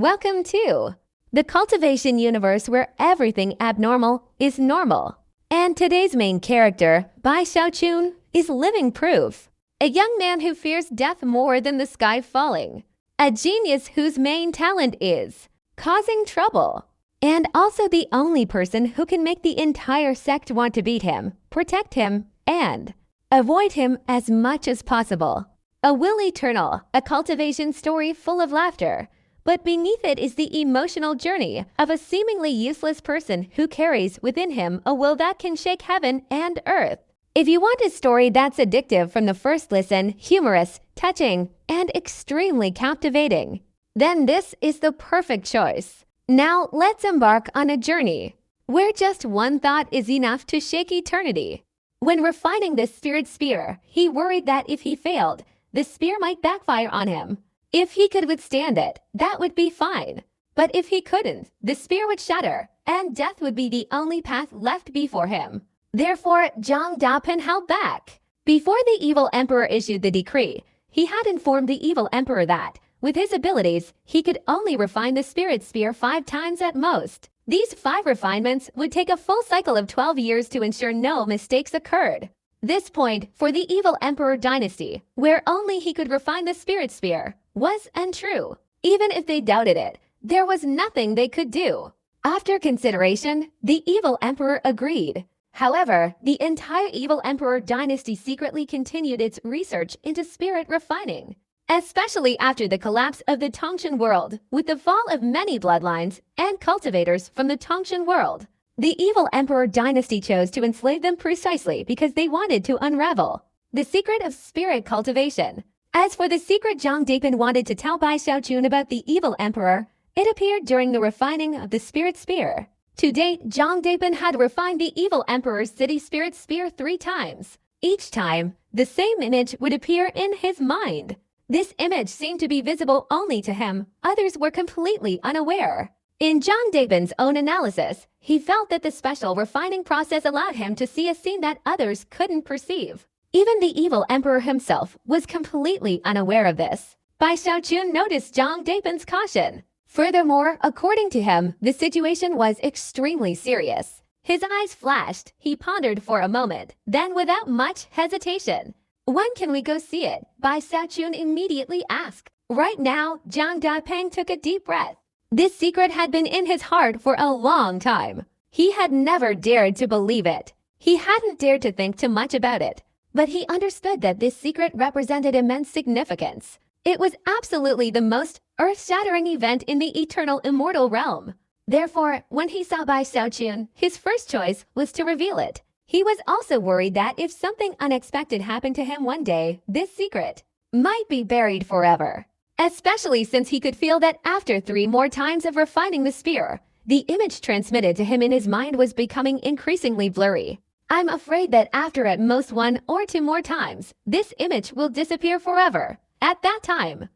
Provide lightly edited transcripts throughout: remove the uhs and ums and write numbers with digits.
Welcome to the cultivation universe where everything abnormal is normal. And today's main character, Bai Xiaochun, is living proof. A young man who fears death more than the sky falling. A genius whose main talent is causing trouble. And also the only person who can make the entire sect want to beat him, protect him, and avoid him as much as possible. A will eternal, a cultivation story full of laughter. But beneath it is the emotional journey of a seemingly useless person who carries within him a will that can shake heaven and earth. If you want a story that's addictive from the first listen, humorous, touching, and extremely captivating, then this is the perfect choice. Now let's embark on a journey where just one thought is enough to shake eternity. When refining this spirit spear, he worried that if he failed, the spear might backfire on him. If he could withstand it, that would be fine. But if he couldn't, the spear would shatter, and death would be the only path left before him. Therefore, Zhang Dapeng held back. Before the evil emperor issued the decree, he had informed the evil emperor that, with his abilities, he could only refine the spirit spear 5 times at most. These 5 refinements would take a full cycle of 12 years to ensure no mistakes occurred. This point, for the evil emperor dynasty, where only he could refine the spirit spear, was untrue. Even if they doubted it, there was nothing they could do. After consideration, the evil emperor agreed. However, the entire evil emperor dynasty secretly continued its research into spirit refining, especially after the collapse of the Tongshan world, with the fall of many bloodlines and cultivators from the Tongshan world. The evil emperor dynasty chose to enslave them precisely because they wanted to unravel the secret of spirit cultivation. As for the secret Zhang Dapeng wanted to tell Bai Xiaochun about the evil emperor, it appeared during the refining of the spirit spear. To date, Zhang Dapeng had refined the evil emperor's city spirit spear 3 times. Each time, the same image would appear in his mind. This image seemed to be visible only to him. Others were completely unaware. In Zhang Dapeng's own analysis, he felt that the special refining process allowed him to see a scene that others couldn't perceive. Even the evil emperor himself was completely unaware of this. Bai Xiaochun noticed Zhang Dapeng's caution. Furthermore, according to him, the situation was extremely serious. His eyes flashed. He pondered for a moment, then without much hesitation, "When can we go see it?" Bai Xiaochun immediately asked. Right now, Zhang Dapeng took a deep breath. This secret had been in his heart for a long time. He had never dared to believe it. He hadn't dared to think too much about it. But he understood that this secret represented immense significance. It was absolutely the most earth-shattering event in the eternal immortal realm. Therefore, when he saw Bai Xiaochun, his first choice was to reveal it. He was also worried that if something unexpected happened to him one day, this secret might be buried forever. Especially since he could feel that after 3 more times of refining the spear, the image transmitted to him in his mind was becoming increasingly blurry. "I'm afraid that after at most 1 or 2 more times, this image will disappear forever. At that time,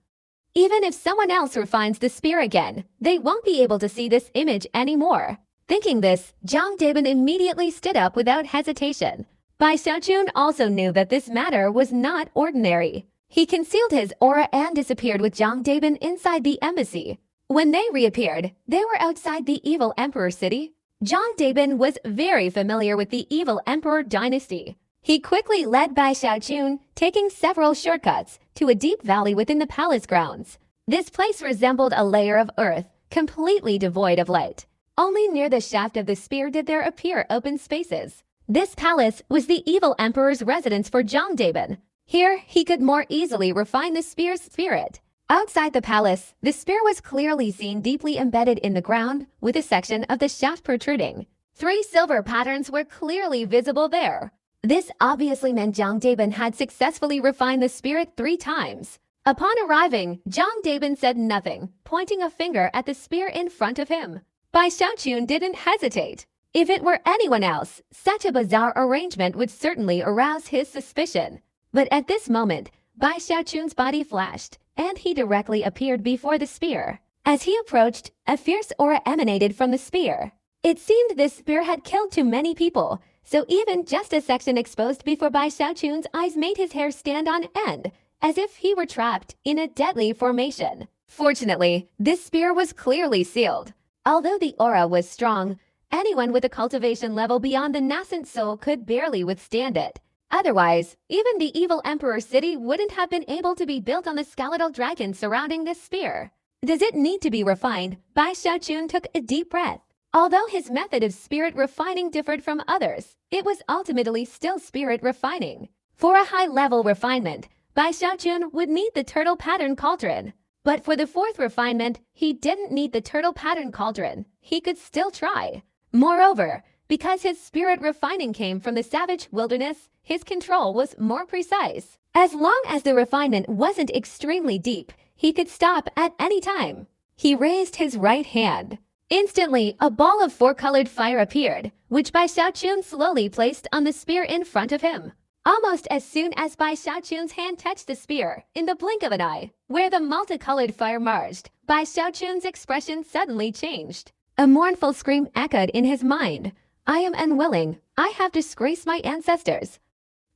even if someone else refines the spear again, they won't be able to see this image anymore." Thinking this, Zhang Dapeng immediately stood up without hesitation. Bai Xiaochun also knew that this matter was not ordinary. He concealed his aura and disappeared with Zhang Dapeng inside the embassy. When they reappeared, they were outside the evil emperor city. Zhang Dapeng was very familiar with the evil emperor dynasty. He quickly led Bai Xiaochun, taking several shortcuts, to a deep valley within the palace grounds. This place resembled a layer of earth, completely devoid of light. Only near the shaft of the spear did there appear open spaces. This palace was the evil emperor's residence for Zhang Dapeng. Here, he could more easily refine the spear's spirit. Outside the palace, the spear was clearly seen deeply embedded in the ground, with a section of the shaft protruding. 3 silver patterns were clearly visible there. This obviously meant Zhang Dapeng had successfully refined the spirit 3 times. Upon arriving, Zhang Dapeng said nothing, pointing a finger at the spear in front of him. Bai Xiaochun didn't hesitate. If it were anyone else, such a bizarre arrangement would certainly arouse his suspicion. But at this moment, Bai Xiaochun's body flashed, and he directly appeared before the spear. As he approached, a fierce aura emanated from the spear. It seemed this spear had killed too many people, so even just a section exposed before Bai Xiaochun's eyes made his hair stand on end, as if he were trapped in a deadly formation. Fortunately, this spear was clearly sealed. Although the aura was strong, anyone with a cultivation level beyond the nascent soul could barely withstand it. Otherwise, even the evil Emperor's city wouldn't have been able to be built on the skeletal dragon surrounding this spear. Does it need to be refined? Bai Xiaochun took a deep breath. Although his method of spirit refining differed from others, it was ultimately still spirit refining. For a high-level refinement, Bai Xiaochun would need the turtle pattern cauldron. But for the fourth refinement, he didn't need the turtle pattern cauldron. He could still try. Moreover, because his spirit refining came from the savage wilderness, his control was more precise. As long as the refinement wasn't extremely deep, he could stop at any time. He raised his right hand. Instantly, a ball of four-colored fire appeared, which Bai Xiaochun slowly placed on the spear in front of him. Almost as soon as Bai Xiaochun's hand touched the spear, in the blink of an eye, where the multicolored fire merged, Bai Xiaochun's expression suddenly changed. A mournful scream echoed in his mind. "I am unwilling. I have disgraced my ancestors."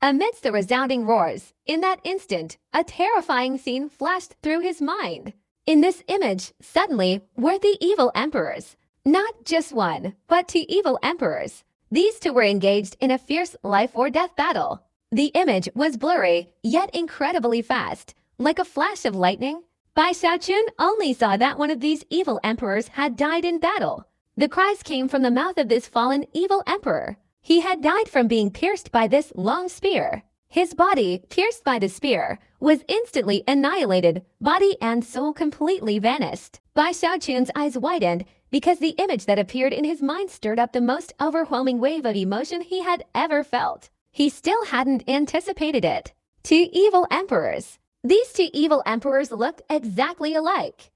Amidst the resounding roars, in that instant, a terrifying scene flashed through his mind. In this image, suddenly, were the evil emperors. Not just one, but two evil emperors. These two were engaged in a fierce life-or-death battle. The image was blurry, yet incredibly fast. Like a flash of lightning, Bai Xiaochun only saw that one of these evil emperors had died in battle. The cries came from the mouth of this fallen evil emperor. He had died from being pierced by this long spear. His body, pierced by the spear, was instantly annihilated, body and soul completely vanished. Bai Xiaochun's eyes widened because the image that appeared in his mind stirred up the most overwhelming wave of emotion he had ever felt. He still hadn't anticipated it. Two evil emperors. These two evil emperors looked exactly alike.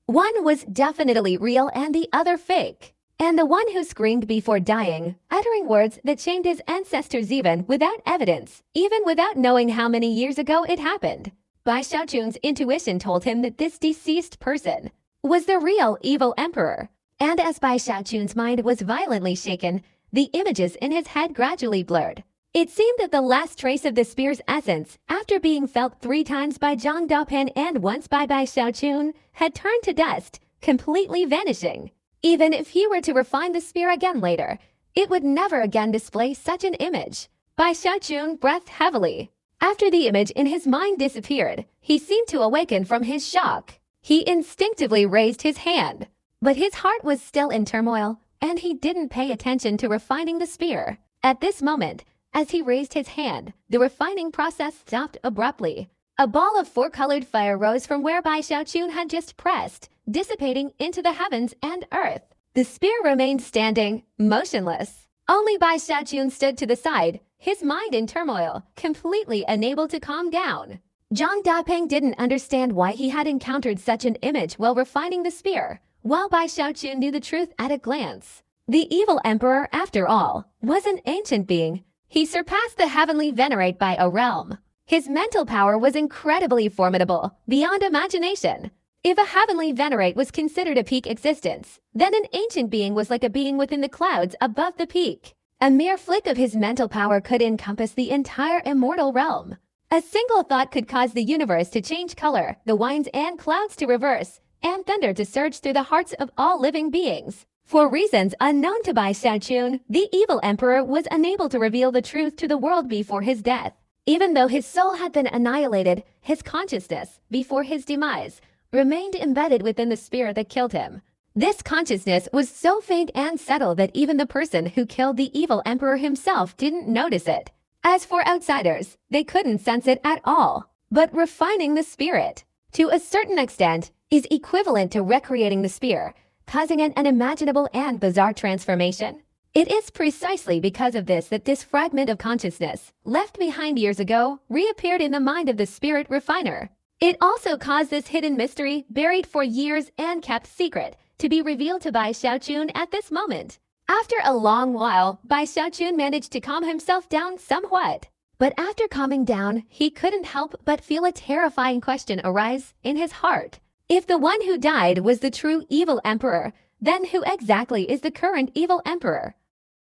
One was definitely real and the other fake. And the one who screamed before dying, uttering words that shamed his ancestors even without evidence, even without knowing how many years ago it happened. Bai Xiaochun's intuition told him that this deceased person was the real evil emperor. And as Bai Xiaochun's mind was violently shaken, the images in his head gradually blurred. It seemed that the last trace of the spear's essence, after being felt 3 times by Zhang Daopan and once by Bai Xiaochun, had turned to dust, completely vanishing. Even if he were to refine the spear again later, it would never again display such an image. Bai Xiaochun breathed heavily. After the image in his mind disappeared, he seemed to awaken from his shock. He instinctively raised his hand. But his heart was still in turmoil, and he didn't pay attention to refining the spear. At this moment, as he raised his hand, the refining process stopped abruptly. A ball of 4-colored fire rose from where Bai Xiaochun had just pressed, dissipating into the heavens and earth. The spear remained standing, motionless. Only Bai Xiaochun stood to the side, his mind in turmoil, completely unable to calm down. Zhang Dapeng didn't understand why he had encountered such an image while refining the spear, while Bai Xiaochun knew the truth at a glance. The evil emperor, after all, was an ancient being. He surpassed the heavenly venerate by a realm. His mental power was incredibly formidable, beyond imagination. If a heavenly venerate was considered a peak existence, then an ancient being was like a being within the clouds above the peak. A mere flick of his mental power could encompass the entire immortal realm. A single thought could cause the universe to change color, the winds and clouds to reverse, and thunder to surge through the hearts of all living beings. For reasons unknown to Bai Xiaochun, the evil emperor was unable to reveal the truth to the world before his death. Even though his soul had been annihilated, his consciousness, before his demise, remained embedded within the spear that killed him. This consciousness was so faint and subtle that even the person who killed the evil emperor himself didn't notice it. As for outsiders, they couldn't sense it at all. But refining the spirit, to a certain extent, is equivalent to recreating the spear, causing an unimaginable and bizarre transformation. It is precisely because of this that this fragment of consciousness, left behind years ago, reappeared in the mind of the spirit refiner. It also caused this hidden mystery, buried for years and kept secret, to be revealed to Bai Xiaochun at this moment. After a long while, Bai Xiaochun managed to calm himself down somewhat. But after calming down, he couldn't help but feel a terrifying question arise in his heart. If the one who died was the true evil emperor, then who exactly is the current evil emperor?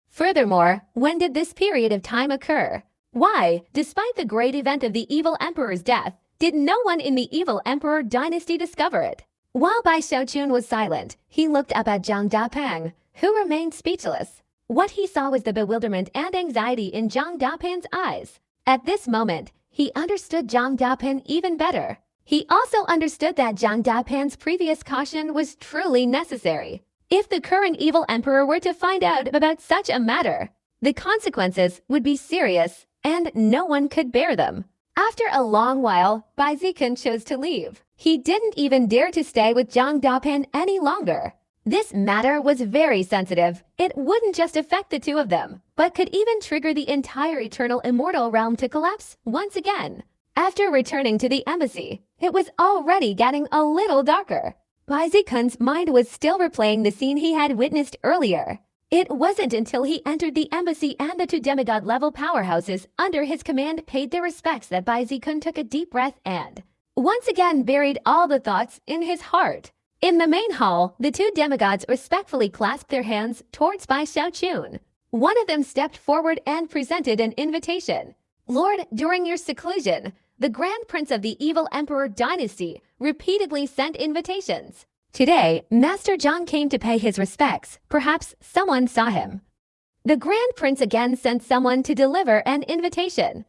Furthermore, when did this period of time occur? Why, despite the great event of the evil emperor's death, did no one in the evil emperor dynasty discover it? While Bai Xiaochun was silent, he looked up at Zhang Dapeng, who remained speechless. What he saw was the bewilderment and anxiety in Zhang Dapeng's eyes. At this moment, he understood Zhang Dapeng even better. He also understood that Zhang Dapeng's previous caution was truly necessary. If the current evil emperor were to find out about such a matter, the consequences would be serious, and no one could bear them. After a long while, Bai Zikan chose to leave. He didn't even dare to stay with Zhang Dapeng any longer. This matter was very sensitive. It wouldn't just affect the two of them, but could even trigger the entire eternal immortal realm to collapse once again. After returning to the embassy, it was already getting a little darker. Bai Zikan's mind was still replaying the scene he had witnessed earlier. It wasn't until he entered the embassy and the two demigod-level powerhouses under his command paid their respects that Bai Zikan took a deep breath and once again buried all the thoughts in his heart. In the main hall, the two demigods respectfully clasped their hands towards Bai Xiaochun. One of them stepped forward and presented an invitation. Lord, during your seclusion, the Grand Prince of the Evil Emperor Dynasty repeatedly sent invitations. Today, Master Zhang came to pay his respects. Perhaps someone saw him. The Grand Prince again sent someone to deliver an invitation,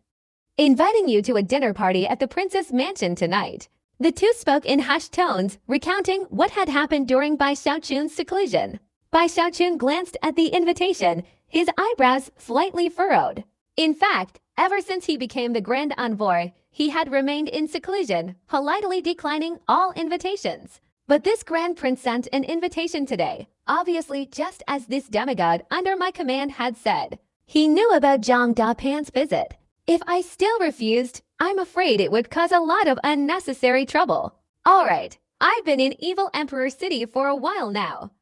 inviting you to a dinner party at the Prince's mansion tonight. The two spoke in hushed tones, recounting what had happened during Bai Xiaochun's seclusion. Bai Xiaochun glanced at the invitation, his eyebrows slightly furrowed. In fact, ever since he became the Grand Envoy, he had remained in seclusion, politely declining all invitations. But this Grand Prince sent an invitation today, obviously just as this demigod under my command had said. He knew about Zhang Dapeng's visit. If I still refused, I'm afraid it would cause a lot of unnecessary trouble. All right, I've been in Evil Emperor City for a while now.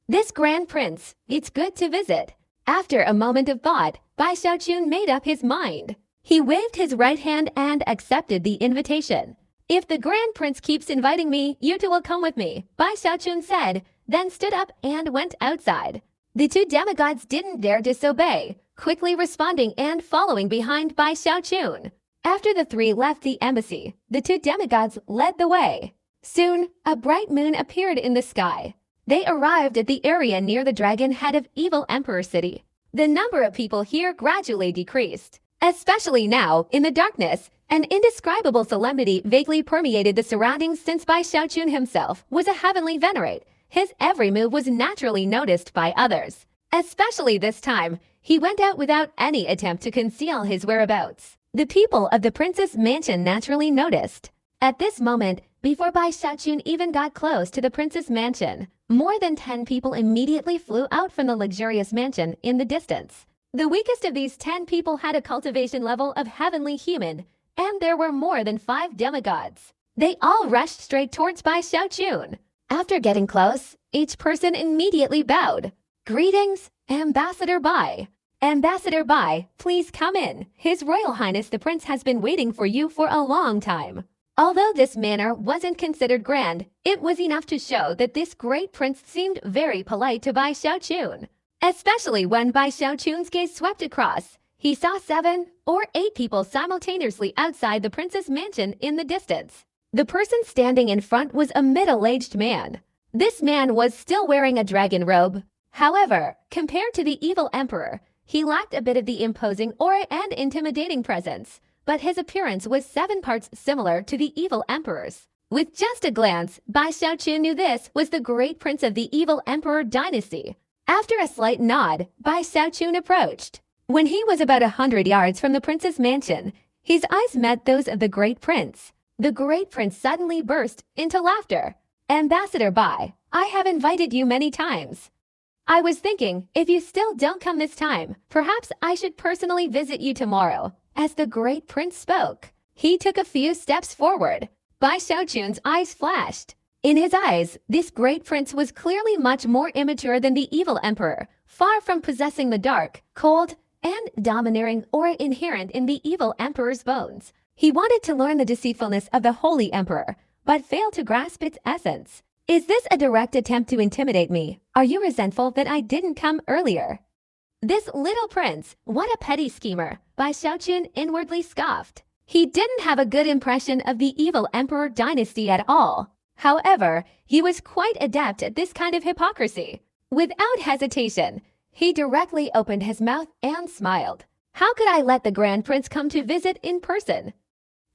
This Grand Prince, it's good to visit. After a moment of thought, Bai Xiaochun made up his mind. He waved his right hand and accepted the invitation. If the Grand Prince keeps inviting me, you two will come with me, Bai Xiaochun said, then stood up and went outside. The two demigods didn't dare disobey, quickly responding and following behind Bai Xiaochun. After the three left the embassy, the two demigods led the way. Soon, a bright moon appeared in the sky. They arrived at the area near the dragon head of Evil Emperor City. The number of people here gradually decreased. Especially now, in the darkness, an indescribable solemnity vaguely permeated the surroundings since Bai Xiaochun himself was a heavenly venerate. His every move was naturally noticed by others. Especially this time, he went out without any attempt to conceal his whereabouts. The people of the prince's mansion naturally noticed. At this moment, before Bai Xiaochun even got close to the prince's mansion, more than 10 people immediately flew out from the luxurious mansion in the distance. The weakest of these 10 people had a cultivation level of heavenly human, and there were more than 5 demigods. They all rushed straight towards Bai Xiaochun. After getting close, each person immediately bowed. Greetings, Ambassador Bai. Ambassador Bai, please come in. His Royal Highness the Prince has been waiting for you for a long time. Although this manner wasn't considered grand, it was enough to show that this great prince seemed very polite to Bai Xiaochun. Especially when Bai Xiaochun's gaze swept across, he saw 7 or 8 people simultaneously outside the prince's mansion in the distance. The person standing in front was a middle-aged man. This man was still wearing a dragon robe. However, compared to the evil emperor, he lacked a bit of the imposing aura and intimidating presence, but his appearance was 7 parts similar to the evil emperor's. With just a glance, Bai Xiaochun knew this was the great prince of the evil emperor dynasty. After a slight nod, Bai Xiaochun approached. When he was about 100 yards from the prince's mansion, his eyes met those of the great prince. The great prince suddenly burst into laughter. Ambassador Bai, I have invited you many times. I was thinking, if you still don't come this time, perhaps I should personally visit you tomorrow. As the great prince spoke, he took a few steps forward. Bai Xiaochun's eyes flashed. In his eyes, this great prince was clearly much more immature than the evil emperor, far from possessing the dark, cold, and domineering aura inherent in the evil emperor's bones. He wanted to learn the deceitfulness of the holy emperor, but failed to grasp its essence. Is this a direct attempt to intimidate me? Are you resentful that I didn't come earlier? This little prince, what a petty schemer, Bai Xiaochun inwardly scoffed. He didn't have a good impression of the evil emperor dynasty at all. However, he was quite adept at this kind of hypocrisy. Without hesitation, he directly opened his mouth and smiled. How could I let the Grand Prince come to visit in person?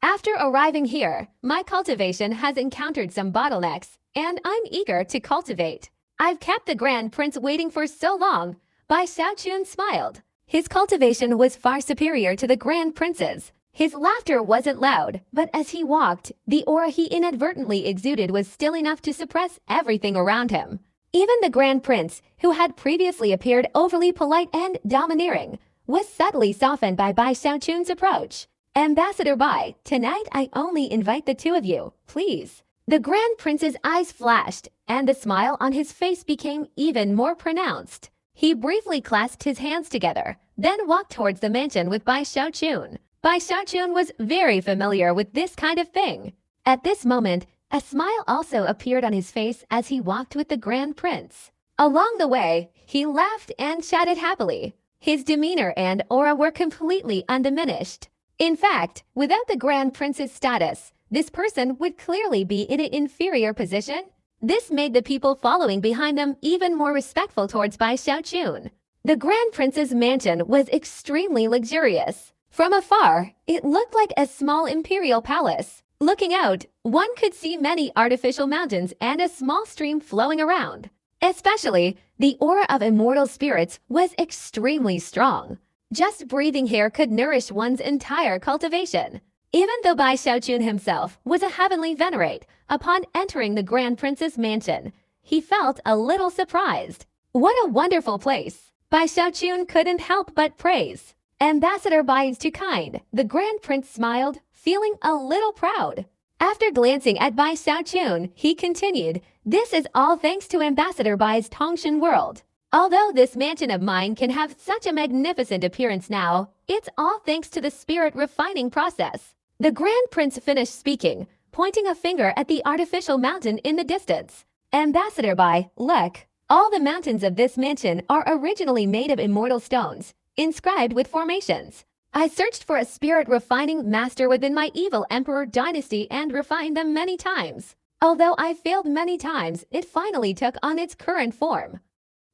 After arriving here, my cultivation has encountered some bottlenecks, and I'm eager to cultivate. I've kept the Grand Prince waiting for so long. Bai Xiaochun smiled. His cultivation was far superior to the Grand Prince's. His laughter wasn't loud, but as he walked, the aura he inadvertently exuded was still enough to suppress everything around him. Even the Grand Prince, who had previously appeared overly polite and domineering, was subtly softened by Bai Xiaochun's approach. Ambassador Bai, tonight I only invite the two of you, please. The Grand Prince's eyes flashed, and the smile on his face became even more pronounced. He briefly clasped his hands together, then walked towards the mansion with Bai Xiaochun. Bai Xiaochun was very familiar with this kind of thing. At this moment, a smile also appeared on his face as he walked with the Grand Prince. Along the way, he laughed and chatted happily. His demeanor and aura were completely undiminished. In fact, without the Grand Prince's status, this person would clearly be in an inferior position. This made the people following behind them even more respectful towards Bai Xiaochun. The Grand Prince's mansion was extremely luxurious. From afar, it looked like a small imperial palace. Looking out, one could see many artificial mountains and a small stream flowing around. Especially, the aura of immortal spirits was extremely strong. Just breathing here could nourish one's entire cultivation. Even though Bai Xiaochun himself was a heavenly venerate, upon entering the Grand Prince's mansion, he felt a little surprised. What a wonderful place! Bai Xiaochun couldn't help but praise. Ambassador Bai is too kind. The Grand Prince smiled, feeling a little proud. After glancing at Bai Xiaochun, he continued, "This is all thanks to Ambassador Bai's Tongshan world. Although this mansion of mine can have such a magnificent appearance now, it's all thanks to the spirit refining process." The Grand Prince finished speaking, pointing a finger at the artificial mountain in the distance. "Ambassador Bai, look, all the mountains of this mansion are originally made of immortal stones, inscribed with formations. I searched for a spirit refining master within my evil emperor dynasty and refined them many times. Although I failed many times, it finally took on its current form.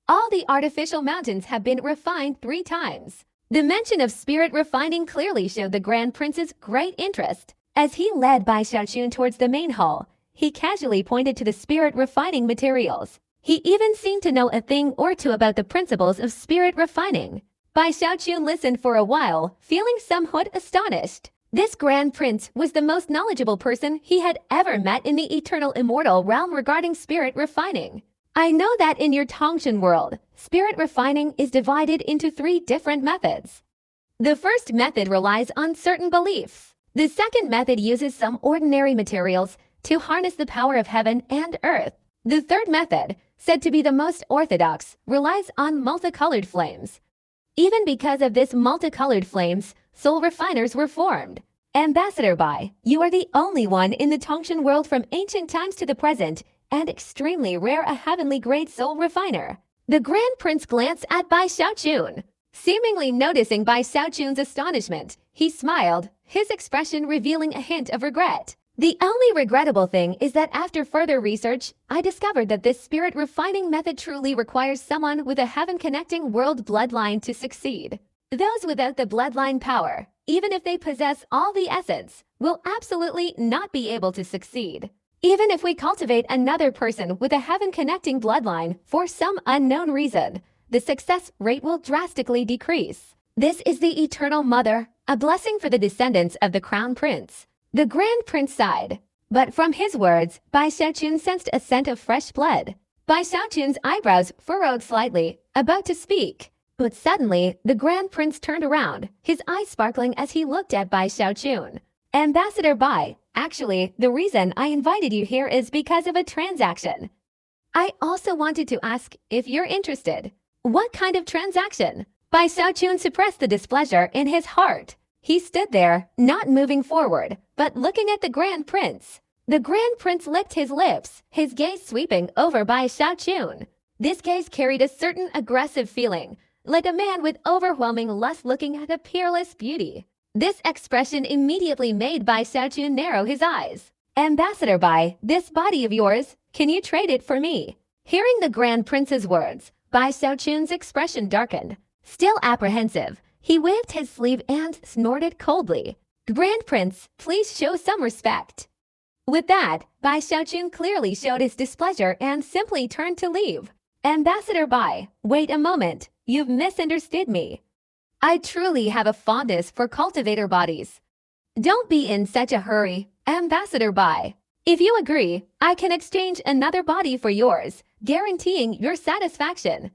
All the artificial mountains have been refined 3 times. The mention of spirit refining clearly showed the Grand Prince's great interest. As he led Bai Xiaochun towards the main hall, he casually pointed to the spirit refining materials. He even seemed to know a thing or two about the principles of spirit refining. Bai Xiaochun listened for a while, feeling somewhat astonished. This Grand Prince was the most knowledgeable person he had ever met in the eternal immortal realm regarding spirit refining. I know that in your Tongshan world, spirit refining is divided into 3 different methods. The first method relies on certain beliefs. The second method uses some ordinary materials to harness the power of heaven and earth. The third method, said to be the most orthodox, relies on multicolored flames. Even because of this multicolored flames, soul refiners were formed. Ambassador Bai, you are the only one in the Tongshan world from ancient times to the present, and extremely rare a heavenly grade soul refiner. The Grand Prince glanced at Bai Xiaochun. Seemingly noticing Bai Xiaochun's astonishment, he smiled, his expression revealing a hint of regret. The only regrettable thing is that after further research, I discovered that this spirit refining method truly requires someone with a heaven-connecting world bloodline to succeed. Those without the bloodline power, even if they possess all the essence, will absolutely not be able to succeed. Even if we cultivate another person with a heaven-connecting bloodline for some unknown reason, the success rate will drastically decrease. This is the Eternal Mother, a blessing for the descendants of the Crown Prince. The Grand Prince sighed, but from his words, Bai Xiaochun sensed a scent of fresh blood. Bai Xiaochun's eyebrows furrowed slightly, about to speak. But suddenly, the Grand Prince turned around, his eyes sparkling as he looked at Bai Xiaochun. Ambassador Bai, actually, the reason I invited you here is because of a transaction. I also wanted to ask if you're interested. What kind of transaction? Bai Xiaochun suppressed the displeasure in his heart. He stood there, not moving forward, but looking at the Grand Prince. The Grand Prince licked his lips, his gaze sweeping over Bai Xiaochun. This gaze carried a certain aggressive feeling, like a man with overwhelming lust looking at a peerless beauty. This expression immediately made Bai Xiaochun narrow his eyes. Ambassador Bai, this body of yours, can you trade it for me? Hearing the Grand Prince's words, Bai Xiaochun's expression darkened. Still apprehensive, he waved his sleeve and snorted coldly. Grand Prince, please show some respect. With that, Bai Xiaochun clearly showed his displeasure and simply turned to leave. Ambassador Bai, wait a moment, you've misunderstood me. I truly have a fondness for cultivator bodies. Don't be in such a hurry, Ambassador Bai. If you agree, I can exchange another body for yours, guaranteeing your satisfaction.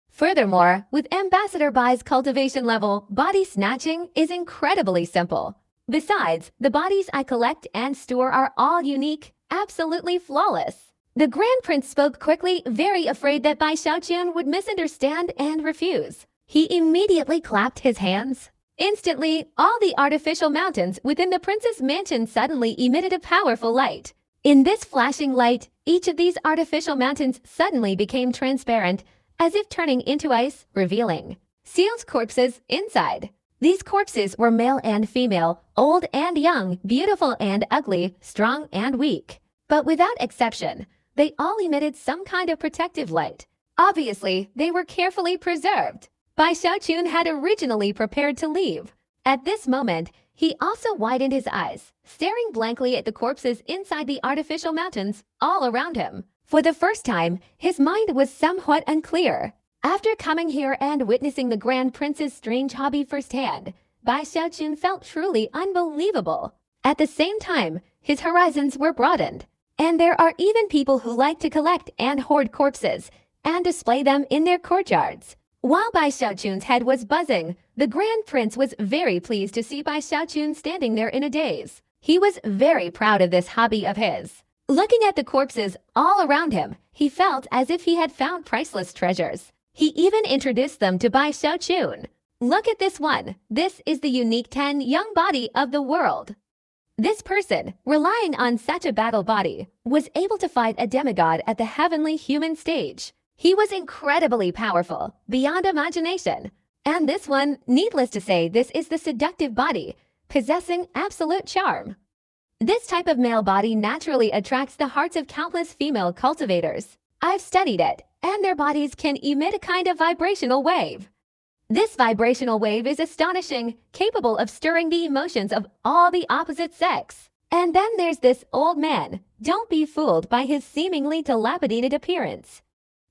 Furthermore, with Ambassador Bai's cultivation level, body snatching is incredibly simple. Besides, the bodies I collect and store are all unique, absolutely flawless. The Grand Prince spoke quickly, very afraid that Bai Xiaochun would misunderstand and refuse. He immediately clapped his hands. Instantly, all the artificial mountains within the prince's mansion suddenly emitted a powerful light. In this flashing light, each of these artificial mountains suddenly became transparent, as if turning into ice, revealing sealed corpses inside. These corpses were male and female, old and young, beautiful and ugly, strong and weak. But without exception, they all emitted some kind of protective light. Obviously, they were carefully preserved. Bai Xiaochun had originally prepared to leave. At this moment, he also widened his eyes, staring blankly at the corpses inside the artificial mountains all around him. For the first time, his mind was somewhat unclear. After coming here and witnessing the Grand Prince's strange hobby firsthand, Bai Xiaochun felt truly unbelievable. At the same time, his horizons were broadened. And there are even people who like to collect and hoard corpses and display them in their courtyards. While Bai Xiaochun's head was buzzing, the Grand Prince was very pleased to see Bai Xiaochun standing there in a daze. He was very proud of this hobby of his. Looking at the corpses all around him, he felt as if he had found priceless treasures. He even introduced them to Bai Xiaochun. Look at this one. This is the unique 10 young body of the world. This person, relying on such a battle body, was able to fight a demigod at the heavenly human stage. He was incredibly powerful, beyond imagination. And this one, needless to say, this is the seductive body, possessing absolute charm. This type of male body naturally attracts the hearts of countless female cultivators. I've studied it, and their bodies can emit a kind of vibrational wave. This vibrational wave is astonishing, capable of stirring the emotions of all the opposite sex. And then there's this old man. Don't be fooled by his seemingly dilapidated appearance.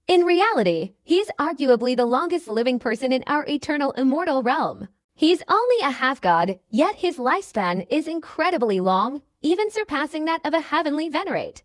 In reality, he's arguably the longest living person in our eternal immortal realm. He's only a half-god, yet his lifespan is incredibly long, even surpassing that of a heavenly venerate.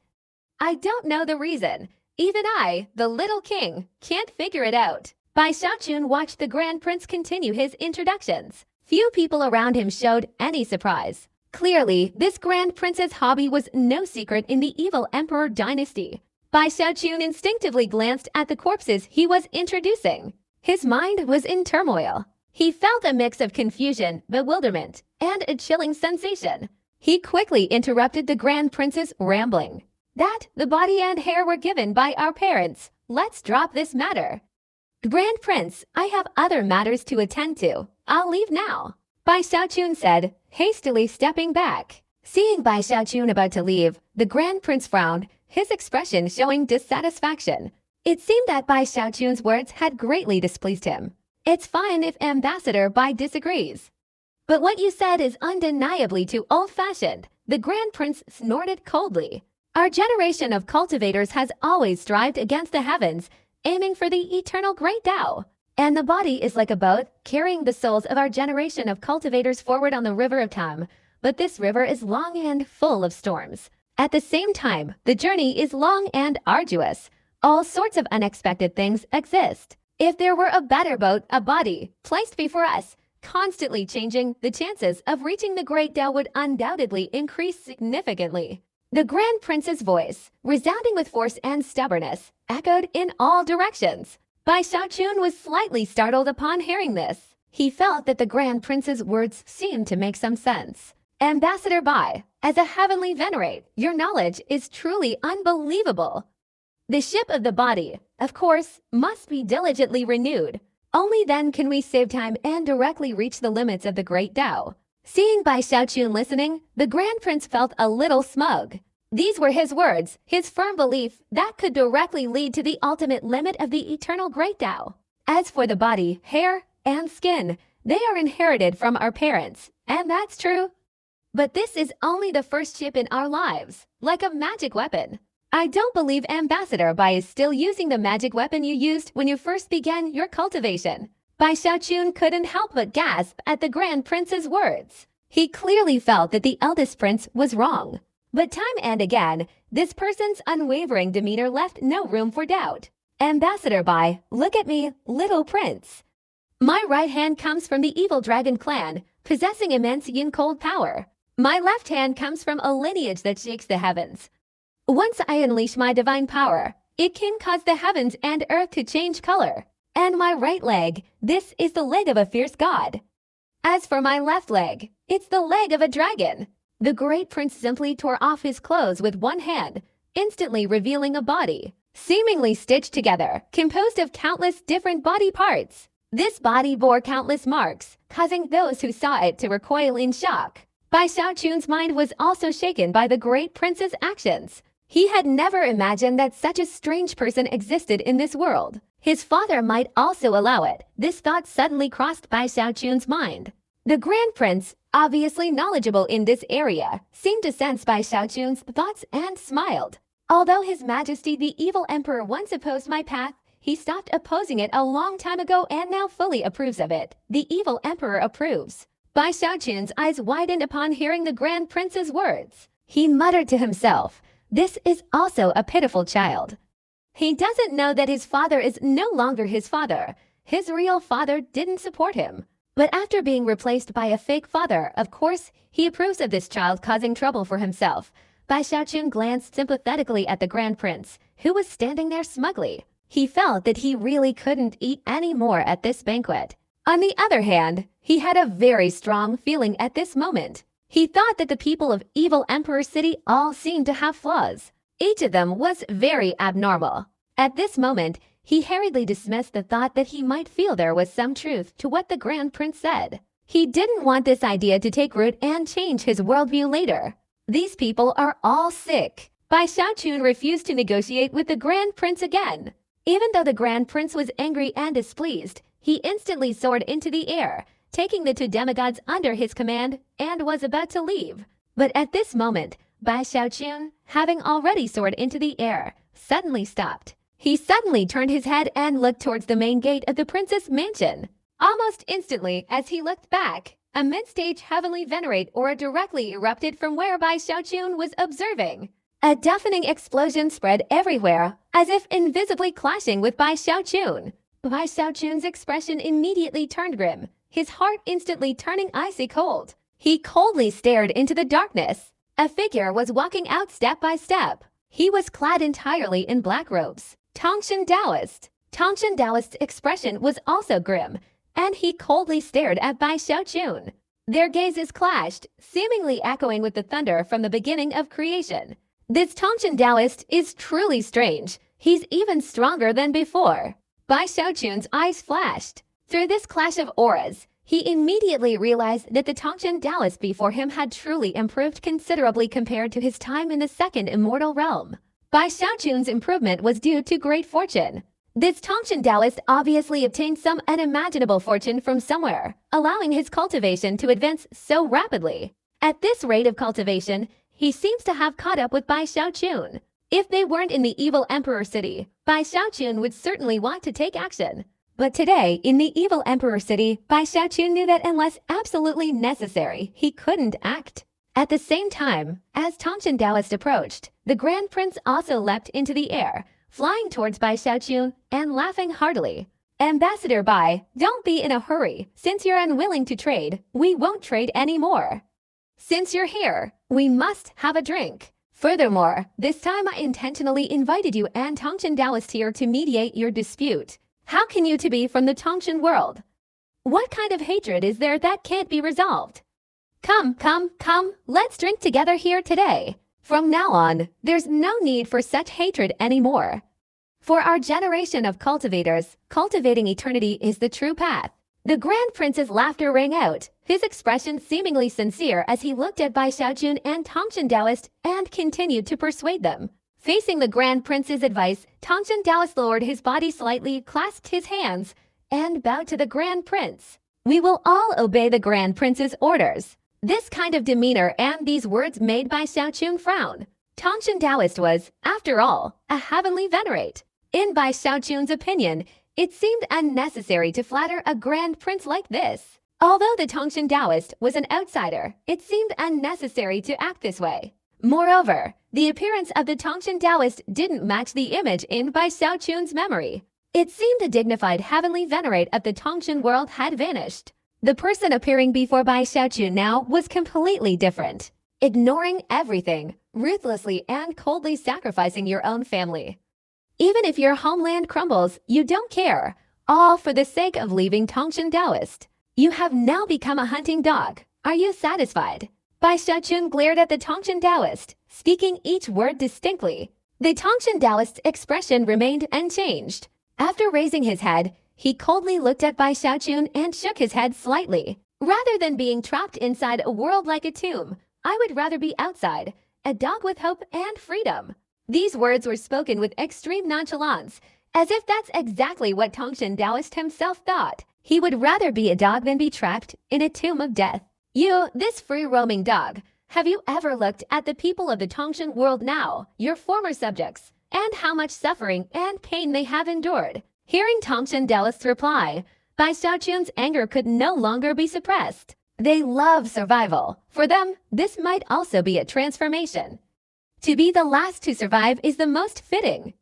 I don't know the reason. Even I, the little king, can't figure it out. Bai Xiaochun watched the Grand Prince continue his introductions. Few people around him showed any surprise. Clearly, this Grand Prince's hobby was no secret in the evil Emperor dynasty. Bai Xiaochun instinctively glanced at the corpses he was introducing. His mind was in turmoil. He felt a mix of confusion, bewilderment, and a chilling sensation. He quickly interrupted the Grand Prince's rambling. That the body and hair were given by our parents. Let's drop this matter. Grand Prince, I have other matters to attend to. I'll leave now. Bai Xiaochun said, hastily stepping back. Seeing Bai Xiaochun about to leave, the Grand Prince frowned, his expression showing dissatisfaction. It seemed that Bai Xiaochun's words had greatly displeased him. It's fine if Ambassador Bai disagrees. But what you said is undeniably too old-fashioned. The Grand Prince snorted coldly. Our generation of cultivators has always strived against the heavens, aiming for the eternal great Tao. And the body is like a boat, carrying the souls of our generation of cultivators forward on the river of time. But this river is long and full of storms. At the same time, the journey is long and arduous. All sorts of unexpected things exist. If there were a better boat, a body, placed before us, constantly changing, the chances of reaching the great Tao would undoubtedly increase significantly. The Grand Prince's voice, resounding with force and stubbornness, echoed in all directions. Bai Xiaochun was slightly startled upon hearing this. He felt that the Grand Prince's words seemed to make some sense. Ambassador Bai, as a heavenly venerate, your knowledge is truly unbelievable. The ship of the body, of course, must be diligently renewed. Only then can we save time and directly reach the limits of the great Tao. Seeing Bai Xiaochun listening, the Grand Prince felt a little smug. These were his words, his firm belief that could directly lead to the ultimate limit of the eternal great Tao. As for the body, hair, and skin, they are inherited from our parents, and that's true. But this is only the first chip in our lives, like a magic weapon. I don't believe Ambassador Bai is still using the magic weapon you used when you first began your cultivation. Bai Xiaochun couldn't help but gasp at the Grand Prince's words. He clearly felt that the eldest prince was wrong. But time and again, this person's unwavering demeanor left no room for doubt. Ambassador Bai, look at me, little prince. My right hand comes from the evil dragon clan, possessing immense yin-cold power. My left hand comes from a lineage that shakes the heavens. Once I unleash my divine power, it can cause the heavens and earth to change color. And my right leg, this is the leg of a fierce god. As for my left leg, it's the leg of a dragon. The great prince simply tore off his clothes with one hand, instantly revealing a body, seemingly stitched together, composed of countless different body parts. This body bore countless marks, causing those who saw it to recoil in shock. Bai Xiaochun's mind was also shaken by the great prince's actions. He had never imagined that such a strange person existed in this world. His father might also allow it. This thought suddenly crossed Bai Xiaochun's mind. The Grand Prince, obviously knowledgeable in this area, seemed to sense Bai Xiaochun's thoughts and smiled. Although His Majesty the Evil Emperor once opposed my path, he stopped opposing it a long time ago and now fully approves of it. The Evil Emperor approves. Bai Xiaochun's eyes widened upon hearing the Grand Prince's words. He muttered to himself, "This is also a pitiful child." He doesn't know that his father is no longer his father. His real father didn't support him. But after being replaced by a fake father, of course, he approves of this child causing trouble for himself. Bai Xiaochun glanced sympathetically at the Grand Prince, who was standing there smugly. He felt that he really couldn't eat any more at this banquet. On the other hand, he had a very strong feeling at this moment. He thought that the people of Evil Emperor City all seemed to have flaws. Each of them was very abnormal. At this moment, he hurriedly dismissed the thought that he might feel there was some truth to what the Grand Prince said. He didn't want this idea to take root and change his worldview later. These people are all sick. Bai Xiaochun refused to negotiate with the Grand Prince again. Even though the Grand Prince was angry and displeased, he instantly soared into the air, taking the two demigods under his command, and was about to leave. But at this moment, Bai Xiaochun, having already soared into the air, suddenly stopped. He suddenly turned his head and looked towards the main gate of the prince's mansion. Almost instantly, as he looked back, a mid-stage heavenly venerate aura directly erupted from where Bai Xiaochun was observing. A deafening explosion spread everywhere, as if invisibly clashing with Bai Xiaochun. Bai Xiaochun's expression immediately turned grim, his heart instantly turning icy cold. He coldly stared into the darkness. A figure was walking out step by step. He was clad entirely in black robes. Tongshan Taoist. Tongshan Taoist's expression was also grim, and he coldly stared at Bai Xiaochun. Their gazes clashed, seemingly echoing with the thunder from the beginning of creation. This Tongshan Taoist is truly strange. He's even stronger than before. Bai Xiaochun's eyes flashed. Through this clash of auras, he immediately realized that the Tongshan Taoist before him had truly improved considerably compared to his time in the second immortal realm. Bai Xiaochun's improvement was due to great fortune. This Tongshan Taoist obviously obtained some unimaginable fortune from somewhere, allowing his cultivation to advance so rapidly. At this rate of cultivation, he seems to have caught up with Bai Xiaochun. If they weren't in the Evil Emperor City, Bai Xiaochun would certainly want to take action. But today, in the Evil Emperor City, Bai Xiaochun knew that unless absolutely necessary, he couldn't act. At the same time, as Tongshan Taoist approached, the Grand Prince also leapt into the air, flying towards Bai Xiaochun and laughing heartily. "Ambassador Bai, don't be in a hurry. Since you're unwilling to trade, we won't trade anymore. Since you're here, we must have a drink. Furthermore, this time I intentionally invited you and Tongshan Taoist here to mediate your dispute. How can you two be from the Tongshan world? What kind of hatred is there that can't be resolved? Come, let's drink together here today. From now on, there's no need for such hatred anymore. For our generation of cultivators, cultivating eternity is the true path. The Grand Prince's laughter rang out, his expression seemingly sincere as he looked at Bai Xiaojun and Tongchen Taoist and continued to persuade them. Facing the Grand Prince's advice, Tongchen Taoist lowered his body slightly, clasped his hands, and bowed to the Grand Prince. "We will all obey the Grand Prince's orders." This kind of demeanor and these words made Bai Xiaojun frown. Tongchen Taoist was, after all, a heavenly venerate. In Bai Xiaojun's opinion, it seemed unnecessary to flatter a Grand Prince like this. Although the Tongchen Taoist was an outsider, it seemed unnecessary to act this way. Moreover, the appearance of the Tongchen Taoist didn't match the image in Bai Xiaojun's memory. It seemed the dignified heavenly venerate of the Tongchen world had vanished. The person appearing before Bai Xiaojun now was completely different, ignoring everything, ruthlessly and coldly sacrificing your own family. Even if your homeland crumbles, you don't care, all for the sake of leaving Tongchen Taoist. You have now become a hunting dog. Are you satisfied? Bai Xiaojun glared at the Tongchen Taoist, speaking each word distinctly. The Tongchen Taoist's expression remained unchanged. After raising his head, he coldly looked at Bai Xiaojun and shook his head slightly. "Rather than being trapped inside a world like a tomb, I would rather be outside, a dog with hope and freedom." These words were spoken with extreme nonchalance, as if that's exactly what Tongchen Taoist himself thought. He would rather be a dog than be trapped in a tomb of death. "You, this free-roaming dog, have you ever looked at the people of the Tongchen world now, your former subjects, and how much suffering and pain they have endured?" Hearing Tongchen Taoist's reply, Bai Xiaojun's anger could no longer be suppressed. They love survival. For them, this might also be a transformation. To be the last to survive is the most fitting.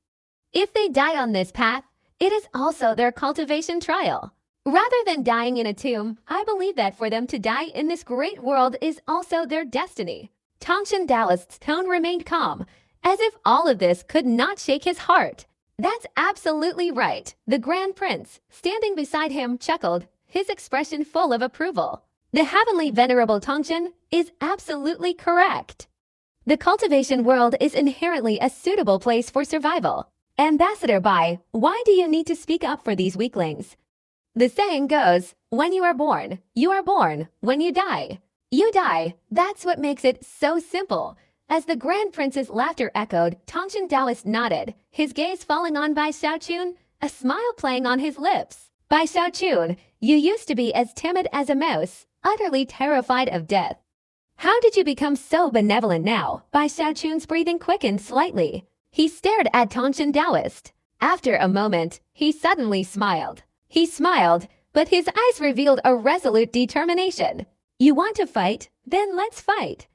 If they die on this path, it is also their cultivation trial. Rather than dying in a tomb, I believe that for them to die in this great world is also their destiny. Tongchen Taoist's tone remained calm, as if all of this could not shake his heart. "That's absolutely right," the Grand Prince, standing beside him, chuckled, his expression full of approval. "The heavenly venerable Tongchen is absolutely correct. The cultivation world is inherently a suitable place for survival. Ambassador Bai, why do you need to speak up for these weaklings? The saying goes, when you are born, you are born. When you die, you die. That's what makes it so simple." As the Grand Prince's laughter echoed, Tongchen Taoist nodded, his gaze falling on Bai Xiaojun, a smile playing on his lips. "Bai Xiaojun, you used to be as timid as a mouse, utterly terrified of death. How did you become so benevolent now?" Bai Xiaojun's breathing quickened slightly. He stared at Tongchen Taoist. After a moment, he suddenly smiled. He smiled, but his eyes revealed a resolute determination. "You want to fight? Then let's fight."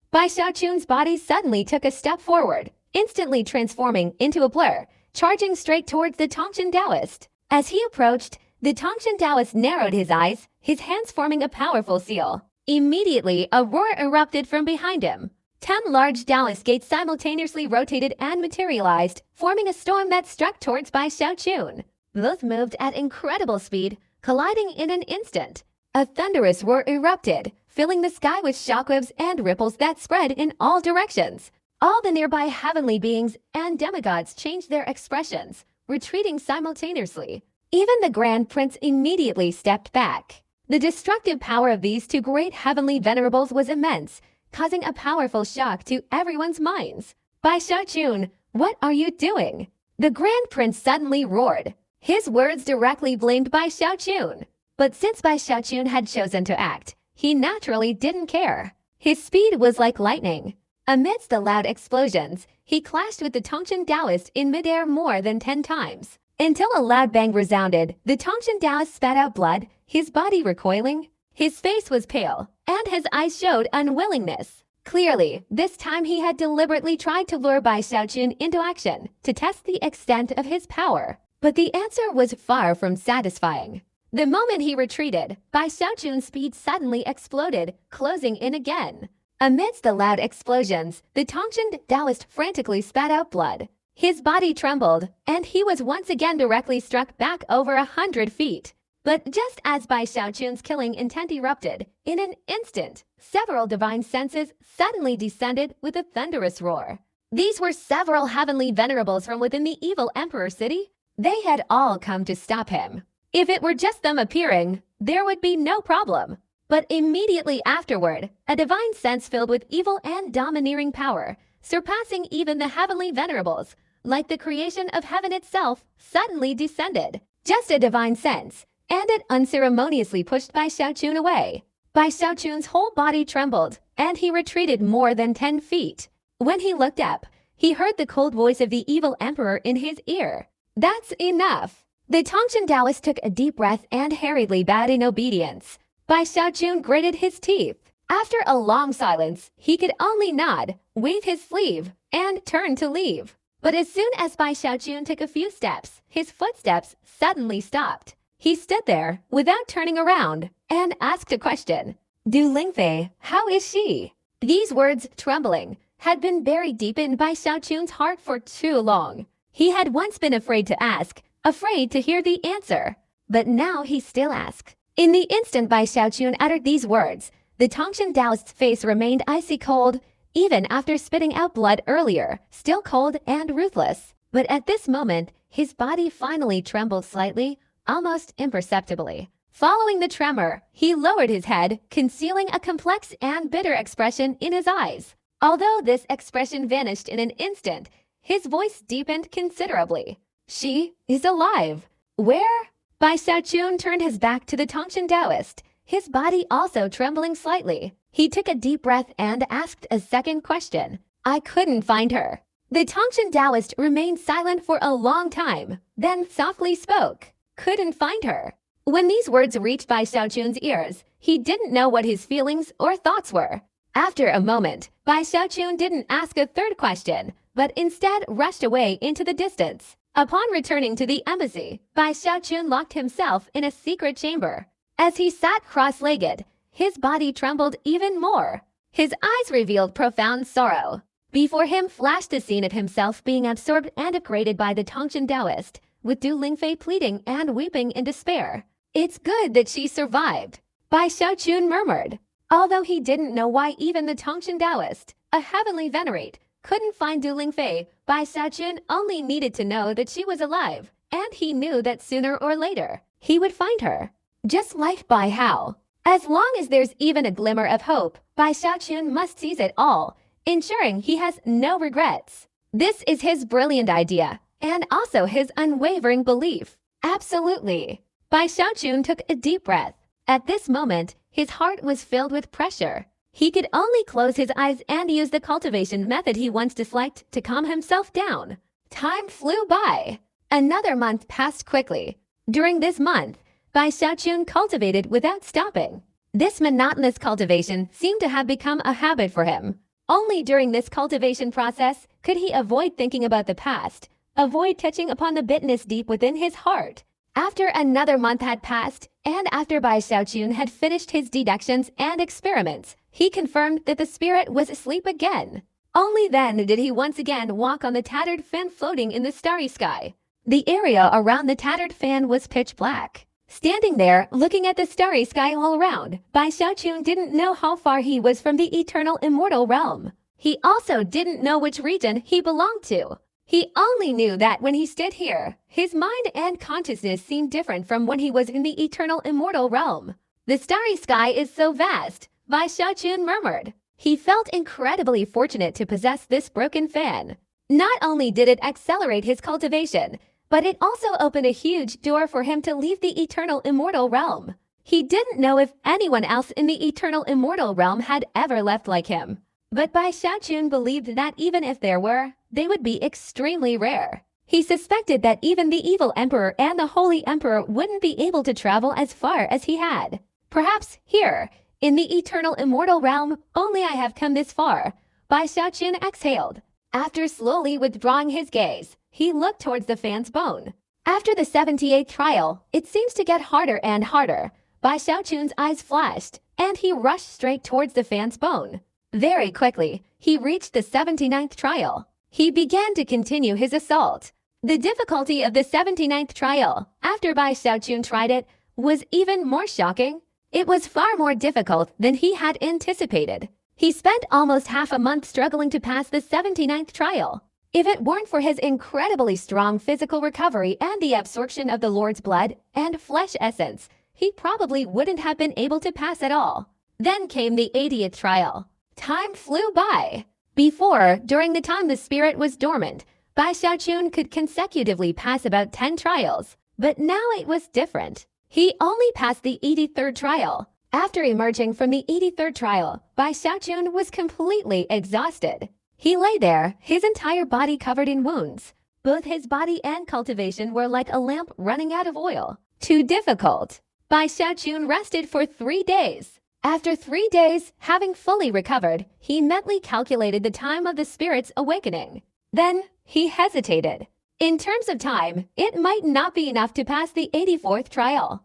Bai Xiaojun's body suddenly took a step forward, instantly transforming into a blur, charging straight towards the Tongchen Taoist. As he approached, the Tongchen Taoist narrowed his eyes, his hands forming a powerful seal. Immediately, a roar erupted from behind him. 10 large Taoist gates simultaneously rotated and materialized, forming a storm that struck towards Bai Xiaojun. Both moved at incredible speed, colliding in an instant. A thunderous roar erupted, filling the sky with shockwaves and ripples that spread in all directions. All the nearby heavenly beings and demigods changed their expressions, retreating simultaneously. Even the Grand Prince immediately stepped back. The destructive power of these two great heavenly venerables was immense, causing a powerful shock to everyone's minds. "Bai Xiaojun, what are you doing?" The Grand Prince suddenly roared. His words directly blamed Bai Xiaojun. But since Bai Xiaojun had chosen to act, he naturally didn't care. His speed was like lightning. Amidst the loud explosions, he clashed with the Tongchen Taoist in midair more than 10 times. Until a loud bang resounded, the Tongchen Taoist spat out blood, his body recoiling. His face was pale, and his eyes showed unwillingness. Clearly, this time he had deliberately tried to lure Bai Xiaojun into action, to test the extent of his power. But the answer was far from satisfying. The moment he retreated, Bai Xiaojun's speed suddenly exploded, closing in again. Amidst the loud explosions, the Tongchen Taoist frantically spat out blood. His body trembled, and he was once again directly struck back over 100 feet. But just as Bai Xiaojun's killing intent erupted, in an instant, several divine senses suddenly descended with a thunderous roar. These were several heavenly venerables from within the evil emperor city. They had all come to stop him. If it were just them appearing, there would be no problem. But immediately afterward, a divine sense filled with evil and domineering power, surpassing even the heavenly venerables, like the creation of heaven itself, suddenly descended. Just a divine sense, and it unceremoniously pushed Bai Xiaochun away. Bai Xiaochun's whole body trembled, and he retreated more than 10 feet. When he looked up, he heard the cold voice of the evil emperor in his ear. That's enough. The Tongtian Taoist took a deep breath and hurriedly bowed in obedience. Bai Xiaochun gritted his teeth. After a long silence, he could only nod, wave his sleeve, and turn to leave. But as soon as Bai Xiaochun took a few steps, his footsteps suddenly stopped. He stood there without turning around and asked a question. Du Lingfei, how is she? These words, trembling, had been buried deep in Bai Xiaochun's heart for too long. He had once been afraid to ask, afraid to hear the answer. But now he still asked. In the instant Bai Xiaochun uttered these words, the Tongtian Taoist's face remained icy cold, even after spitting out blood earlier, still cold and ruthless. But at this moment, his body finally trembled slightly, almost imperceptibly. Following the tremor, he lowered his head, concealing a complex and bitter expression in his eyes. Although this expression vanished in an instant, his voice deepened considerably. She is alive. Where? Bai Xiaochun turned his back to the Tongtian Taoist, his body also trembling slightly. He took a deep breath and asked a second question. I couldn't find her. The Tongtian Taoist remained silent for a long time, then softly spoke. Couldn't find her. When these words reached Bai Xiaochun's ears, he didn't know what his feelings or thoughts were. After a moment, Bai Xiaochun didn't ask a third question, but instead rushed away into the distance. Upon returning to the embassy, Bai Xiaochun locked himself in a secret chamber. As he sat cross-legged, his body trembled even more. His eyes revealed profound sorrow. Before him flashed the scene of himself being absorbed and upgraded by the Tongtian Taoist, with Du Lingfei pleading and weeping in despair. It's good that she survived, Bai Xiaochun murmured. Although he didn't know why even the Tongtian Taoist, a heavenly venerate, couldn't find Du Lingfei, Bai Xiaochun only needed to know that she was alive, and he knew that sooner or later, he would find her. Just like Bai Hao. As long as there's even a glimmer of hope, Bai Xiaochun must seize it all, ensuring he has no regrets. This is his brilliant idea, and also his unwavering belief. Absolutely. Bai Xiaochun took a deep breath. At this moment, his heart was filled with pressure. He could only close his eyes and use the cultivation method he once disliked to calm himself down. Time flew by. Another month passed quickly. During this month, Bai Xiaochun cultivated without stopping. This monotonous cultivation seemed to have become a habit for him. Only during this cultivation process could he avoid thinking about the past, avoid touching upon the bitterness deep within his heart. After another month had passed, and after Bai Xiaochun had finished his deductions and experiments, he confirmed that the spirit was asleep again. Only then did he once again walk on the tattered fan floating in the starry sky. The area around the tattered fan was pitch black. Standing there, looking at the starry sky all around, Bai Xiaochun didn't know how far he was from the eternal immortal realm. He also didn't know which region he belonged to. He only knew that when he stood here, his mind and consciousness seemed different from when he was in the eternal immortal realm. The starry sky is so vast, Bai Xiaochun murmured. He felt incredibly fortunate to possess this broken fan. Not only did it accelerate his cultivation, but it also opened a huge door for him to leave the eternal immortal realm. He didn't know if anyone else in the eternal immortal realm had ever left like him. But Bai Xiaochun believed that even if there were, they would be extremely rare. He suspected that even the evil emperor and the holy emperor wouldn't be able to travel as far as he had. Perhaps here, in the eternal immortal realm, only I have come this far, Bai Xiaochun exhaled. After slowly withdrawing his gaze, he looked towards the fan's bone. After the 78th trial, it seems to get harder and harder. Bai Xiaochun's eyes flashed, and he rushed straight towards the fan's bone. Very quickly, he reached the 79th trial. He began to continue his assault. The difficulty of the 79th trial, after Bai Xiaochun tried it, was even more shocking. It was far more difficult than he had anticipated. He spent almost half a month struggling to pass the 79th trial. If it weren't for his incredibly strong physical recovery and the absorption of the Lord's blood and flesh essence, he probably wouldn't have been able to pass at all. Then came the 80th trial. Time flew by. Before, during the time the spirit was dormant, Bai Xiaochun could consecutively pass about 10 trials. But now it was different. He only passed the 83rd trial. After emerging from the 83rd trial, Bai Xiaochun was completely exhausted. He lay there, his entire body covered in wounds. Both his body and cultivation were like a lamp running out of oil. Too difficult. Bai Xiaochun rested for 3 days. After 3 days, having fully recovered, he mentally calculated the time of the spirit's awakening. Then, he hesitated. In terms of time, it might not be enough to pass the 84th trial.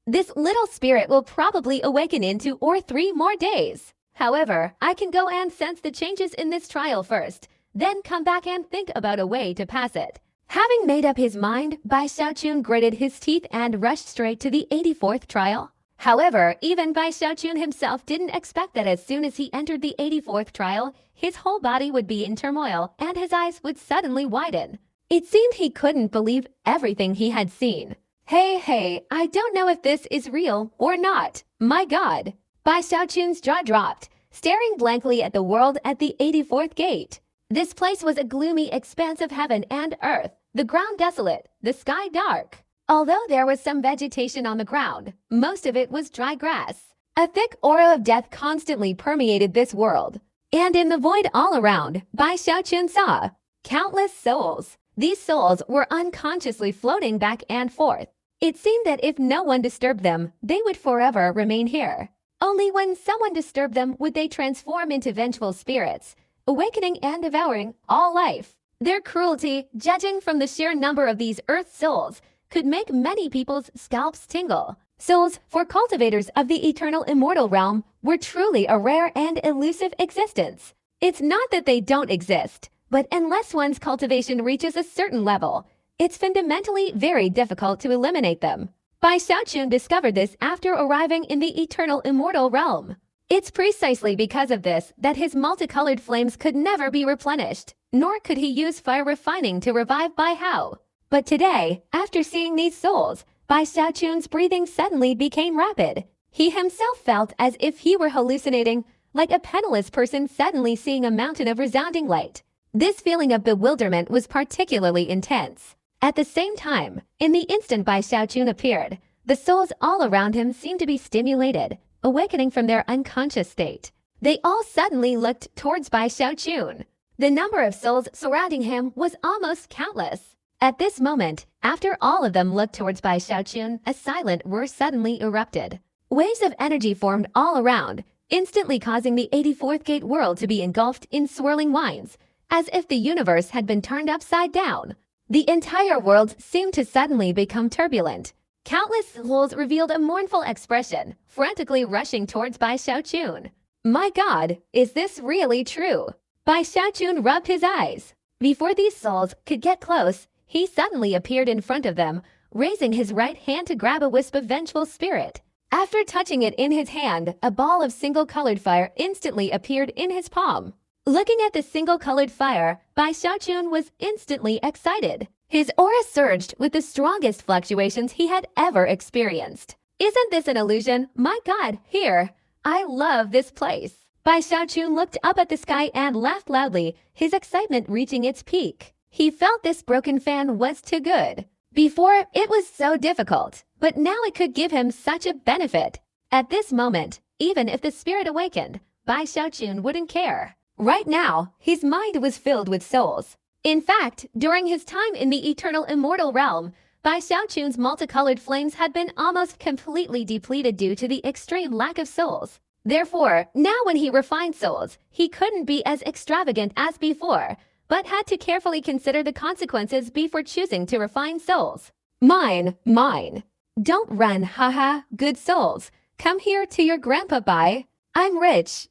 This little spirit will probably awaken in 2 or 3 more days. However, I can go and sense the changes in this trial first, then come back and think about a way to pass it. Having made up his mind, Bai Xiaochun gritted his teeth and rushed straight to the 84th trial. However, even Bai Xiaochun himself didn't expect that as soon as he entered the 84th trial, his whole body would be in turmoil and his eyes would suddenly widen. It seemed he couldn't believe everything he had seen. Hey, I don't know if this is real or not. My God. Bai Xiaochun's jaw dropped, staring blankly at the world at the 84th gate. This place was a gloomy expanse of heaven and earth, the ground desolate, the sky dark. Although there was some vegetation on the ground, most of it was dry grass. A thick aura of death constantly permeated this world. And in the void all around, Bai Xiaochun saw countless souls. These souls were unconsciously floating back and forth. It seemed that if no one disturbed them, they would forever remain here. Only when someone disturbed them would they transform into vengeful spirits, awakening and devouring all life. Their cruelty, judging from the sheer number of these earth souls, could make many people's scalps tingle. Souls, for cultivators of the eternal immortal realm, were truly a rare and elusive existence. It's not that they don't exist, but unless one's cultivation reaches a certain level, it's fundamentally very difficult to eliminate them. Bai Xiaochun discovered this after arriving in the eternal immortal realm. It's precisely because of this that his multicolored flames could never be replenished, nor could he use fire refining to revive Bai Hao. But today, after seeing these souls, Bai Xiaochun's breathing suddenly became rapid. He himself felt as if he were hallucinating, like a penniless person suddenly seeing a mountain of resounding light. This feeling of bewilderment was particularly intense. At the same time, in the instant Bai Xiaochun appeared, the souls all around him seemed to be stimulated, awakening from their unconscious state. They all suddenly looked towards Bai Xiaochun. The number of souls surrounding him was almost countless. At this moment, after all of them looked towards Bai Xiaochun, a silent roar suddenly erupted. Waves of energy formed all around, instantly causing the 84th gate world to be engulfed in swirling winds, as if the universe had been turned upside down. The entire world seemed to suddenly become turbulent. Countless souls revealed a mournful expression, frantically rushing towards Bai Xiaochun. My God, is this really true? Bai Xiaochun rubbed his eyes. Before these souls could get close, he suddenly appeared in front of them, raising his right hand to grab a wisp of vengeful spirit. After touching it in his hand, a ball of single-colored fire instantly appeared in his palm. Looking at the single-colored fire, Bai Xiaochun was instantly excited. His aura surged with the strongest fluctuations he had ever experienced. Isn't this an illusion? My God, here! I love this place. Bai Xiaochun looked up at the sky and laughed loudly, his excitement reaching its peak. He felt this broken fan was too good. Before, it was so difficult, but now it could give him such a benefit. At this moment, even if the spirit awakened, Bai Xiaochun wouldn't care. Right now, his mind was filled with souls. In fact, during his time in the eternal immortal realm, Bai Xiaochun's multicolored flames had been almost completely depleted due to the extreme lack of souls. Therefore, now when he refined souls, he couldn't be as extravagant as before, but had to carefully consider the consequences before choosing to refine souls. Mine. Don't run, haha, good souls. Come here to your grandpa, Bai. I'm rich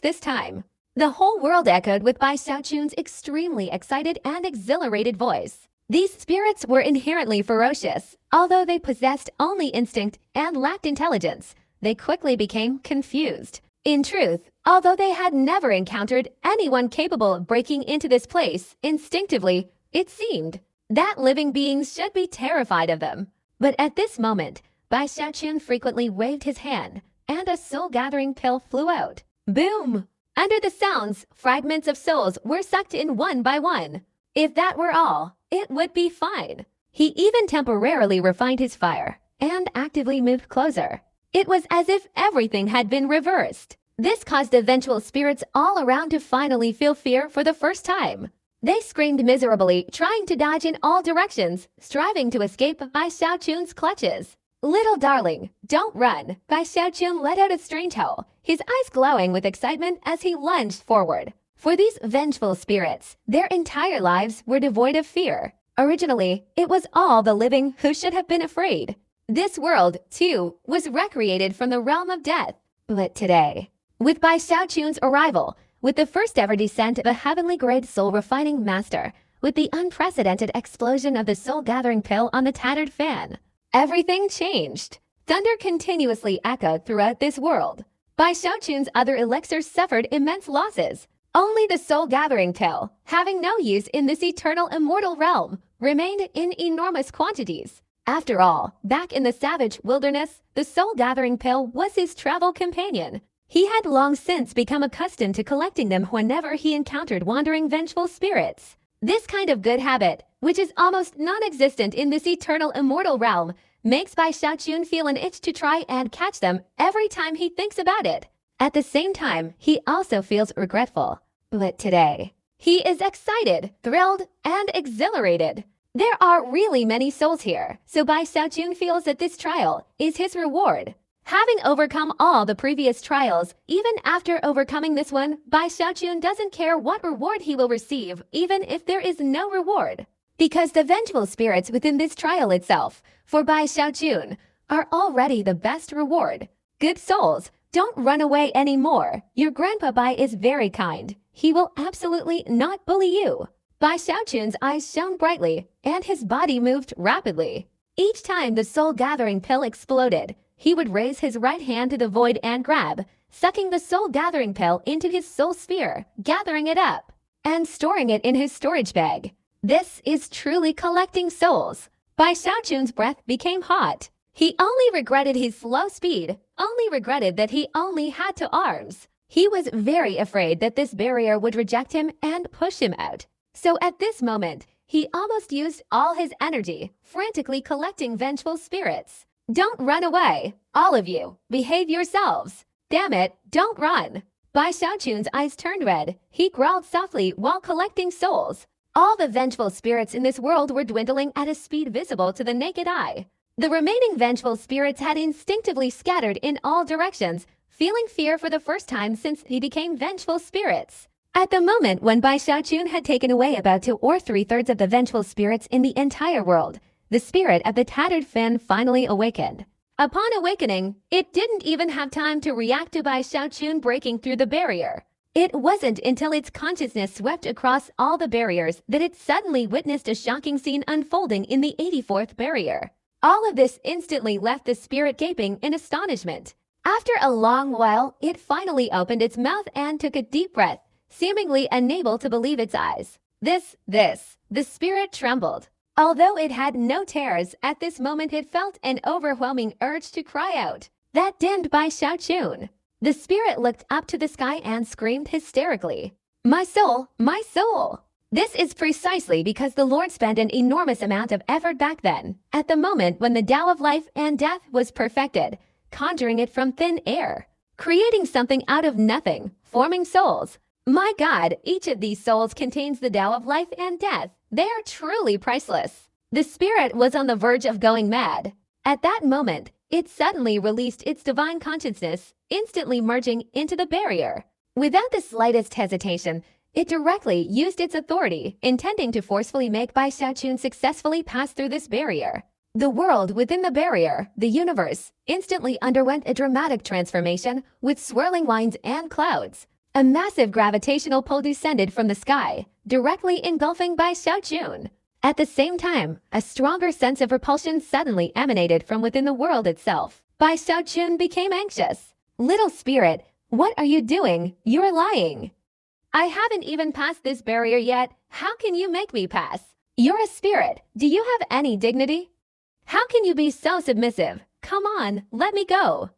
this time. The whole world echoed with Bai Xiaochun's extremely excited and exhilarated voice. These spirits were inherently ferocious. Although they possessed only instinct and lacked intelligence, they quickly became confused. In truth, although they had never encountered anyone capable of breaking into this place, instinctively, it seemed that living beings should be terrified of them. But at this moment, Bai Xiaochun frequently waved his hand, and a soul-gathering pill flew out. Boom! Under the sounds, fragments of souls were sucked in one by one. If that were all, it would be fine. He even temporarily refined his fire and actively moved closer. It was as if everything had been reversed. This caused eventual spirits all around to finally feel fear for the first time. They screamed miserably, trying to dodge in all directions, striving to escape Bai Xiaochun's clutches. Little darling, don't run. Bai Xiaochun let out a strange howl, his eyes glowing with excitement as he lunged forward. For these vengeful spirits, their entire lives were devoid of fear. Originally, it was all the living who should have been afraid. This world, too, was recreated from the realm of death. But today, with Bai Xiaochun's arrival, with the first ever descent of a heavenly grade soul refining master, with the unprecedented explosion of the soul-gathering pill on the tattered fan, everything changed. Thunder continuously echoed throughout this world. Bai Xiaochun's other elixirs suffered immense losses. Only the soul-gathering pill, having no use in this eternal immortal realm, remained in enormous quantities. After all, back in the savage wilderness, the soul-gathering pill was his travel companion. He had long since become accustomed to collecting them whenever he encountered wandering vengeful spirits. This kind of good habit, which is almost non-existent in this eternal immortal realm, makes Bai Xiaochun feel an itch to try and catch them every time he thinks about it. At the same time, he also feels regretful. But today, he is excited, thrilled, and exhilarated. There are really many souls here, so Bai Xiaochun feels that this trial is his reward. Having overcome all the previous trials, even after overcoming this one, Bai Xiaochun doesn't care what reward he will receive, even if there is no reward. Because the vengeful spirits within this trial itself, for Bai Xiaochun, are already the best reward. Good souls, don't run away anymore. Your Grandpa Bai is very kind. He will absolutely not bully you. Bai Xiaochun's eyes shone brightly, and his body moved rapidly. Each time the soul-gathering pill exploded, he would raise his right hand to the void and grab, sucking the soul-gathering pill into his soul sphere, gathering it up, and storing it in his storage bag. This is truly collecting souls. Bai Xiaochun's breath became hot. He only regretted his slow speed, only regretted that he only had 2 arms. He was very afraid that this barrier would reject him and push him out. So at this moment, he almost used all his energy, frantically collecting vengeful spirits. Don't run away. All of you, behave yourselves. Damn it, don't run. Bai Xiaochun's eyes turned red. He growled softly while collecting souls. All the vengeful spirits in this world were dwindling at a speed visible to the naked eye. The remaining vengeful spirits had instinctively scattered in all directions, feeling fear for the first time since he became vengeful spirits. At the moment when Bai Xiaochun had taken away about 2 or 3/3 of the vengeful spirits in the entire world, the spirit of the tattered fan finally awakened. Upon awakening, it didn't even have time to react to Bai Xiaochun breaking through the barrier. It wasn't until its consciousness swept across all the barriers that it suddenly witnessed a shocking scene unfolding in the 84th barrier. All of this instantly left the spirit gaping in astonishment. After a long while, it finally opened its mouth and took a deep breath, seemingly unable to believe its eyes. The spirit trembled. Although it had no tears, at this moment it felt an overwhelming urge to cry out. That dimmed Bai Xiaochun. The spirit looked up to the sky and screamed hysterically. My soul, my soul! This is precisely because the Lord spent an enormous amount of effort back then, at the moment when the Tao of life and death was perfected, conjuring it from thin air, creating something out of nothing, forming souls. My God, each of these souls contains the Tao of life and death. They are truly priceless. The spirit was on the verge of going mad. At that moment, it suddenly released its divine consciousness, instantly merging into the barrier. Without the slightest hesitation, it directly used its authority, intending to forcefully make Bai Xiaochun successfully pass through this barrier. The world within the barrier, the universe, instantly underwent a dramatic transformation with swirling lines and clouds. A massive gravitational pull descended from the sky, directly engulfing Bai Xiaochun. At the same time, a stronger sense of repulsion suddenly emanated from within the world itself. Bai Xiaochun became anxious. Little spirit, what are you doing? You're lying. I haven't even passed this barrier yet. How can you make me pass? You're a spirit. Do you have any dignity? How can you be so submissive, come on, let me go.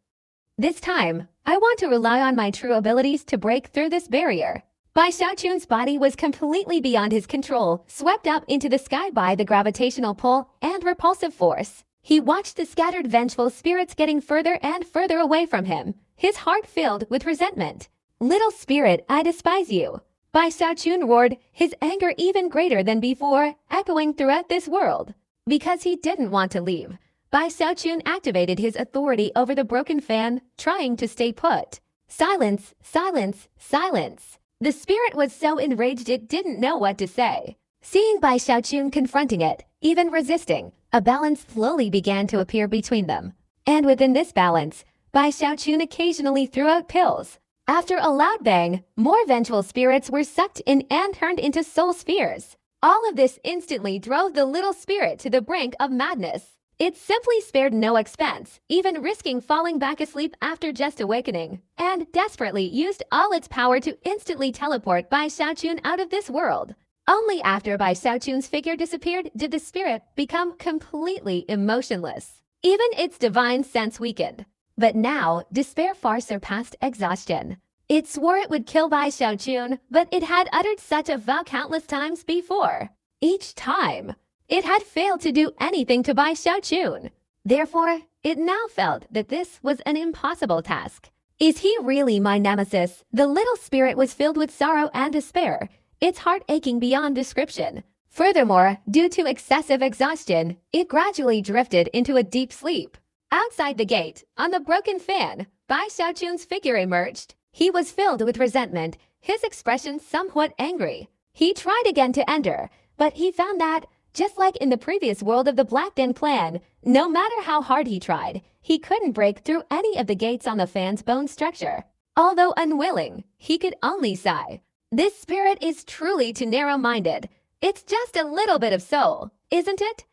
This time, I want to rely on my true abilities to break through this barrier. Bai Xiaochun's body was completely beyond his control, swept up into the sky by the gravitational pull and repulsive force. He watched the scattered vengeful spirits getting further and further away from him, his heart filled with resentment. Little spirit, I despise you. Bai Xiaochun roared, his anger even greater than before, echoing throughout this world. Because he didn't want to leave, Bai Xiaochun activated his authority over the broken fan, trying to stay put. Silence, silence, silence. The spirit was so enraged it didn't know what to say. Seeing Bai Xiaochun confronting it, even resisting, a balance slowly began to appear between them. And within this balance, Bai Xiaochun occasionally threw out pills. After a loud bang, more vengeful spirits were sucked in and turned into soul spheres. All of this instantly drove the little spirit to the brink of madness. It simply spared no expense, even risking falling back asleep after just awakening, and desperately used all its power to instantly teleport Bai Xiaochun out of this world. Only after Bai Xiaochun's figure disappeared did the spirit become completely emotionless. Even its divine sense weakened. But now, despair far surpassed exhaustion. It swore it would kill Bai Xiaochun, but it had uttered such a vow countless times before. Each time, it had failed to do anything to Bai Xiaochun. Therefore, it now felt that this was an impossible task. Is he really my nemesis? The little spirit was filled with sorrow and despair, its heart aching beyond description. Furthermore, due to excessive exhaustion, it gradually drifted into a deep sleep. Outside the gate, on the broken fan, Bai Xiaochun's figure emerged. He was filled with resentment, his expression somewhat angry. He tried again to enter, but he found that, just like in the previous world of the Black Den clan, no matter how hard he tried, he couldn't break through any of the gates on the fan's bone structure. Although unwilling, he could only sigh. This spirit is truly too narrow-minded. It's just a little bit of soul, isn't it?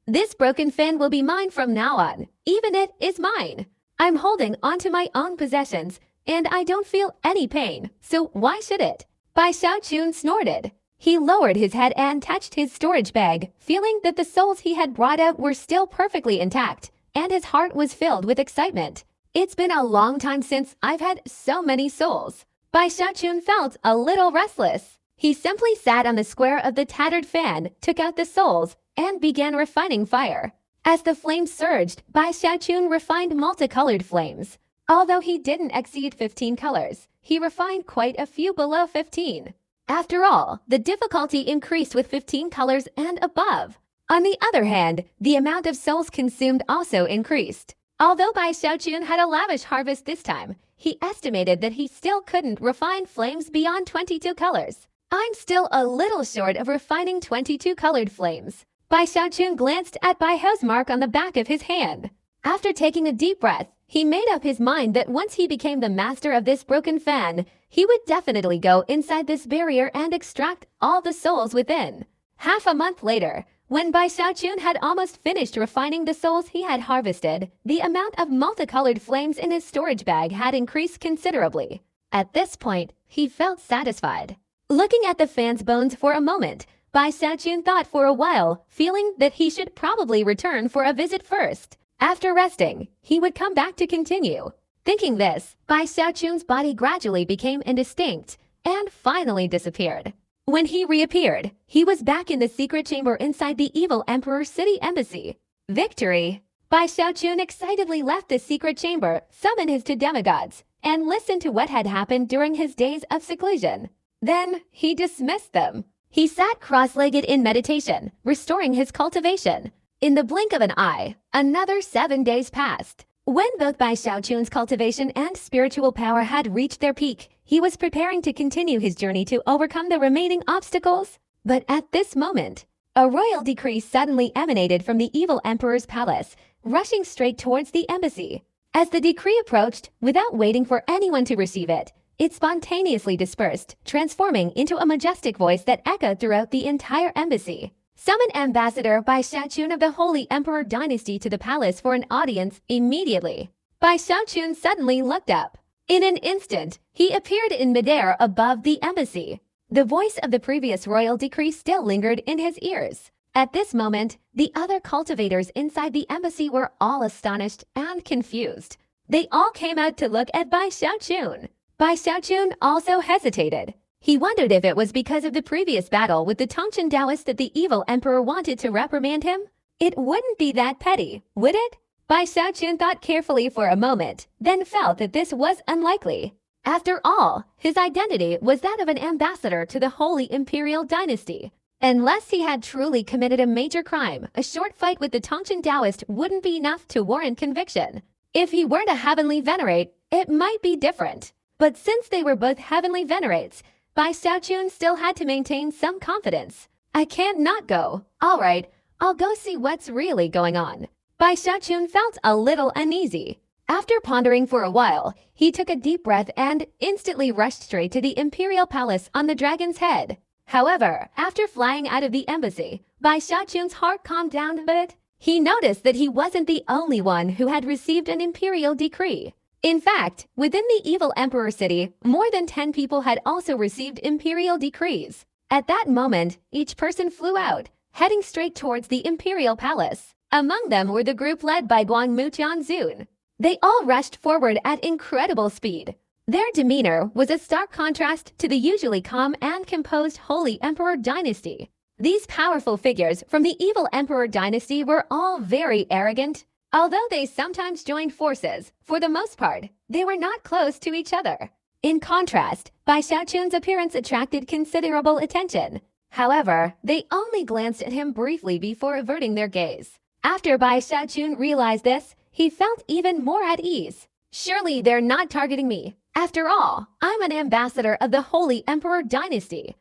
This broken fan will be mine from now on. Even it is mine. I'm holding onto my own possessions, and I don't feel any pain, so why should it? Bai Xiaochun snorted. He lowered his head and touched his storage bag, feeling that the souls he had brought out were still perfectly intact, and his heart was filled with excitement. It's been a long time since I've had so many souls. Bai Xiaochun felt a little restless. He simply sat on the square of the tattered fan, took out the souls, and began refining fire. As the flames surged, Bai Xiaochun refined multicolored flames. Although he didn't exceed 15 colors, he refined quite a few below 15. After all, the difficulty increased with 15 colors and above. On the other hand, the amount of souls consumed also increased. Although Bai Xiaochun had a lavish harvest this time, he estimated that he still couldn't refine flames beyond 22 colors. I'm still a little short of refining 22 colored flames. Bai Xiaochun glanced at Bai Ho's mark on the back of his hand. After taking a deep breath, he made up his mind that once he became the master of this broken fan, he would definitely go inside this barrier and extract all the souls within. Half a month later, when Bai Xiaochun had almost finished refining the souls he had harvested, the amount of multicolored flames in his storage bag had increased considerably. At this point, he felt satisfied. Looking at the fan's bones for a moment, Bai Xiaochun thought for a while, feeling that he should probably return for a visit first. After resting, he would come back to continue. Thinking this, Bai Xiaochun's body gradually became indistinct and finally disappeared. When he reappeared, he was back in the secret chamber inside the evil Emperor's city embassy. Victory! Bai Xiaochun excitedly left the secret chamber, summoned his two demigods, and listened to what had happened during his days of seclusion. Then, he dismissed them. He sat cross-legged in meditation, restoring his cultivation. In the blink of an eye, another 7 days passed. When both Bai Xiaochun's cultivation and spiritual power had reached their peak, he was preparing to continue his journey to overcome the remaining obstacles. But at this moment, a royal decree suddenly emanated from the evil emperor's palace, rushing straight towards the embassy. As the decree approached, without waiting for anyone to receive it, it spontaneously dispersed, transforming into a majestic voice that echoed throughout the entire embassy. Summon Ambassador Bai Xiaochun of the Holy Emperor Dynasty to the palace for an audience immediately. Bai Xiaochun suddenly looked up. In an instant, he appeared in midair above the embassy. The voice of the previous royal decree still lingered in his ears. At this moment, the other cultivators inside the embassy were all astonished and confused. They all came out to look at Bai Xiaochun. Bai Xiaochun also hesitated. He wondered if it was because of the previous battle with the Tongchen Taoist that the evil emperor wanted to reprimand him. It wouldn't be that petty, would it? Bai Xiaochun thought carefully for a moment, then felt that this was unlikely. After all, his identity was that of an ambassador to the Holy Imperial Dynasty. Unless he had truly committed a major crime, a short fight with the Tongchen Taoist wouldn't be enough to warrant conviction. If he weren't a heavenly venerate, it might be different. But since they were both heavenly venerates, Bai Xiaochun still had to maintain some confidence. I can't not go. All right, I'll go see what's really going on. Bai Xiaochun felt a little uneasy. After pondering for a while, he took a deep breath and instantly rushed straight to the Imperial Palace on the dragon's head. However, after flying out of the embassy, Bai Xiaochun's heart calmed down a bit. He noticed that he wasn't the only one who had received an imperial decree. In fact, within the evil emperor city, more than 10 people had also received imperial decrees. At that moment, each person flew out, heading straight towards the imperial palace. Among them were the group led by Guangmu Tianzun. They all rushed forward at incredible speed. Their demeanor was a stark contrast to the usually calm and composed Holy Emperor Dynasty. These powerful figures from the evil Emperor Dynasty were all very arrogant. Although they sometimes joined forces, for the most part, they were not close to each other. In contrast, Bai Xiaochun's appearance attracted considerable attention. However, they only glanced at him briefly before averting their gaze. After Bai Xiaochun realized this, he felt even more at ease. Surely they're not targeting me. After all, I'm an ambassador of the Holy Emperor Dynasty.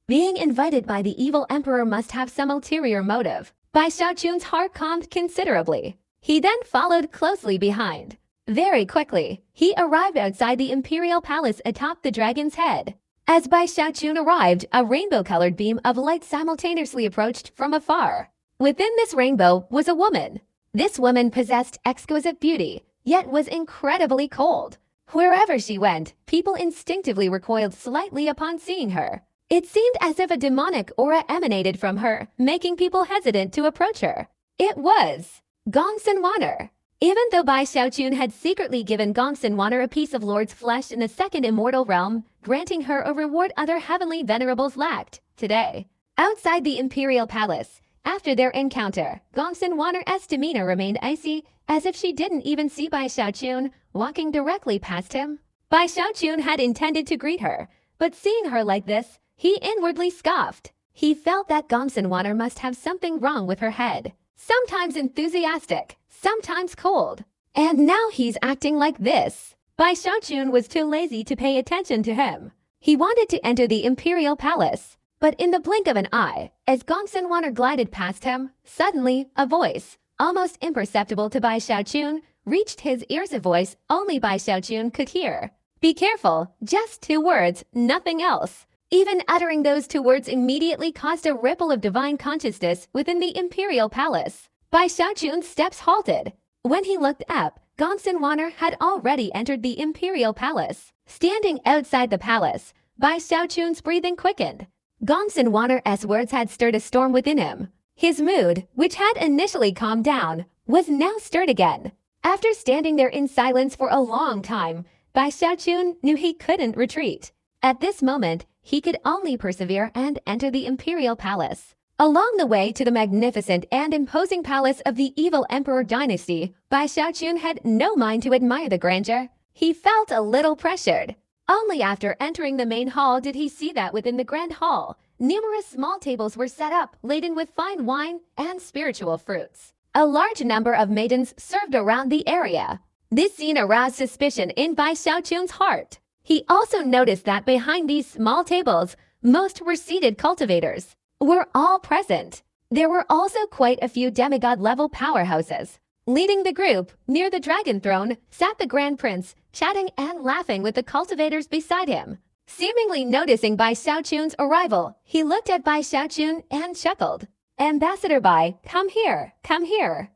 Being invited by the evil emperor must have some ulterior motive. Bai Xiaochun's heart calmed considerably. He then followed closely behind. Very quickly, he arrived outside the imperial palace atop the dragon's head. As Bai Xiaochun arrived, a rainbow-colored beam of light simultaneously approached from afar. Within this rainbow was a woman. This woman possessed exquisite beauty, yet was incredibly cold. Wherever she went, people instinctively recoiled slightly upon seeing her. It seemed as if a demonic aura emanated from her, making people hesitant to approach her. It was Gongsun Waner. Even though Bai Xiaochun had secretly given Gongsun Waner a piece of Lord's flesh in the second immortal realm, granting her a reward other heavenly venerables lacked, today, outside the imperial palace, after their encounter, Gongsun Waner's demeanor remained icy, as if she didn't even see Bai Xiaochun walking directly past him. Bai Xiaochun had intended to greet her, but seeing her like this, he inwardly scoffed. He felt that Gongsun Waner must have something wrong with her head. Sometimes enthusiastic, sometimes cold. And now he's acting like this. Bai Xiaochun was too lazy to pay attention to him. He wanted to enter the imperial palace. But in the blink of an eye, as Gongsun Waner glided past him, suddenly, a voice, almost imperceptible to Bai Xiaochun, reached his ears, a voice only Bai Xiaochun could hear. Be careful, just 2 words, nothing else. Even uttering those 2 words immediately caused a ripple of divine consciousness within the imperial palace. Bai Xiaochun's steps halted. When he looked up, Gongsun Waner had already entered the imperial palace. Standing outside the palace, Bai Xiaochun's breathing quickened. Gongsun Waner's words had stirred a storm within him. His mood, which had initially calmed down, was now stirred again. After standing there in silence for a long time, Bai Xiaochun knew he couldn't retreat. At this moment, he could only persevere and enter the imperial palace. Along the way to the magnificent and imposing palace of the evil Emperor Dynasty, Bai Xiaochun had no mind to admire the grandeur. He felt a little pressured. Only after entering the main hall did he see that within the grand hall, numerous small tables were set up, laden with fine wine and spiritual fruits. A large number of maidens served around the area. This scene aroused suspicion in Bai Xiaochun's heart. He also noticed that behind these small tables, most were seated cultivators. Were all present. There were also quite a few demigod-level powerhouses. Leading the group, near the dragon throne, sat the Grand Prince, chatting and laughing with the cultivators beside him. Seemingly noticing Bai Xiaochun's arrival, he looked at Bai Xiaochun and chuckled. Ambassador Bai, come here,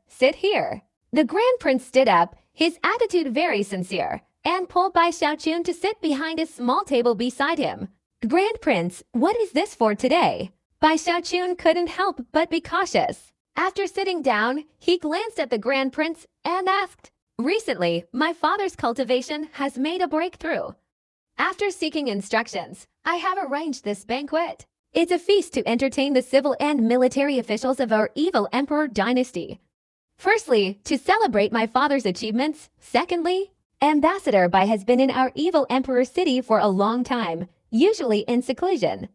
sit here. The Grand Prince stood up, his attitude very sincere, and pulled Bai Xiaochun to sit behind a small table beside him. Grand Prince, what is this for today? Bai Xiaochun couldn't help but be cautious. After sitting down, he glanced at the Grand Prince and asked, "Recently, my father's cultivation has made a breakthrough. After seeking instructions, I have arranged this banquet. It's a feast to entertain the civil and military officials of our evil emperor dynasty. Firstly, to celebrate my father's achievements. Secondly, Ambassador Bai has been in our evil emperor city for a long time, usually in seclusion.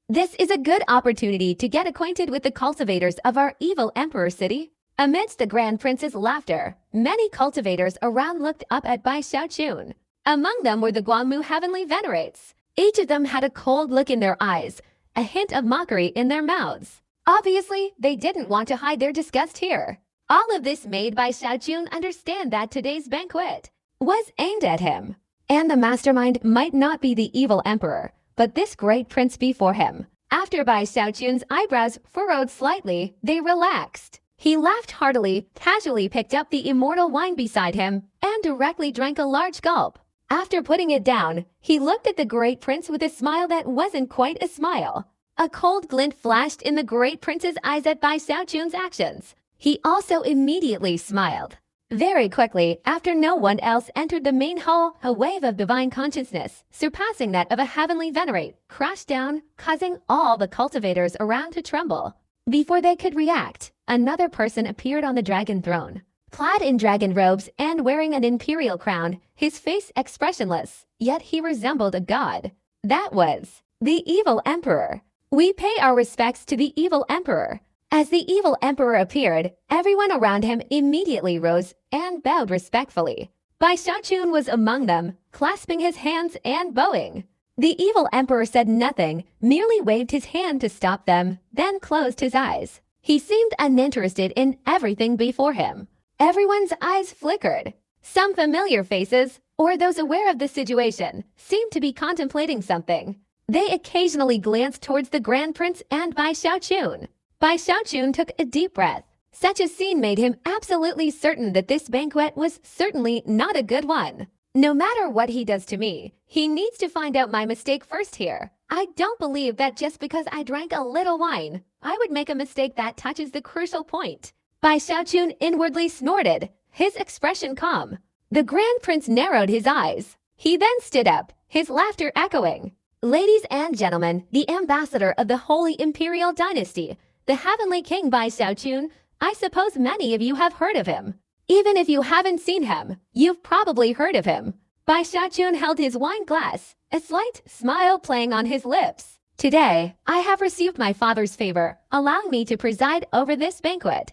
This is a good opportunity to get acquainted with the cultivators of our evil emperor city." Amidst the Grand Prince's laughter, many cultivators around looked up at Bai Xiaochun. Among them were the Guangmu Heavenly Venerates. Each of them had a cold look in their eyes, a hint of mockery in their mouths. Obviously, they didn't want to hide their disgust here. All of this made Bai Xiaochun understand that today's banquet was aimed at him. And the mastermind might not be the evil emperor, but this great prince before him. After Bai Xiaochun's eyebrows furrowed slightly, they relaxed. He laughed heartily, casually picked up the immortal wine beside him, and directly drank a large gulp. After putting it down, he looked at the great prince with a smile that wasn't quite a smile. A cold glint flashed in the great prince's eyes at Bai Xiaochun's actions. He also immediately smiled. Very quickly, after no one else entered the main hall, a wave of divine consciousness, surpassing that of a heavenly venerate, crashed down, causing all the cultivators around to tremble. Before they could react, another person appeared on the dragon throne. Clad in dragon robes and wearing an imperial crown, his face expressionless, yet he resembled a god. That was the evil emperor. We pay our respects to the evil emperor. As the evil emperor appeared, everyone around him immediately rose and bowed respectfully. Bai Xiaochun was among them, clasping his hands and bowing. The evil emperor said nothing, merely waved his hand to stop them, then closed his eyes. He seemed uninterested in everything before him. Everyone's eyes flickered. Some familiar faces, or those aware of the situation, seemed to be contemplating something. They occasionally glanced towards the Grand Prince and Bai Xiaochun. Bai Xiaochun took a deep breath. Such a scene made him absolutely certain that this banquet was certainly not a good one. No matter what he does to me, he needs to find out my mistake first here. I don't believe that just because I drank a little wine, I would make a mistake that touches the crucial point. Bai Xiaochun inwardly snorted, his expression calm. The Grand Prince narrowed his eyes. He then stood up, his laughter echoing. "Ladies and gentlemen, the ambassador of the Holy Imperial Dynasty, the Heavenly King Bai Xiaochun, I suppose many of you have heard of him. Even if you haven't seen him, you've probably heard of him." Bai Xiaochun held his wine glass, a slight smile playing on his lips. "Today, I have received my father's favor, allowing me to preside over this banquet.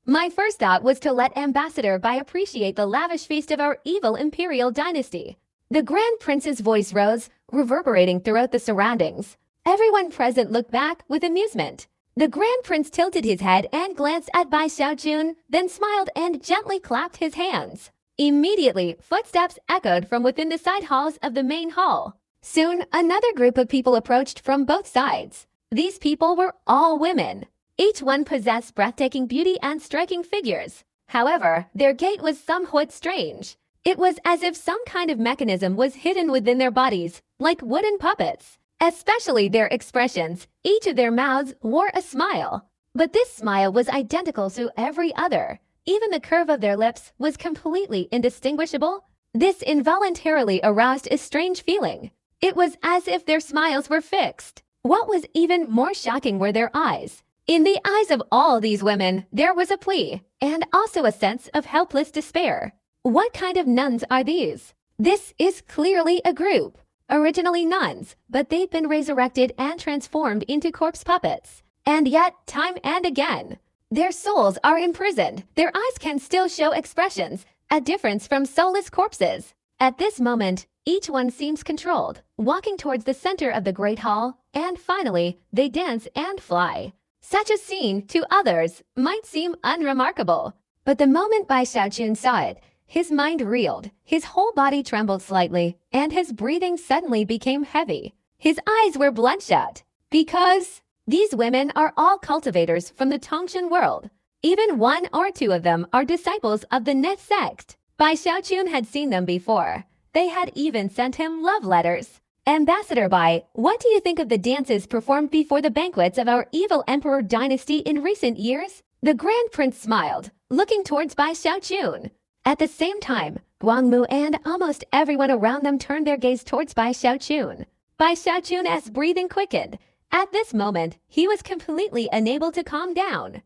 My first thought was to let Ambassador Bai appreciate the lavish feast of our evil imperial dynasty." The Grand Prince's voice rose, reverberating throughout the surroundings. Everyone present looked back with amusement. The Grand Prince tilted his head and glanced at Bai Xiaochun, then smiled and gently clapped his hands. Immediately, footsteps echoed from within the side halls of the main hall. Soon, another group of people approached from both sides. These people were all women. Each one possessed breathtaking beauty and striking figures. However, their gait was somewhat strange. It was as if some kind of mechanism was hidden within their bodies, like wooden puppets. Especially their expressions, each of their mouths wore a smile. But this smile was identical to every other. Even the curve of their lips was completely indistinguishable. This involuntarily aroused a strange feeling. It was as if their smiles were fixed. What was even more shocking were their eyes. In the eyes of all these women, there was a plea, and also a sense of helpless despair. What kind of nuns are these? This is clearly a group. Originally nuns, but they've been resurrected and transformed into corpse puppets. And yet, time and again, their souls are imprisoned. Their eyes can still show expressions, a difference from soulless corpses. At this moment, each one seems controlled, walking towards the center of the Great Hall, and finally, they dance and fly. Such a scene, to others, might seem unremarkable. But the moment Bai Xiaochun saw it, his mind reeled, his whole body trembled slightly, and his breathing suddenly became heavy. His eyes were bloodshot, because these women are all cultivators from the Tongshan world. Even one or two of them are disciples of the Net sect. Bai Xiaochun had seen them before. They had even sent him love letters. Ambassador Bai, what do you think of the dances performed before the banquets of our evil emperor dynasty in recent years? The Grand Prince smiled, looking towards Bai Xiaochun. At the same time, Guangmu and almost everyone around them turned their gaze towards Bai Xiaochun. Bai Xiaochun's breathing quickened. At this moment, he was completely unable to calm down.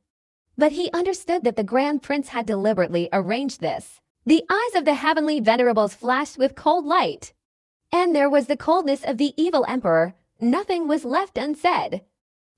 But he understood that the Grand Prince had deliberately arranged this. The eyes of the heavenly venerables flashed with cold light. And there was the coldness of the evil emperor. Nothing was left unsaid.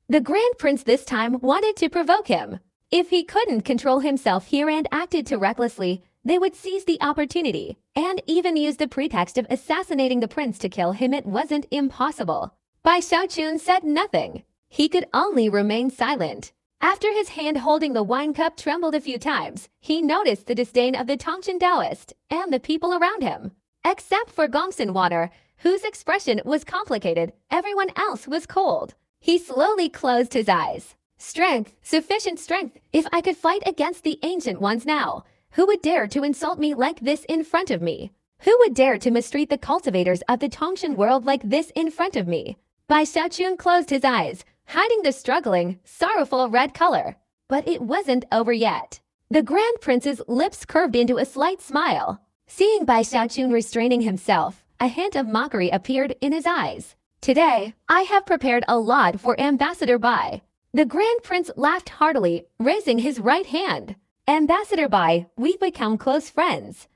The Grand Prince this time wanted to provoke him. If he couldn't control himself here and acted too recklessly, they would seize the opportunity, and even use the pretext of assassinating the prince to kill him. It wasn't impossible. Bai Xiaochun said nothing. He could only remain silent. After his hand holding the wine cup trembled a few times, he noticed the disdain of the Tongchen Taoist and the people around him. Except for Gongsun Water, whose expression was complicated, everyone else was cold. He slowly closed his eyes. Strength, sufficient strength. If I could fight against the ancient ones now, who would dare to insult me like this in front of me? Who would dare to mistreat the cultivators of the Tongchen world like this in front of me? Bai Xiaochun closed his eyes, hiding the struggling, sorrowful red color. But it wasn't over yet. The Grand Prince's lips curved into a slight smile. Seeing Bai Xiaochun restraining himself, a hint of mockery appeared in his eyes. Today, I have prepared a lot for Ambassador Bai. The Grand Prince laughed heartily, raising his right hand. Ambassador Bai, we've become close friends.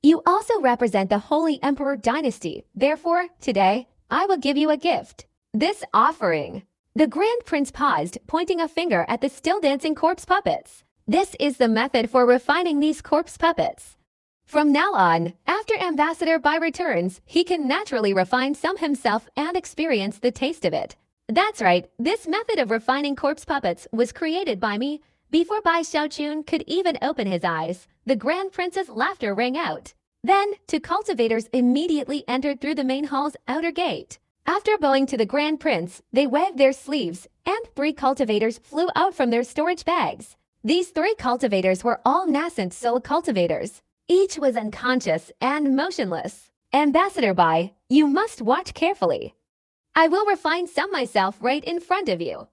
You also represent the Holy Emperor dynasty. Therefore, today, I will give you a gift. This offering. The Grand Prince paused, pointing a finger at the still dancing corpse puppets. This is the method for refining these corpse puppets. From now on, after Ambassador Bai returns, he can naturally refine some himself and experience the taste of it. That's right, this method of refining corpse puppets was created by me. Before Bai Xiaochun could even open his eyes, the Grand Prince's laughter rang out. Then, two cultivators immediately entered through the main hall's outer gate. After bowing to the Grand Prince, they waved their sleeves, and 3 cultivators flew out from their storage bags. These 3 cultivators were all nascent soul cultivators. Each was unconscious and motionless. Ambassador Bai, you must watch carefully. I will refine some myself right in front of you.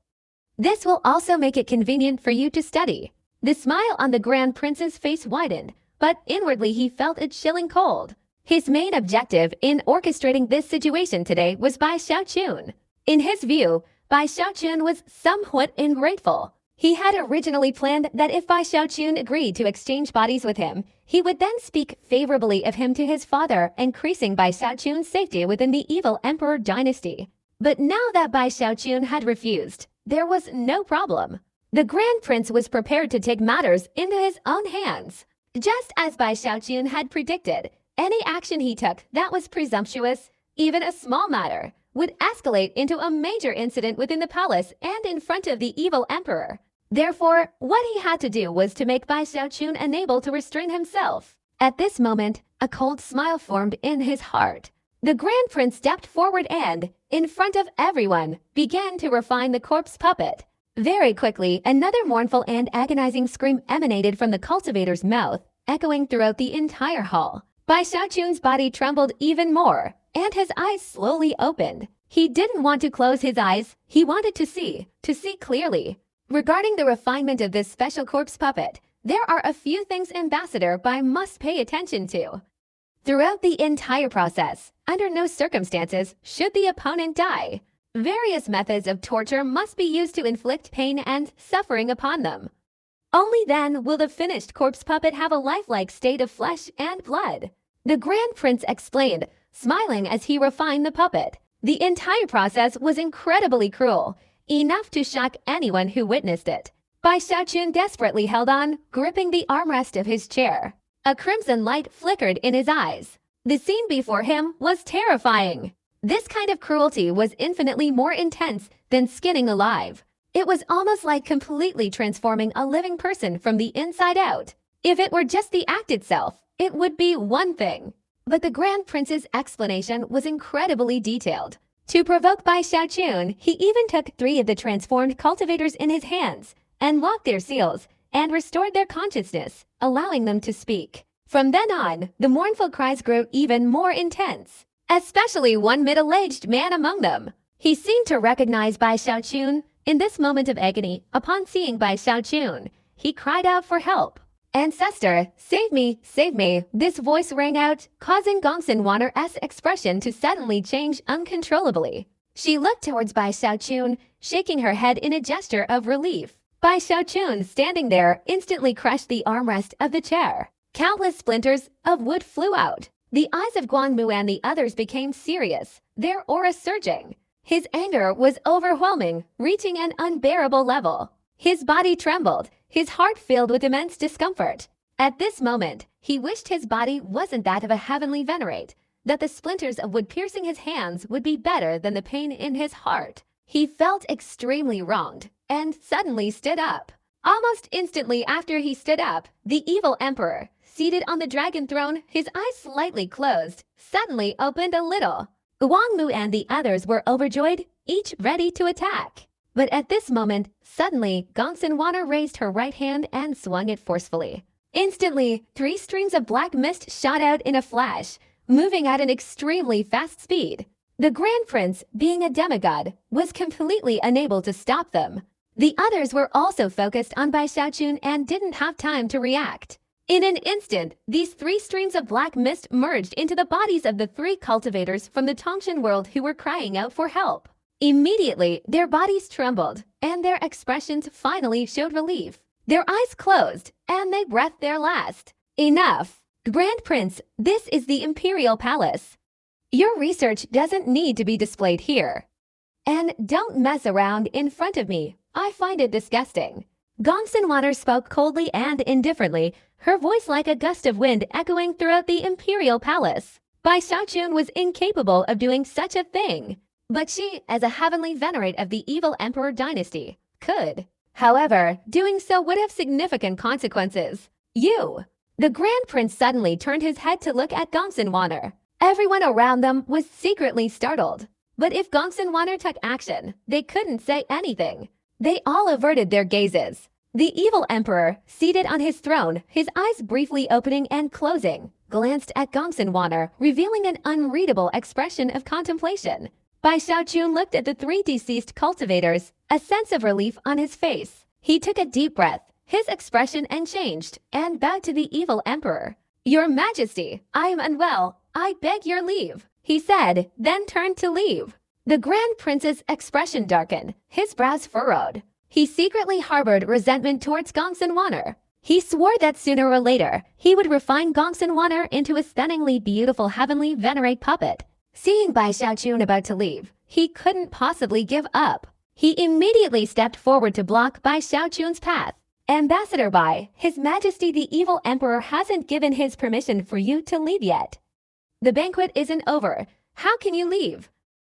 This will also make it convenient for you to study. The smile on the Grand Prince's face widened, but inwardly he felt a chilling cold. His main objective in orchestrating this situation today was Bai Xiaochun. In his view, Bai Xiaochun was somewhat ungrateful. He had originally planned that if Bai Xiaochun agreed to exchange bodies with him, he would then speak favorably of him to his father, increasing Bai Xiaochun's safety within the evil emperor dynasty. But now that Bai Xiaochun had refused, there was no problem. The Grand Prince was prepared to take matters into his own hands. Just as Bai Xiaochun had predicted, any action he took that was presumptuous, even a small matter, would escalate into a major incident within the palace and in front of the evil emperor. Therefore, what he had to do was to make Bai Xiaochun unable to restrain himself. At this moment, a cold smile formed in his heart. The Grand Prince stepped forward and, in front of everyone, began to refine the corpse puppet. Very quickly, another mournful and agonizing scream emanated from the cultivator's mouth, echoing throughout the entire hall. Bai Xiaochun's body trembled even more, and his eyes slowly opened. He didn't want to close his eyes. He wanted to see clearly. Regarding the refinement of this special corpse puppet, there are a few things Ambassador Bai must pay attention to. Throughout the entire process, under no circumstances should the opponent die. Various methods of torture must be used to inflict pain and suffering upon them. Only then will the finished corpse puppet have a lifelike state of flesh and blood. The Grand Prince explained, smiling as he refined the puppet. The entire process was incredibly cruel, enough to shock anyone who witnessed it. Bai Xiaochun desperately held on, gripping the armrest of his chair. A crimson light flickered in his eyes. The scene before him was terrifying. This kind of cruelty was infinitely more intense than skinning alive. It was almost like completely transforming a living person from the inside out. If it were just the act itself, it would be one thing. But the Grand Prince's explanation was incredibly detailed. To provoke Bai Xiaochun, he even took 3 of the transformed cultivators in his hands, unlocked their seals, and restored their consciousness, allowing them to speak. From then on, the mournful cries grew even more intense. especially one middle-aged man among them. He seemed to recognize Bai Xiaochun. In this moment of agony, upon seeing Bai Xiaochun, he cried out for help. "Ancestor, save me, save me!" This voice rang out, causing Gongsun Wanner's expression to suddenly change uncontrollably. She looked towards Bai Xiaochun, shaking her head in a gesture of relief. Bai Xiaochun, standing there, instantly crushed the armrest of the chair. Countless splinters of wood flew out. The eyes of Guangmu and the others became serious, their auras surging. His anger was overwhelming, reaching an unbearable level. His body trembled, his heart filled with immense discomfort. At this moment, he wished his body wasn't that of a heavenly venerate, that the splinters of wood piercing his hands would be better than the pain in his heart. He felt extremely wronged, and suddenly stood up. Almost instantly after he stood up, the evil emperor, seated on the dragon throne, his eyes slightly closed, suddenly opened a little. Wang Mu and the others were overjoyed, each ready to attack. But at this moment, suddenly, Gongsun Wanner raised her right hand and swung it forcefully. Instantly, 3 streams of black mist shot out in a flash, moving at an extremely fast speed. The Grand Prince, being a demigod, was completely unable to stop them. The others were also focused on Bai Xiaochun and didn't have time to react. In an instant, these 3 streams of black mist merged into the bodies of the 3 cultivators from the Tongshan world who were crying out for help. Immediately, their bodies trembled, and their expressions finally showed relief. Their eyes closed, and they breathed their last. "Enough! Grand Prince, this is the Imperial Palace. Your research doesn't need to be displayed here. And don't mess around in front of me. I find it disgusting." Gongsun Wanner spoke coldly and indifferently, her voice like a gust of wind echoing throughout the Imperial Palace. Bai Xiaochun was incapable of doing such a thing. But she, as a heavenly venerate of the evil emperor dynasty, could. However, doing so would have significant consequences. "You!" The Grand Prince suddenly turned his head to look at Gongsun Wanner. Everyone around them was secretly startled. But if Gongsun Wanner took action, they couldn't say anything. They all averted their gazes. The evil emperor, seated on his throne, his eyes briefly opening and closing, glanced at Gongsun Wanner, revealing an unreadable expression of contemplation. Bai Xiaochun looked at the 3 deceased cultivators, a sense of relief on his face. He took a deep breath, his expression unchanged, and bowed to the evil emperor. "Your Majesty, I am unwell. I beg your leave," he said, then turned to leave. The Grand Prince's expression darkened, his brows furrowed. He secretly harbored resentment towards Gongsun Wanner. He swore that sooner or later, he would refine Gongsun Wanner into a stunningly beautiful heavenly venerate puppet. Seeing Bai Xiaochun about to leave, he couldn't possibly give up. He immediately stepped forward to block Bai Xiaochun's path. "Ambassador Bai, His Majesty the evil emperor hasn't given his permission for you to leave yet. The banquet isn't over. How can you leave?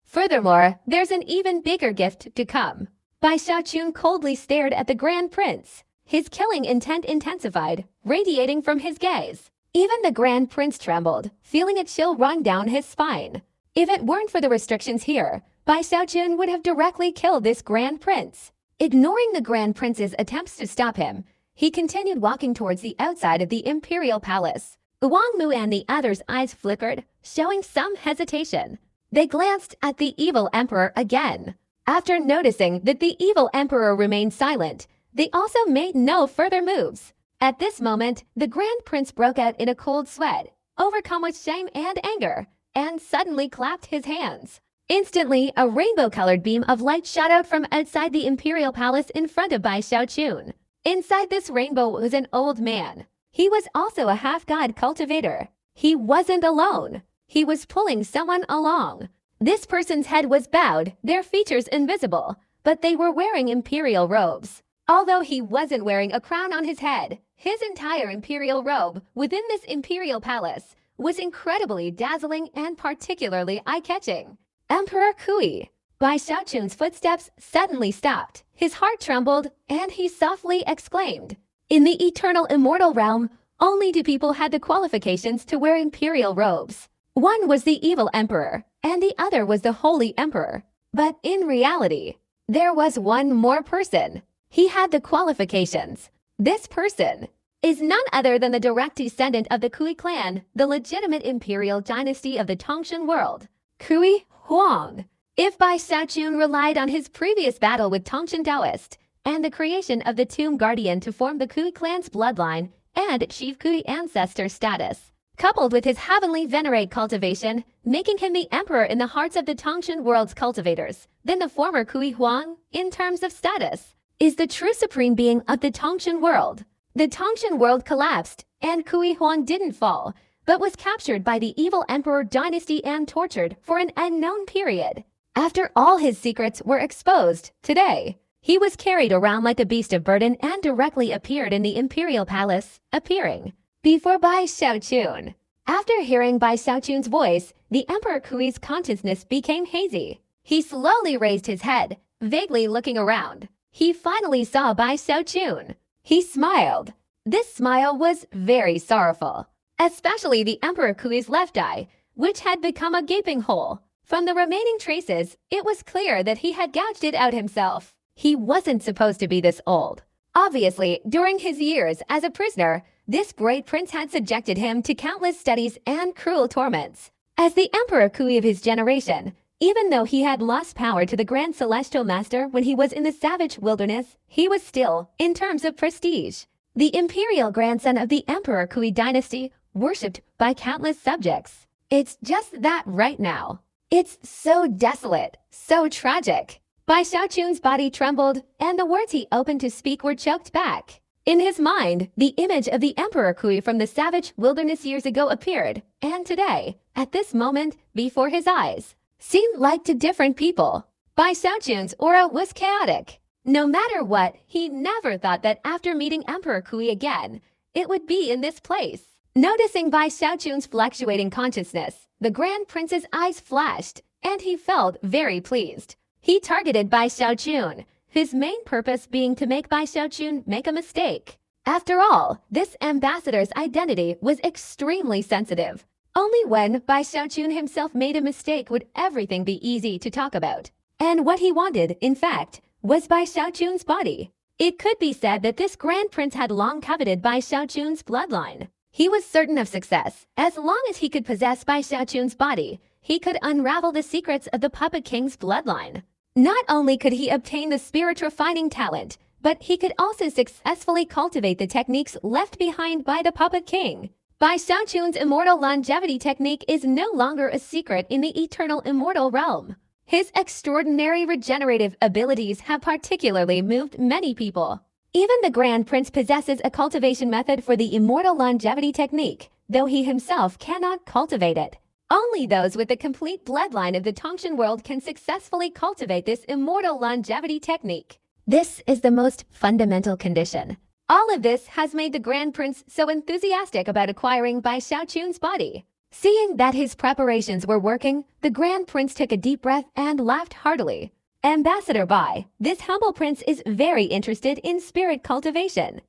Furthermore, there's an even bigger gift to come." Bai Xiaochun coldly stared at the Grand Prince. His killing intent intensified, radiating from his gaze. Even the Grand Prince trembled, feeling a chill run down his spine. If it weren't for the restrictions here, Bai Xiaochun would have directly killed this Grand Prince. Ignoring the Grand Prince's attempts to stop him, he continued walking towards the outside of the Imperial Palace. Wang Mu and the others' eyes flickered, showing some hesitation. They glanced at the evil emperor again. After noticing that the evil emperor remained silent, they also made no further moves. At this moment, the Grand Prince broke out in a cold sweat, overcome with shame and anger, and suddenly clapped his hands. Instantly, a rainbow-colored beam of light shot out from outside the Imperial Palace in front of Bai Xiaochun. Inside this rainbow was an old man. He was also a half-god cultivator. He wasn't alone. He was pulling someone along. This person's head was bowed, their features invisible, but they were wearing imperial robes. Although he wasn't wearing a crown on his head, his entire imperial robe within this imperial palace was incredibly dazzling and particularly eye-catching. Emperor Kui. Bai Xiaochun's footsteps suddenly stopped. His heart trembled, and he softly exclaimed, "In the eternal immortal realm, only 2 people had the qualifications to wear imperial robes. One was the evil emperor, and the other was the holy emperor. But in reality, there was one more person. He had the qualifications. This person is none other than the direct descendant of the Kui clan, the legitimate imperial dynasty of the Tongshan world. Kui Huang. If Bai Xiaochun relied on his previous battle with Tongshan Taoist and the creation of the Tomb Guardian to form the Kui clan's bloodline and Chief Kui ancestor status, coupled with his heavenly venerate cultivation, making him the emperor in the hearts of the Tongshan world's cultivators, then the former Kui Huang, in terms of status, is the true supreme being of the Tongshan world. The Tongshan world collapsed, and Kui Huang didn't fall, but was captured by the evil emperor dynasty and tortured for an unknown period. After all his secrets were exposed, today, he was carried around like a beast of burden and directly appeared in the imperial palace, appearing before Bai Xiaochun. After hearing Bai Xiaochun's voice, the Emperor Kui's consciousness became hazy. He slowly raised his head, vaguely looking around. He finally saw Bai Xiaochun. He smiled. This smile was very sorrowful, especially the Emperor Kui's left eye, which had become a gaping hole. From the remaining traces, it was clear that he had gouged it out himself. He wasn't supposed to be this old. Obviously, during his years as a prisoner, this great prince had subjected him to countless studies and cruel torments. As the Emperor Kui of his generation, even though he had lost power to the Grand Celestial Master when he was in the savage wilderness, he was still, in terms of prestige, the imperial grandson of the Emperor Kui dynasty, worshipped by countless subjects. It's just that right now. It's so desolate, so tragic. Bai Xiaochun's body trembled, and the words he opened to speak were choked back. In his mind, the image of the Emperor Kui from the savage wilderness years ago appeared, and today, at this moment, before his eyes, seemed like two different people. Bai Xiaochun's aura was chaotic. No matter what, he never thought that after meeting Emperor Kui again, it would be in this place. Noticing Bai Xiaochun's fluctuating consciousness, the Grand Prince's eyes flashed, and he felt very pleased. He targeted Bai Xiaochun, his main purpose being to make Bai Xiaochun make a mistake. After all, this ambassador's identity was extremely sensitive. Only when Bai Xiaochun himself made a mistake would everything be easy to talk about. And what he wanted, in fact, was Bai Xiaochun's body. It could be said that this Grand Prince had long coveted Bai Xiaochun's bloodline. He was certain of success. As long as he could possess Bai Xiaochun's body, he could unravel the secrets of the Puppet King's bloodline. Not only could he obtain the spirit-refining talent, but he could also successfully cultivate the techniques left behind by the Puppet King. Bai Xiaochun's immortal longevity technique is no longer a secret in the eternal immortal realm. His extraordinary regenerative abilities have particularly moved many people. Even the Grand Prince possesses a cultivation method for the immortal longevity technique, though he himself cannot cultivate it. Only those with the complete bloodline of the Tongshan world can successfully cultivate this immortal longevity technique. This is the most fundamental condition. All of this has made the Grand Prince so enthusiastic about acquiring Bai Xiaochun's body. Seeing that his preparations were working, the Grand Prince took a deep breath and laughed heartily. Ambassador Bai, this humble prince is very interested in spirit cultivation.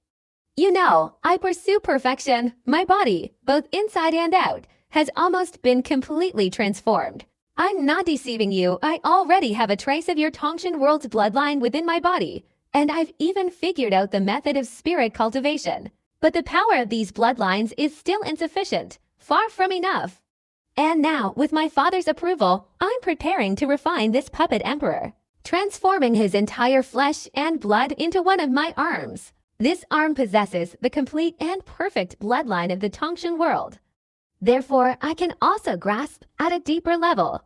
You know, I pursue perfection. My body, both inside and out, has almost been completely transformed. I'm not deceiving you, I already have a trace of your Tongshan world's bloodline within my body, and I've even figured out the method of spirit cultivation. But the power of these bloodlines is still insufficient, far from enough. And now, with my father's approval, I'm preparing to refine this puppet emperor, transforming his entire flesh and blood into one of my arms. This arm possesses the complete and perfect bloodline of the Tongshan world. Therefore, I can also grasp, at a deeper level,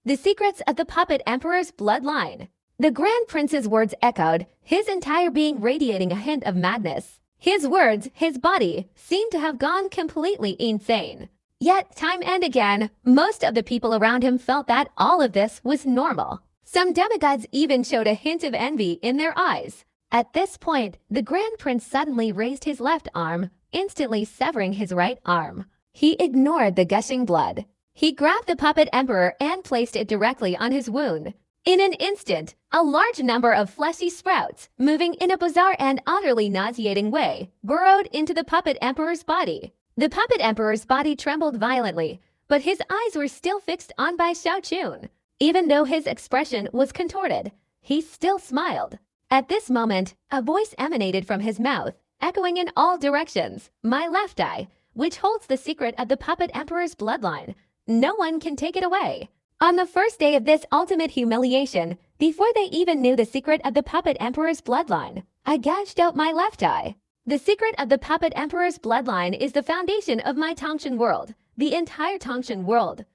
the secrets of the Puppet Emperor's bloodline. The Grand Prince's words echoed, his entire being radiating a hint of madness. His words, his body, seemed to have gone completely insane. Yet, time and again, most of the people around him felt that all of this was normal. Some demigods even showed a hint of envy in their eyes. At this point, the Grand Prince suddenly raised his left arm, instantly severing his right arm. He ignored the gushing blood. He grabbed the Puppet Emperor and placed it directly on his wound. In an instant, a large number of fleshy sprouts, moving in a bizarre and utterly nauseating way, burrowed into the Puppet Emperor's body. The Puppet Emperor's body trembled violently, but his eyes were still fixed on Bai Xiaochun. Even though his expression was contorted, he still smiled. At this moment, a voice emanated from his mouth, echoing in all directions. My left eye, which holds the secret of the puppet emperor's bloodline. No one can take it away. On the first day of this ultimate humiliation, before they even knew the secret of the puppet emperor's bloodline, I gouged out my left eye. The secret of the puppet emperor's bloodline is the foundation of my Tongshan world. The entire Tongshan world.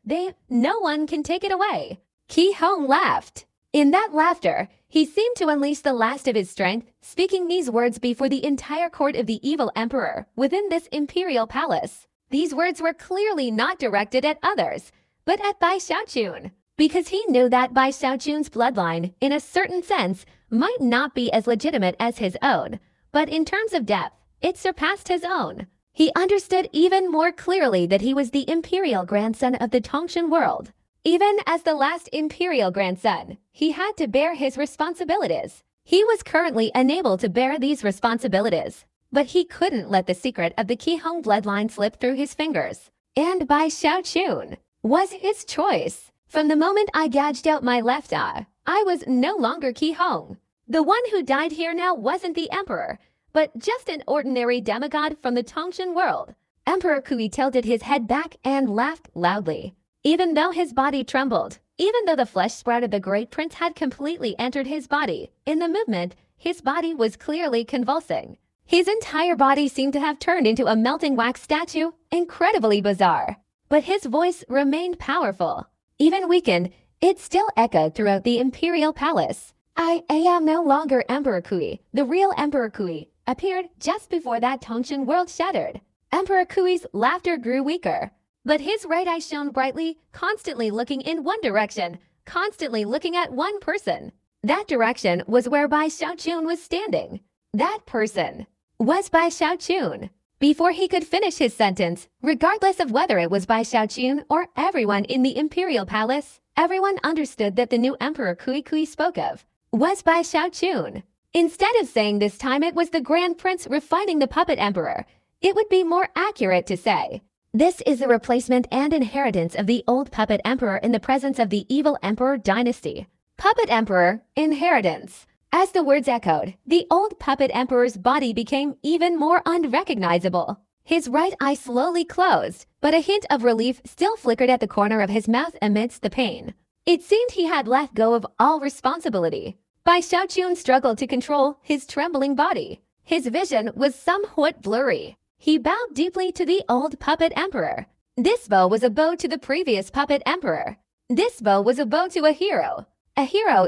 No one can take it away. Ki Hong laughed. In that laughter, he seemed to unleash the last of his strength, speaking these words before the entire court of the evil emperor within this imperial palace. These words were clearly not directed at others, but at Bai Xiaochun, because he knew that Bai Xiaochun's bloodline, in a certain sense, might not be as legitimate as his own, but in terms of depth, it surpassed his own. He understood even more clearly that he was the imperial grandson of the Tongshan world. Even as the last imperial grandson, he had to bear his responsibilities. He was currently unable to bear these responsibilities, but he couldn't let the secret of the Ki Hong bloodline slip through his fingers. And Bai Xiaochun was his choice. From the moment I gouged out my left eye, I was no longer Ki Hong. The one who died here now wasn't the emperor, but just an ordinary demigod from the Tongshan world. Emperor Kui tilted his head back and laughed loudly. Even though his body trembled, even though the flesh sprout of the great prince had completely entered his body, in the movement, his body was clearly convulsing. His entire body seemed to have turned into a melting wax statue, incredibly bizarre. But his voice remained powerful. Even weakened, it still echoed throughout the imperial palace. I am no longer Emperor Kui. The real Emperor Kui appeared just before that Tongshan world shattered. Emperor Kui's laughter grew weaker, but his right eye shone brightly, constantly looking in one direction, constantly looking at one person. That direction was where Bai Xiaochun was standing. That person was Bai Xiaochun. Before he could finish his sentence, regardless of whether it was Bai Xiaochun or everyone in the imperial palace, everyone understood that the new Emperor Kui spoke of was Bai Xiaochun. Instead of saying this time it was the Grand Prince refining the puppet emperor, it would be more accurate to say, this is a replacement and inheritance of the old puppet emperor in the presence of the evil emperor dynasty. Puppet emperor, inheritance. As the words echoed, the old puppet emperor's body became even more unrecognizable. His right eye slowly closed, but a hint of relief still flickered at the corner of his mouth amidst the pain. It seemed he had let go of all responsibility. Bai Xiaochun struggled to control his trembling body. His vision was somewhat blurry. He bowed deeply to the old puppet emperor. This bow was a bow to the previous puppet emperor. This bow was a bow to a hero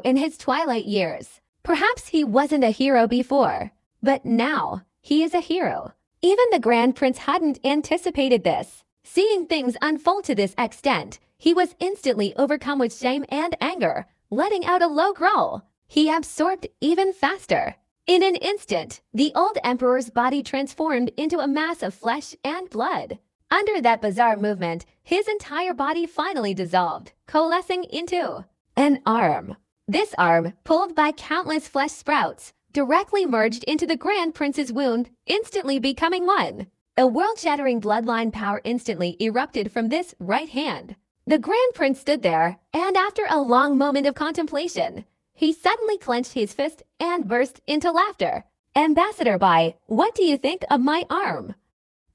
in his twilight years. Perhaps he wasn't a hero before, but now he is a hero. Even the Grand Prince hadn't anticipated this. Seeing things unfold to this extent, he was instantly overcome with shame and anger, letting out a low growl. He absorbed even faster. In an instant, the old emperor's body transformed into a mass of flesh and blood. Under that bizarre movement, his entire body finally dissolved, coalescing into an arm. This arm, pulled by countless flesh sprouts, directly merged into the Grand Prince's wound, instantly becoming one. A world-shattering bloodline power instantly erupted from this right hand. The Grand Prince stood there, and after a long moment of contemplation, he suddenly clenched his fist and burst into laughter. Ambassador Bai, what do you think of my arm?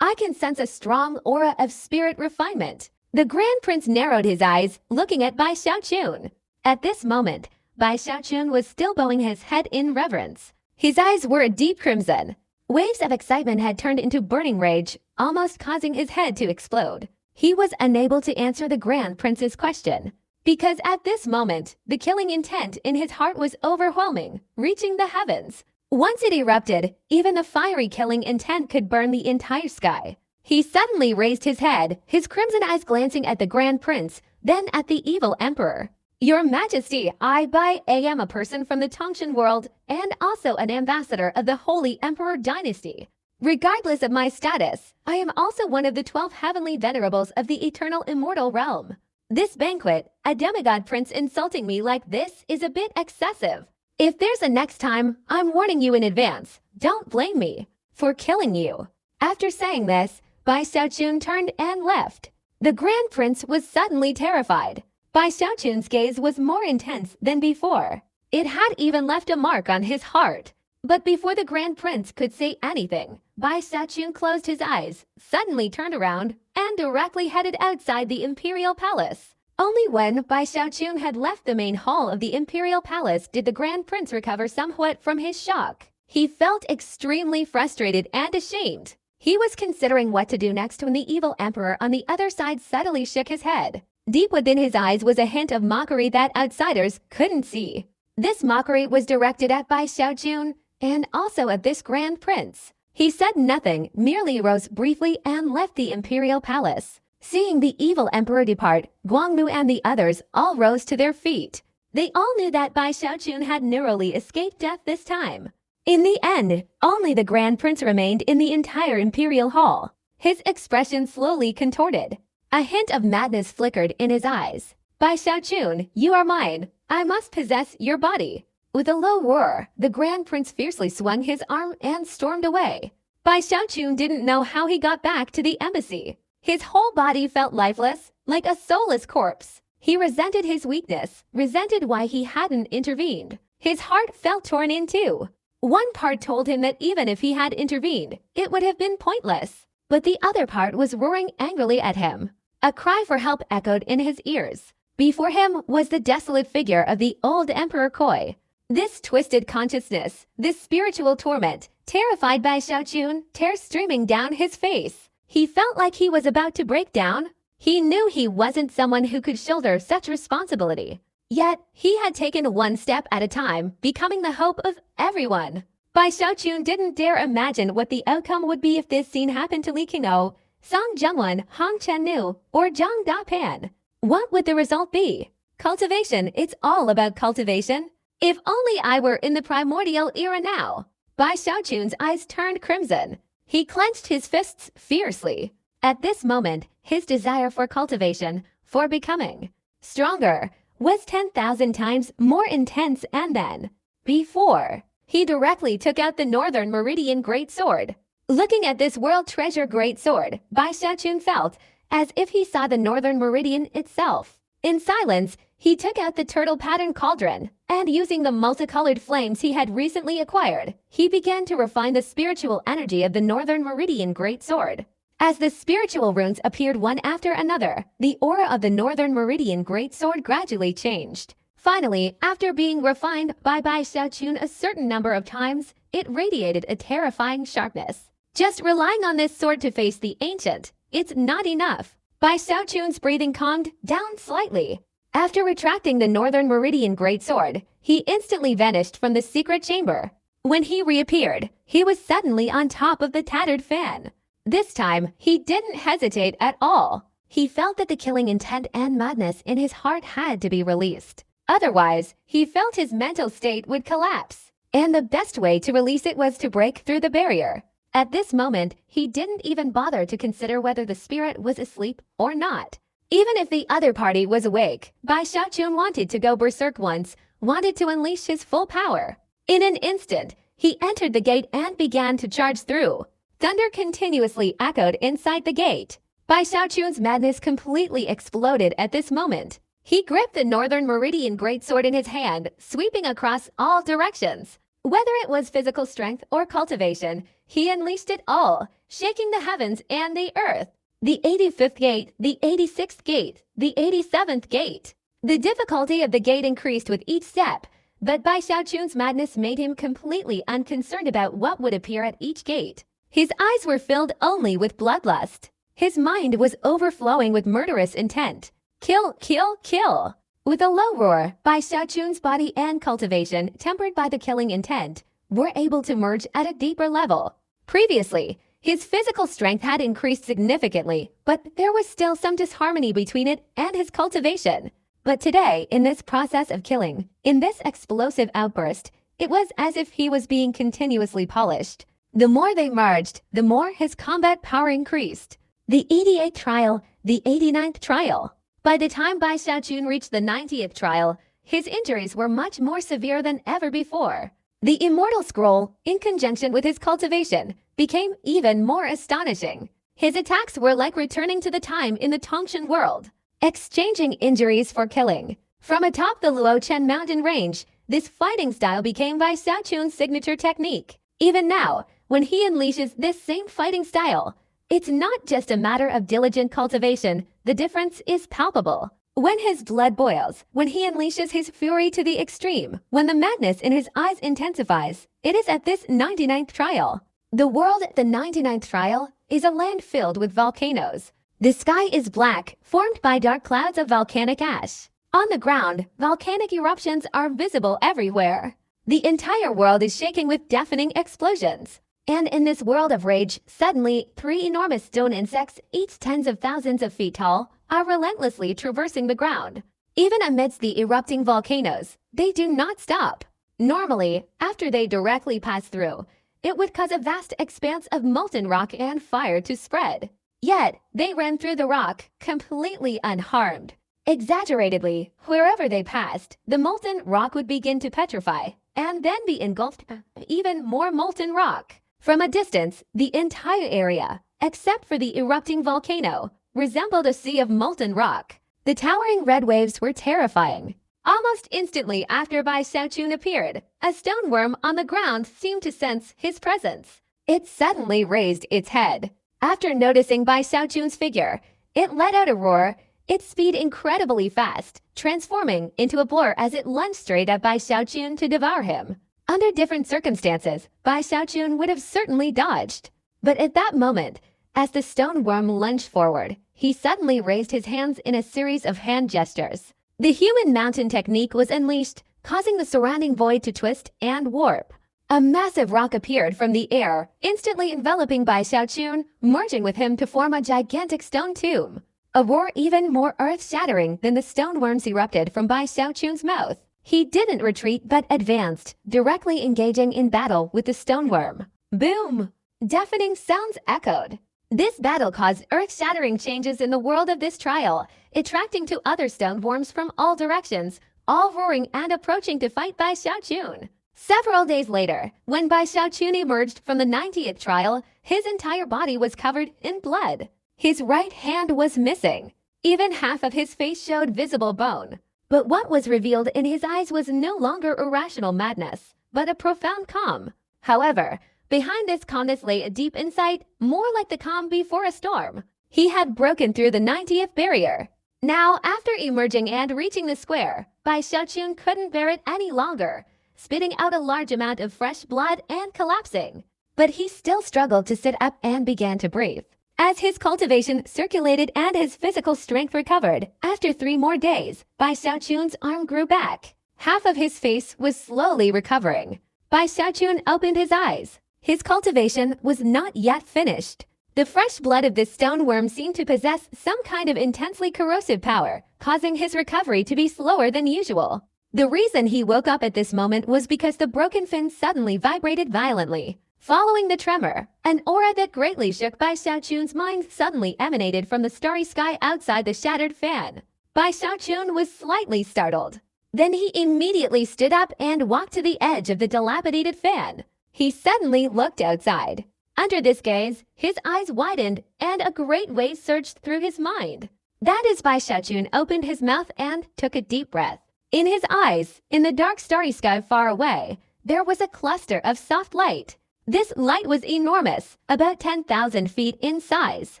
I can sense a strong aura of spirit refinement. The Grand Prince narrowed his eyes, looking at Bai Xiaochun. At this moment, Bai Xiaochun was still bowing his head in reverence. His eyes were a deep crimson. Waves of excitement had turned into burning rage, almost causing his head to explode. He was unable to answer the Grand Prince's question, because at this moment, the killing intent in his heart was overwhelming, reaching the heavens. Once it erupted, even the fiery killing intent could burn the entire sky. He suddenly raised his head, his crimson eyes glancing at the Grand Prince, then at the evil emperor. Your Majesty, I am a person from the Tongshan world and also an ambassador of the Holy Emperor dynasty. Regardless of my status, I am also one of the 12 heavenly venerables of the eternal immortal realm. This banquet, a demigod prince insulting me like this is a bit excessive. If there's a next time, I'm warning you in advance. Don't blame me for killing you. After saying this, Bai Xiaochun turned and left. The Grand Prince was suddenly terrified. Bai Xiaochun's gaze was more intense than before. It had even left a mark on his heart. But before the Grand Prince could say anything, Bai Xiaochun closed his eyes, suddenly turned around, and directly headed outside the Imperial Palace. Only when Bai Xiaochun had left the main hall of the Imperial Palace did the Grand Prince recover somewhat from his shock. He felt extremely frustrated and ashamed. He was considering what to do next when the evil emperor on the other side subtly shook his head. Deep within his eyes was a hint of mockery that outsiders couldn't see. This mockery was directed at Bai Xiaochun and also at this Grand Prince. He said nothing, merely rose briefly and left the Imperial Palace. Seeing the evil emperor depart, Guangmu and the others all rose to their feet. They all knew that Bai Xiaochun had narrowly escaped death this time. In the end, only the Grand Prince remained in the entire Imperial Hall. His expression slowly contorted. A hint of madness flickered in his eyes. Bai Xiaochun, you are mine. I must possess your body. With a low roar, the Grand Prince fiercely swung his arm and stormed away. Bai Xiaochun didn't know how he got back to the embassy. His whole body felt lifeless, like a soulless corpse. He resented his weakness, resented why he hadn't intervened. His heart felt torn in two. One part told him that even if he had intervened, it would have been pointless. But the other part was roaring angrily at him. A cry for help echoed in his ears. Before him was the desolate figure of the old Emperor Koi. This twisted consciousness, this spiritual torment, terrified Bai Xiaochun, tears streaming down his face. He felt like he was about to break down. He knew he wasn't someone who could shoulder such responsibility. Yet, he had taken one step at a time, becoming the hope of everyone. Bai Xiaochun didn't dare imagine what the outcome would be if this scene happened to Li Qing'ou, Song Zhengwen, Hong Chennu, or Zhang Dapan. What would the result be? Cultivation, it's all about cultivation. If only I were in the primordial era now. Bai Xiaochun's eyes turned crimson. He clenched his fists fiercely. At this moment, his desire for cultivation, for becoming stronger, was 10,000 times more intense and then, before, he directly took out the Northern Meridian Great Sword. Looking at this world treasure great sword, Bai Xiaochun felt as if he saw the Northern Meridian itself. In silence, he took out the turtle pattern cauldron, and using the multicolored flames he had recently acquired, he began to refine the spiritual energy of the Northern Meridian Great Sword. As the spiritual runes appeared one after another, the aura of the Northern Meridian Great Sword gradually changed. Finally, after being refined by Bai Xiaochun a certain number of times, it radiated a terrifying sharpness. Just relying on this sword to face the ancient, it's not enough. Bai Xiaochun's breathing calmed down slightly. After retracting the Northern Meridian Great Sword, he instantly vanished from the secret chamber. When he reappeared, he was suddenly on top of the tattered fan. This time, he didn't hesitate at all. He felt that the killing intent and madness in his heart had to be released. Otherwise, he felt his mental state would collapse. And the best way to release it was to break through the barrier. At this moment, he didn't even bother to consider whether the spirit was asleep or not. Even if the other party was awake, Bai Xiaochun wanted to go berserk once, wanted to unleash his full power. In an instant, he entered the gate and began to charge through. Thunder continuously echoed inside the gate. Bai Xiaochun's madness completely exploded at this moment. He gripped the Northern Meridian Greatsword in his hand, sweeping across all directions. Whether it was physical strength or cultivation, he unleashed it all, shaking the heavens and the earth. The 85th gate, the 86th gate, the 87th gate. The difficulty of the gate increased with each step, but Bai Xiaochun's madness made him completely unconcerned about what would appear at each gate. His eyes were filled only with bloodlust. His mind was overflowing with murderous intent. Kill, kill, kill. With a low roar, Bai Xiaochun's body and cultivation, tempered by the killing intent, were able to merge at a deeper level. Previously, his physical strength had increased significantly, but there was still some disharmony between it and his cultivation. But today, in this process of killing, in this explosive outburst, it was as if he was being continuously polished. The more they merged, the more his combat power increased. The 88th trial, the 89th trial. By the time Bai Xiaochun reached the 90th trial, his injuries were much more severe than ever before. The Immortal Scroll, in conjunction with his cultivation, became even more astonishing. His attacks were like returning to the time in the Tongshan world, exchanging injuries for killing. From atop the Luochen mountain range, This fighting style became Bai Xiaochun's signature technique. Even now, when he unleashes this same fighting style, it's not just a matter of diligent cultivation, the difference is palpable. When his blood boils, when he unleashes his fury to the extreme, when the madness in his eyes intensifies, it is at this 99th trial. The world at the 99th trial is a land filled with volcanoes. The sky is black, formed by dark clouds of volcanic ash. On the ground, volcanic eruptions are visible everywhere. The entire world is shaking with deafening explosions. And in this world of rage, suddenly, 3 enormous stone insects, each tens of thousands of feet tall, are relentlessly traversing the ground. Even amidst the erupting volcanoes, they do not stop. Normally, after they directly pass through, it would cause a vast expanse of molten rock and fire to spread. Yet, they ran through the rock, completely unharmed. Exaggeratedly, wherever they passed, the molten rock would begin to petrify, and then be engulfed by even more molten rock. From a distance, the entire area, except for the erupting volcano, resembled a sea of molten rock. The towering red waves were terrifying. Almost instantly after Bai Xiaochun appeared, a stone worm on the ground seemed to sense his presence. It suddenly raised its head. After noticing Bai Xiaochun's figure, it let out a roar, its speed incredibly fast, transforming into a blur as it lunged straight at Bai Xiaochun to devour him. Under different circumstances, Bai Xiaochun would have certainly dodged. But at that moment, as the stone worm lunged forward, he suddenly raised his hands in a series of hand gestures. The human mountain technique was unleashed, causing the surrounding void to twist and warp. A massive rock appeared from the air, instantly enveloping Bai Xiaochun, merging with him to form a gigantic stone tomb. A roar even more earth-shattering than the stone worms erupted from Bai Xiaochun's mouth. He didn't retreat but advanced, directly engaging in battle with the stone worm. Boom! Deafening sounds echoed. This battle caused earth-shattering changes in the world of this trial, attracting to other stone worms from all directions, all roaring and approaching to fight Bai Xiaochun. Several days later, when Bai Xiaochun emerged from the 90th trial, his entire body was covered in blood. His right hand was missing. Even half of his face showed visible bone. But what was revealed in his eyes was no longer irrational madness, but a profound calm. However, behind this calmness lay a deep insight, more like the calm before a storm. He had broken through the 90th barrier. Now, after emerging and reaching the square, Bai Xiaochun couldn't bear it any longer, spitting out a large amount of fresh blood and collapsing. But he still struggled to sit up and began to breathe. As his cultivation circulated and his physical strength recovered, after 3 more days, Bai Xiaochun's arm grew back. Half of his face was slowly recovering. Bai Xiaochun opened his eyes. His cultivation was not yet finished. The fresh blood of this stone worm seemed to possess some kind of intensely corrosive power, causing his recovery to be slower than usual. The reason he woke up at this moment was because the broken fin suddenly vibrated violently. Following the tremor, an aura that greatly shook Bai Xiaochun's mind suddenly emanated from the starry sky outside the shattered fan. Bai Xiaochun was slightly startled. Then he immediately stood up and walked to the edge of the dilapidated fan. He suddenly looked outside. Under this gaze, his eyes widened and a great wave surged through his mind. That is, Bai Xiaochun opened his mouth and took a deep breath. In his eyes, in the dark starry sky far away, there was a cluster of soft light. This light was enormous, about 10,000 feet in size.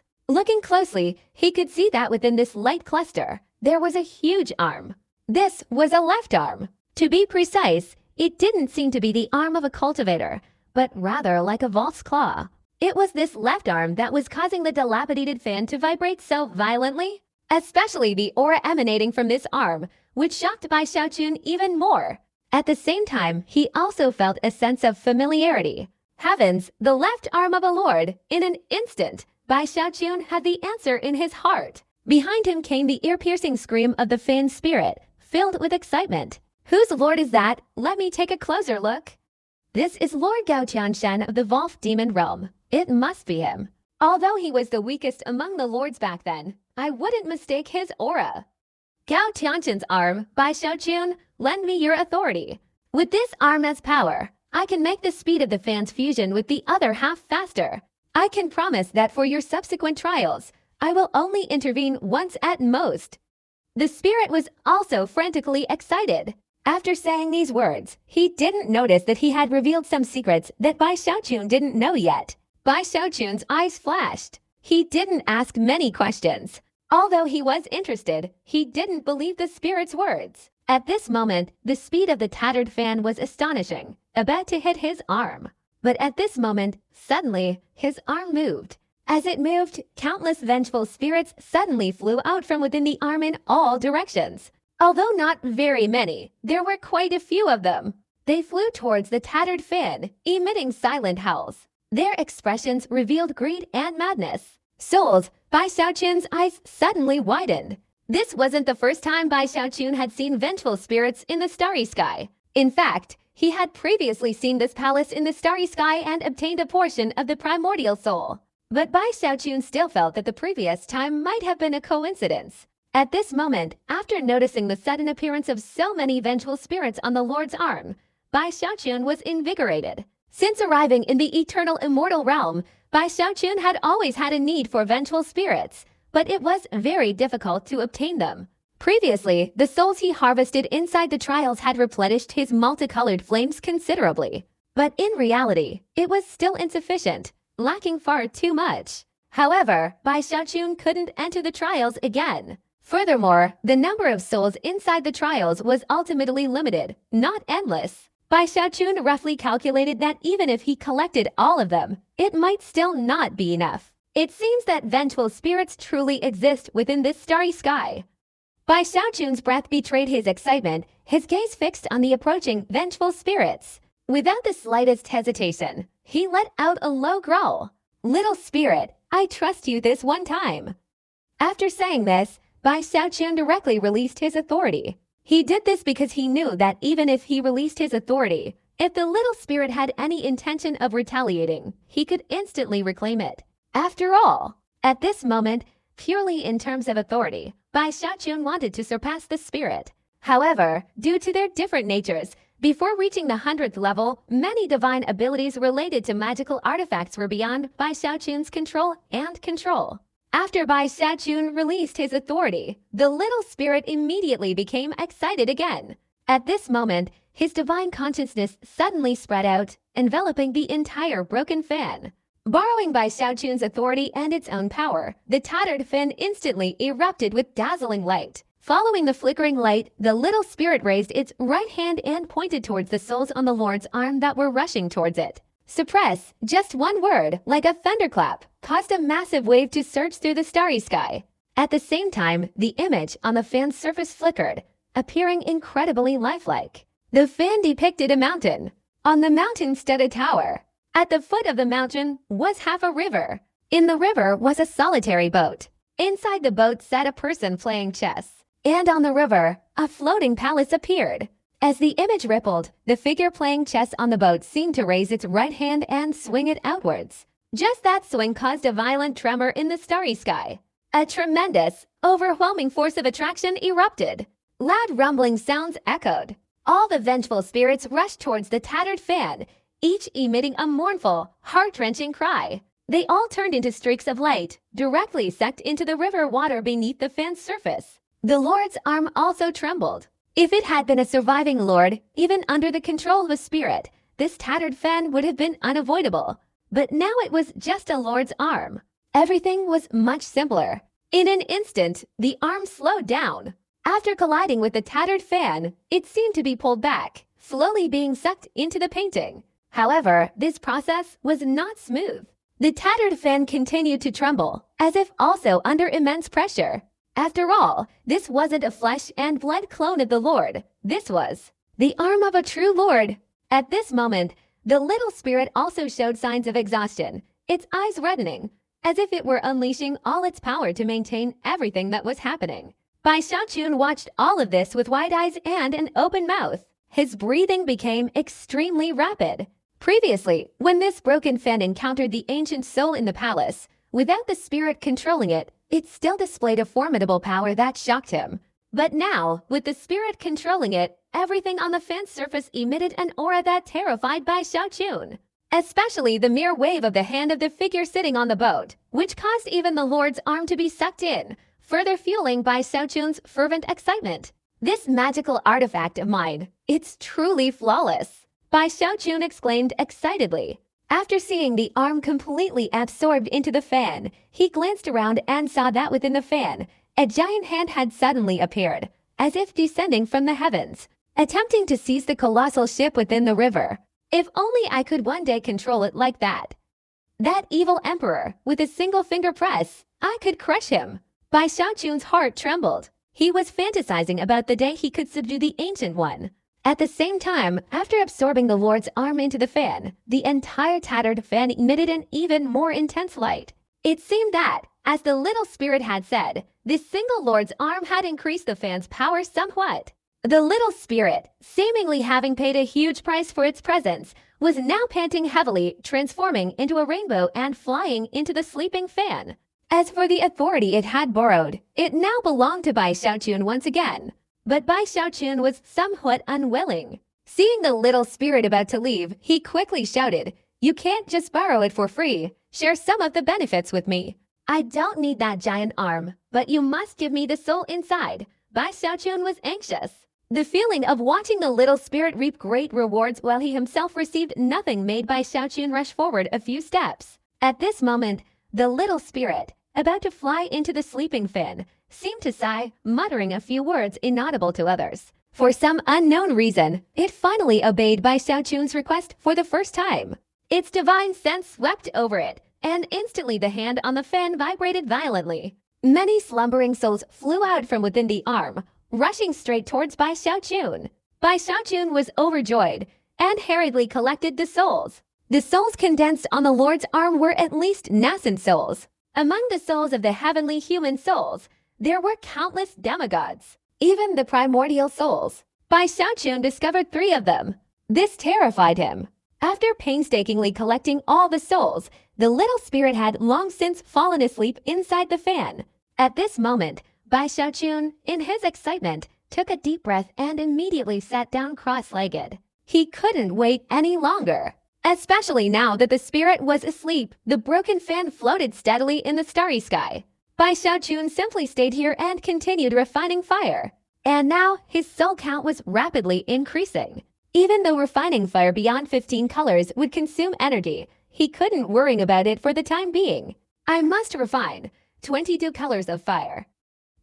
Looking closely, he could see that within this light cluster, there was a huge arm. This was a left arm. To be precise, it didn't seem to be the arm of a cultivator, but rather like a wolf's claw. It was this left arm that was causing the dilapidated fan to vibrate so violently. Especially the aura emanating from this arm, which shocked Bai Xiaochun even more. At the same time, he also felt a sense of familiarity. Heavens, the left arm of a lord! In an instant, Bai Xiaochun had the answer in his heart. Behind him came the ear-piercing scream of the fan spirit, filled with excitement. Whose lord is that? Let me take a closer look. This is Lord Gao Tianshan of the Wolf Demon Realm. It must be him. Although he was the weakest among the lords back then, I wouldn't mistake his aura. Gao Tianshan's arm, Bai Xiaochun, lend me your authority. With this arm as power, I can make the speed of the fan's fusion with the other half faster. I can promise that for your subsequent trials, I will only intervene once at most. The spirit was also frantically excited. After saying these words, he didn't notice that he had revealed some secrets that Bai Xiaochun didn't know yet. Bai Xiaochun's eyes flashed. He didn't ask many questions. Although he was interested, he didn't believe the spirit's words. At this moment, the speed of the tattered fan was astonishing, about to hit his arm. But at this moment, suddenly, his arm moved. As it moved, countless vengeful spirits suddenly flew out from within the arm in all directions. Although not very many, there were quite a few of them. They flew towards the tattered fan, emitting silent howls. Their expressions revealed greed and madness. Souls, Bai Xiaochun's eyes suddenly widened. This wasn't the first time Bai Xiaochun had seen vengeful spirits in the starry sky. In fact, he had previously seen this palace in the starry sky and obtained a portion of the primordial soul. But Bai Xiaochun still felt that the previous time might have been a coincidence. At this moment, after noticing the sudden appearance of so many vengeful spirits on the Lord's arm, Bai Xiaochun was invigorated. Since arriving in the eternal immortal realm, Bai Xiaochun had always had a need for vengeful spirits, but it was very difficult to obtain them. Previously, the souls he harvested inside the trials had replenished his multicolored flames considerably. But in reality, it was still insufficient, lacking far too much. However, Bai Xiaochun couldn't enter the trials again. Furthermore, the number of souls inside the trials was ultimately limited, not endless. Bai Xiaochun roughly calculated that even if he collected all of them, it might still not be enough. It seems that vengeful spirits truly exist within this starry sky. Bai Xiaochun's breath betrayed his excitement, his gaze fixed on the approaching vengeful spirits. Without the slightest hesitation, he let out a low growl. "Little spirit, I trust you this one time." After saying this, Bai Xiaochun directly released his authority. He did this because he knew that even if he released his authority, if the little spirit had any intention of retaliating, he could instantly reclaim it. After all, at this moment, purely in terms of authority, Bai Xiaochun wanted to surpass the spirit. However, due to their different natures, before reaching the 100th level, many divine abilities related to magical artifacts were beyond Bai Xiaochun's control. After Bai Xiaochun released his authority, the little spirit immediately became excited again. At this moment, his divine consciousness suddenly spread out, enveloping the entire broken fan. Borrowing Bai Xiaochun's authority and its own power, the tattered fan instantly erupted with dazzling light. Following the flickering light, the little spirit raised its right hand and pointed towards the souls on the Lord's arm that were rushing towards it. Suppress, just one word, like a thunderclap, caused a massive wave to surge through the starry sky. At the same time, the image on the fan's surface flickered, appearing incredibly lifelike. The fan depicted a mountain. On the mountain stood a tower. At the foot of the mountain was half a river. In the river was a solitary boat. Inside the boat sat a person playing chess. And on the river, a floating palace appeared. As the image rippled, the figure playing chess on the boat seemed to raise its right hand and swing it outwards. Just that swing caused a violent tremor in the starry sky. A tremendous, overwhelming force of attraction erupted. Loud rumbling sounds echoed. All the vengeful spirits rushed towards the tattered fan, each emitting a mournful, heart-wrenching cry. They all turned into streaks of light, directly sucked into the river water beneath the fan's surface. The Lord's arm also trembled. If it had been a surviving lord, even under the control of a spirit, this tattered fan would have been unavoidable. But now it was just a lord's arm. Everything was much simpler. In an instant, the arm slowed down. After colliding with the tattered fan, it seemed to be pulled back, slowly being sucked into the painting. However, this process was not smooth. The tattered fan continued to tremble, as if also under immense pressure. After all, this wasn't a flesh and blood clone of the Lord. This was the arm of a true Lord. At this moment, the little spirit also showed signs of exhaustion, its eyes reddening, as if it were unleashing all its power to maintain everything that was happening. Bai Xiaochun watched all of this with wide eyes and an open mouth. His breathing became extremely rapid. Previously, when this broken fan encountered the ancient soul in the palace, without the spirit controlling it, it still displayed a formidable power that shocked him. But now, with the spirit controlling it, everything on the fan's surface emitted an aura that terrified Bai Xiaochun. Especially the mere wave of the hand of the figure sitting on the boat, which caused even the Lord's arm to be sucked in, further fueling Bai Xiaochun's fervent excitement. This magical artifact of mine, it's truly flawless, Bai Xiaochun exclaimed excitedly. After seeing the arm completely absorbed into the fan, he glanced around and saw that within the fan, a giant hand had suddenly appeared, as if descending from the heavens, attempting to seize the colossal ship within the river. If only I could one day control it like that. That evil emperor, with a single finger press, I could crush him. Bai Xiaochun's heart trembled. He was fantasizing about the day he could subdue the Ancient One. At the same time, after absorbing the Lord's arm into the fan, the entire tattered fan emitted an even more intense light. It seemed that, as the little spirit had said, this single Lord's arm had increased the fan's power somewhat. The little spirit, seemingly having paid a huge price for its presence, was now panting heavily, transforming into a rainbow and flying into the sleeping fan. As for the authority it had borrowed, it now belonged to Bai Xiaochun once again. But Bai Xiaochun was somewhat unwilling. Seeing the little spirit about to leave, he quickly shouted, "You can't just borrow it for free. Share some of the benefits with me. I don't need that giant arm, but you must give me the soul inside." Bai Xiaochun was anxious. The feeling of watching the little spirit reap great rewards while he himself received nothing made Bai Xiaochun rush forward a few steps. At this moment, the little spirit, about to fly into the sleeping fan, seemed to sigh, muttering a few words inaudible to others. For some unknown reason, it finally obeyed Bai Xiaochun's request for the first time. Its divine sense swept over it, and instantly the hand on the fan vibrated violently. Many slumbering souls flew out from within the arm, rushing straight towards Bai Xiaochun. Bai Xiaochun was overjoyed, and hurriedly collected the souls. The souls condensed on the Lord's arm were at least nascent souls. Among the souls of the heavenly human souls, there were countless demigods, even the primordial souls. Bai Xiaochun discovered 3 of them. This terrified him. After painstakingly collecting all the souls, the little spirit had long since fallen asleep inside the fan. At this moment, Bai Xiaochun, in his excitement, took a deep breath and immediately sat down cross-legged. He couldn't wait any longer. Especially now that the spirit was asleep, the broken fan floated steadily in the starry sky. Bai Xiaochun simply stayed here and continued refining fire. And now his soul count was rapidly increasing. Even though refining fire beyond 15 colors would consume energy, he couldn't worry about it for the time being. I must refine 22 colors of fire.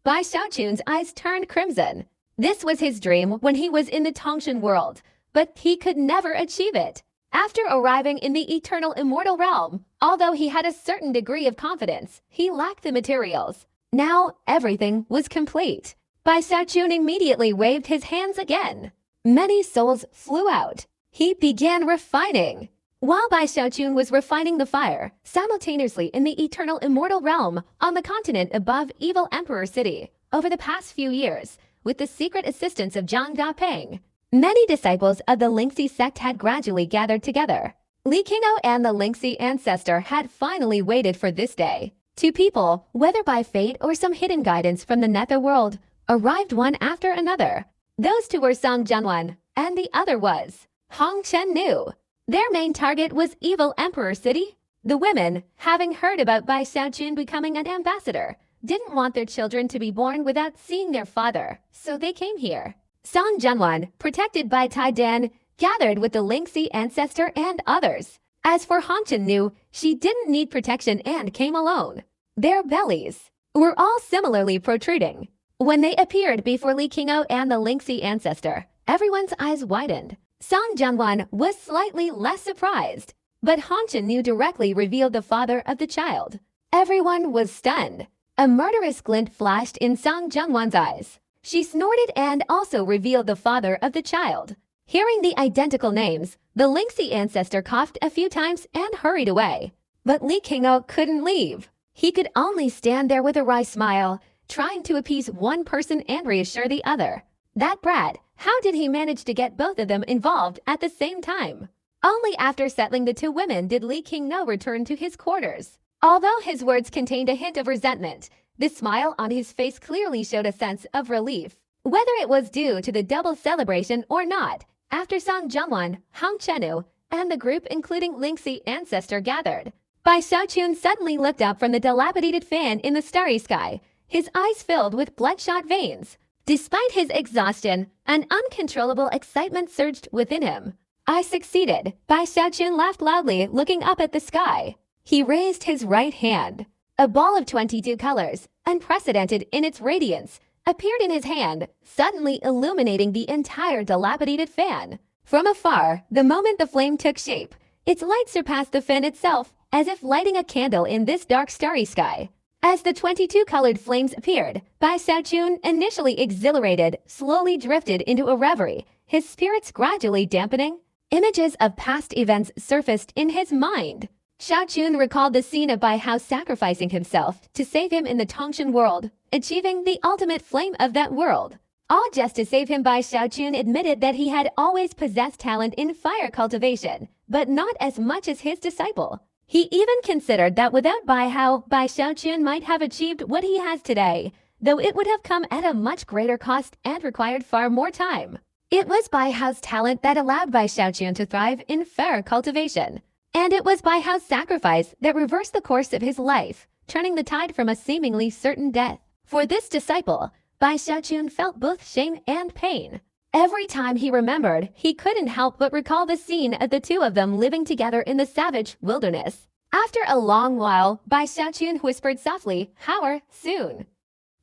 Bai Xiaochun's eyes turned crimson. This was his dream when he was in the Tongshan world, but he could never achieve it. After arriving in the eternal immortal realm, although he had a certain degree of confidence, he lacked the materials. Now everything was complete. Bai Xiaochun immediately waved his hands again. Many souls flew out. He began refining. While Bai Xiaochun was refining the fire, simultaneously in the eternal immortal realm, on the continent above Evil Emperor City, over the past few years, with the secret assistance of Zhang Dapeng, many disciples of the Lingxi sect had gradually gathered together. Li Qingou and the Lingxi ancestor had finally waited for this day. 2 people, whether by fate or some hidden guidance from the netherworld, arrived one after another. Those 2 were Song Jianwan, and the other was Hong Chen-nu. Their main target was Evil Emperor City. The women, having heard about Bai Xiaochun becoming an ambassador, didn't want their children to be born without seeing their father, so they came here. Song Jianwan, protected by Tai Dan, gathered with the Lingxi ancestor and others. As for Hong Chen-nu, she didn't need protection and came alone. Their bellies were all similarly protruding. When they appeared before Li Qingou and the Lingxi ancestor, everyone's eyes widened. Song Jianwan was slightly less surprised, but Hong Chen-nu directly revealed the father of the child. Everyone was stunned. A murderous glint flashed in Song Jianwan's eyes. She snorted and also revealed the father of the child. Hearing the identical names, the Lingxi ancestor coughed a few times and hurried away. But Li Qingou couldn't leave. He could only stand there with a wry smile, trying to appease one person and reassure the other. That brat, how did he manage to get both of them involved at the same time? Only after settling the 2 women did Li Qingou return to his quarters. Although his words contained a hint of resentment, the smile on his face clearly showed a sense of relief. Whether it was due to the double celebration or not, after Song Jianwan, Hong Chen-nu, and the group including Lingxi ancestor gathered, Bai Xiaochun suddenly looked up from the dilapidated fan in the starry sky, his eyes filled with bloodshot veins. Despite his exhaustion, an uncontrollable excitement surged within him. "I succeeded," Bai Xiaoqun laughed loudly, looking up at the sky. He raised his right hand. A ball of 22 colors, unprecedented in its radiance, appeared in his hand, suddenly illuminating the entire dilapidated fan. From afar, the moment the flame took shape, its light surpassed the fan itself, as if lighting a candle in this dark starry sky. As the 22 colored flames appeared, Bai Xiaoqun, initially exhilarated, slowly drifted into a reverie, his spirits gradually dampening. Images of past events surfaced in his mind. Xiaoqun recalled the scene of Bai Hao sacrificing himself to save him in the Tongshan world, achieving the ultimate flame of that world. All just to save him. Bai Xiaoqun admitted that he had always possessed talent in fire cultivation, but not as much as his disciple. He even considered that without Bai Hao, Bai Xiaoqun might have achieved what he has today, though it would have come at a much greater cost and required far more time. It was Bai Hao's talent that allowed Bai Xiaoqun to thrive in fire cultivation. And it was Bai Hao's sacrifice that reversed the course of his life, turning the tide from a seemingly certain death. For this disciple, Bai Xiaoqun felt both shame and pain. Every time he remembered, he couldn't help but recall the scene of the two of them living together in the savage wilderness. After a long while, Bai Xiaoqun whispered softly, "However, soon.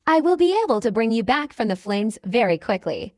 I will be able to bring you back from the flames very quickly."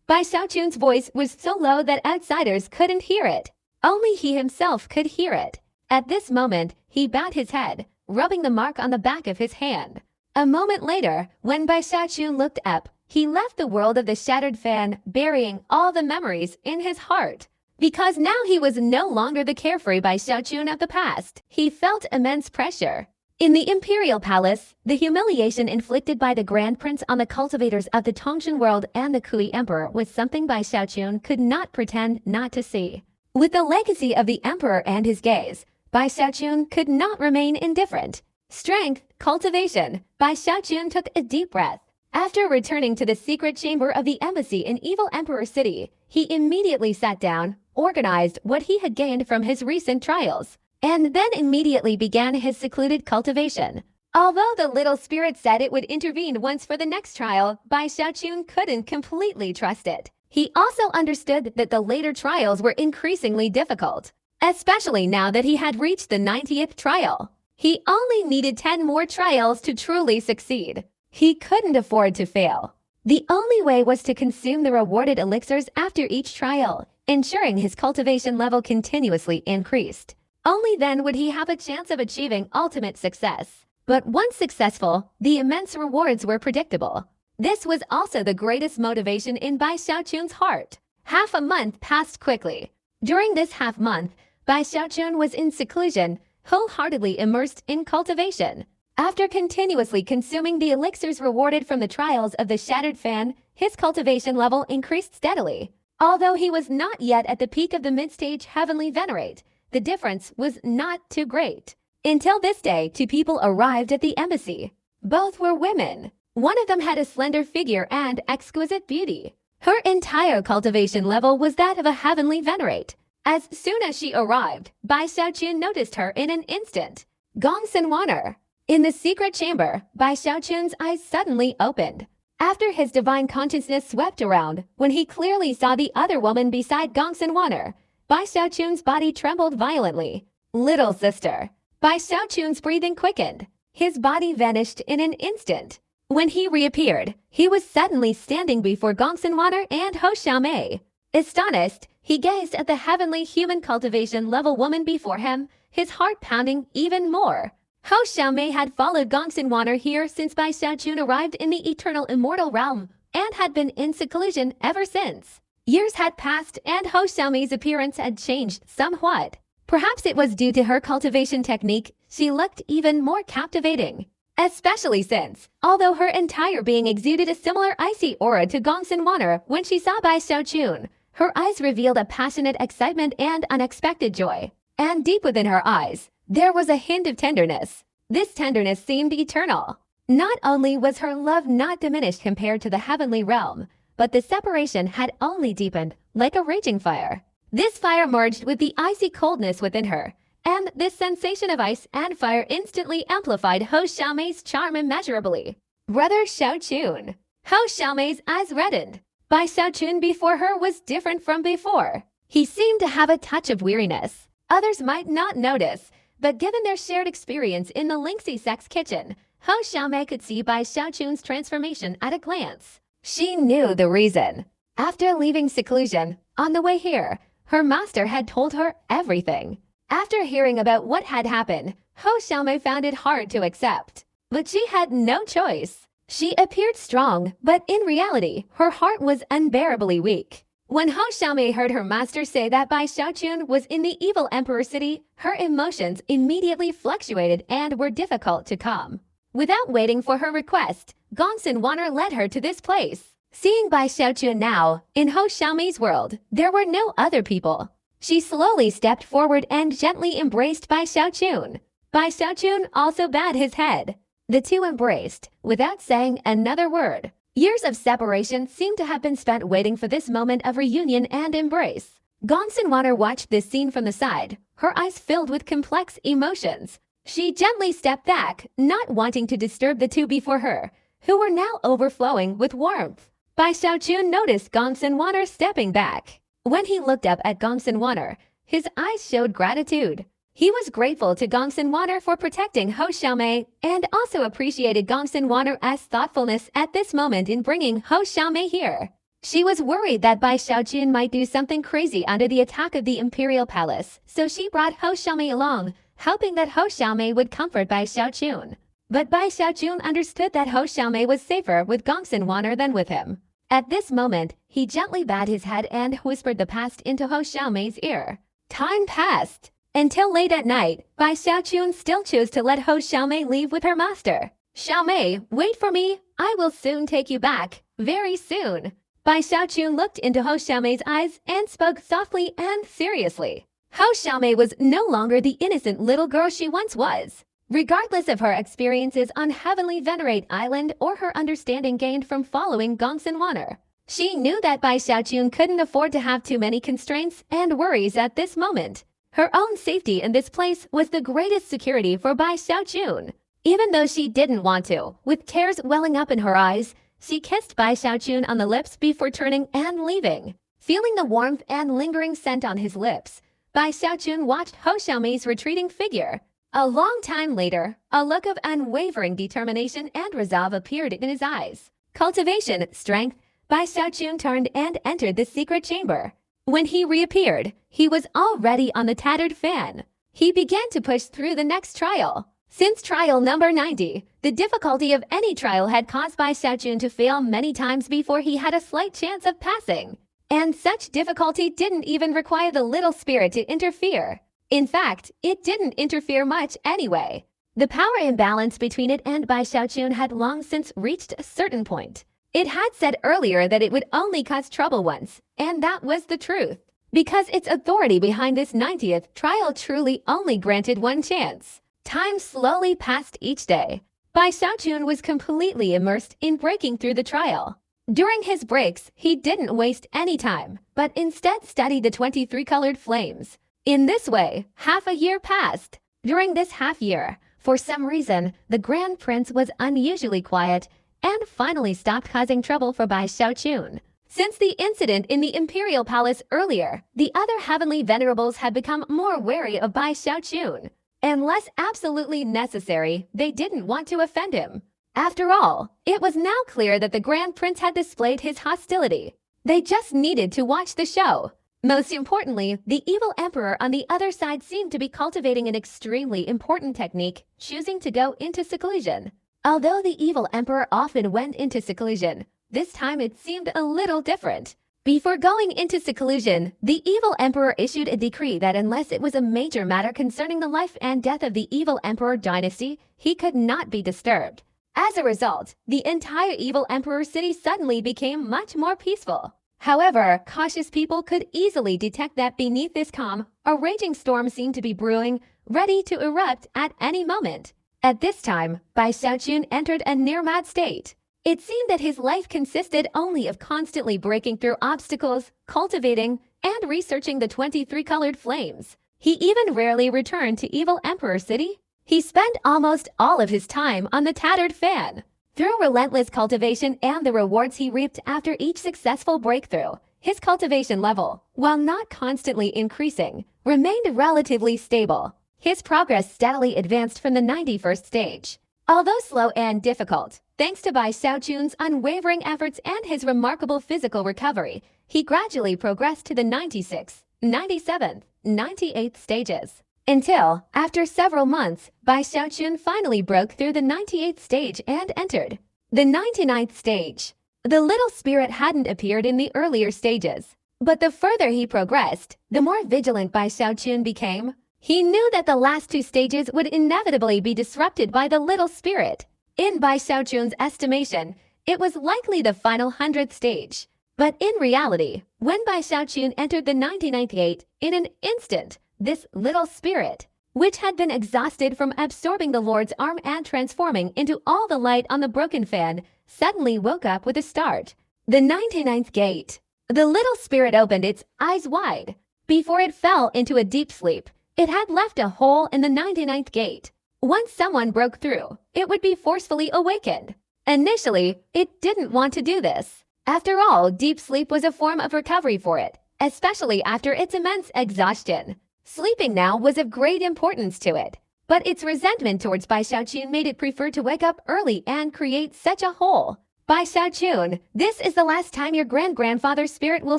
Bai Xiaoqun's voice was so low that outsiders couldn't hear it. Only he himself could hear it. At this moment, he bowed his head, rubbing the mark on the back of his hand. A moment later, when Bai Xiaoqun looked up, he left the world of the shattered fan, burying all the memories in his heart. Because now he was no longer the carefree Bai Xiaoqun of the past, he felt immense pressure. In the imperial palace, the humiliation inflicted by the Grand Prince on the cultivators of the Tongshan world and the Kui Emperor was something Bai Xiaoqun could not pretend not to see. With the legacy of the Emperor and his gaze, Bai Xiaoqun could not remain indifferent. Strength, cultivation. Bai Xiaoqun took a deep breath. After returning to the secret chamber of the embassy in Evil Emperor City, he immediately sat down, organized what he had gained from his recent trials, and then immediately began his secluded cultivation. Although the little spirit said it would intervene once for the next trial, Bai Xiaoqun couldn't completely trust it. He also understood that the later trials were increasingly difficult, especially now that he had reached the 90th trial. He only needed 10 more trials to truly succeed. He couldn't afford to fail. The only way was to consume the rewarded elixirs after each trial, ensuring his cultivation level continuously increased. Only then would he have a chance of achieving ultimate success. But once successful, the immense rewards were predictable. This was also the greatest motivation in Bai Xiaoqun's heart. Half a month passed quickly. During this half month, Bai Xiaoqun was in seclusion, wholeheartedly immersed in cultivation. After continuously consuming the elixirs rewarded from the trials of the shattered fan, his cultivation level increased steadily. Although he was not yet at the peak of the mid-stage heavenly venerate, the difference was not too great. Until this day, 2 people arrived at the embassy. Both were women. One of them had a slender figure and exquisite beauty. Her entire cultivation level was that of a heavenly venerate. As soon as she arrived, Bai Xiaoqun noticed her in an instant. Gongsun Wanner. In the secret chamber, Bai Xiaoqun's eyes suddenly opened. After his divine consciousness swept around, when he clearly saw the other woman beside Gongsun Wanner, Bai Xiaoqun's body trembled violently. "Little sister." Bai Xiaoqun's breathing quickened. His body vanished in an instant. When he reappeared, he was suddenly standing before Gongsun Wanner and Ho Xiaomei. Astonished, he gazed at the heavenly human cultivation level woman before him, his heart pounding even more. Ho Xiaomei had followed Gongsun Wanner here since Bai Xiaoqun arrived in the eternal immortal realm, and had been in seclusion ever since. Years had passed and Ho Xiaomei's appearance had changed somewhat. Perhaps it was due to her cultivation technique, she looked even more captivating. Especially since, although her entire being exuded a similar icy aura to Gongsun Wanner when she saw Bai Xiaoqun, her eyes revealed a passionate excitement and unexpected joy. And deep within her eyes, there was a hint of tenderness. This tenderness seemed eternal. Not only was her love not diminished compared to the heavenly realm, but the separation had only deepened, like a raging fire. This fire merged with the icy coldness within her, and this sensation of ice and fire instantly amplified Ho Xiaomei's charm immeasurably. "Brother Xiaoqun." Hou Xiaomei's eyes reddened. Bai Xiaochun before her was different from before. He seemed to have a touch of weariness. Others might not notice, but given their shared experience in the Lingxi sex kitchen, Hou Xiaomei could see Bai Xiaochun's transformation at a glance. She knew the reason. After leaving seclusion, on the way here, her master had told her everything. After hearing about what had happened, Hou Xiaomei found it hard to accept. But she had no choice. She appeared strong, but in reality, her heart was unbearably weak. When Hou Xiaomei heard her master say that Bai Xiaochun was in the evil emperor city, her emotions immediately fluctuated and were difficult to calm. Without waiting for her request, Gongsun Wanner led her to this place. Seeing Bai Xiaochun now, in Hou Xiaomei's world, there were no other people. She slowly stepped forward and gently embraced Bai Xiaochun. Bai Xiaochun also bowed his head. The two embraced, without saying another word. Years of separation seemed to have been spent waiting for this moment of reunion and embrace. Gongsun Wanner watched this scene from the side, her eyes filled with complex emotions. She gently stepped back, not wanting to disturb the two before her, who were now overflowing with warmth. Bai Xiaochun noticed Gongsun Wanner stepping back. When he looked up at Gongsun Wanner, his eyes showed gratitude. He was grateful to Gongsun Wanner for protecting Hou Xiaomei and also appreciated Gongsun Wanner's thoughtfulness at this moment in bringing Hou Xiaomei here. She was worried that Bai Xiaochun might do something crazy under the attack of the Imperial Palace, so she brought Hou Xiaomei along, hoping that Hou Xiaomei would comfort Bai Xiaochun. But Bai Xiaochun understood that Hou Xiaomei was safer with Gongsun Wanner than with him. At this moment, he gently bowed his head and whispered the past into Hou Xiaomei's ear. Time passed. Until late at night, Bai Xiaochun still chose to let Hou Xiaomei leave with her master. "Xiaomei, wait for me. I will soon take you back. Very soon." Bai Xiaochun looked into Hou Xiaomei's eyes and spoke softly and seriously. Hou Xiaomei was no longer the innocent little girl she once was. Regardless of her experiences on Heavenly Venerate Island or her understanding gained from following Gongsun Wanner, she knew that Bai Xiaochun couldn't afford to have too many constraints and worries at this moment. Her own safety in this place was the greatest security for Bai Xiaochun. Even though she didn't want to, with tears welling up in her eyes, she kissed Bai Xiaochun on the lips before turning and leaving. Feeling the warmth and lingering scent on his lips, Bai Xiaochun watched Hou Xiaomei's retreating figure. A long time later, a look of unwavering determination and resolve appeared in his eyes. Cultivation, strength, Bai Xiaochun turned and entered the secret chamber. When he reappeared, he was already on the tattered fan. He began to push through the next trial. Since trial number 90, the difficulty of any trial had caused Bai Xiaochun to fail many times before he had a slight chance of passing. And such difficulty didn't even require the little spirit to interfere. In fact, it didn't interfere much anyway. The power imbalance between it and Bai Xiaochun had long since reached a certain point. It had said earlier that it would only cause trouble once, and that was the truth. Because its authority behind this 90th trial truly only granted one chance. Time slowly passed each day. Bai Xiaochun was completely immersed in breaking through the trial. During his breaks, he didn't waste any time, but instead studied the 23 colored flames. In this way, half a year passed. During this half year, for some reason, the Grand Prince was unusually quiet and finally stopped causing trouble for Bai Xiaochun. Since the incident in the Imperial Palace earlier, the other Heavenly Venerables had become more wary of Bai Xiaochun. Unless absolutely necessary, they didn't want to offend him. After all, it was now clear that the Grand Prince had displayed his hostility. They just needed to watch the show. Most importantly, the evil emperor on the other side seemed to be cultivating an extremely important technique, choosing to go into seclusion. Although the evil emperor often went into seclusion, this time it seemed a little different. Before going into seclusion, the evil emperor issued a decree that unless it was a major matter concerning the life and death of the evil emperor dynasty, he could not be disturbed. As a result, the entire evil emperor city suddenly became much more peaceful. However, cautious people could easily detect that beneath this calm, a raging storm seemed to be brewing, ready to erupt at any moment. At this time, Bai Xiaochun entered a near-mad state. It seemed that his life consisted only of constantly breaking through obstacles, cultivating, and researching the 23 colored flames. He even rarely returned to Evil Emperor City. He spent almost all of his time on the tattered fan. Through relentless cultivation and the rewards he reaped after each successful breakthrough, his cultivation level, while not constantly increasing, remained relatively stable. His progress steadily advanced from the 91st stage. Although slow and difficult, thanks to Bai Xiaochun's unwavering efforts and his remarkable physical recovery, he gradually progressed to the 96th, 97th, 98th stages. Until, after several months, Bai Xiaochun finally broke through the 98th stage and entered the 99th stage. The little spirit hadn't appeared in the earlier stages, but the further he progressed, the more vigilant Bai Xiaochun became. He knew that the last two stages would inevitably be disrupted by the little spirit. In Bai Xiaochun's estimation, it was likely the final 100th stage. But in reality, when Bai Xiaochun entered the 99th gate, in an instant, this little spirit, which had been exhausted from absorbing the Lord's arm and transforming into all the light on the broken fan, suddenly woke up with a start. The 99th gate. The little spirit opened its eyes wide. Before it fell into a deep sleep, it had left a hole in the 99th gate. Once someone broke through, it would be forcefully awakened. Initially, it didn't want to do this. After all, deep sleep was a form of recovery for it, especially after its immense exhaustion. Sleeping now was of great importance to it, but its resentment towards Bai Xiaochun made it prefer to wake up early and create such a hole. Bai Xiaochun, this is the last time your grandfather's spirit will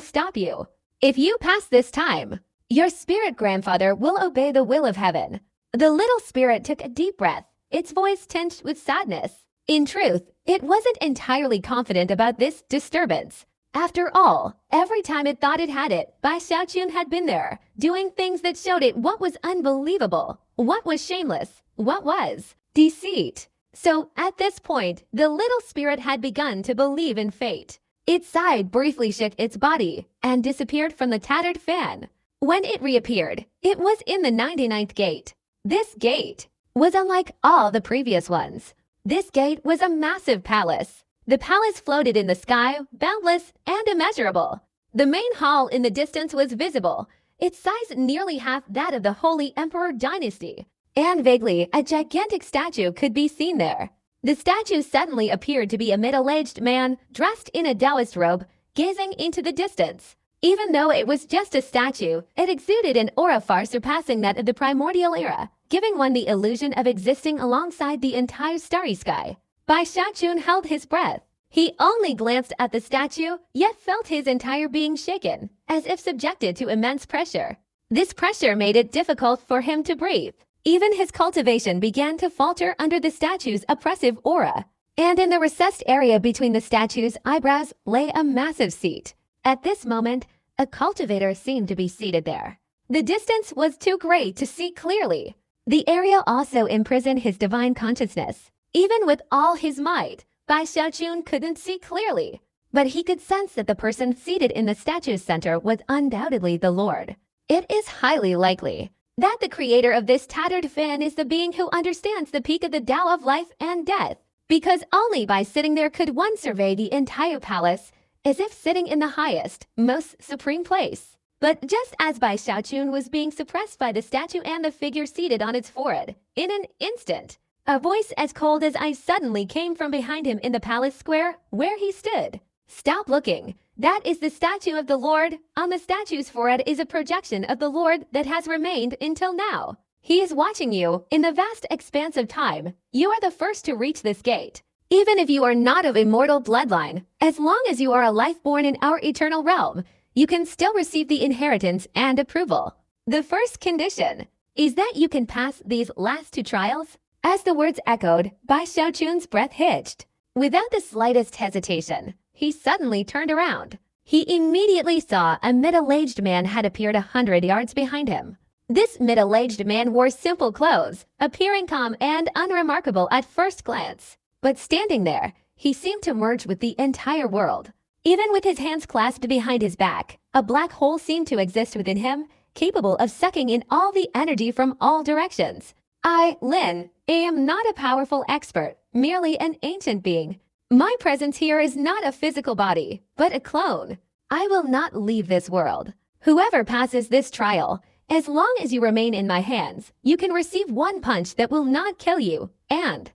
stop you. If you pass this time, your spirit grandfather will obey the will of heaven. The little spirit took a deep breath, its voice tinged with sadness. In truth, it wasn't entirely confident about this disturbance. After all, every time it thought it had it, Bai Xiaochun had been there, doing things that showed it what was unbelievable, what was shameless, what was deceit. So, at this point, the little spirit had begun to believe in fate. It sighed, briefly shook its body, and disappeared from the tattered fan. When it reappeared, it was in the 99th gate. This gate was unlike all the previous ones. This gate was a massive palace. The palace floated in the sky, boundless and immeasurable. The main hall in the distance was visible, its size nearly half that of the Holy Emperor dynasty. And vaguely, a gigantic statue could be seen there. The statue suddenly appeared to be a middle-aged man dressed in a Taoist robe, gazing into the distance. Even though it was just a statue, it exuded an aura far surpassing that of the primordial era, giving one the illusion of existing alongside the entire starry sky. Bai Xiaochun held his breath. He only glanced at the statue, yet felt his entire being shaken, as if subjected to immense pressure. This pressure made it difficult for him to breathe. Even his cultivation began to falter under the statue's oppressive aura. And in the recessed area between the statue's eyebrows lay a massive seat. At this moment, a cultivator seemed to be seated there. The distance was too great to see clearly. The area also imprisoned his divine consciousness. Even with all his might, Bai Xiaochun couldn't see clearly. But he could sense that the person seated in the statue's center was undoubtedly the Lord. It is highly likely that the creator of this tattered fan is the being who understands the peak of the Tao of life and death. Because only by sitting there could one survey the entire palace, as if sitting in the highest, most supreme place. But just as Bai Xiaochun was being suppressed by the statue and the figure seated on its forehead, in an instant, a voice as cold as ice suddenly came from behind him in the palace square where he stood. Stop looking. That is the statue of the Lord. On the statue's forehead is a projection of the Lord that has remained until now. He is watching you. In the vast expanse of time, you are the first to reach this gate. Even if you are not of immortal bloodline, as long as you are a life born in our eternal realm, you can still receive the inheritance and approval. The first condition is that you can pass these last two trials. As the words echoed, Bai Xiaochun's breath hitched. Without the slightest hesitation, he suddenly turned around. He immediately saw a middle-aged man had appeared 100 yards behind him. This middle-aged man wore simple clothes, appearing calm and unremarkable at first glance. But standing there, he seemed to merge with the entire world. Even with his hands clasped behind his back, a black hole seemed to exist within him, capable of sucking in all the energy from all directions. I, Lin, am not a powerful expert, merely an ancient being. My presence here is not a physical body, but a clone. I will not leave this world. Whoever passes this trial, as long as you remain in my hands, you can receive one punch that will not kill you, and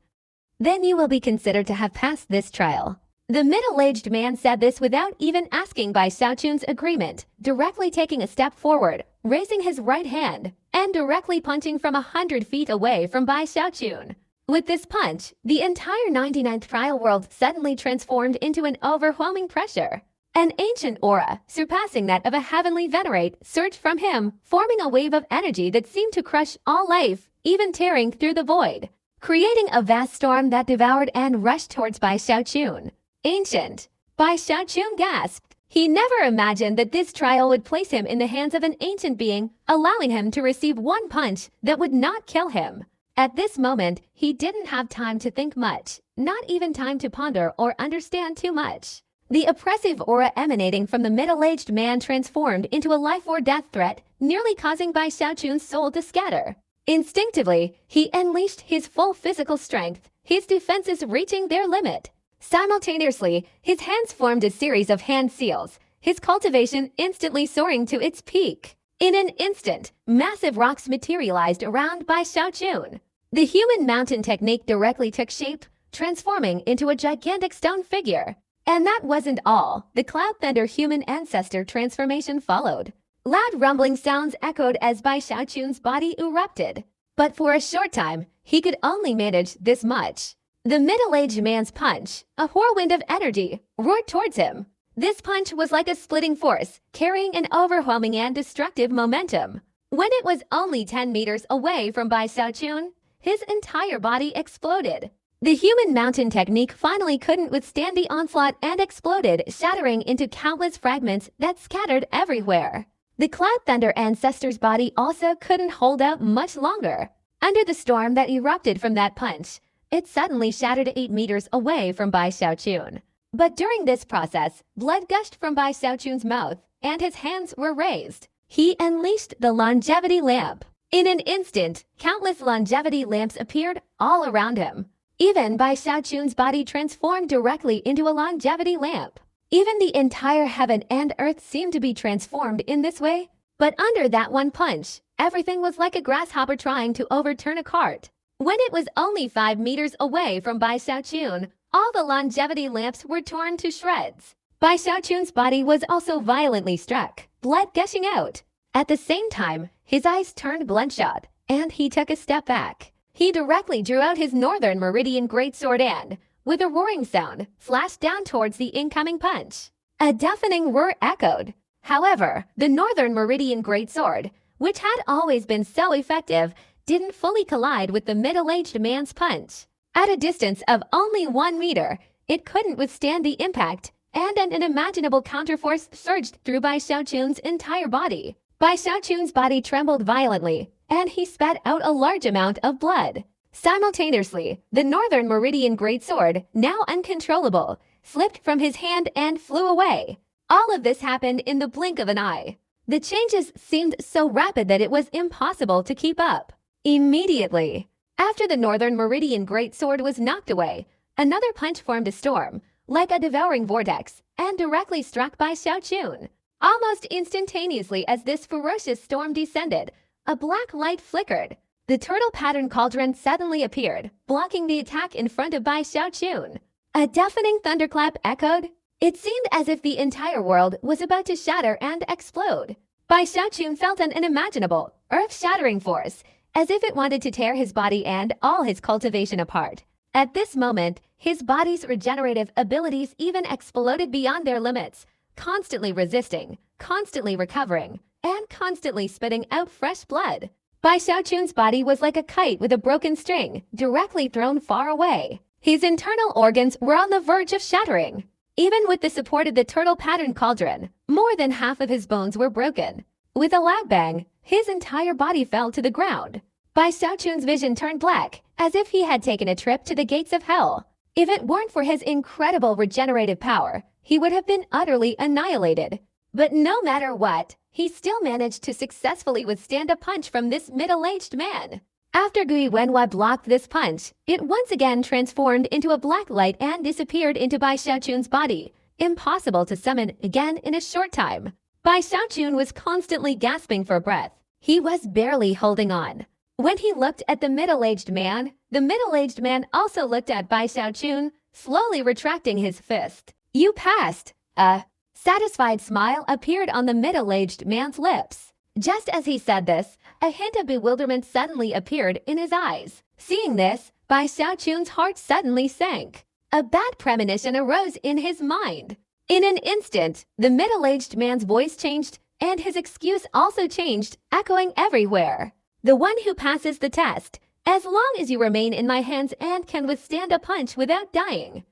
then you will be considered to have passed this trial. The middle-aged man said this without even asking Bai Xiaochun's agreement, directly taking a step forward, raising his right hand, and directly punching from 100 feet away from Bai Xiaochun. With this punch, the entire 99th trial world suddenly transformed into an overwhelming pressure. An ancient aura, surpassing that of a heavenly venerate, surged from him, forming a wave of energy that seemed to crush all life, even tearing through the void, creating a vast storm that devoured and rushed towards Bai Xiaochun. Ancient. Bai Xiaochun gasped. He never imagined that this trial would place him in the hands of an ancient being, allowing him to receive one punch that would not kill him. At this moment, he didn't have time to think much, not even time to ponder or understand too much. The oppressive aura emanating from the middle-aged man transformed into a life or death threat, nearly causing Bai Xiaochun's soul to scatter. Instinctively, he unleashed his full physical strength, his defenses reaching their limit. Simultaneously, his hands formed a series of hand seals, his cultivation instantly soaring to its peak. In an instant, massive rocks materialized around Bai Xiaochun. The human mountain technique directly took shape, transforming into a gigantic stone figure. And that wasn't all. The Cloud Thunder human ancestor transformation followed. Loud rumbling sounds echoed as Bai Xiaochun's body erupted. But for a short time, he could only manage this much. The middle-aged man's punch, a whirlwind of energy, roared towards him. This punch was like a splitting force, carrying an overwhelming and destructive momentum. When it was only 10 meters away from Bai Xiaochun, his entire body exploded. The human mountain technique finally couldn't withstand the onslaught and exploded, shattering into countless fragments that scattered everywhere. The Cloud Thunder ancestor's body also couldn't hold out much longer. Under the storm that erupted from that punch, it suddenly shattered 8 meters away from Bai Xiaochun. But during this process, blood gushed from Bai Xiaochun's mouth, and his hands were raised. He unleashed the longevity lamp. In an instant, countless longevity lamps appeared all around him. Even Bai Xiaochun's body transformed directly into a longevity lamp. Even the entire heaven and earth seemed to be transformed in this way. But under that one punch, everything was like a grasshopper trying to overturn a cart. When it was only 5 meters away from Bai Xiaochun, all the longevity lamps were torn to shreds. Bai Xiaochun's body was also violently struck, blood gushing out. At the same time, his eyes turned bloodshot, and he took a step back. He directly drew out his Northern Meridian Greatsword and, with a roaring sound, flashed down towards the incoming punch. A deafening roar echoed. However, the Northern Meridian Greatsword, which had always been so effective, didn't fully collide with the middle-aged man's punch. At a distance of only 1 meter, it couldn't withstand the impact, and an unimaginable counterforce surged through Bai Xiaochun's entire body. Bai Xiaochun's body trembled violently, and he spat out a large amount of blood. Simultaneously, the Northern Meridian Greatsword, now uncontrollable, slipped from his hand and flew away. All of this happened in the blink of an eye. The changes seemed so rapid that it was impossible to keep up. Immediately, after the Northern Meridian Greatsword was knocked away, another punch formed a storm, like a devouring vortex, and directly struck Bai Xiaochun. Almost instantaneously as this ferocious storm descended, a black light flickered. The turtle pattern cauldron suddenly appeared, blocking the attack in front of Bai Xiaochun. A deafening thunderclap echoed. It seemed as if the entire world was about to shatter and explode. Bai Xiaochun felt an unimaginable, earth-shattering force, as if it wanted to tear his body and all his cultivation apart. At this moment, his body's regenerative abilities even exploded beyond their limits, constantly resisting, constantly recovering, and constantly spitting out fresh blood. Bai Xiaochun's body was like a kite with a broken string, directly thrown far away. His internal organs were on the verge of shattering. Even with the support of the turtle pattern cauldron, more than half of his bones were broken. With a loud bang, his entire body fell to the ground. Bai Xiaochun's vision turned black, as if he had taken a trip to the gates of hell. If it weren't for his incredible regenerative power, he would have been utterly annihilated. But no matter what, he still managed to successfully withstand a punch from this middle-aged man. After Gui Wenhua blocked this punch, it once again transformed into a black light and disappeared into Bai Xiaochun's body, impossible to summon again in a short time. Bai Xiaochun was constantly gasping for breath. He was barely holding on. When he looked at the middle-aged man, the middle-aged man also looked at Bai Xiaochun, slowly retracting his fist. "You passed." A satisfied smile appeared on the middle-aged man's lips. Just as he said this, a hint of bewilderment suddenly appeared in his eyes. Seeing this, Bai Xiaochun's heart suddenly sank. A bad premonition arose in his mind. In an instant, the middle-aged man's voice changed, and his excuse also changed, echoing everywhere. "The one who passes the test, as long as you remain in my hands and can withstand a punch without dying,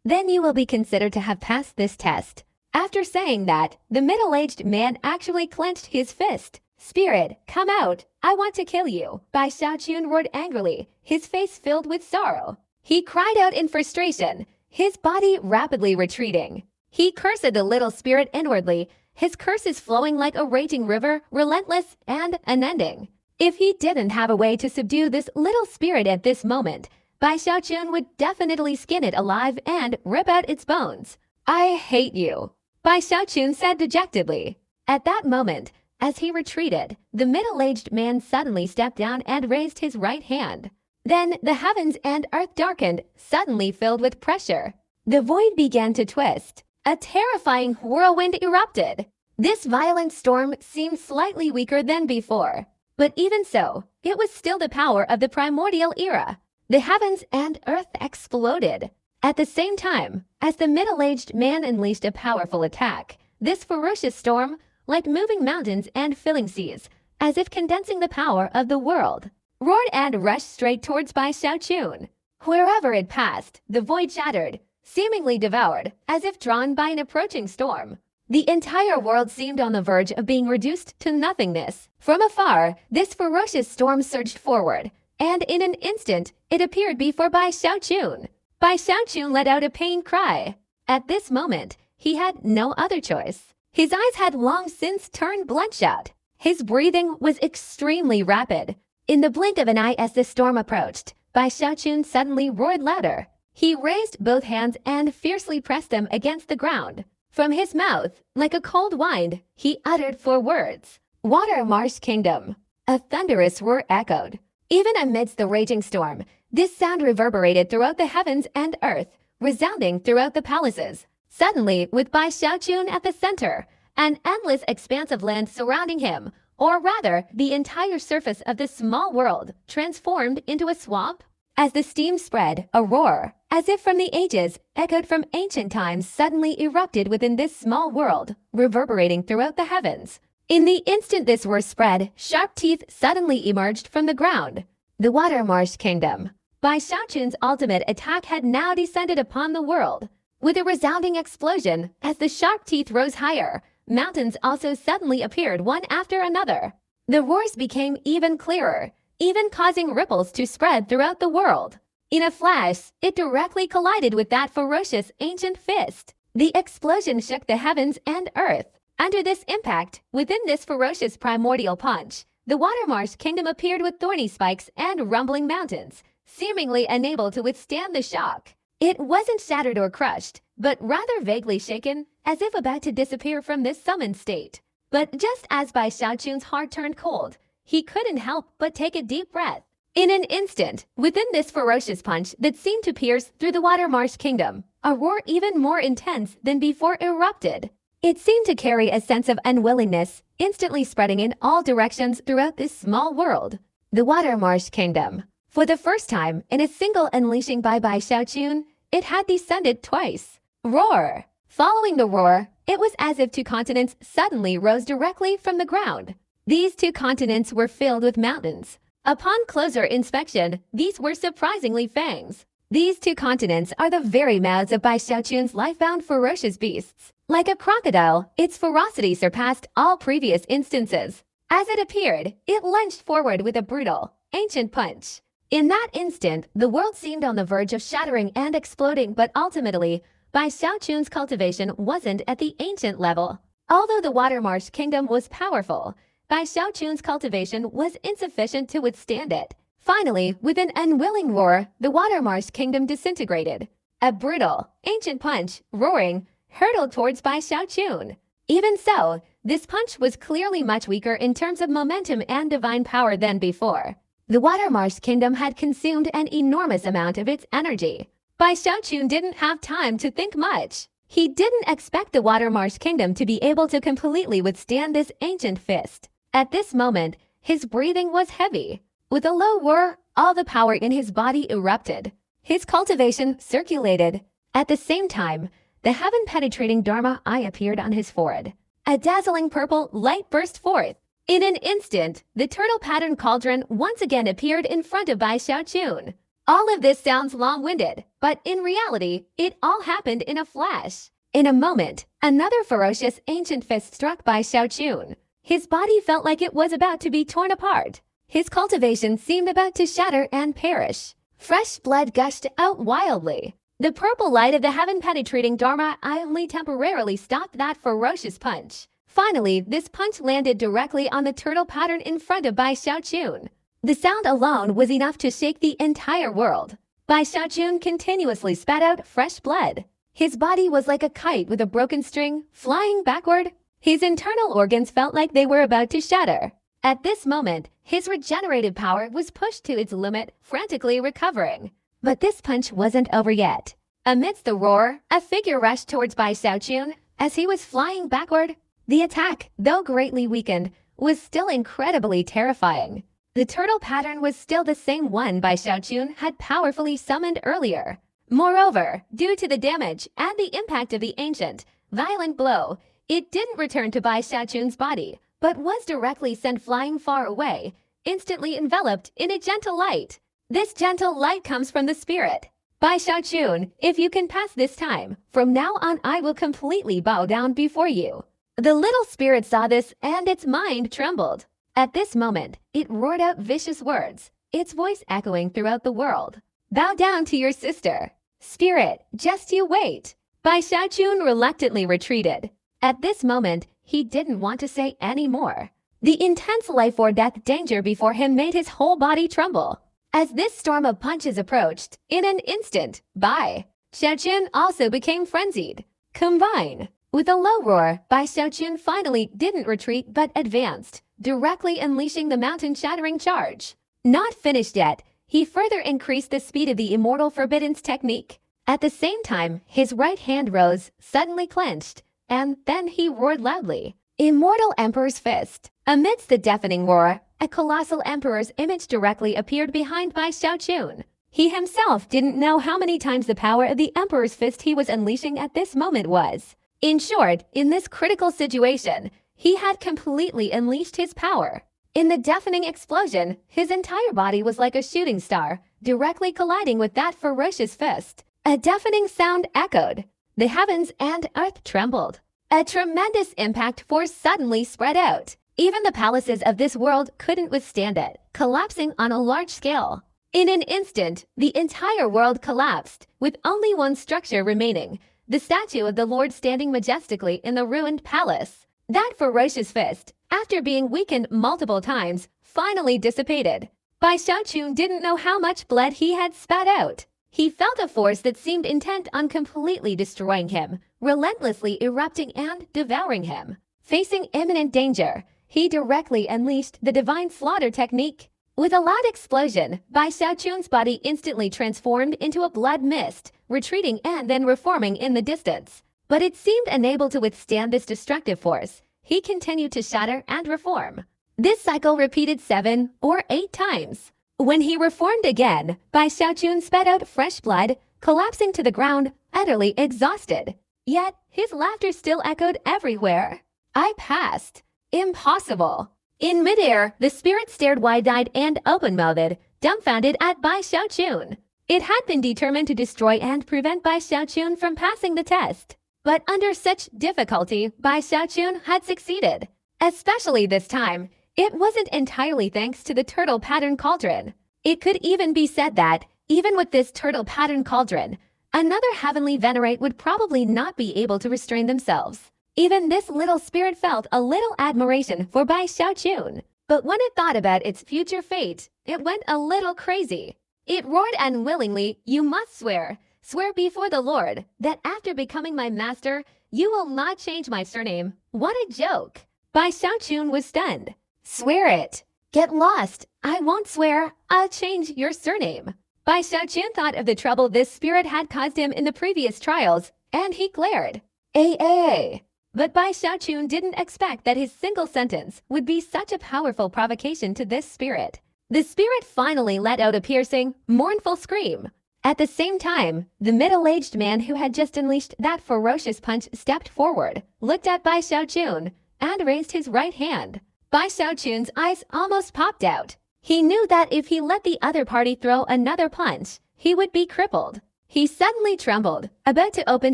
then you will be considered to have passed this test." After saying that, the middle-aged man actually clenched his fist. "Spirit, come out! I want to kill you!" Bai Xiaochun roared angrily, his face filled with sorrow. He cried out in frustration, his body rapidly retreating. He cursed the little spirit inwardly, his curses flowing like a raging river, relentless and unending. If he didn't have a way to subdue this little spirit at this moment, Bai Xiaochun would definitely skin it alive and rip out its bones. "I hate you," Bai Xiaochun said dejectedly. At that moment, as he retreated, the middle-aged man suddenly stepped down and raised his right hand. Then the heavens and earth darkened, suddenly filled with pressure. The void began to twist. A terrifying whirlwind erupted. This violent storm seemed slightly weaker than before, but even so, it was still the power of the primordial era. The heavens and earth exploded. At the same time, as the middle-aged man unleashed a powerful attack, this ferocious storm, like moving mountains and filling seas, as if condensing the power of the world, roared and rushed straight towards Bai Xiaochun. Wherever it passed, the void shattered, seemingly devoured, as if drawn by an approaching storm. The entire world seemed on the verge of being reduced to nothingness. From afar, this ferocious storm surged forward, and in an instant, it appeared before Bai Xiaochun. Bai Xiaochun let out a pained cry. At this moment, he had no other choice. His eyes had long since turned bloodshot. His breathing was extremely rapid. In the blink of an eye as the storm approached, Bai Xiaochun suddenly roared louder. He raised both hands and fiercely pressed them against the ground. From his mouth, like a cold wind, he uttered 4 words. "Water Marsh Kingdom." A thunderous roar echoed. Even amidst the raging storm, this sound reverberated throughout the heavens and earth, resounding throughout the palaces. Suddenly, with Bai Xiaochun at the center, an endless expanse of land surrounding him, or rather, the entire surface of this small world, transformed into a swamp. As the steam spread, a roar, as if from the ages, echoed from ancient times, suddenly erupted within this small world, reverberating throughout the heavens. In the instant this roar spread, sharp teeth suddenly emerged from the ground. The Water Marsh Kingdom. Bai Xiaochun's ultimate attack had now descended upon the world. With a resounding explosion, as the sharp teeth rose higher, mountains also suddenly appeared one after another. The roars became even clearer, even causing ripples to spread throughout the world. In a flash, it directly collided with that ferocious ancient fist. The explosion shook the heavens and earth. Under this impact, within this ferocious primordial punch, the Watermarsh Kingdom appeared with thorny spikes and rumbling mountains, seemingly unable to withstand the shock. It wasn't shattered or crushed, but rather vaguely shaken, as if about to disappear from this summoned state. But just as Bai Xiaochun's heart turned cold, he couldn't help but take a deep breath. In an instant, within this ferocious punch that seemed to pierce through the Watermarsh Kingdom, a roar even more intense than before erupted. It seemed to carry a sense of unwillingness, instantly spreading in all directions throughout this small world. The Watermarsh Kingdom. For the first time, in a single unleashing by Bai Xiaochun, it had descended twice. Roar! Following the roar, it was as if 2 continents suddenly rose directly from the ground. These 2 continents were filled with mountains. Upon closer inspection, these were surprisingly fangs. These 2 continents are the very mouths of Bai Xiaochun's life-bound ferocious beasts. Like a crocodile, its ferocity surpassed all previous instances. As it appeared, it lunged forward with a brutal, ancient punch. In that instant, the world seemed on the verge of shattering and exploding, but ultimately, Bai Xiaochun's cultivation wasn't at the ancient level. Although the Watermarsh Kingdom was powerful, Bai Xiaochun's cultivation was insufficient to withstand it. Finally, with an unwilling roar, the Watermarsh Kingdom disintegrated. A brutal, ancient punch, roaring, hurtled towards Bai Xiaochun. Even so, this punch was clearly much weaker in terms of momentum and divine power than before. The Water Marsh Kingdom had consumed an enormous amount of its energy. Bai Xiaochun didn't have time to think much. He didn't expect the Water Marsh Kingdom to be able to completely withstand this ancient fist. At this moment, his breathing was heavy. With a low whir, all the power in his body erupted. His cultivation circulated. At the same time, the heaven-penetrating Dharma eye appeared on his forehead. A dazzling purple light burst forth. In an instant, the turtle pattern cauldron once again appeared in front of Bai Xiaochun. All of this sounds long-winded, but in reality, it all happened in a flash. In a moment, another ferocious ancient fist struck Bai Xiaochun. His body felt like it was about to be torn apart. His cultivation seemed about to shatter and perish. Fresh blood gushed out wildly. The purple light of the heaven-penetrating Dharma eye only temporarily stopped that ferocious punch. Finally, this punch landed directly on the turtle pattern in front of Bai Xiaochun. The sound alone was enough to shake the entire world. Bai Xiaochun continuously spat out fresh blood. His body was like a kite with a broken string, flying backward. His internal organs felt like they were about to shatter. At this moment, his regenerative power was pushed to its limit, frantically recovering. But this punch wasn't over yet. Amidst the roar, a figure rushed towards Bai Xiaochun as he was flying backward. The attack, though greatly weakened, was still incredibly terrifying. The turtle pattern was still the same one Bai Xiaochun had powerfully summoned earlier. Moreover, due to the damage and the impact of the ancient, violent blow, it didn't return to Bai Xiaochun's body, but was directly sent flying far away, instantly enveloped in a gentle light. This gentle light comes from the spirit. Bai Xiaochun, if you can pass this time, from now on I will completely bow down before you. The little spirit saw this and its mind trembled. At this moment, it roared out vicious words, its voice echoing throughout the world. Bow down to your sister. Spirit, just you wait. Bai Xiaochun reluctantly retreated. At this moment, he didn't want to say any more. The intense life or death danger before him made his whole body tremble. As this storm of punches approached, in an instant, Bai Xiaochun also became frenzied. Combine. With a low roar, Bai Xiaochun finally didn't retreat but advanced, directly unleashing the mountain-shattering charge. Not finished yet, he further increased the speed of the Immortal Forbidden's technique. At the same time, his right hand rose, suddenly clenched, and then he roared loudly. Immortal Emperor's Fist. Amidst the deafening roar, a colossal emperor's image directly appeared behind Bai Xiaochun. He himself didn't know how many times the power of the Emperor's Fist he was unleashing at this moment was. In short, in this critical situation, he had completely unleashed his power. In the deafening explosion, his entire body was like a shooting star, directly colliding with that ferocious fist. A deafening sound echoed. The heavens and earth trembled. A tremendous impact force suddenly spread out. Even the palaces of this world couldn't withstand it, collapsing on a large scale. In an instant, the entire world collapsed, with only one structure remaining, the statue of the Lord standing majestically in the ruined palace. That ferocious fist, after being weakened multiple times, finally dissipated. Bai Xiaochun didn't know how much blood he had spat out. He felt a force that seemed intent on completely destroying him, relentlessly erupting and devouring him. Facing imminent danger, he directly unleashed the Divine Slaughter technique. With a loud explosion, Bai Xiaochun's body instantly transformed into a blood mist, retreating and then reforming in the distance. But it seemed unable to withstand this destructive force. He continued to shatter and reform. This cycle repeated 7 or 8 times. When he reformed again, Bai Xiaochun spat out fresh blood, collapsing to the ground, utterly exhausted. Yet, his laughter still echoed everywhere. I passed. Impossible. In midair, the spirit stared wide-eyed and open-mouthed, dumbfounded at Bai Xiaochun. It had been determined to destroy and prevent Bai Xiaochun from passing the test. But under such difficulty, Bai Xiaochun had succeeded. Especially this time, it wasn't entirely thanks to the turtle pattern cauldron. It could even be said that, even with this turtle pattern cauldron, another heavenly venerate would probably not be able to restrain themselves. Even this little spirit felt a little admiration for Bai Xiaochun. But when it thought about its future fate, it went a little crazy. It roared unwillingly, "You must swear. Swear before the Lord, that after becoming my master, you will not change my surname." What a joke! Bai Xiaochun was stunned. Swear it. Get lost. I won't swear. I'll change your surname. Bai Xiaoqun thought of the trouble this spirit had caused him in the previous trials, and he glared. But Bai Xiaoqun didn't expect that his single sentence would be such a powerful provocation to this spirit. The spirit finally let out a piercing, mournful scream. At the same time, the middle-aged man who had just unleashed that ferocious punch stepped forward, looked at Bai Xiaoqun, and raised his right hand. Bai Xiaoqun's eyes almost popped out. He knew that if he let the other party throw another punch, he would be crippled. He suddenly trembled, about to open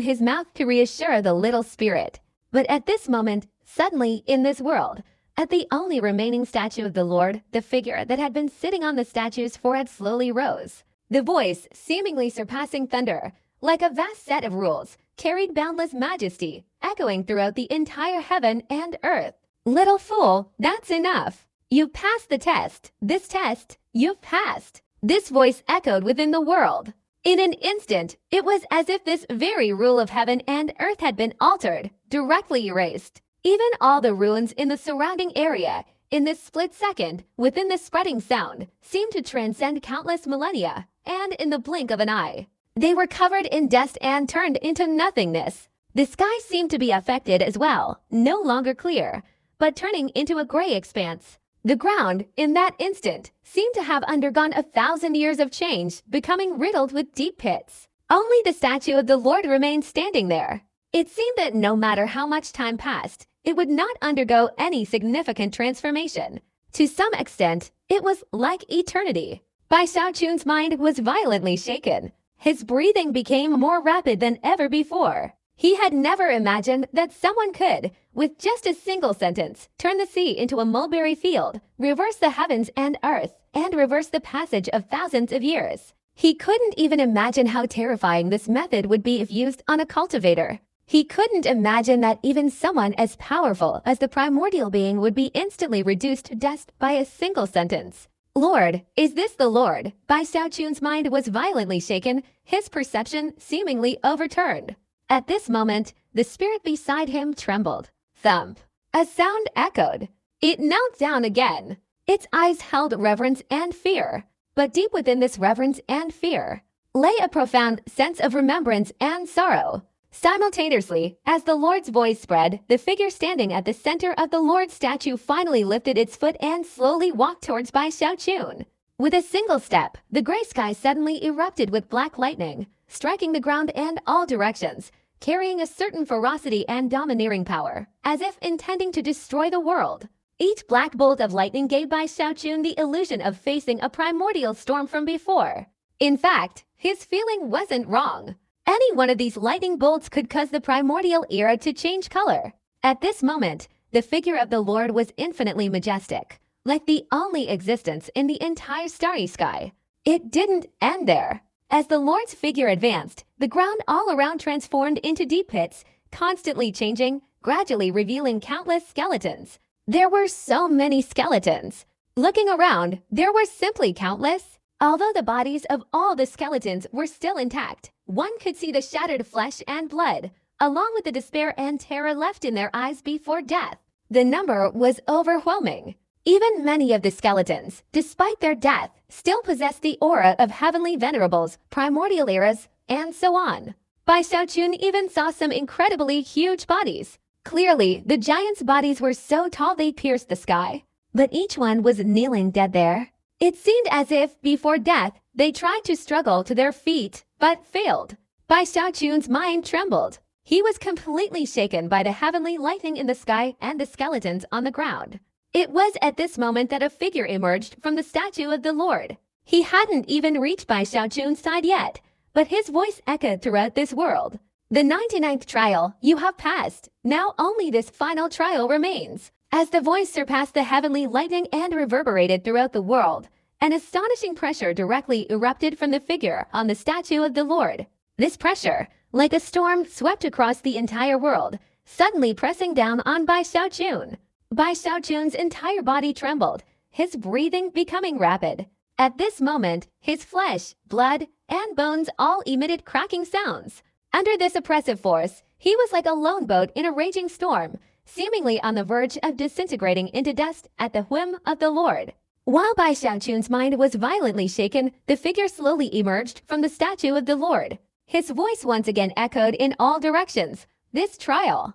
his mouth to reassure the little spirit. But at this moment, suddenly in this world, at the only remaining statue of the Lord, the figure that had been sitting on the statue's forehead slowly rose. The voice, seemingly surpassing thunder, like a vast set of rules, carried boundless majesty, echoing throughout the entire heaven and earth. Little fool, that's enough. You've passed the test. This test, you've passed. This voice echoed within the world. In an instant, it was as if this very rule of heaven and earth had been altered, directly erased. Even all the ruins in the surrounding area, in this split second, within the spreading sound, seemed to transcend countless millennia, and in the blink of an eye, they were covered in dust and turned into nothingness. The sky seemed to be affected as well, no longer clear, but turning into a gray expanse. The ground, in that instant, seemed to have undergone 1,000 years of change, becoming riddled with deep pits. Only the statue of the Lord remained standing there. It seemed that no matter how much time passed, it would not undergo any significant transformation. To some extent, it was like eternity. Bai Xiaoqun's mind was violently shaken. His breathing became more rapid than ever before. He had never imagined that someone could, with just a single sentence, turn the sea into a mulberry field, reverse the heavens and earth, and reverse the passage of thousands of years. He couldn't even imagine how terrifying this method would be if used on a cultivator. He couldn't imagine that even someone as powerful as the primordial being would be instantly reduced to dust by a single sentence. Lord, is this the Lord? Bai Xiaoqun's mind was violently shaken, his perception seemingly overturned. At this moment, the spirit beside him trembled. Thump. A sound echoed. It knelt down again. Its eyes held reverence and fear. But deep within this reverence and fear lay a profound sense of remembrance and sorrow. Simultaneously, as the Lord's voice spread, the figure standing at the center of the Lord's statue finally lifted its foot and slowly walked towards Bai Xiaoqun. With a single step, the gray sky suddenly erupted with black lightning, striking the ground and all directions, carrying a certain ferocity and domineering power, as if intending to destroy the world. Each black bolt of lightning gave Bai Xiaoqun the illusion of facing a primordial storm from before. In fact, his feeling wasn't wrong. Any one of these lightning bolts could cause the primordial era to change color. At this moment, the figure of the Lord was infinitely majestic, like the only existence in the entire starry sky. It didn't end there. As the Lord's figure advanced, the ground all around transformed into deep pits, constantly changing, gradually revealing countless skeletons. There were so many skeletons. Looking around, there were simply countless. Although the bodies of all the skeletons were still intact, one could see the shattered flesh and blood, along with the despair and terror left in their eyes before death. The number was overwhelming. Even many of the skeletons, despite their death, still possessed the aura of heavenly venerables, primordial eras, and so on. Bai Xiaoqun even saw some incredibly huge bodies. Clearly, the giants' bodies were so tall they pierced the sky, but each one was kneeling dead there. It seemed as if, before death, they tried to struggle to their feet, but failed. Bai Xiaoqun's mind trembled. He was completely shaken by the heavenly lightning in the sky and the skeletons on the ground. It was at this moment that a figure emerged from the statue of the Lord. He hadn't even reached Bai Xiaoqun's side yet, but his voice echoed throughout this world. The 99th trial, you have passed. Now only this final trial remains. As the voice surpassed the heavenly lightning and reverberated throughout the world, an astonishing pressure directly erupted from the figure on the statue of the Lord. This pressure, like a storm, swept across the entire world, suddenly pressing down on Bai Xiaoqun. Bai Xiaoqun's entire body trembled, his breathing becoming rapid. At this moment, his flesh, blood, and bones all emitted cracking sounds. Under this oppressive force, he was like a lone boat in a raging storm, seemingly on the verge of disintegrating into dust at the whim of the Lord. While Bai Xiaochun's mind was violently shaken, the figure slowly emerged from the statue of the Lord. His voice once again echoed in all directions. This trial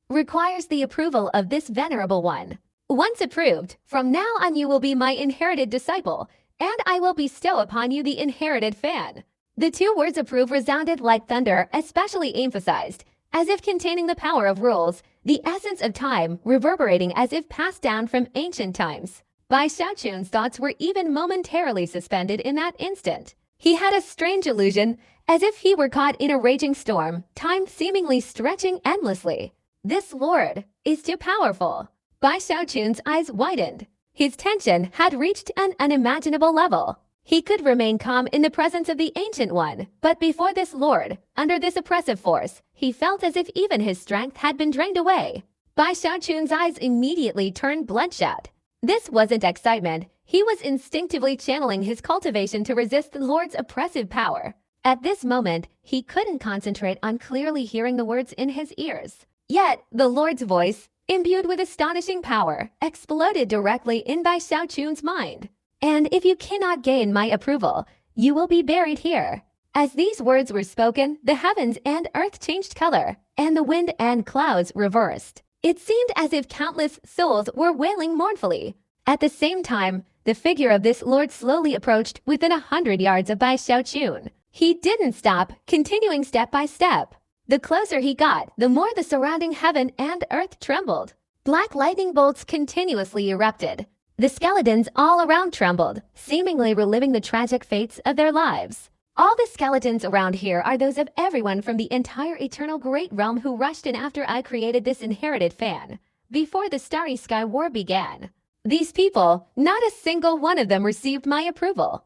requires the approval of this venerable one. Once approved, from now on you will be my inherited disciple, and I will bestow upon you the inherited fan. The two words approve resounded like thunder, especially emphasized, as if containing the power of rules, the essence of time reverberating as if passed down from ancient times. Bai Xiaochun's thoughts were even momentarily suspended in that instant. He had a strange illusion, as if he were caught in a raging storm, time seemingly stretching endlessly. This lord is too powerful. Bai Xiaochun's eyes widened. His tension had reached an unimaginable level. He could remain calm in the presence of the Ancient One, but before this lord, under this oppressive force, he felt as if even his strength had been drained away. Bai Xiaochun's eyes immediately turned bloodshot. This wasn't excitement. He was instinctively channeling his cultivation to resist the lord's oppressive power. At this moment, he couldn't concentrate on clearly hearing the words in his ears. Yet, the lord's voice, imbued with astonishing power, exploded directly in Bai Xiaochun's mind. And if you cannot gain my approval, you will be buried here. As these words were spoken, the heavens and earth changed color, and the wind and clouds reversed. It seemed as if countless souls were wailing mournfully. At the same time, the figure of this lord slowly approached within 100 yards of Bai Xiaochun. He didn't stop, continuing step by step. The closer he got, the more the surrounding heaven and earth trembled. Black lightning bolts continuously erupted. The skeletons all around trembled, seemingly reliving the tragic fates of their lives. All the skeletons around here are those of everyone from the entire eternal great realm who rushed in after I created this inherited fan, before the Starry Sky War began. These people, not a single one of them received my approval.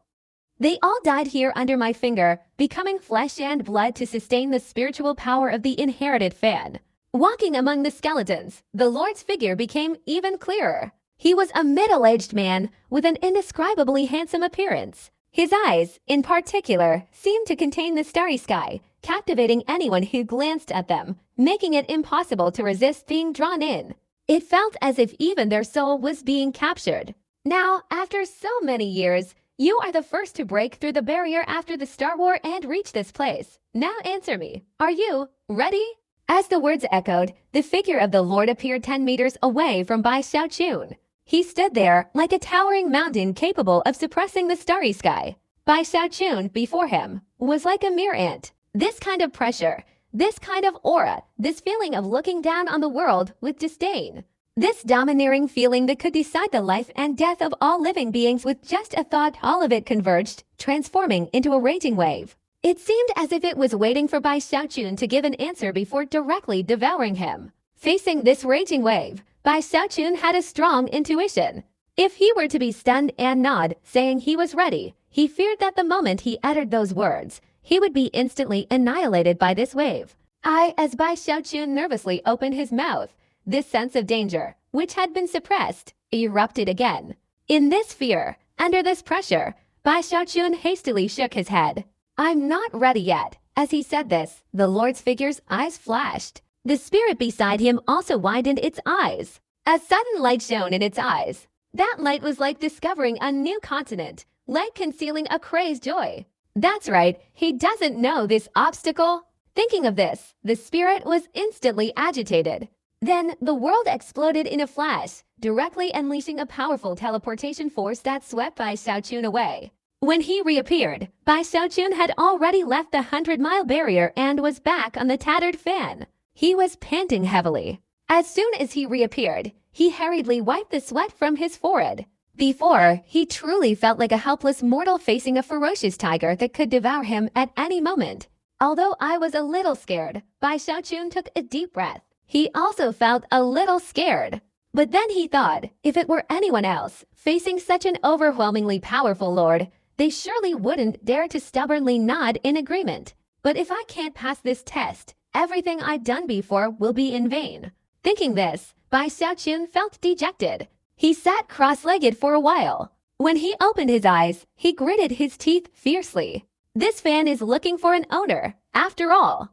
They all died here under my finger, becoming flesh and blood to sustain the spiritual power of the inherited fan. Walking among the skeletons, the Lord's figure became even clearer. He was a middle-aged man with an indescribably handsome appearance. His eyes, in particular, seemed to contain the starry sky, captivating anyone who glanced at them, making it impossible to resist being drawn in. It felt as if even their soul was being captured. Now, after so many years, you are the first to break through the barrier after the Star War and reach this place. Now answer me. Are you ready? As the words echoed, the figure of the Lord appeared 10 meters away from Bai Xiaochun. He stood there like a towering mountain capable of suppressing the starry sky. Bai Xiaochun, before him, was like a mere ant. This kind of pressure, this kind of aura, this feeling of looking down on the world with disdain. This domineering feeling that could decide the life and death of all living beings with just a thought, all of it converged, transforming into a raging wave. It seemed as if it was waiting for Bai Xiaochun to give an answer before directly devouring him. Facing this raging wave, Bai Xiaochun had a strong intuition. If he were to be stunned and nod, saying he was ready, he feared that the moment he uttered those words, he would be instantly annihilated by this wave. As Bai Xiaochun nervously opened his mouth, this sense of danger, which had been suppressed, erupted again. In this fear, under this pressure, Bai Xiaochun hastily shook his head. I'm not ready yet. As he said this, the Lord's figure's eyes flashed. The spirit beside him also widened its eyes. A sudden light shone in its eyes. That light was like discovering a new continent, like concealing a crazed joy. That's right, he doesn't know this obstacle. Thinking of this, the spirit was instantly agitated. Then the world exploded in a flash, directly unleashing a powerful teleportation force that swept Bai Xiaochun away. When he reappeared, Bai Xiaochun had already left the 100-mile barrier and was back on the tattered fan. He was panting heavily. As soon as he reappeared, he hurriedly wiped the sweat from his forehead. Before, he truly felt like a helpless mortal facing a ferocious tiger that could devour him at any moment. Although I was a little scared, Bai Xiaochun took a deep breath. He also felt a little scared. But then he thought, if it were anyone else, facing such an overwhelmingly powerful lord, they surely wouldn't dare to stubbornly nod in agreement. But if I can't pass this test, everything I've done before will be in vain. Thinking this, Bai Xiaochun felt dejected. He sat cross-legged for a while. When he opened his eyes, he gritted his teeth fiercely. This fan is looking for an owner, after all.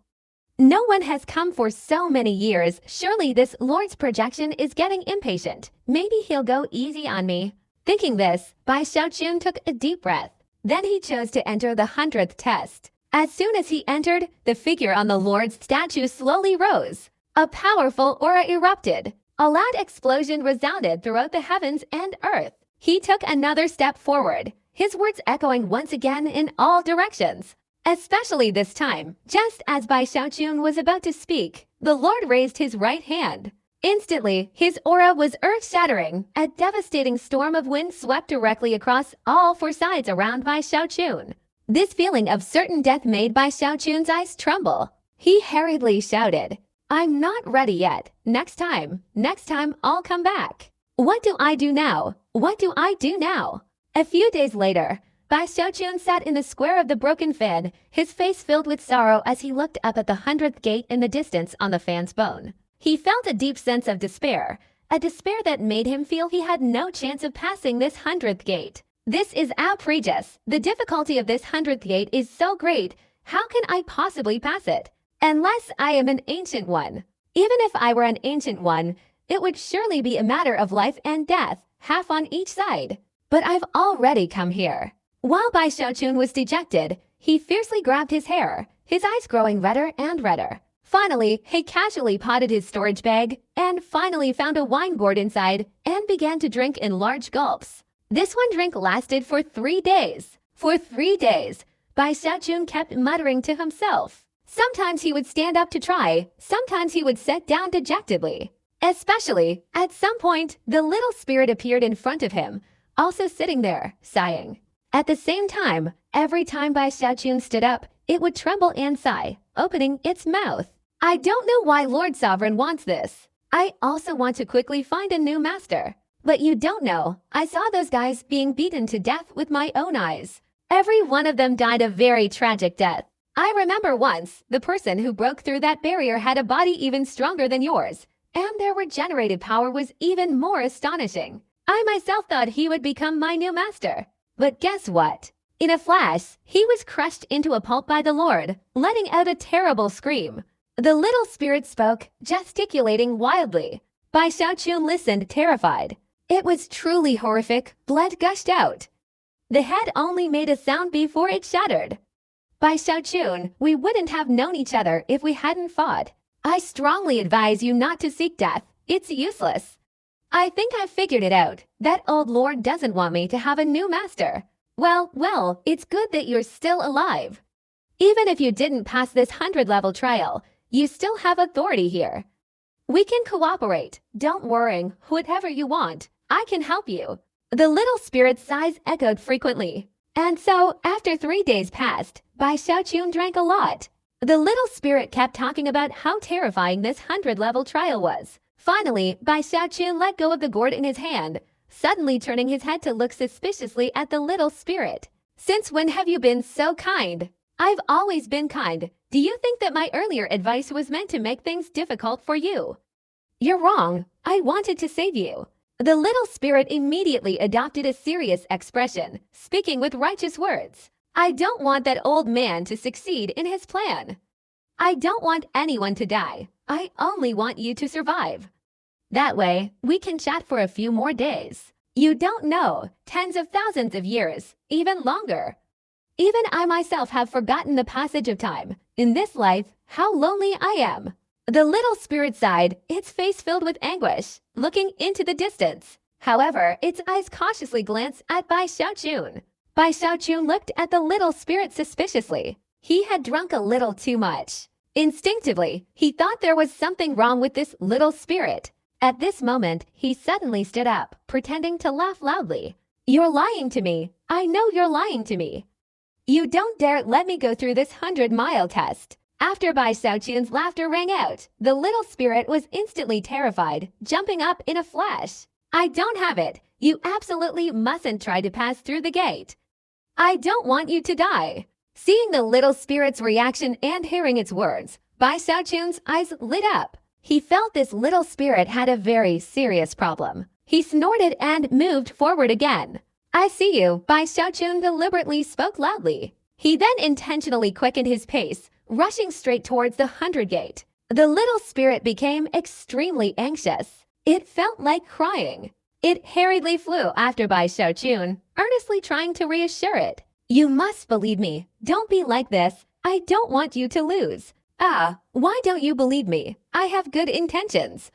No one has come for so many years. Surely this Lord's projection is getting impatient. Maybe he'll go easy on me. Thinking this, Bai Xiaochun took a deep breath. Then he chose to enter the 100th test. As soon as he entered, the figure on the Lord's statue slowly rose. A powerful aura erupted. A loud explosion resounded throughout the heavens and earth. He took another step forward, his words echoing once again in all directions. Especially this time, just as Bai Xiaochun was about to speak, the Lord raised his right hand. Instantly, his aura was earth-shattering. A devastating storm of wind swept directly across all four sides around Bai Xiaochun. This feeling of certain death made Bai Xiaochun's eyes tremble. He hurriedly shouted, "I'm not ready yet. Next time I'll come back. What do I do now? What do I do now?" A few days later, Bai Xiaochun sat in the square of the broken fan, his face filled with sorrow as he looked up at the 100th gate in the distance on the fan's bone. He felt a deep sense of despair, a despair that made him feel he had no chance of passing this 100th gate. This is outrageous. The difficulty of this 100th gate is so great. How can I possibly pass it? Unless I am an ancient one. Even if I were an ancient one, it would surely be a matter of life and death, half on each side. But I've already come here. While Bai Xiaochun was dejected, he fiercely grabbed his hair, his eyes growing redder and redder. Finally, he casually potted his storage bag and finally found a wine gourd inside and began to drink in large gulps. This one drink lasted for 3 days. For 3 days, Bai Xiaochun kept muttering to himself. Sometimes he would stand up to try, sometimes he would sit down dejectedly. Especially, at some point, the little spirit appeared in front of him, also sitting there, sighing. At the same time, every time Bai Xiaochun stood up, it would tremble and sigh, opening its mouth. I don't know why Lord Sovereign wants this. I also want to quickly find a new master. But you don't know, I saw those guys being beaten to death with my own eyes. Every one of them died a very tragic death. I remember once, the person who broke through that barrier had a body even stronger than yours, and their regenerated power was even more astonishing. I myself thought he would become my new master. But guess what? In a flash, he was crushed into a pulp by the Lord, letting out a terrible scream. The little spirit spoke, gesticulating wildly. Bai Xiaochun listened, terrified. It was truly horrific. Blood gushed out. The head only made a sound before it shattered. Bai Xiaochun, we wouldn't have known each other if we hadn't fought. I strongly advise you not to seek death. It's useless. I think I've figured it out. That old lord doesn't want me to have a new master. Well, it's good that you're still alive. Even if you didn't pass this 100-level trial, you still have authority here. We can cooperate. Don't worry, whatever you want, I can help you. The little spirit's sighs echoed frequently. And so, after 3 days passed, Bai Xiaochun drank a lot. The little spirit kept talking about how terrifying this 100-level trial was. Finally, Bai Xiaochun let go of the gourd in his hand, suddenly turning his head to look suspiciously at the little spirit. Since when have you been so kind? I've always been kind. Do you think that my earlier advice was meant to make things difficult for you? You're wrong. I wanted to save you. The little spirit immediately adopted a serious expression, speaking with righteous words. I don't want that old man to succeed in his plan. I don't want anyone to die. I only want you to survive. That way, we can chat for a few more days. You don't know, tens of thousands of years, even longer. Even I myself have forgotten the passage of time. In this life, how lonely I am. The little spirit sighed, its face filled with anguish, looking into the distance. However, its eyes cautiously glanced at Bai Xiaochun. Bai Xiaochun looked at the little spirit suspiciously. He had drunk a little too much. Instinctively, he thought there was something wrong with this little spirit. At this moment, he suddenly stood up, pretending to laugh loudly. You're lying to me. I know you're lying to me. You don't dare let me go through this 100-mile test. After Bai Xiaochun's laughter rang out, the little spirit was instantly terrified, jumping up in a flash. I don't have it. You absolutely mustn't try to pass through the gate. I don't want you to die. Seeing the little spirit's reaction and hearing its words, Bai Xiaochun's eyes lit up. He felt this little spirit had a very serious problem. He snorted and moved forward again. I see you, Bai Xiaochun deliberately spoke loudly. He then intentionally quickened his pace, rushing straight towards the 100 gate. The little spirit became extremely anxious. It felt like crying. It hurriedly flew after Bai Xiaochun, earnestly trying to reassure it. You must believe me. Don't be like this. I don't want you to lose. Ah, why don't you believe me? I have good intentions.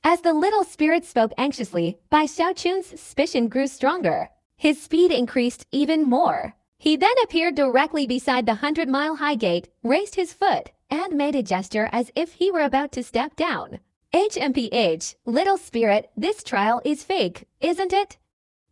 As the little spirit spoke anxiously, Bai Xiaochun's suspicion grew stronger. His speed increased even more. He then appeared directly beside the 100-mile-high gate, raised his foot, and made a gesture as if he were about to step down. HMPH, little spirit, this trial is fake, isn't it?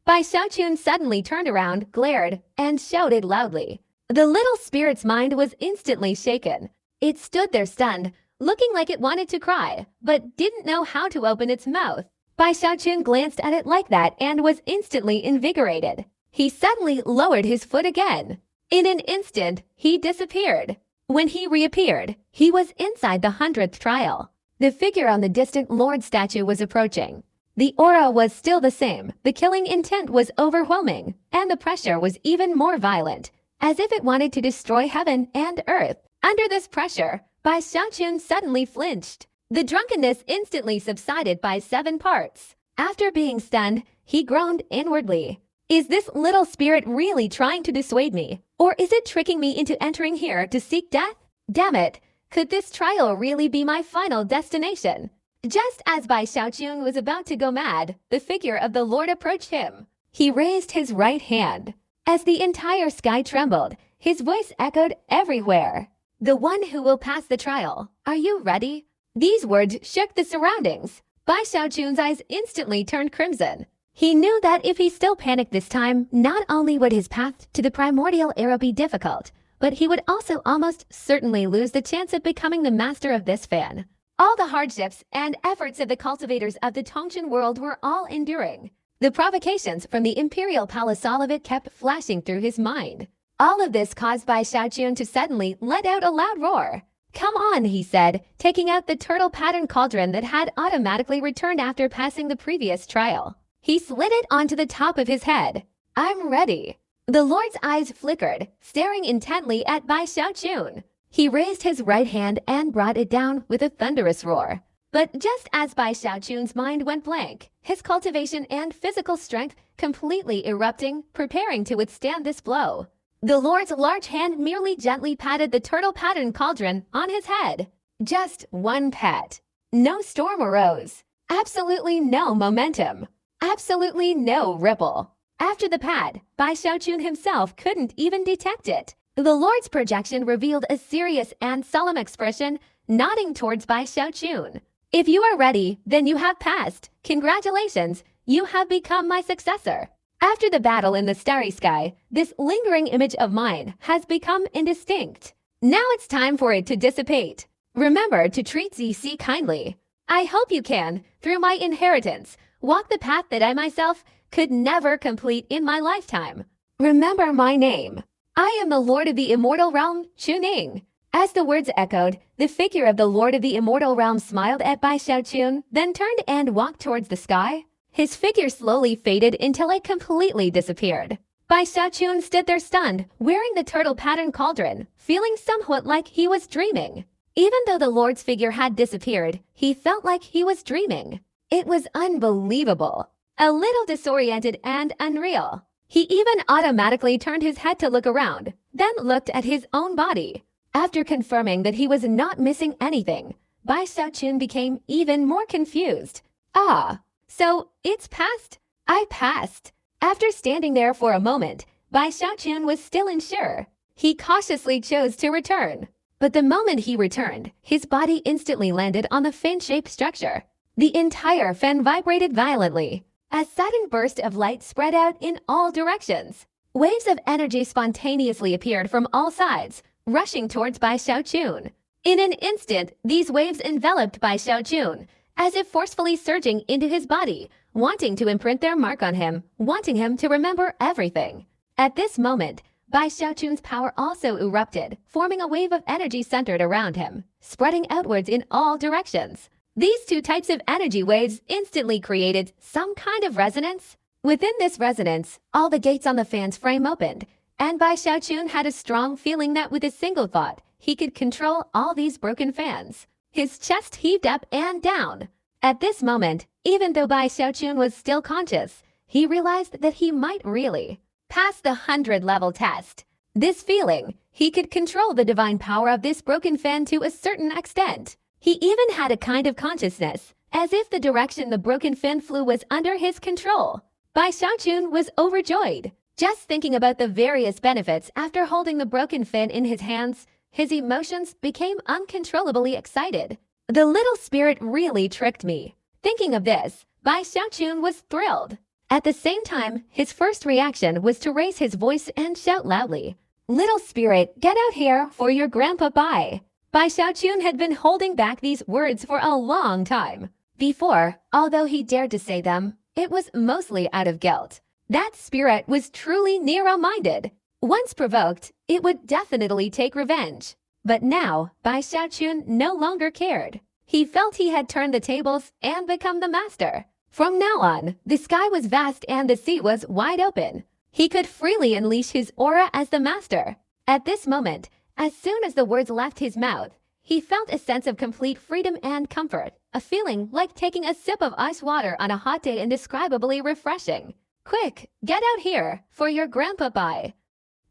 Bai Xiaochun suddenly turned around, glared, and shouted loudly. The little spirit's mind was instantly shaken. It stood there stunned, looking like it wanted to cry, but didn't know how to open its mouth. Bai Xiaochun glanced at it like that and was instantly invigorated. He suddenly lowered his foot again. In an instant, he disappeared. When he reappeared, he was inside the 100th trial. The figure on the distant Lord statue was approaching. The aura was still the same, the killing intent was overwhelming, and the pressure was even more violent, as if it wanted to destroy heaven and earth. Under this pressure, Bai Xiaochun suddenly flinched. The drunkenness instantly subsided by 7 parts. After being stunned, he groaned inwardly. Is this little spirit really trying to dissuade me? Or is it tricking me into entering here to seek death? Damn it! Could this trial really be my final destination? Just as Bai Xiaochun was about to go mad, the figure of the Lord approached him. He raised his right hand. As the entire sky trembled, his voice echoed everywhere. The one who will pass the trial. Are you ready? These words shook the surroundings. Bai Xiaochun's eyes instantly turned crimson. He knew that if he still panicked this time, not only would his path to the primordial era be difficult, but he would also almost certainly lose the chance of becoming the master of this fan. All the hardships and efforts of the cultivators of the Tongchen world were all enduring. The provocations from the Imperial Palace, all of it kept flashing through his mind. All of this caused Bai Xiaochun to suddenly let out a loud roar. Come on, he said, taking out the turtle pattern cauldron that had automatically returned after passing the previous trial. He slid it onto the top of his head. I'm ready. The Lord's eyes flickered, staring intently at Bai Xiaochun. He raised his right hand and brought it down with a thunderous roar. But just as Bai Xiaochun's mind went blank, his cultivation and physical strength completely erupting, preparing to withstand this blow. The Lord's large hand merely gently patted the turtle pattern cauldron on his head. Just one pat. No storm arose. Absolutely no momentum. Absolutely no ripple. After the pat, Bai Xiaochun himself couldn't even detect it. The Lord's projection revealed a serious and solemn expression, nodding towards Bai Xiaochun. If you are ready, then you have passed. Congratulations, you have become my successor. After the battle in the starry sky, this lingering image of mine has become indistinct. Now it's time for it to dissipate. Remember to treat ZC kindly. I hope you can, through my inheritance, walk the path that I myself could never complete in my lifetime. Remember my name. I am the Lord of the Immortal Realm, Chuning. As the words echoed, the figure of the Lord of the Immortal Realm smiled at Bai Xiaochun, then turned and walked towards the sky. His figure slowly faded until it completely disappeared. Bai Xiaochun stood there stunned, wearing the turtle pattern cauldron, feeling somewhat like he was dreaming. Even though the Lord's figure had disappeared, he felt like he was dreaming. It was unbelievable. A little disoriented and unreal. He even automatically turned his head to look around, then looked at his own body. After confirming that he was not missing anything, Bai Xiaochun became even more confused. Ah, so it's passed? I passed. After standing there for a moment, Bai Xiaochun was still unsure. He cautiously chose to return. But the moment he returned, his body instantly landed on the fan-shaped structure. The entire fan vibrated violently. A sudden burst of light spread out in all directions. Waves of energy spontaneously appeared from all sides, rushing towards Bai Xiaochun. In an instant, these waves enveloped Bai Xiaochun, as if forcefully surging into his body, wanting to imprint their mark on him, wanting him to remember everything. At this moment, Bai Xiaochun's power also erupted, forming a wave of energy centered around him, spreading outwards in all directions. These two types of energy waves instantly created some kind of resonance. Within this resonance, all the gates on the fan's frame opened, and Bai Xiaochun had a strong feeling that with a single thought, he could control all these broken fans. His chest heaved up and down. At this moment, even though Bai Xiaochun was still conscious, he realized that he might really pass the 100-level test. This feeling, he could control the divine power of this broken fan to a certain extent. He even had a kind of consciousness, as if the direction the broken fin flew was under his control. Bai Xiaochun was overjoyed. Just thinking about the various benefits after holding the broken fin in his hands, his emotions became uncontrollably excited. The little spirit really tricked me. Thinking of this, Bai Xiaochun was thrilled. At the same time, his first reaction was to raise his voice and shout loudly, "Little spirit, get out here for your grandpa Bai." Bai Xiaochun had been holding back these words for a long time. Before, although he dared to say them, it was mostly out of guilt. That spirit was truly narrow-minded. Once provoked, it would definitely take revenge. But now, Bai Xiaochun no longer cared. He felt he had turned the tables and become the master. From now on, the sky was vast and the sea was wide open. He could freely unleash his aura as the master. At this moment, as soon as the words left his mouth, he felt a sense of complete freedom and comfort, a feeling like taking a sip of ice water on a hot day, indescribably refreshing. "Quick, get out here for your grandpa Bai."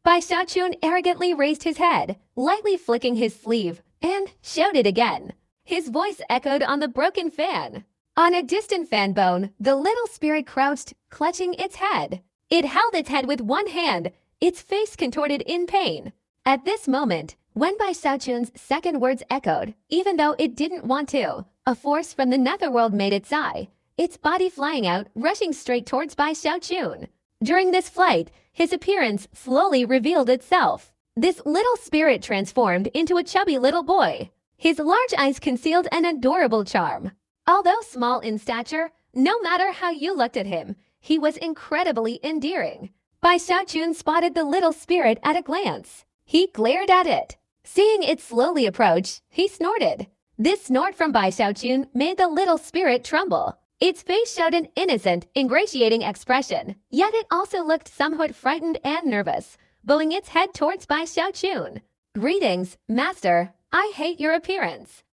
Bai Xiaochun arrogantly raised his head, lightly flicking his sleeve, and shouted again. His voice echoed on the broken fan. On a distant fan bone, the little spirit crouched, clutching its head. It held its head with one hand, its face contorted in pain. At this moment, when Bai Xiaochun's second words echoed, even though it didn't want to, a force from the netherworld made it sigh, its body flying out, rushing straight towards Bai Xiaochun. During this flight, his appearance slowly revealed itself. This little spirit transformed into a chubby little boy. His large eyes concealed an adorable charm. Although small in stature, no matter how you looked at him, he was incredibly endearing. Bai Xiaochun spotted the little spirit at a glance. He glared at it. Seeing it slowly approach, he snorted. This snort from Bai Xiaochun made the little spirit tremble. Its face showed an innocent, ingratiating expression, yet it also looked somewhat frightened and nervous, bowing its head towards Bai Xiaochun. "Greetings, master. I hate your appearance."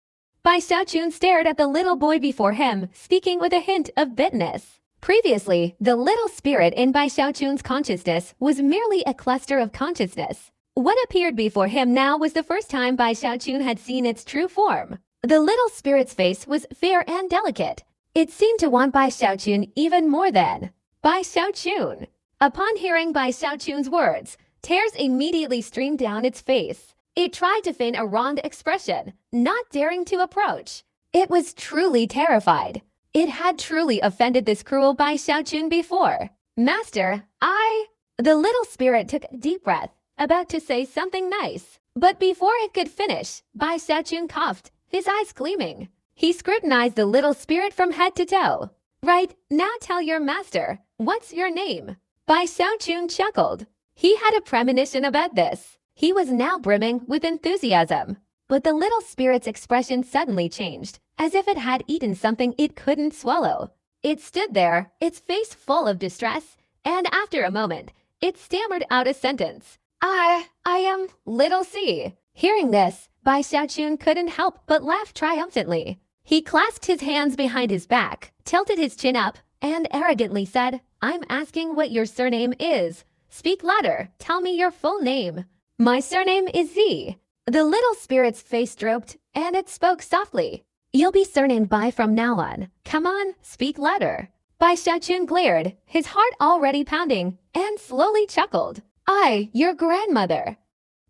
Bai Xiaochun stared at the little boy before him, speaking with a hint of bitterness. Previously, the little spirit in Bai Xiaochun's consciousness was merely a cluster of consciousness. What appeared before him now was the first time Bai Xiaochun had seen its true form. The little spirit's face was fair and delicate. It seemed to want Bai Xiaochun even more than Bai Xiaochun. Upon hearing Bai Xiaochun's words, tears immediately streamed down its face. It tried to feign a wronged expression, not daring to approach. It was truly terrified. It had truly offended this cruel Bai Xiaochun before. "Master, The little spirit took a deep breath, about to say something nice. But before it could finish, Bai Xiaochun coughed, his eyes gleaming. He scrutinized the little spirit from head to toe. "Right, now tell your master, what's your name?" Bai Xiaochun chuckled. He had a premonition about this. He was now brimming with enthusiasm. But the little spirit's expression suddenly changed, as if it had eaten something it couldn't swallow. It stood there, its face full of distress, and after a moment, it stammered out a sentence. I am Little C." Hearing this, Bai Xiaochun couldn't help but laugh triumphantly. He clasped his hands behind his back, tilted his chin up, and arrogantly said, "I'm asking what your surname is. Speak louder, tell me your full name." "My surname is Z." The little spirit's face drooped, and it spoke softly. "You'll be surnamed Bai from now on. Come on, speak louder." Bai Xiaochun glared, his heart already pounding, and slowly chuckled. Your grandmother."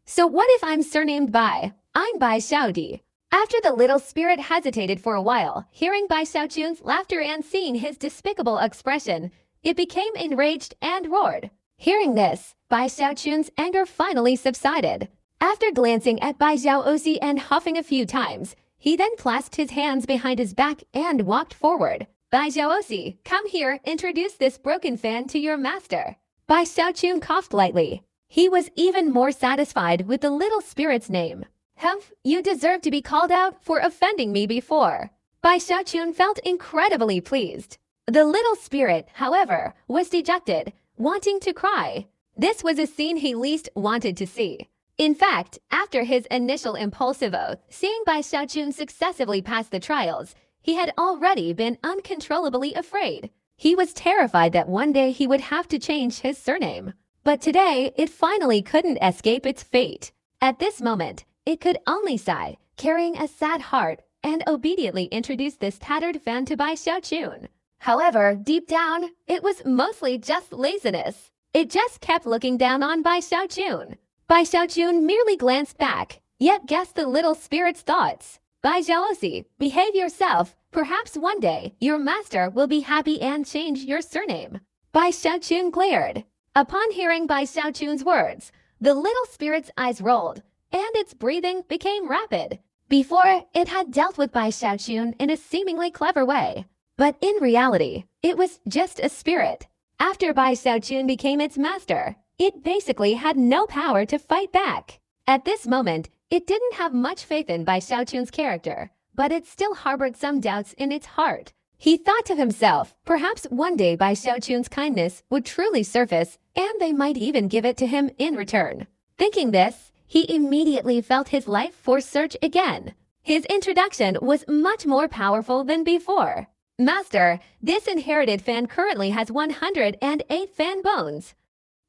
"So what if I'm surnamed Bai? I'm Bai Xiaodi." After the little spirit hesitated for a while, hearing Bai Xiaochun's laughter and seeing his despicable expression, it became enraged and roared. Hearing this, Bai Xiaochun's anger finally subsided. After glancing at Bai Xiaozi and huffing a few times, he then clasped his hands behind his back and walked forward. "Bai Xiaozi, come here, introduce this broken fan to your master." Bai Xiaochun coughed lightly. He was even more satisfied with the little spirit's name. "Humph, you deserve to be called out for offending me before." Bai Xiaochun felt incredibly pleased. The little spirit, however, was dejected, wanting to cry. This was a scene he least wanted to see. In fact, after his initial impulsive oath, seeing Bai Xiaochun successively pass the trials, he had already been uncontrollably afraid. He was terrified that one day he would have to change his surname. But today, it finally couldn't escape its fate. At this moment, it could only sigh, carrying a sad heart, and obediently introduce this tattered fan to Bai Xiaochun. However, deep down, it was mostly just laziness. It just kept looking down on Bai Xiaochun. Bai Xiaochun merely glanced back, yet guessed the little spirit's thoughts. Bai Xiaoxi, behave yourself. Perhaps one day, your master will be happy and change your surname. Bai Xiaochun glared. Upon hearing Bai Xiaochun's words, the little spirit's eyes rolled, and its breathing became rapid. Before, it had dealt with Bai Xiaochun in a seemingly clever way. But in reality, it was just a spirit. After Bai Xiaochun became its master, it basically had no power to fight back. At this moment, it didn't have much faith in Bai Xiaochun's character, but it still harbored some doubts in its heart. He thought to himself, perhaps one day Bai Xiaochun's kindness would truly surface, and they might even give it to him in return. Thinking this, he immediately felt his life force surge again. His introduction was much more powerful than before. Master, this inherited fan currently has 108 fan bones.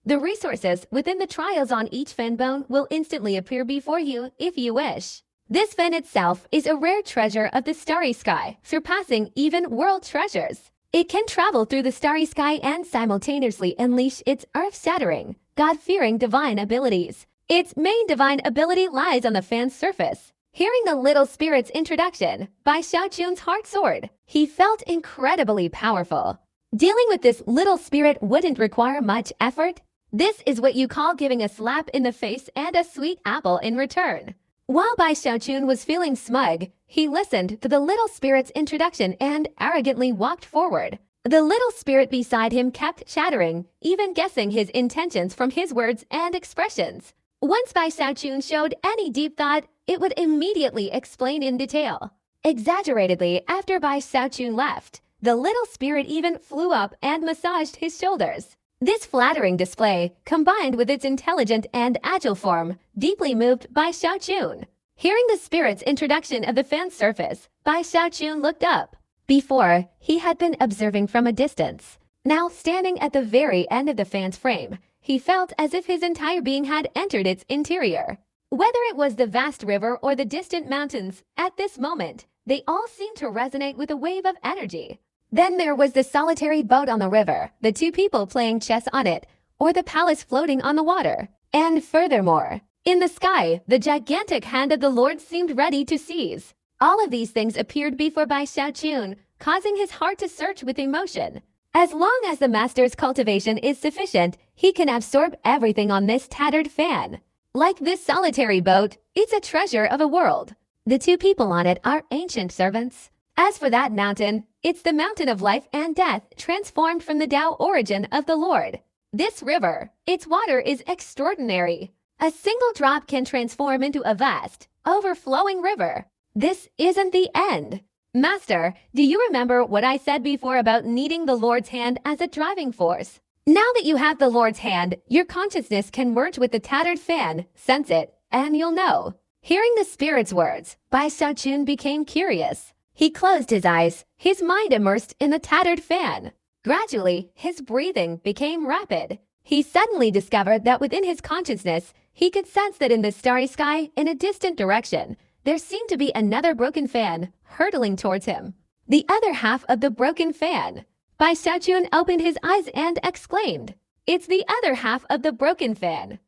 The resources within the trials on each fan bone will instantly appear before you if you wish. This fan itself is a rare treasure of the starry sky, surpassing even world treasures. It can travel through the starry sky and simultaneously unleash its earth-shattering, God-fearing divine abilities. Its main divine ability lies on the fan's surface. Hearing the little spirit's introduction, Bai Xiaochun's heart soared. He felt incredibly powerful. Dealing with this little spirit wouldn't require much effort. This is what you call giving a slap in the face and a sweet apple in return. While Bai Xiaochun was feeling smug, he listened to the little spirit's introduction and arrogantly walked forward. The little spirit beside him kept chattering, even guessing his intentions from his words and expressions. Once Bai Xiaochun showed any deep thought, it would immediately explain in detail. Exaggeratedly, after Bai Xiaochun left, the little spirit even flew up and massaged his shoulders. This flattering display, combined with its intelligent and agile form, deeply moved Bai Xiaochun. Hearing the spirit's introduction of the fan's surface, Bai Xiaochun looked up. Before, he had been observing from a distance. Now, standing at the very end of the fan's frame, he felt as if his entire being had entered its interior. Whether it was the vast river or the distant mountains, at this moment, they all seemed to resonate with a wave of energy. Then there was the solitary boat on the river, the two people playing chess on it, or the palace floating on the water. And furthermore, in the sky, the gigantic hand of the Lord seemed ready to seize. All of these things appeared before Bai Xiaochun, causing his heart to surge with emotion. As long as the master's cultivation is sufficient, he can absorb everything on this tattered fan. Like this solitary boat, it's a treasure of a world. The two people on it are ancient servants. As for that mountain, it's the mountain of life and death transformed from the Tao origin of the Lord. This river, its water is extraordinary. A single drop can transform into a vast, overflowing river. This isn't the end. Master, do you remember what I said before about needing the Lord's hand as a driving force? Now that you have the Lord's hand, your consciousness can merge with the tattered fan, sense it, and you'll know. Hearing the spirit's words, Bai Xiaochun became curious. He closed his eyes, his mind immersed in the tattered fan. Gradually, his breathing became rapid. He suddenly discovered that within his consciousness, he could sense that in the starry sky, in a distant direction, there seemed to be another broken fan hurtling towards him. The other half of the broken fan. Bai Xiaochun opened his eyes and exclaimed, "It's the other half of the broken fan."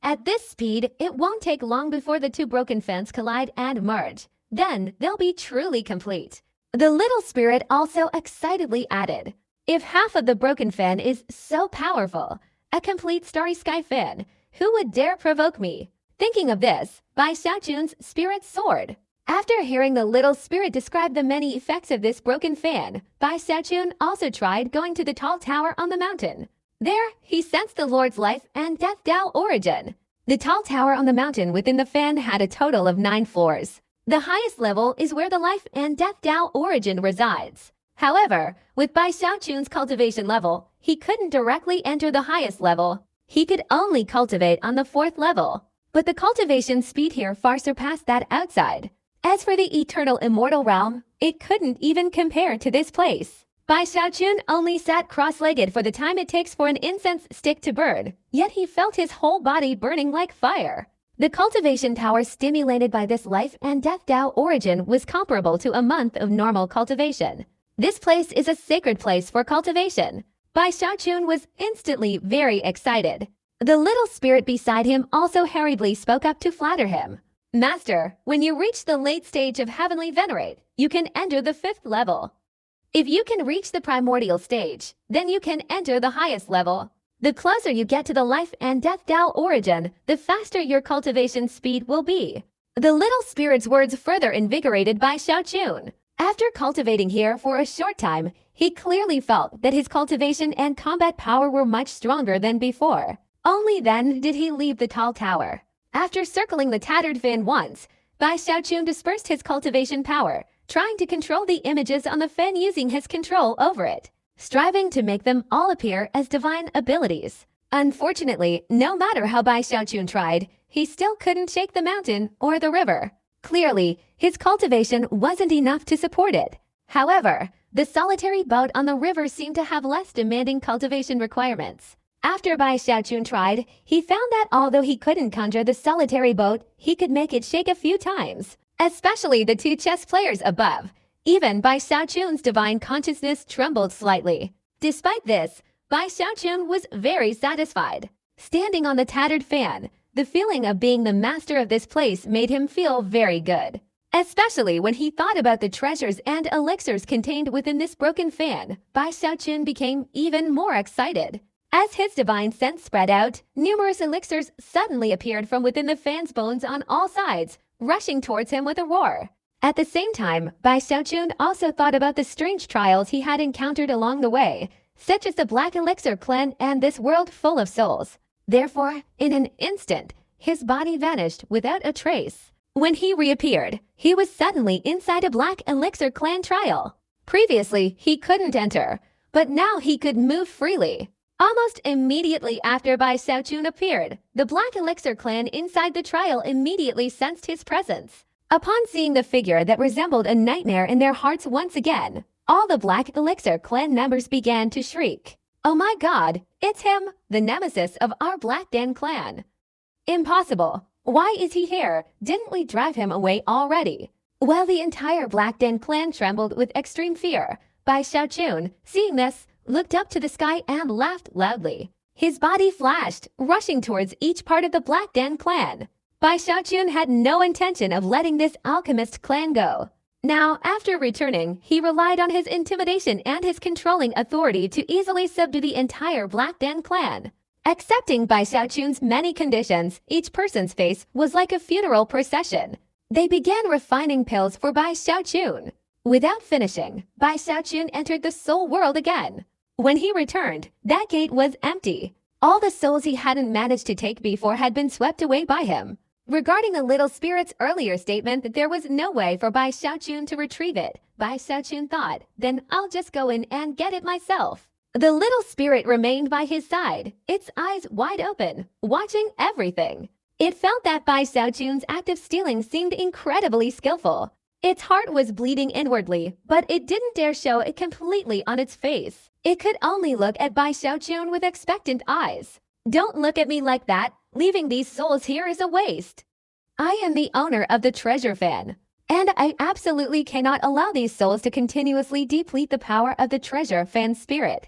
At this speed, it won't take long before the two broken fans collide and merge. Then they'll be truly complete. The little spirit also excitedly added, "If half of the broken fan is so powerful, a complete starry sky fan, who would dare provoke me?" Thinking of this, Bai Xiaochun's spirit soared. After hearing the little spirit describe the many effects of this broken fan, Bai Xiaochun also tried going to the tall tower on the mountain. There, he sensed the Lord's life and death Tao origin. The tall tower on the mountain within the fan had a total of 9 floors. The highest level is where the life and death Tao origin resides. However, with Bai Xiaochun's cultivation level, he couldn't directly enter the highest level. He could only cultivate on the 4th level. But the cultivation speed here far surpassed that outside. As for the eternal immortal realm, it couldn't even compare to this place. Bai Xiaochun only sat cross-legged for the time it takes for an incense stick to burn, yet he felt his whole body burning like fire. The cultivation power stimulated by this life and death Tao origin was comparable to a month of normal cultivation. This place is a sacred place for cultivation. Bai Xiaochun was instantly very excited. The little spirit beside him also hurriedly spoke up to flatter him. Master, when you reach the late stage of heavenly venerate, you can enter the 5th level. If you can reach the primordial stage, then you can enter the highest level. The closer you get to the life and death Tao origin, the faster your cultivation speed will be. The little spirit's words further invigorated Bai Xiaochun. After cultivating here for a short time, he clearly felt that his cultivation and combat power were much stronger than before. Only then did he leave the tall tower. After circling the tattered fan once, Bai Xiaochun dispersed his cultivation power, trying to control the images on the fan using his control over it, striving to make them all appear as divine abilities. Unfortunately, no matter how Bai Xiaochun tried, he still couldn't shake the mountain or the river. Clearly, his cultivation wasn't enough to support it. However, the solitary boat on the river seemed to have less demanding cultivation requirements. After Bai Xiaochun tried, he found that although he couldn't conjure the solitary boat, he could make it shake a few times. Especially the 2 chess players above. Even Bai Xiaochun's divine consciousness trembled slightly. Despite this, Bai Xiaochun was very satisfied. Standing on the tattered fan, the feeling of being the master of this place made him feel very good. Especially when he thought about the treasures and elixirs contained within this broken fan, Bai Xiaochun became even more excited. As his divine sense spread out, numerous elixirs suddenly appeared from within the fan's bones on all sides, rushing towards him with a roar. At the same time, Bai Xiaochun also thought about the strange trials he had encountered along the way, such as the Black Elixir clan and this world full of souls. Therefore, in an instant, his body vanished without a trace. When he reappeared, he was suddenly inside a Black Elixir clan trial. Previously, he couldn't enter, but now he could move freely. Almost immediately after Bai Xiaochun appeared, the Black Elixir clan inside the trial immediately sensed his presence. Upon seeing the figure that resembled a nightmare in their hearts once again, all the Black Elixir clan members began to shriek. "Oh my god, it's him, the nemesis of our Black Dan clan. Impossible. Why is he here? Didn't we drive him away already?" While the entire Black Dan clan trembled with extreme fear, Bai Xiaochun, seeing this, looked up to the sky and laughed loudly. His body flashed, rushing towards each part of the Black Dan clan. Bai Xiaochun had no intention of letting this alchemist clan go. Now, after returning, he relied on his intimidation and his controlling authority to easily subdue the entire Black Dan clan. Accepting Bai Xiaochun's many conditions, each person's face was like a funeral procession. They began refining pills for Bai Xiaochun. Without finishing, Bai Xiaochun entered the soul world again. When he returned, that gate was empty. All the souls he hadn't managed to take before had been swept away by him. Regarding the little spirit's earlier statement that there was no way for Bai Xiaochun to retrieve it, Bai Xiaochun thought, then I'll just go in and get it myself. The little spirit remained by his side, its eyes wide open, watching everything. It felt that Bai Xiaochun's act of stealing seemed incredibly skillful. Its heart was bleeding inwardly, but it didn't dare show it completely on its face. It could only look at Bai Xiaochun with expectant eyes. "Don't look at me like that. Leaving these souls here is a waste. I am the owner of the treasure fan, and I absolutely cannot allow these souls to continuously deplete the power of the treasure fan spirit."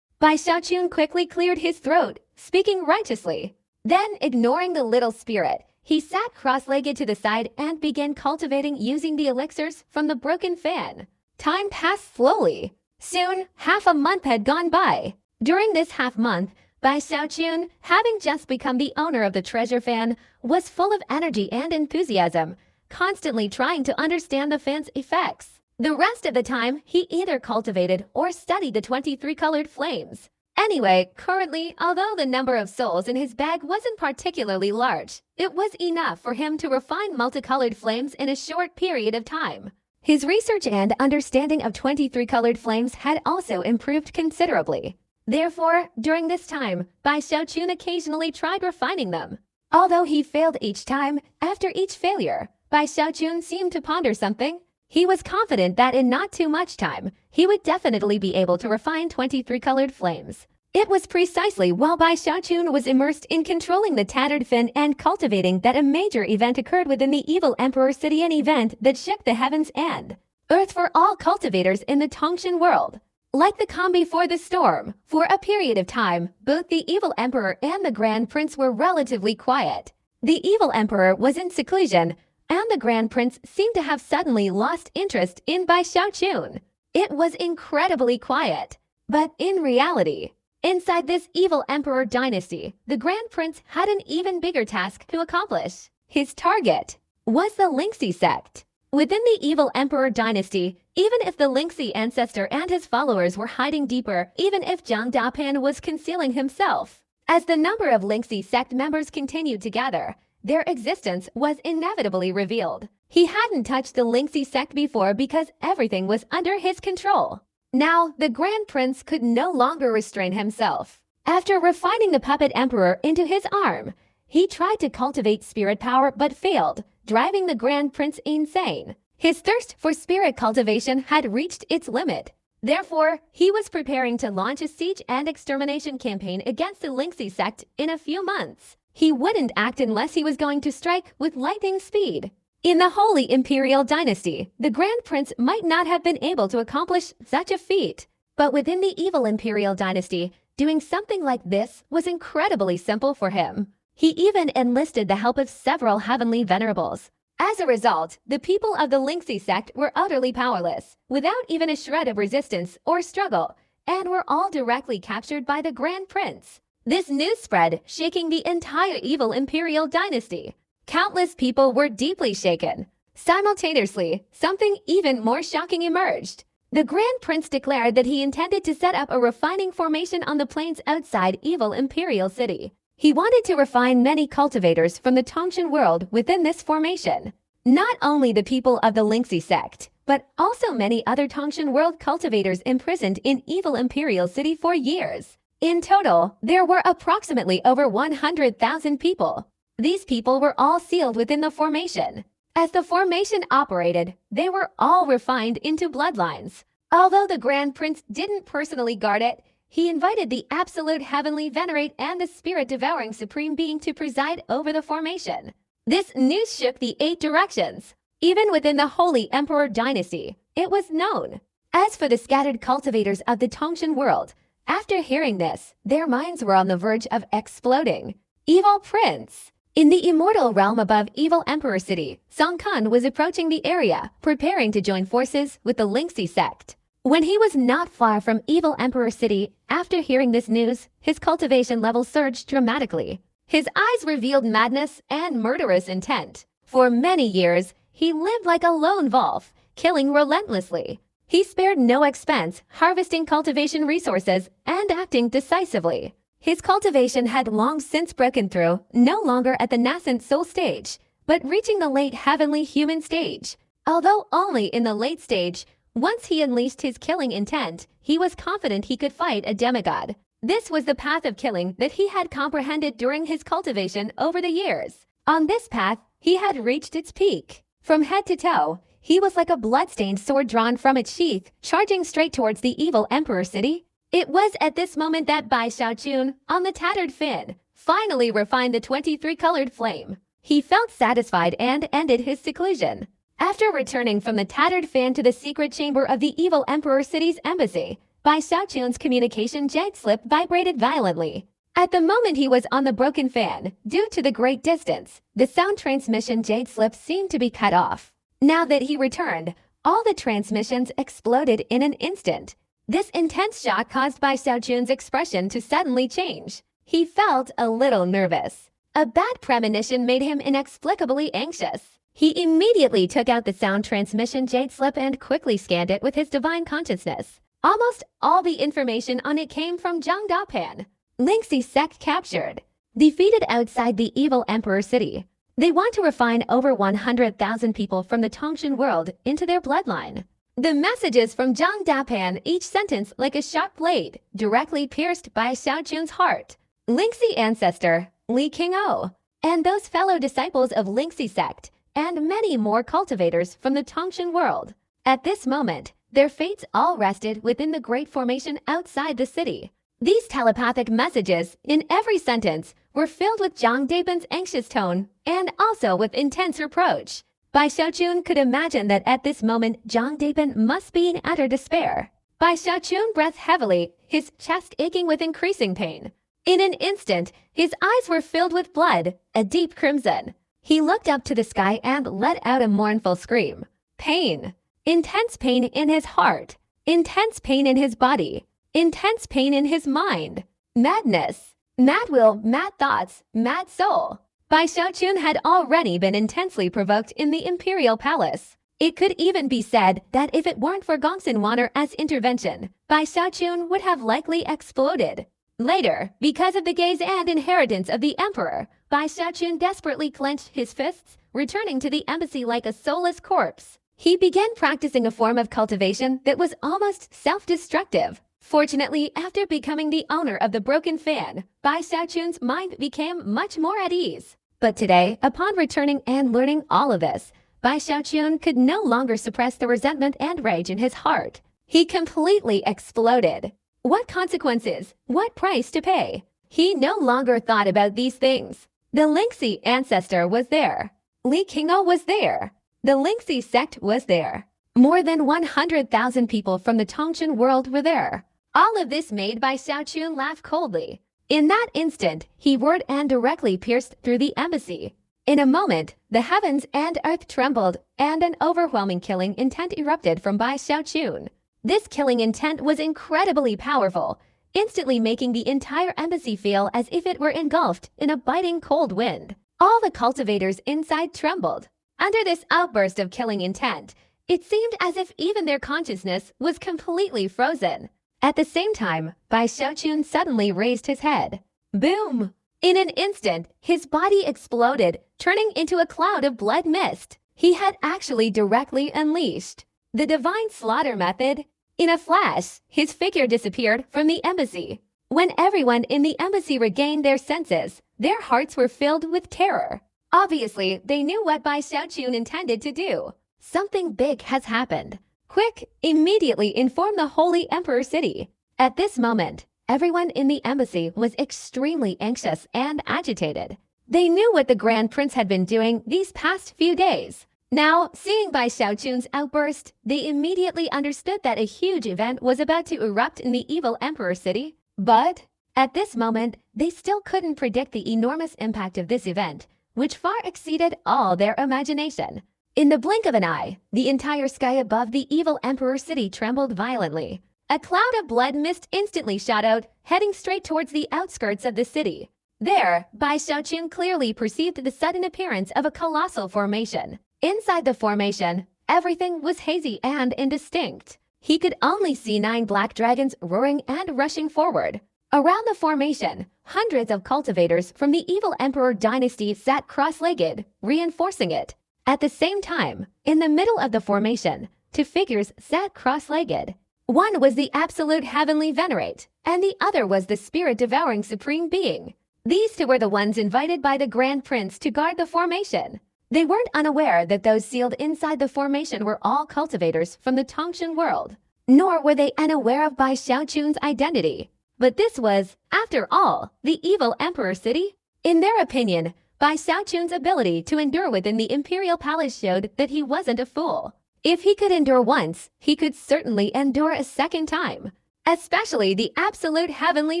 Bai Xiaochun quickly cleared his throat, speaking righteously. Then, ignoring the little spirit, he sat cross-legged to the side and began cultivating using the elixirs from the broken fan. Time passed slowly. Soon, half a month had gone by. During this half-month, Bai Xiaochun, having just become the owner of the treasure fan, was full of energy and enthusiasm, constantly trying to understand the fan's effects. The rest of the time, he either cultivated or studied the 23 colored flames. Anyway, currently, although the number of souls in his bag wasn't particularly large, it was enough for him to refine multicolored flames in a short period of time. His research and understanding of 23 colored flames had also improved considerably. Therefore, during this time, Bai Xiaochun occasionally tried refining them. Although he failed each time, after each failure, Bai Xiaochun seemed to ponder something. He was confident that in not too much time, he would definitely be able to refine 23 colored flames. It was precisely while Bai Xiaochun was immersed in controlling the tattered fin and cultivating that a major event occurred within the evil Emperor City, an event that shook the heavens and earth for all cultivators in the Tongshan world. Like the calm before the storm, for a period of time, both the evil emperor and the Grand Prince were relatively quiet. The evil emperor was in seclusion, and the Grand Prince seemed to have suddenly lost interest in Bai Xiaochun. It was incredibly quiet. But in reality, inside this evil emperor dynasty, the Grand Prince had an even bigger task to accomplish. His target was the Lingxi sect. Within the evil emperor dynasty, even if the Lingxi ancestor and his followers were hiding deeper, even if Zhang Dapan was concealing himself, as the number of Lingxi sect members continued to gather, their existence was inevitably revealed. He hadn't touched the Lingxi sect before because everything was under his control. Now, the Grand Prince could no longer restrain himself. After refining the puppet emperor into his arm, he tried to cultivate spirit power but failed, driving the Grand Prince insane. His thirst for spirit cultivation had reached its limit. Therefore, he was preparing to launch a siege and extermination campaign against the Lingxi sect in a few months. He wouldn't act unless he was going to strike with lightning speed. In the Holy Imperial Dynasty, the Grand Prince might not have been able to accomplish such a feat. But within the evil Imperial Dynasty, doing something like this was incredibly simple for him. He even enlisted the help of several heavenly venerables. As a result, the people of the Lingxi sect were utterly powerless, without even a shred of resistance or struggle, and were all directly captured by the Grand Prince. This news spread, shaking the entire evil Imperial Dynasty. Countless people were deeply shaken. Simultaneously, something even more shocking emerged. The Grand Prince declared that he intended to set up a refining formation on the plains outside evil Imperial City. He wanted to refine many cultivators from the Tongshan world within this formation. Not only the people of the Lingxi sect, but also many other Tongshan world cultivators imprisoned in evil Imperial City for years. In total, there were approximately over 100,000 people. These people were all sealed within the formation. As the formation operated, they were all refined into bloodlines. Although the Grand Prince didn't personally guard it, he invited the absolute heavenly venerate and the spirit-devouring supreme being to preside over the formation. This news shook the 8 directions. Even within the Holy Emperor Dynasty, it was known. As for the scattered cultivators of the Tongshan world, after hearing this, their minds were on the verge of exploding. Evil Prince! In the immortal realm above evil Emperor City, Song Kun was approaching the area, preparing to join forces with the Lingxi sect. When he was not far from evil Emperor City, after hearing this news, his cultivation level surged dramatically. His eyes revealed madness and murderous intent. For many years, he lived like a lone wolf, killing relentlessly. He spared no expense, harvesting cultivation resources and acting decisively. His cultivation had long since broken through, no longer at the nascent soul stage, but reaching the late heavenly human stage. Although only in the late stage, once he unleashed his killing intent, he was confident he could fight a demigod. This was the path of killing that he had comprehended during his cultivation over the years. On this path, he had reached its peak. From head to toe, he was like a blood-stained sword drawn from its sheath, charging straight towards the evil Emperor City. It was at this moment that Bai Xiaochun, on the tattered fin, finally refined the 23-colored flame. He felt satisfied and ended his seclusion. After returning from the tattered fan to the secret chamber of the evil Emperor City's embassy, Bai Xiaochun's communication jade slip vibrated violently. At the moment he was on the broken fan, due to the great distance, the sound transmission jade slip seemed to be cut off. Now that he returned, all the transmissions exploded in an instant. This intense shock caused Bai Xiaochun's expression to suddenly change. He felt a little nervous. A bad premonition made him inexplicably anxious. He immediately took out the sound transmission jade slip and quickly scanned it with his divine consciousness. Almost all the information on it came from Zhang Dapan. Lingxi sect captured. Defeated outside the evil Emperor City. They want to refine over 100,000 people from the Tongshan world into their bloodline. The messages from Zhang Dapan, each sentence like a sharp blade, directly pierced Bai Xiaochun's heart. Lingxi ancestor, Li Qing'o, and those fellow disciples of Lingxi sect, and many more cultivators from the Tongshan world. At this moment, their fates all rested within the great formation outside the city. These telepathic messages, in every sentence, were filled with Zhang Daiban's anxious tone and also with intense reproach. Bai Xiaochun could imagine that at this moment Zhang Daiban must be in utter despair. Bai Xiaochun breathed heavily, his chest aching with increasing pain. In an instant, his eyes were filled with blood, a deep crimson. He looked up to the sky and let out a mournful scream. Pain. Intense pain in his heart. Intense pain in his body. Intense pain in his mind. Madness. Mad will, mad thoughts, mad soul. Bai Xiaochun had already been intensely provoked in the imperial palace. It could even be said that if it weren't for Gongsun Wan'er's intervention, Bai Xiaochun would have likely exploded. Later, because of the gaze and inheritance of the emperor, Bai Xiaochun desperately clenched his fists, returning to the embassy like a soulless corpse. He began practicing a form of cultivation that was almost self-destructive. Fortunately, after becoming the owner of the broken fan, Bai Xiaochun's mind became much more at ease. But today, upon returning and learning all of this, Bai Xiaochun could no longer suppress the resentment and rage in his heart. He completely exploded. What consequences? What price to pay? He no longer thought about these things. The Lingxi ancestor was there. Li Qing'o was there. The Lingxi sect was there. More than 100,000 people from the Tongshan world were there. All of this made Bai Xiaochun laugh coldly. In that instant, he whirred and directly pierced through the embassy. In a moment, the heavens and earth trembled, and an overwhelming killing intent erupted from Bai Xiaochun. This killing intent was incredibly powerful, instantly making the entire embassy feel as if it were engulfed in a biting cold wind. All the cultivators inside trembled. Under this outburst of killing intent, it seemed as if even their consciousness was completely frozen. At the same time, Bai Xiaochun suddenly raised his head. Boom! In an instant, his body exploded, turning into a cloud of blood mist. He had actually directly unleashed the divine slaughter method. In a flash, his figure disappeared from the embassy. When everyone in the embassy regained their senses, their hearts were filled with terror. Obviously, they knew what Bai Xiaochun intended to do. Something big has happened. Quick, immediately inform the Holy Emperor City. At this moment, everyone in the embassy was extremely anxious and agitated. They knew what the Grand Prince had been doing these past few days. Now, seeing Bai Xiaochun's outburst, they immediately understood that a huge event was about to erupt in the evil Emperor City. But, at this moment, they still couldn't predict the enormous impact of this event, which far exceeded all their imagination. In the blink of an eye, the entire sky above the evil Emperor City trembled violently. A cloud of blood mist instantly shot out, heading straight towards the outskirts of the city. There, Bai Xiaochun clearly perceived the sudden appearance of a colossal formation. Inside the formation, everything was hazy and indistinct. He could only see 9 black dragons roaring and rushing forward. Around the formation, hundreds of cultivators from the evil Emperor dynasty sat cross-legged, reinforcing it. At the same time, in the middle of the formation, 2 figures sat cross-legged. One was the absolute heavenly venerate, and the other was the spirit-devouring supreme being. These 2 were the ones invited by the Grand Prince to guard the formation. They weren't unaware that those sealed inside the formation were all cultivators from the Tongshan world, nor were they unaware of Bai Xiaochun's identity. But this was, after all, the evil Emperor City. In their opinion, Bai Xiaochun's ability to endure within the imperial palace showed that he wasn't a fool. If he could endure once, he could certainly endure a second time. Especially the absolute heavenly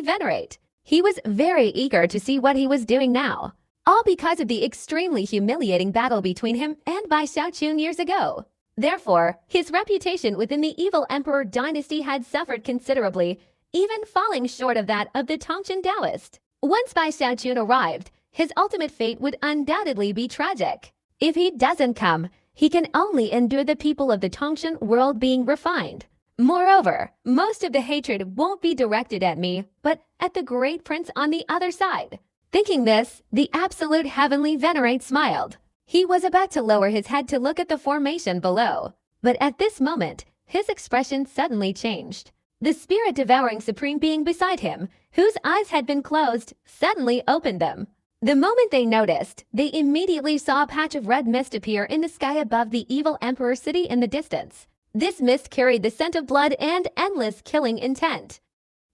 venerate. He was very eager to see what he was doing now. All because of the extremely humiliating battle between him and Bai Xiaochun years ago. Therefore, his reputation within the evil Emperor dynasty had suffered considerably, even falling short of that of the Tongshan Taoist. Once Bai Xiaochun arrived, his ultimate fate would undoubtedly be tragic. If he doesn't come, he can only endure the people of the Tongshan world being refined. Moreover, most of the hatred won't be directed at me, but at the Great Prince on the other side. Thinking this, the absolute heavenly venerate smiled. He was about to lower his head to look at the formation below, but at this moment, his expression suddenly changed. The spirit-devouring supreme being beside him, whose eyes had been closed, suddenly opened them. The moment they noticed, they immediately saw a patch of red mist appear in the sky above the evil Emperor City in the distance. This mist carried the scent of blood and endless killing intent.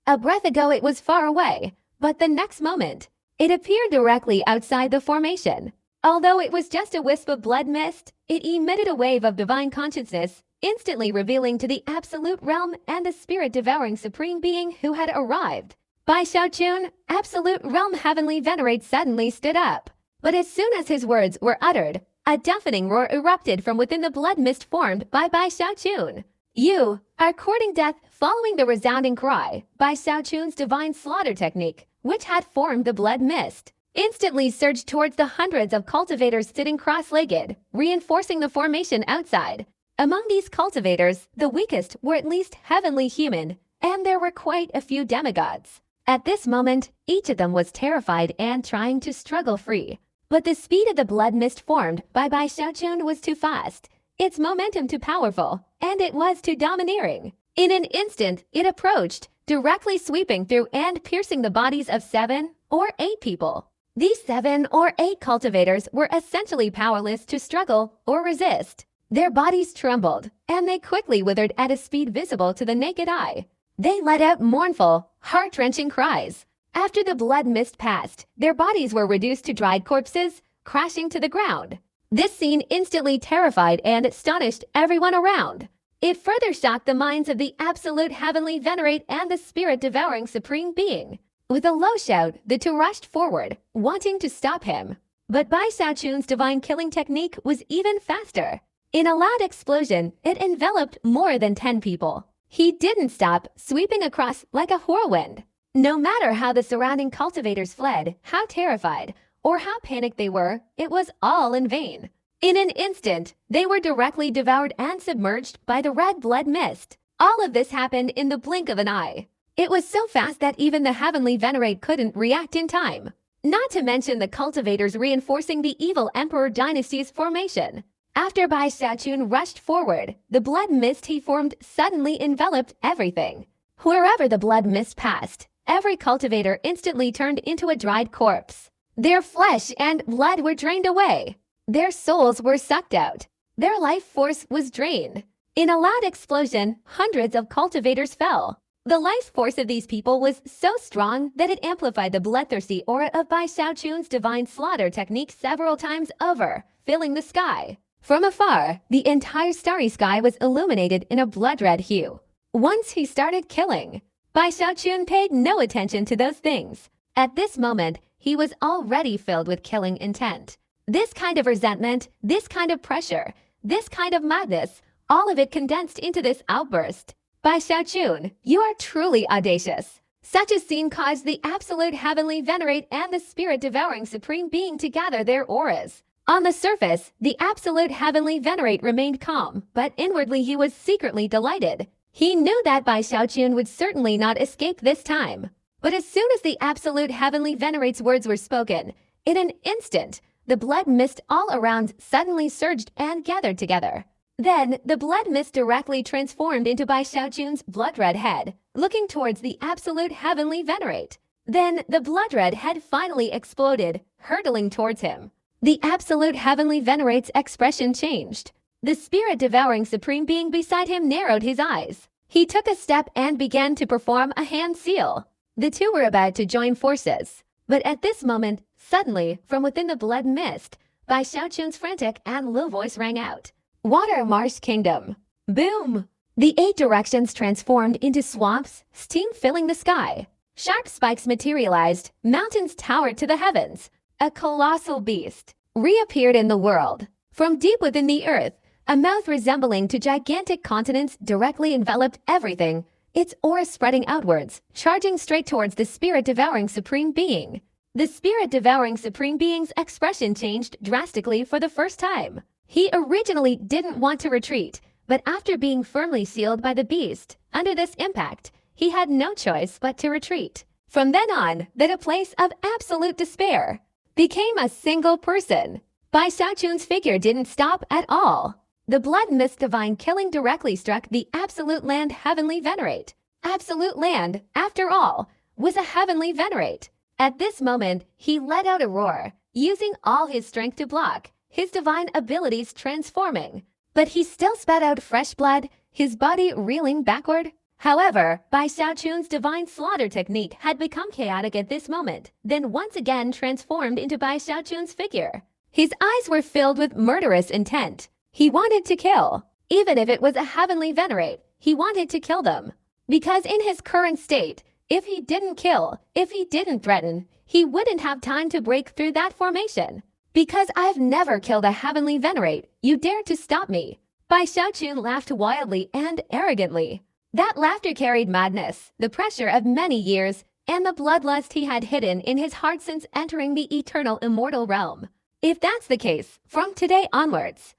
A breath ago it was far away, but the next moment, it appeared directly outside the formation. Although it was just a wisp of blood mist, it emitted a wave of divine consciousness, instantly revealing to the absolute realm and the spirit-devouring supreme being who had arrived. Bai Xiaochun, absolute realm heavenly venerate, suddenly stood up. But as soon as his words were uttered, a deafening roar erupted from within the blood mist formed by Bai Xiaochun. You are courting death. Following the resounding cry, Bai Xiaochun's divine slaughter technique, which had formed the blood mist, instantly surged towards the hundreds of cultivators sitting cross-legged, reinforcing the formation outside. Among these cultivators, the weakest were at least heavenly human, and there were quite a few demigods. At this moment, each of them was terrified and trying to struggle free. But the speed of the blood mist formed by Bai Xiaochun was too fast, its momentum too powerful, and it was too domineering. In an instant, it approached, directly sweeping through and piercing the bodies of 7 or 8 people. These 7 or 8 cultivators were essentially powerless to struggle or resist. Their bodies trembled, and they quickly withered at a speed visible to the naked eye. They let out mournful, heart-wrenching cries. After the blood mist passed, their bodies were reduced to dried corpses, crashing to the ground. This scene instantly terrified and astonished everyone around. It further shocked the minds of the absolute heavenly venerate and the spirit-devouring supreme being. With a low shout, the two rushed forward, wanting to stop him. But Bai Xiaochun's divine killing technique was even faster. In a loud explosion, it enveloped more than 10 people. He didn't stop, sweeping across like a whirlwind. No matter how the surrounding cultivators fled, how terrified, or how panicked they were, it was all in vain. In an instant, they were directly devoured and submerged by the red blood mist. All of this happened in the blink of an eye. It was so fast that even the heavenly venerate couldn't react in time. Not to mention the cultivators reinforcing the evil emperor dynasty's formation. After Bai Xiaochun rushed forward, the blood mist he formed suddenly enveloped everything. Wherever the blood mist passed, every cultivator instantly turned into a dried corpse. Their flesh and blood were drained away. Their souls were sucked out. Their life force was drained. In a loud explosion, hundreds of cultivators fell. The life force of these people was so strong that it amplified the bloodthirsty aura of Bai Xiaochun's divine slaughter technique several times over, filling the sky. From afar, the entire starry sky was illuminated in a blood-red hue. Once he started killing, Bai Xiaochun paid no attention to those things. At this moment, he was already filled with killing intent. This kind of resentment, this kind of pressure, this kind of madness, all of it condensed into this outburst. Bai Xiaochun, you are truly audacious. Such a scene caused the absolute heavenly venerate and the spirit-devouring supreme being to gather their auras. On the surface, the absolute heavenly venerate remained calm, but inwardly he was secretly delighted. He knew that Bai Xiaochun would certainly not escape this time. But as soon as the absolute heavenly venerate's words were spoken, in an instant, the blood mist all around suddenly surged and gathered together. Then, the blood mist directly transformed into Bai Xiaochun's blood-red head, looking towards the absolute heavenly venerate. Then, the blood-red head finally exploded, hurtling towards him. The absolute heavenly venerate's expression changed. The spirit-devouring supreme being beside him narrowed his eyes. He took a step and began to perform a hand seal. The two were about to join forces. But at this moment, suddenly, from within the blood mist, Bai Xiaochun's frantic and low voice rang out. Water Marsh Kingdom. Boom! The 8 directions transformed into swamps, steam filling the sky. Sharp spikes materialized, mountains towered to the heavens. A colossal beast reappeared in the world. From deep within the earth, a mouth resembling to gigantic continents directly enveloped everything, its aura spreading outwards, charging straight towards the spirit-devouring supreme being. The spirit-devouring supreme being's expression changed drastically for the first time. He originally didn't want to retreat, but after being firmly sealed by the beast, under this impact, he had no choice but to retreat. From then on, the place of absolute despair became a single person. Bai Xiaochun's figure didn't stop at all. The blood mist divine killing directly struck the absolute land heavenly venerate. Absolute land, after all, was a heavenly venerate. At this moment, he let out a roar, using all his strength to block, his divine abilities transforming. But he still spat out fresh blood, his body reeling backward. However, Bai Xiaochun's divine slaughter technique had become chaotic at this moment, then once again transformed into Bai Xiaochun's figure. His eyes were filled with murderous intent. He wanted to kill. Even if it was a heavenly venerate, he wanted to kill them. Because in his current state, if he didn't kill, if he didn't threaten, he wouldn't have time to break through that formation. Because I've never killed a heavenly venerate, you dare to stop me. Bai Xiaochun laughed wildly and arrogantly. That laughter carried madness, the pressure of many years, and the bloodlust he had hidden in his heart since entering the eternal immortal realm. If that's the case, from today onwards,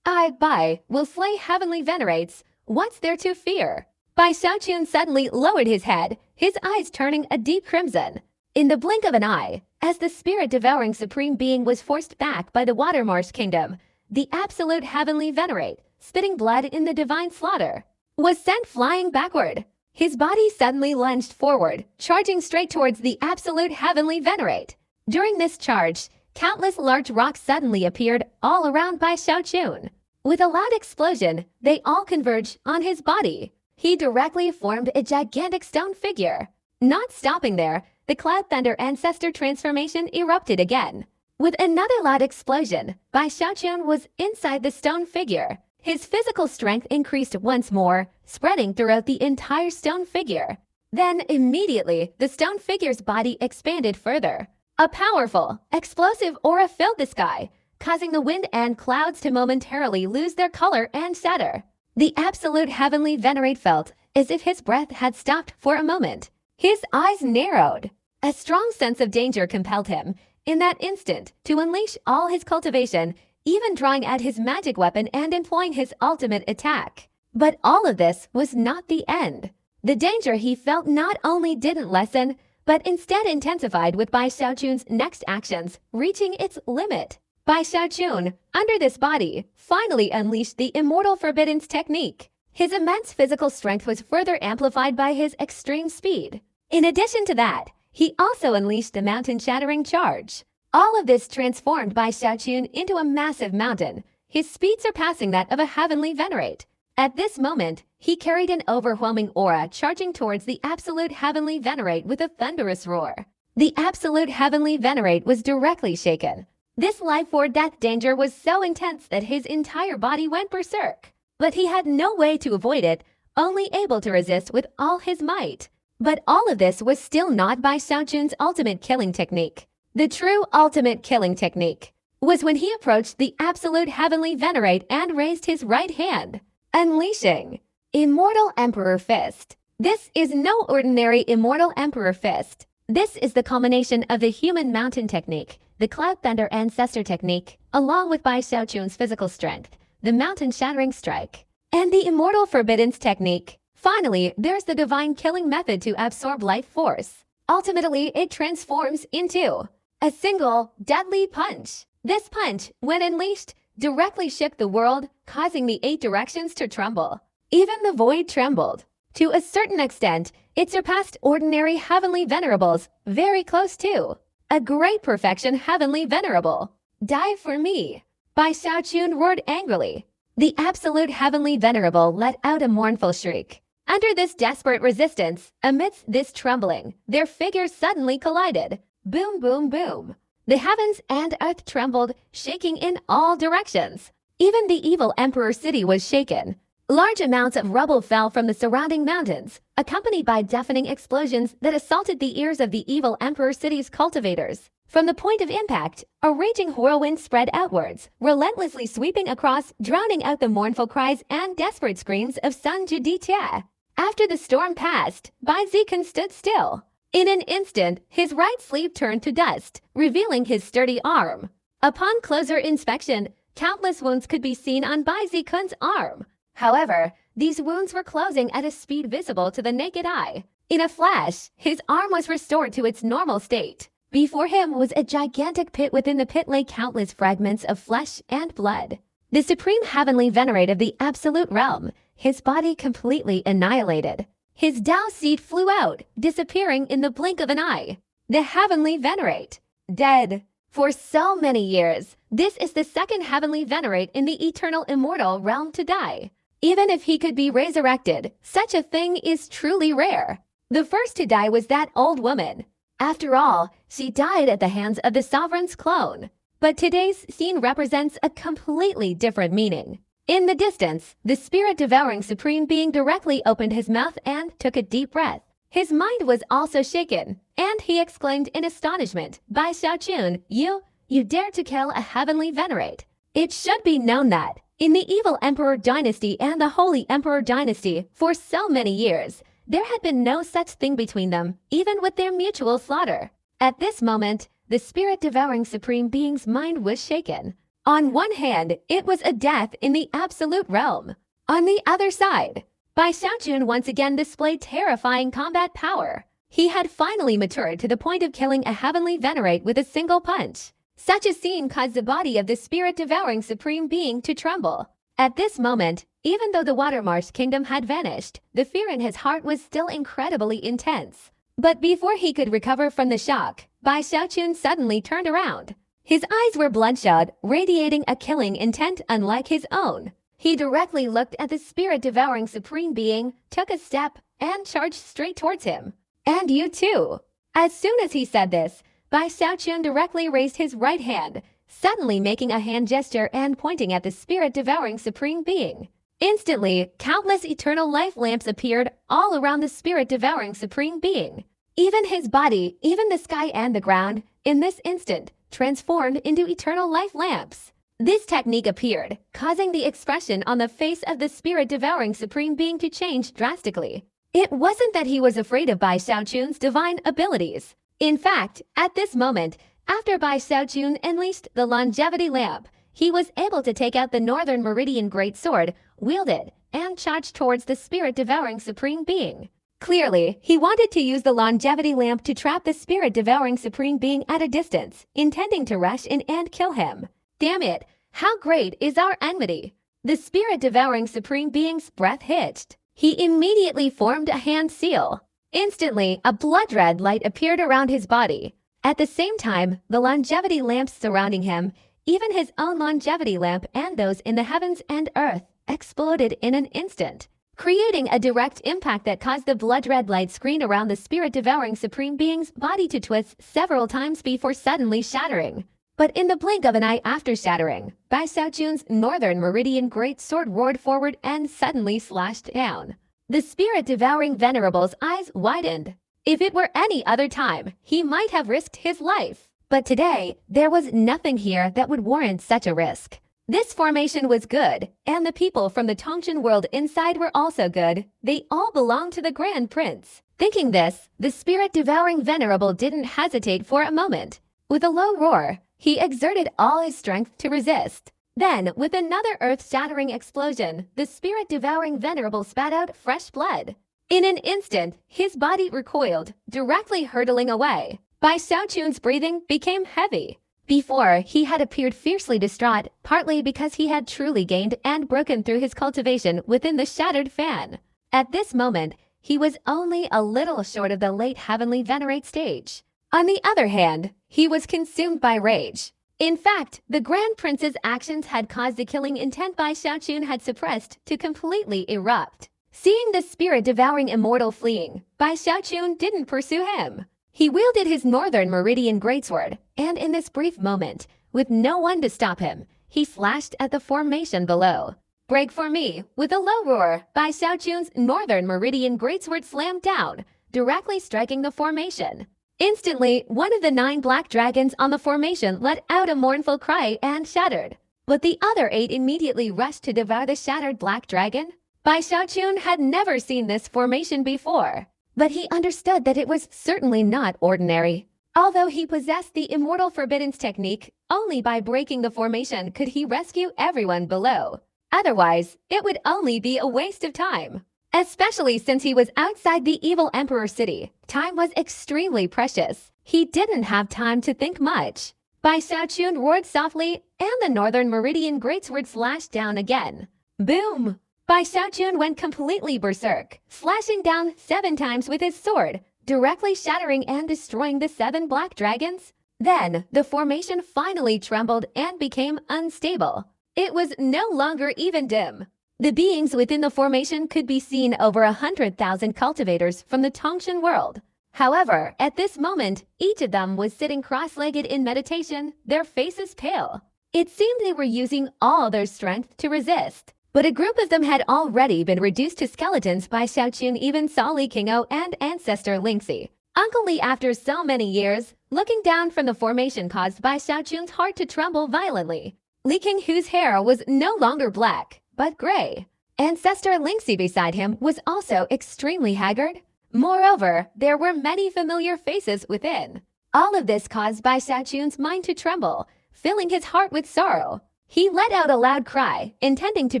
Bai will slay heavenly venerates. What's there to fear? Bai Xiaochun suddenly lowered his head, his eyes turning a deep crimson. In the blink of an eye, as the spirit-devouring supreme being was forced back by the Watermarsh Kingdom, the absolute heavenly venerate, spitting blood in the divine slaughter, was sent flying backward. His body suddenly lunged forward, charging straight towards the absolute heavenly venerate. During this charge, countless large rocks suddenly appeared all around Bai Xiaochun. With a loud explosion, they all converged on his body. He directly formed a gigantic stone figure. Not stopping there, the Cloud Thunder Ancestor transformation erupted again. With another loud explosion, Bai Xiaochun was inside the stone figure. His physical strength increased once more, spreading throughout the entire stone figure. Then, immediately, the stone figure's body expanded further. A powerful, explosive aura filled the sky, causing the wind and clouds to momentarily lose their color and shatter. The absolute heavenly venerate felt as if his breath had stopped for a moment. His eyes narrowed. A strong sense of danger compelled him, in that instant, to unleash all his cultivation, even drawing out his magic weapon and employing his ultimate attack. But all of this was not the end. The danger he felt not only didn't lessen, but instead intensified with Bai Xiaochun's next actions, reaching its limit. Bai Xiaochun, under this body, finally unleashed the Immortal Forbiddance technique. His immense physical strength was further amplified by his extreme speed. In addition to that, he also unleashed the mountain-shattering charge. All of this transformed Bai Xiaochun into a massive mountain, his speed surpassing that of a heavenly venerate. At this moment, he carried an overwhelming aura charging towards the absolute heavenly venerate with a thunderous roar. The absolute heavenly venerate was directly shaken. This life-or-death danger was so intense that his entire body went berserk. But he had no way to avoid it, only able to resist with all his might. But all of this was still not Bai Xiaochun's ultimate killing technique. The true ultimate killing technique was when he approached the absolute heavenly venerate and raised his right hand, unleashing Immortal Emperor Fist. This is no ordinary Immortal Emperor Fist. This is the culmination of the Human Mountain technique, the Cloud Thunder Ancestor technique, along with Bai Xiaochun's physical strength, the mountain-shattering strike, and the Immortal Forbiddance technique. Finally, there's the divine killing method to absorb life force. Ultimately, it transforms into a single, deadly punch. This punch, when unleashed, directly shook the world, causing the 8 directions to tremble. Even the void trembled. To a certain extent, it surpassed ordinary heavenly venerables, very close to a great perfection heavenly venerable. Die for me! Bai Xiaochun roared angrily. The absolute heavenly venerable let out a mournful shriek. Under this desperate resistance, amidst this trembling, their figures suddenly collided. Boom, boom, boom. The heavens and earth trembled, shaking in all directions. Even the evil Emperor City was shaken. Large amounts of rubble fell from the surrounding mountains, accompanied by deafening explosions that assaulted the ears of the evil Emperor City's cultivators. From the point of impact, a raging whirlwind spread outwards, relentlessly sweeping across, drowning out the mournful cries and desperate screams of Sun Juditia. After the storm passed, Bai Zikan stood still. In an instant, his right sleeve turned to dust, revealing his sturdy arm. Upon closer inspection, countless wounds could be seen on Bai Zikan's arm. However, these wounds were closing at a speed visible to the naked eye. In a flash, his arm was restored to its normal state. Before him was a gigantic pit. Within the pit lay countless fragments of flesh and blood. The supreme heavenly venerate of the absolute realm, his body completely annihilated. His Tao seed flew out, disappearing in the blink of an eye. The heavenly venerate, dead. For so many years, this is the second heavenly venerate in the eternal immortal realm to die. Even if he could be resurrected, such a thing is truly rare. The first to die was that old woman. After all, she died at the hands of the sovereign's clone. But today's scene represents a completely different meaning. In the distance, the spirit-devouring Supreme Being directly opened his mouth and took a deep breath. His mind was also shaken, and he exclaimed in astonishment, "Bai Xiaochun, you dare to kill a heavenly venerate." It should be known that, in the evil Emperor dynasty and the Holy Emperor dynasty, for so many years, there had been no such thing between them, even with their mutual slaughter. At this moment, the spirit-devouring Supreme Being's mind was shaken. On one hand, it was a death in the absolute realm. On the other side, Bai Xiaochun once again displayed terrifying combat power. He had finally matured to the point of killing a heavenly venerate with a single punch. Such a scene caused the body of the spirit-devouring Supreme Being to tremble. At this moment, even though the Watermarsh Kingdom had vanished, the fear in his heart was still incredibly intense. But before he could recover from the shock, Bai Xiaochun suddenly turned around. His eyes were bloodshot, radiating a killing intent unlike his own. He directly looked at the spirit-devouring Supreme Being, took a step, and charged straight towards him. "And you too." As soon as he said this, Bai Xiaochun directly raised his right hand, suddenly making a hand gesture and pointing at the spirit-devouring Supreme Being. Instantly, countless eternal life lamps appeared all around the spirit-devouring Supreme Being. Even his body, even the sky and the ground, in this instant, transformed into eternal life lamps. This technique appeared, causing the expression on the face of the spirit-devouring Supreme Being to change drastically. It wasn't that he was afraid of Bai Xiaochun's divine abilities. In fact, at this moment, after Bai Xiaochun unleashed the longevity lamp, he was able to take out the Northern Meridian Great Sword, wield it, and charge towards the spirit-devouring Supreme Being. Clearly, he wanted to use the longevity lamp to trap the spirit-devouring Supreme Being at a distance, intending to rush in and kill him. Damn it, how great is our enmity! The spirit-devouring Supreme Being's breath hitched. He immediately formed a hand seal. Instantly, a blood-red light appeared around his body. At the same time, the longevity lamps surrounding him, even his own longevity lamp and those in the heavens and earth, exploded in an instant, creating a direct impact that caused the blood-red light screen around the spirit-devouring Supreme Being's body to twist several times before suddenly shattering. But in the blink of an eye after shattering, Bai Xiaochun's Northern Meridian Great Sword roared forward and suddenly slashed down. The spirit-devouring venerable's eyes widened. If it were any other time, he might have risked his life. But today, there was nothing here that would warrant such a risk. This formation was good, and the people from the Tongshan world inside were also good. They all belonged to the Grand Prince. Thinking this, the spirit-devouring venerable didn't hesitate for a moment. With a low roar, he exerted all his strength to resist. Then, with another earth-shattering explosion, the spirit-devouring venerable spat out fresh blood. In an instant, his body recoiled, directly hurtling away. Bai Xiaochun's breathing became heavy. Before, he had appeared fiercely distraught, partly because he had truly gained and broken through his cultivation within the shattered fan. At this moment, he was only a little short of the late heavenly venerate stage. On the other hand, he was consumed by rage. In fact, the Grand Prince's actions had caused the killing intent Bai Xiaochun had suppressed to completely erupt. Seeing the spirit-devouring immortal fleeing, Bai Xiaochun didn't pursue him. He wielded his Northern Meridian Greatsword, and in this brief moment, with no one to stop him, he slashed at the formation below. "Break for me!" With a low roar, Bai Xiaochun's Northern Meridian Greatsword slammed down, directly striking the formation. Instantly, one of the 9 black dragons on the formation let out a mournful cry and shattered. But the other 8 immediately rushed to devour the shattered black dragon. Bai Xiaochun had never seen this formation before, but he understood that it was certainly not ordinary. Although he possessed the Immortal Forbidden's technique, only by breaking the formation could he rescue everyone below. Otherwise, it would only be a waste of time. Especially since he was outside the evil Emperor city, time was extremely precious. He didn't have time to think much. Bai Xiaochun roared softly, and the Northern Meridian Greatsword slashed down again. Boom! Bai Xiaochun went completely berserk, slashing down 7 times with his sword, directly shattering and destroying the 7 black dragons. Then, the formation finally trembled and became unstable. It was no longer even dim. The beings within the formation could be seen over 100,000 cultivators from the Tongshan world. However, at this moment, each of them was sitting cross-legged in meditation, their faces pale. It seemed they were using all their strength to resist. But a group of them had already been reduced to skeletons by Xiaoqun, even saw Li Qingou and ancestor Lingxi. Uncle Li, after so many years, looking down from the formation caused by Xiaoqun's heart to tremble violently. Li Qinghu's hair was no longer black, but gray. Ancestor Lingxi beside him was also extremely haggard. Moreover, there were many familiar faces within. All of this caused by Xiaoqun's mind to tremble, filling his heart with sorrow. He let out a loud cry, intending to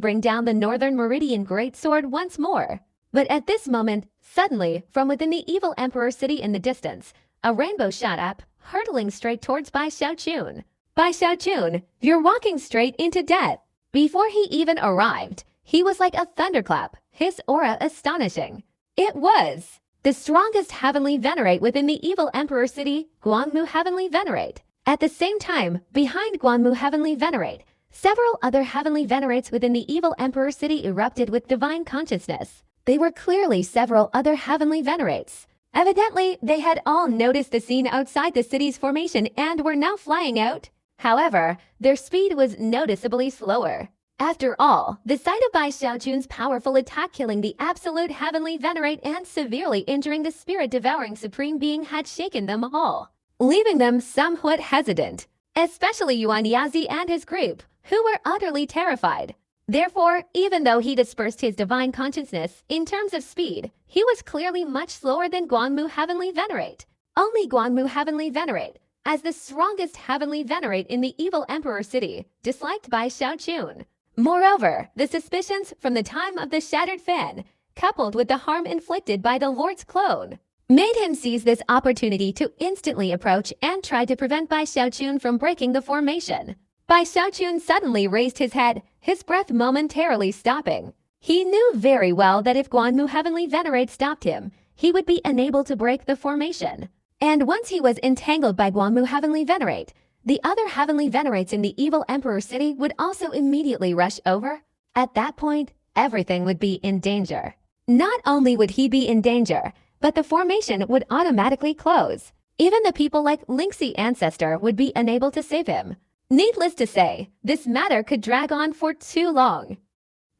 bring down the Northern Meridian Greatsword once more. But at this moment, suddenly, from within the evil Emperor city in the distance, a rainbow shot up, hurtling straight towards Bai Xiaoqun. Bai Xiaoqun, you're walking straight into death. Before he even arrived, he was like a thunderclap, his aura astonishing. It was the strongest heavenly venerate within the evil Emperor city, Guangmu Heavenly Venerate. At the same time, behind Guangmu Heavenly Venerate, several other heavenly venerates within the evil Emperor city erupted with divine consciousness. They were clearly several other heavenly venerates. Evidently, they had all noticed the scene outside the city's formation and were now flying out. However, their speed was noticeably slower. After all, the sight of Bai Xiaoqun's powerful attack killing the absolute heavenly venerate and severely injuring the spirit-devouring supreme being had shaken them all, leaving them somewhat hesitant, especially Yuan Yazi and his group, who were utterly terrified. Therefore, even though he dispersed his divine consciousness in terms of speed, he was clearly much slower than Guangmu Heavenly Venerate. Only Guangmu Heavenly Venerate, as the strongest heavenly venerate in the evil Emperor city, disliked Bai Xiaoqun. Moreover, the suspicions from the time of the shattered fan, coupled with the harm inflicted by the Lord's clone, made him seize this opportunity to instantly approach and try to prevent Bai Xiaoqun from breaking the formation. Bai Xiaoqun suddenly raised his head, his breath momentarily stopping. He knew very well that if Guangmu Heavenly Venerate stopped him, he would be unable to break the formation. And once he was entangled by Guangmu Heavenly Venerate, the other heavenly venerates in the evil Emperor city would also immediately rush over. At that point, everything would be in danger. Not only would he be in danger, but the formation would automatically close. Even the people like Lingxi Ancestor would be unable to save him. Needless to say, this matter could drag on for too long.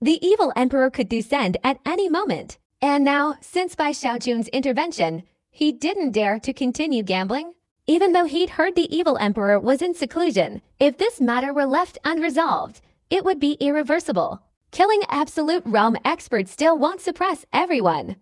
The evil Emperor could descend at any moment. And now, since Bai Xiaoqun's intervention, he didn't dare to continue gambling. Even though he'd heard the evil Emperor was in seclusion, if this matter were left unresolved, it would be irreversible. Killing absolute realm experts still won't suppress everyone.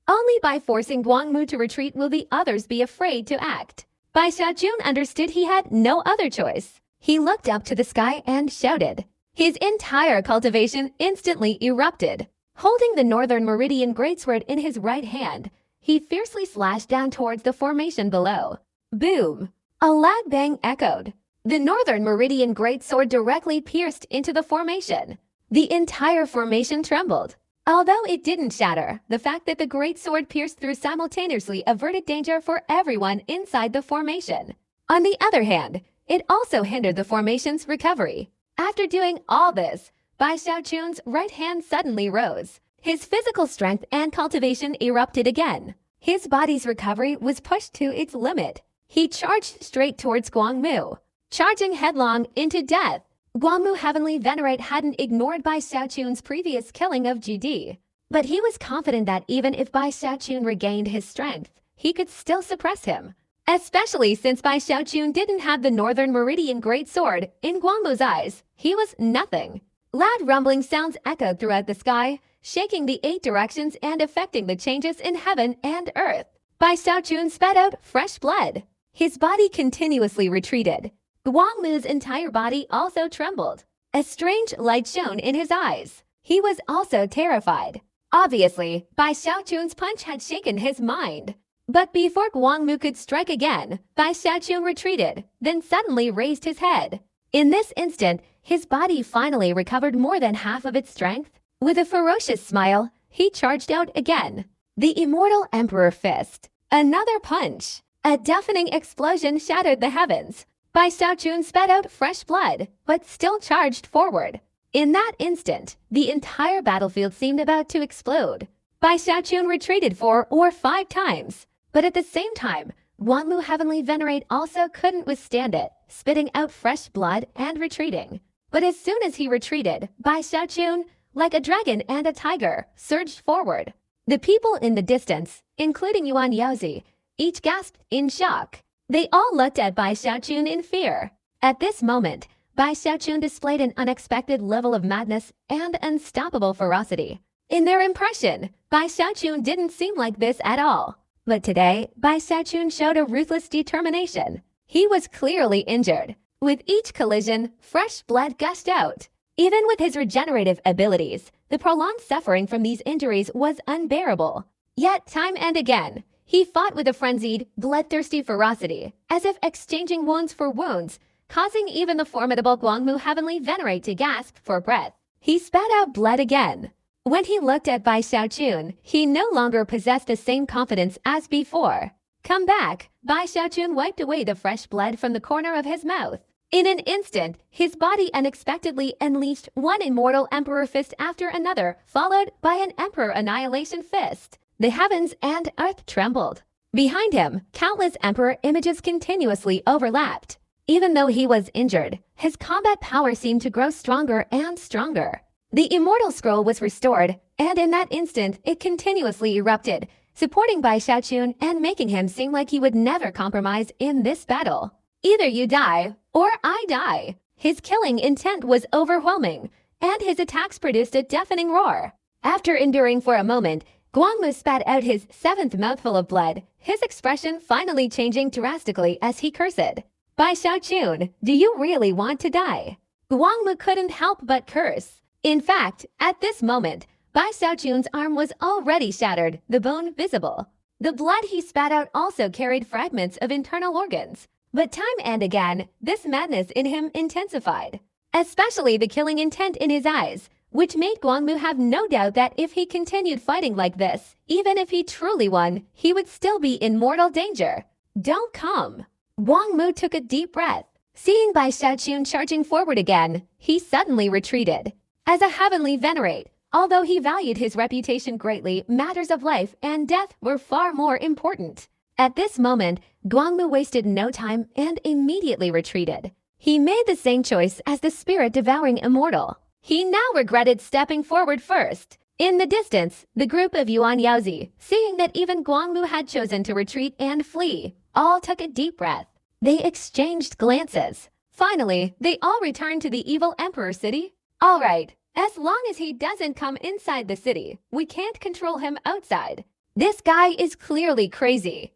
Only by forcing Guangmu to retreat will the others be afraid to act. Bai Xiaoqun understood he had no other choice. He looked up to the sky and shouted. His entire cultivation instantly erupted. Holding the Northern Meridian Greatsword in his right hand, he fiercely slashed down towards the formation below. Boom! A loud bang echoed. The Northern Meridian Greatsword directly pierced into the formation. The entire formation trembled. Although it didn't shatter, the fact that the Greatsword pierced through simultaneously averted danger for everyone inside the formation. On the other hand, it also hindered the formation's recovery. After doing all this, Bai Xiaoqun's right hand suddenly rose. His physical strength and cultivation erupted again. His body's recovery was pushed to its limit. He charged straight towards Guangmu, charging headlong into death. Guangmu Heavenly Venerate hadn't ignored Bai Xiaoqun's previous killing of GD, but he was confident that even if Bai Xiaoqun regained his strength, he could still suppress him. Especially since Bai Xiaoqun didn't have the Northern Meridian Greatsword, in Guangmu's eyes, he was nothing. Loud rumbling sounds echoed throughout the sky, shaking the 8 directions and affecting the changes in heaven and earth. Bai Xiaoqun spat out fresh blood. His body continuously retreated. Guangmu's entire body also trembled. A strange light shone in his eyes. He was also terrified. Obviously, Bai Xiaoqun's punch had shaken his mind. But before Guangmu could strike again, Bai Xiaoqun retreated, then suddenly raised his head. In this instant, his body finally recovered more than half of its strength. With a ferocious smile, he charged out again. The Immortal Emperor Fist. Another punch. A deafening explosion shattered the heavens. Bai Xiaoqun spat out fresh blood, but still charged forward. In that instant, the entire battlefield seemed about to explode. Bai Xiaochun retreated 4 or 5 times, but at the same time, Guangmu Heavenly Venerate also couldn't withstand it, spitting out fresh blood and retreating. But as soon as he retreated, Bai Xiaochun, like a dragon and a tiger, surged forward. The people in the distance, including Yuan Yaozi, each gasped in shock. They all looked at Bai Xiaochun in fear. At this moment, Bai Xiaochun displayed an unexpected level of madness and unstoppable ferocity. In their impression, Bai Xiaochun didn't seem like this at all. But today, Bai Xiaochun showed a ruthless determination. He was clearly injured. With each collision, fresh blood gushed out. Even with his regenerative abilities, the prolonged suffering from these injuries was unbearable. Yet, time and again, he fought with a frenzied, bloodthirsty ferocity, as if exchanging wounds for wounds, causing even the formidable Guangmu Heavenly Venerate to gasp for breath. He spat out blood again. When he looked at Bai Xiaochun, he no longer possessed the same confidence as before. Come back, Bai Xiaochun wiped away the fresh blood from the corner of his mouth. In an instant, his body unexpectedly unleashed one immortal Emperor Fist after another, followed by an Emperor Annihilation Fist. The heavens and earth trembled. Behind him, countless Emperor images continuously overlapped. Even though he was injured, his combat power seemed to grow stronger and stronger. The Immortal Scroll was restored, and in that instant, it continuously erupted, supporting Bai Xiaochun and making him seem like he would never compromise in this battle. Either you die, or I die. His killing intent was overwhelming, and his attacks produced a deafening roar. After enduring for a moment, Guangmu spat out his 7th mouthful of blood, his expression finally changing drastically as he cursed. Bai Xiaochun, do you really want to die? Guangmu couldn't help but curse. In fact, at this moment, Bai Xiaochun's arm was already shattered, the bone visible. The blood he spat out also carried fragments of internal organs. But time and again, this madness in him intensified, especially the killing intent in his eyes, which made Guangmu have no doubt that if he continued fighting like this, even if he truly won, he would still be in mortal danger. Don't come. Guangmu took a deep breath. Seeing Bai Xiaochun charging forward again, he suddenly retreated. As a heavenly venerate, although he valued his reputation greatly, matters of life and death were far more important. At this moment, Guangmu wasted no time and immediately retreated. He made the same choice as the spirit-devouring immortal. He now regretted stepping forward first. In the distance, the group of Yuan Yaozi, seeing that even Guangmu had chosen to retreat and flee, all took a deep breath. They exchanged glances. Finally, they all returned to the evil Emperor City. All right, as long as he doesn't come inside the city, we can't control him outside. This guy is clearly crazy.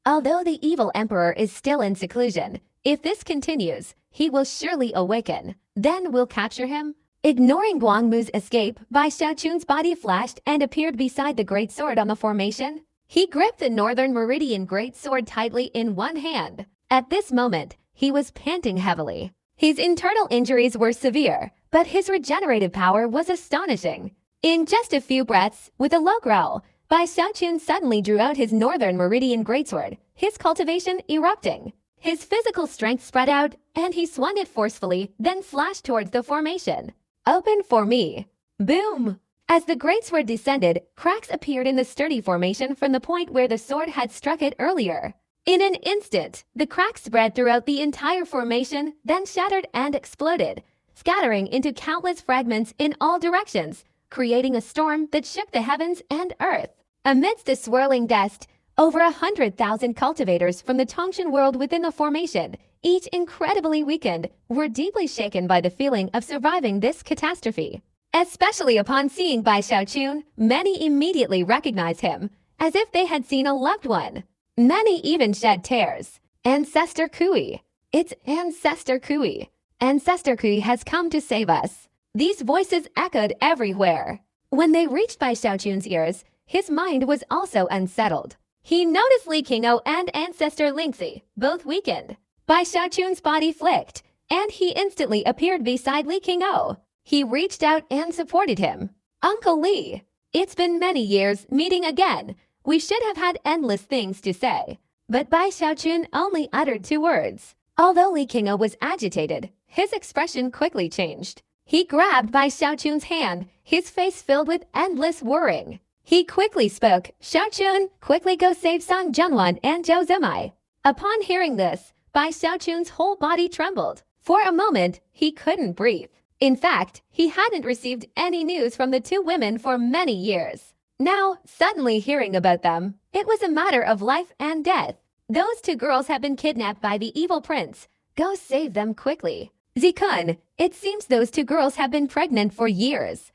Although the evil emperor is still in seclusion, if this continues, he will surely awaken. Then we'll capture him. Ignoring Guangmu's escape, Bai Xiaochun's body flashed and appeared beside the great sword on the formation. He gripped the Northern Meridian great sword tightly in one hand. At this moment, he was panting heavily. His internal injuries were severe, but his regenerative power was astonishing. In just a few breaths, with a low growl, Bai Xiaochun suddenly drew out his Northern Meridian greatsword, his cultivation erupting. His physical strength spread out, and he swung it forcefully, then slashed towards the formation. Open for me. Boom! As the greatsword descended, cracks appeared in the sturdy formation from the point where the sword had struck it earlier. In an instant, the cracks spread throughout the entire formation, then shattered and exploded, scattering into countless fragments in all directions, creating a storm that shook the heavens and earth. Amidst the swirling dust, over 100,000 cultivators from the Tongshan world within the formation, each incredibly weakened, were deeply shaken by the feeling of surviving this catastrophe. Especially upon seeing Bai Xiaochun, many immediately recognized him, as if they had seen a loved one. Many even shed tears. Ancestor Kui. It's Ancestor Kui. Ancestor Kui has come to save us. These voices echoed everywhere. When they reached Bai Xiaochun's ears, his mind was also unsettled. He noticed Li Qingou and Ancestor Lingxi, both weakened. Bai Xiaochun's body flicked, and he instantly appeared beside Li Qingou. He reached out and supported him. Uncle Li, it's been many years, meeting again. We should have had endless things to say. But Bai Xiaochun only uttered 2 words. Although Li Qingou was agitated, his expression quickly changed. He grabbed Bai Xiaochun's hand, his face filled with endless worrying. He quickly spoke, "Xiaochun, quickly go save Song Junwan and Zhou Zimai." Upon hearing this, Bai Xiaochun's whole body trembled. For a moment, he couldn't breathe. In fact, he hadn't received any news from the two women for many years. Now, suddenly hearing about them, it was a matter of life and death. Those two girls have been kidnapped by the evil prince. Go save them quickly. Zikun, it seems those two girls have been pregnant for years.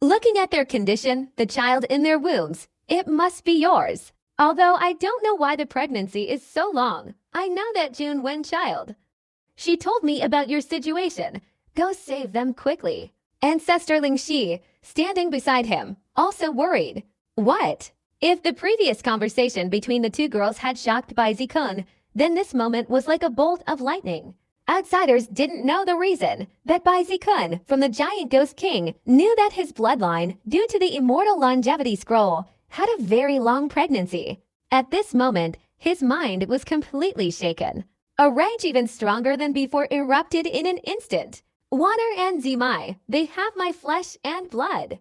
Looking at their condition, the child in their wombs, it must be yours. Although I don't know why the pregnancy is so long. I know that June Wen child. She told me about your situation. Go save them quickly. Ancestor Ling Shi, standing beside him, also worried. What? If the previous conversation between the two girls had shocked Bai Zikun, then this moment was like a bolt of lightning. Outsiders didn't know the reason, but Bai Zikun, from the Giant Ghost King, knew that his bloodline, due to the immortal longevity scroll, had a very long pregnancy. At this moment, his mind was completely shaken. A rage even stronger than before erupted in an instant. Water and Zimai, they have my flesh and blood.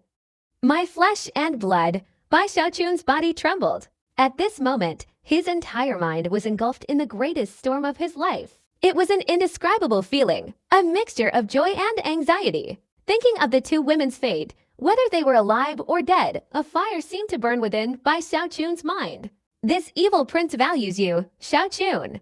My flesh and blood. Bai Xiaochun's body trembled. At this moment, his entire mind was engulfed in the greatest storm of his life. It was an indescribable feeling, a mixture of joy and anxiety. Thinking of the two women's fate, whether they were alive or dead, a fire seemed to burn within Bai Xiaochun's mind. This evil prince values you, Xiaochun.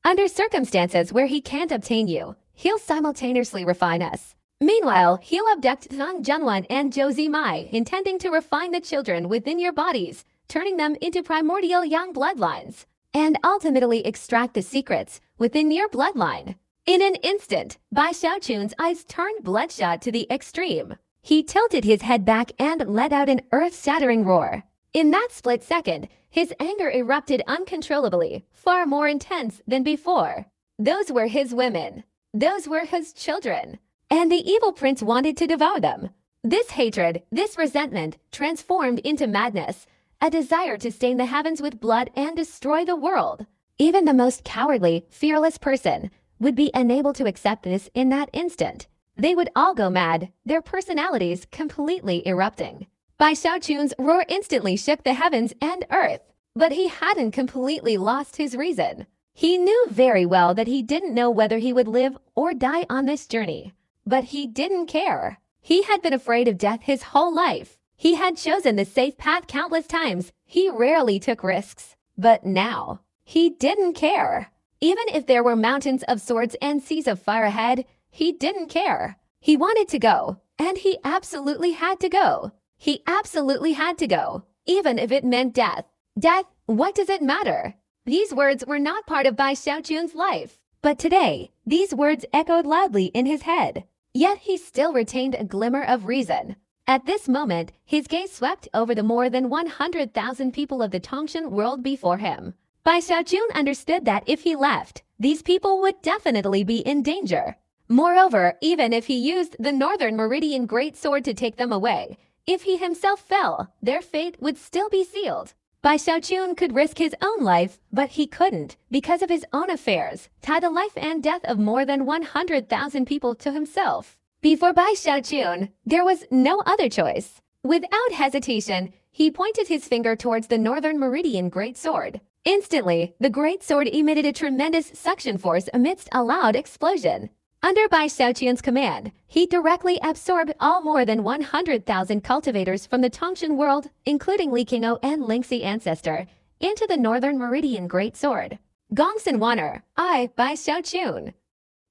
Under circumstances where he can't obtain you, he'll simultaneously refine us. Meanwhile, he'll abduct Zhang Junwan and Zhou Zimai, intending to refine the children within your bodies, turning them into primordial young bloodlines, and ultimately extract the secrets within your bloodline. In an instant, Bai Xiaochun's eyes turned bloodshot to the extreme. He tilted his head back and let out an earth-shattering roar. In that split second, his anger erupted uncontrollably, far more intense than before. Those were his women. Those were his children. And the evil prince wanted to devour them. This hatred, this resentment, transformed into madness, a desire to stain the heavens with blood and destroy the world. Even the most cowardly, fearless person would be unable to accept this in that instant. They would all go mad, their personalities completely erupting. Bai Xiaochun's roar instantly shook the heavens and earth, but he hadn't completely lost his reason. He knew very well that he didn't know whether he would live or die on this journey. But he didn't care. He had been afraid of death his whole life. He had chosen the safe path countless times. He rarely took risks. But now, he didn't care. Even if there were mountains of swords and seas of fire ahead, he didn't care. He wanted to go, and he absolutely had to go. He absolutely had to go, even if it meant death. Death, what does it matter? These words were not part of Bai Xiaochun's life. But today, these words echoed loudly in his head. Yet he still retained a glimmer of reason. At this moment, his gaze swept over the more than 100,000 people of the Tongshan world before him. Bai Xiaochun understood that if he left, these people would definitely be in danger. Moreover, even if he used the Northern Meridian Great Sword to take them away, if he himself fell, their fate would still be sealed. Bai Xiaochun could risk his own life, but he couldn't, because of his own affairs, tie the life and death of more than 100,000 people to himself. Before Bai Xiaochun, there was no other choice. Without hesitation, he pointed his finger towards the Northern Meridian Great Sword. Instantly, the Great Sword emitted a tremendous suction force amidst a loud explosion. Under Bai Xiaochun's command, he directly absorbed all more than 100,000 cultivators from the Tongshan world, including Li Qingou and Lingxi ancestor, into the Northern Meridian Great Sword. Gongsun Wanner, I, Bai Xiaochun,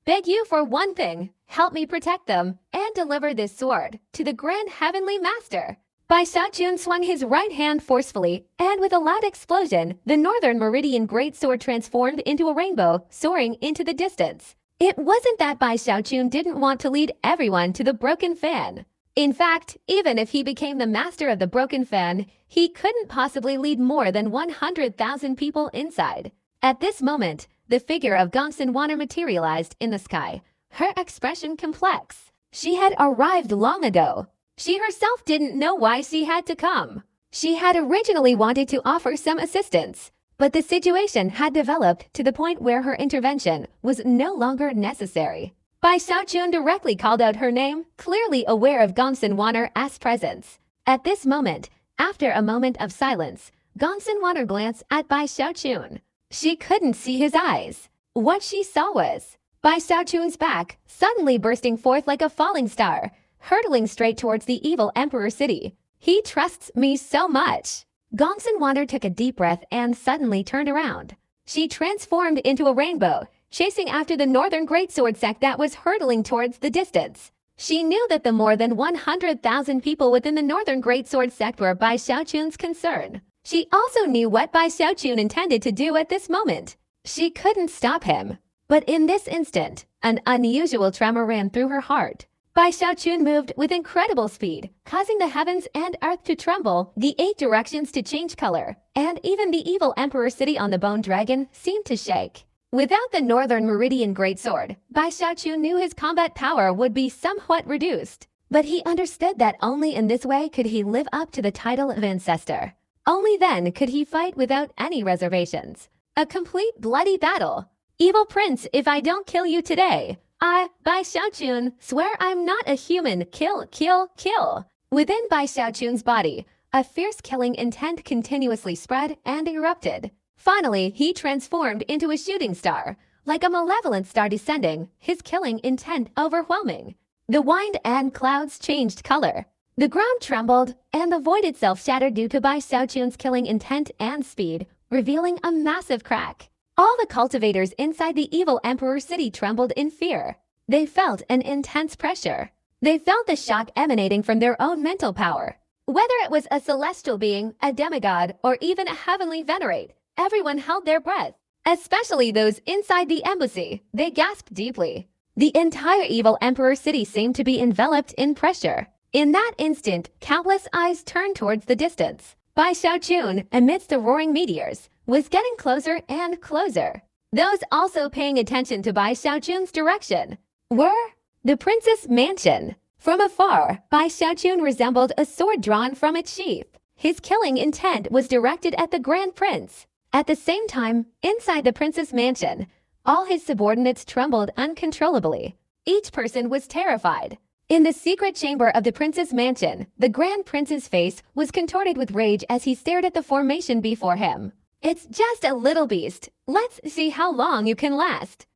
beg you for one thing, help me protect them, and deliver this sword to the Grand Heavenly Master. Bai Xiaochun swung his right hand forcefully, and with a loud explosion, the Northern Meridian Great Sword transformed into a rainbow, soaring into the distance. It wasn't that Bai Xiaochun didn't want to lead everyone to the Broken Fan. In fact, even if he became the master of the Broken Fan, he couldn't possibly lead more than 100,000 people inside. At this moment, the figure of Gongsun Wanner materialized in the sky, her expression complex. She had arrived long ago. She herself didn't know why she had to come. She had originally wanted to offer some assistance, but the situation had developed to the point where her intervention was no longer necessary. Bai Bai Xiaochun directly called out her name, clearly aware of Gongsun Wanner's presence. At this moment, after a moment of silence, Gongsun Wanner glanced at Bai Xiaochun. She couldn't see his eyes. What she saw was Bai Xiaochun's back suddenly bursting forth like a falling star, hurtling straight towards the evil Emperor City. He trusts me so much. Gongsun Wanner took a deep breath and suddenly turned around. She transformed into a rainbow, chasing after the northern greatsword sect that was hurtling towards the distance. She knew that the more than 100,000 people within the northern greatsword sect were Bai Xiaochun's concern. She also knew what Bai Xiaochun intended to do at this moment. She couldn't stop him. But in this instant, an unusual tremor ran through her heart. Bai Xiaochun moved with incredible speed, causing the heavens and earth to tremble, the 8 directions to change color, and even the evil Emperor City on the Bone Dragon seemed to shake. Without the Northern Meridian Greatsword, Bai Xiaochun knew his combat power would be somewhat reduced. But he understood that only in this way could he live up to the title of Ancestor. Only then could he fight without any reservations. A complete bloody battle. Evil Prince, if I don't kill you today, I, Bai Xiaochun, swear I'm not a human. Kill, kill, kill. Within Bai Xiaochun's body, a fierce killing intent continuously spread and erupted. Finally, he transformed into a shooting star. Like a malevolent star descending, his killing intent overwhelming. The wind and clouds changed color. The ground trembled, and the void itself shattered due to Bai Xiaochun's killing intent and speed, revealing a massive crack. All the cultivators inside the evil Emperor City trembled in fear. They felt an intense pressure. They felt the shock emanating from their own mental power. Whether it was a celestial being, a demigod, or even a heavenly venerate, everyone held their breath. Especially those inside the embassy, they gasped deeply. The entire evil Emperor City seemed to be enveloped in pressure. In that instant, countless eyes turned towards the distance. Bai Xiaochun, amidst the roaring meteors, was getting closer and closer. Those also paying attention to Bai Xiaochun's direction were the Princess Mansion. From afar, Bai Xiaochun resembled a sword drawn from its sheath. His killing intent was directed at the Grand Prince. At the same time, inside the Princess Mansion, all his subordinates trembled uncontrollably. Each person was terrified. In the secret chamber of the Princess Mansion, the Grand Prince's face was contorted with rage as he stared at the formation before him. It's just a little beast. Let's see how long you can last.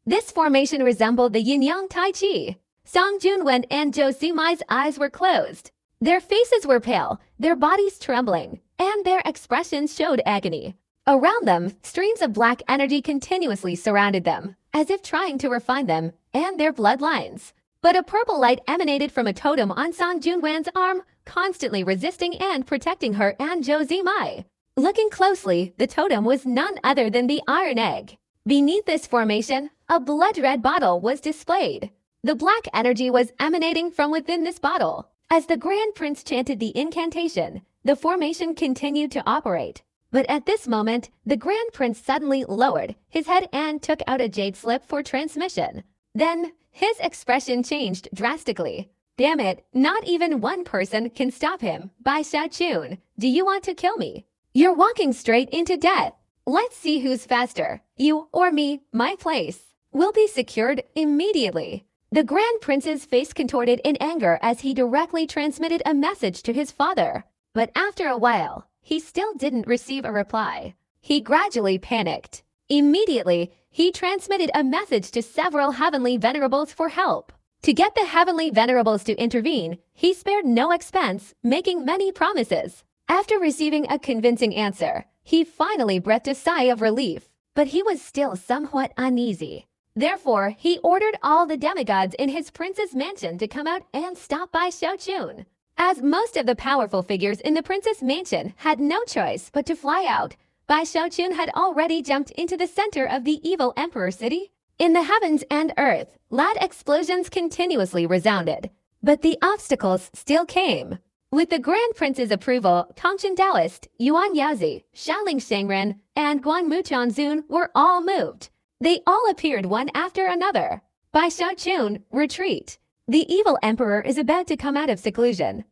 This formation resembled the Yin-Yang Tai Chi. Song Junwen and Zhou Zimai's eyes were closed. Their faces were pale, their bodies trembling, and their expressions showed agony. Around them, streams of black energy continuously surrounded them, as if trying to refine them and their bloodlines. But a purple light emanated from a totem on Song Junwen's arm, constantly resisting and protecting her and Zhou Zimai. Looking closely, the totem was none other than the Iron Egg. Beneath this formation, a blood-red bottle was displayed. The black energy was emanating from within this bottle. As the Grand Prince chanted the incantation, the formation continued to operate. But at this moment, the Grand Prince suddenly lowered his head and took out a jade slip for transmission. Then, his expression changed drastically. Damn it, not even one person can stop him. Bai Xiaochun, do you want to kill me? You're walking straight into death. Let's see who's faster, you or me. My place will be secured immediately. The Grand Prince's face contorted in anger as he directly transmitted a message to his father. But after a while, he still didn't receive a reply. He gradually panicked. Immediately, he transmitted a message to several heavenly venerables for help. To get the heavenly venerables to intervene, he spared no expense, making many promises. After receiving a convincing answer, he finally breathed a sigh of relief, but he was still somewhat uneasy. Therefore, he ordered all the demigods in his prince's mansion to come out and stop Bai Xiaochun. As most of the powerful figures in the Princess Mansion had no choice but to fly out, Bai Xiaochun had already jumped into the center of the evil Emperor City. In the heavens and earth, loud explosions continuously resounded. But the obstacles still came. With the Grand Prince's approval, Tongchen Taoist, Yuan Yaozi, Shaoling Shangren, and Guan Muchanzun were all moved. They all appeared one after another. Bai Xiaochun, retreat. The evil emperor is about to come out of seclusion.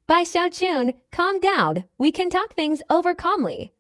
Bai Xiaochun, calm down. We can talk things over calmly.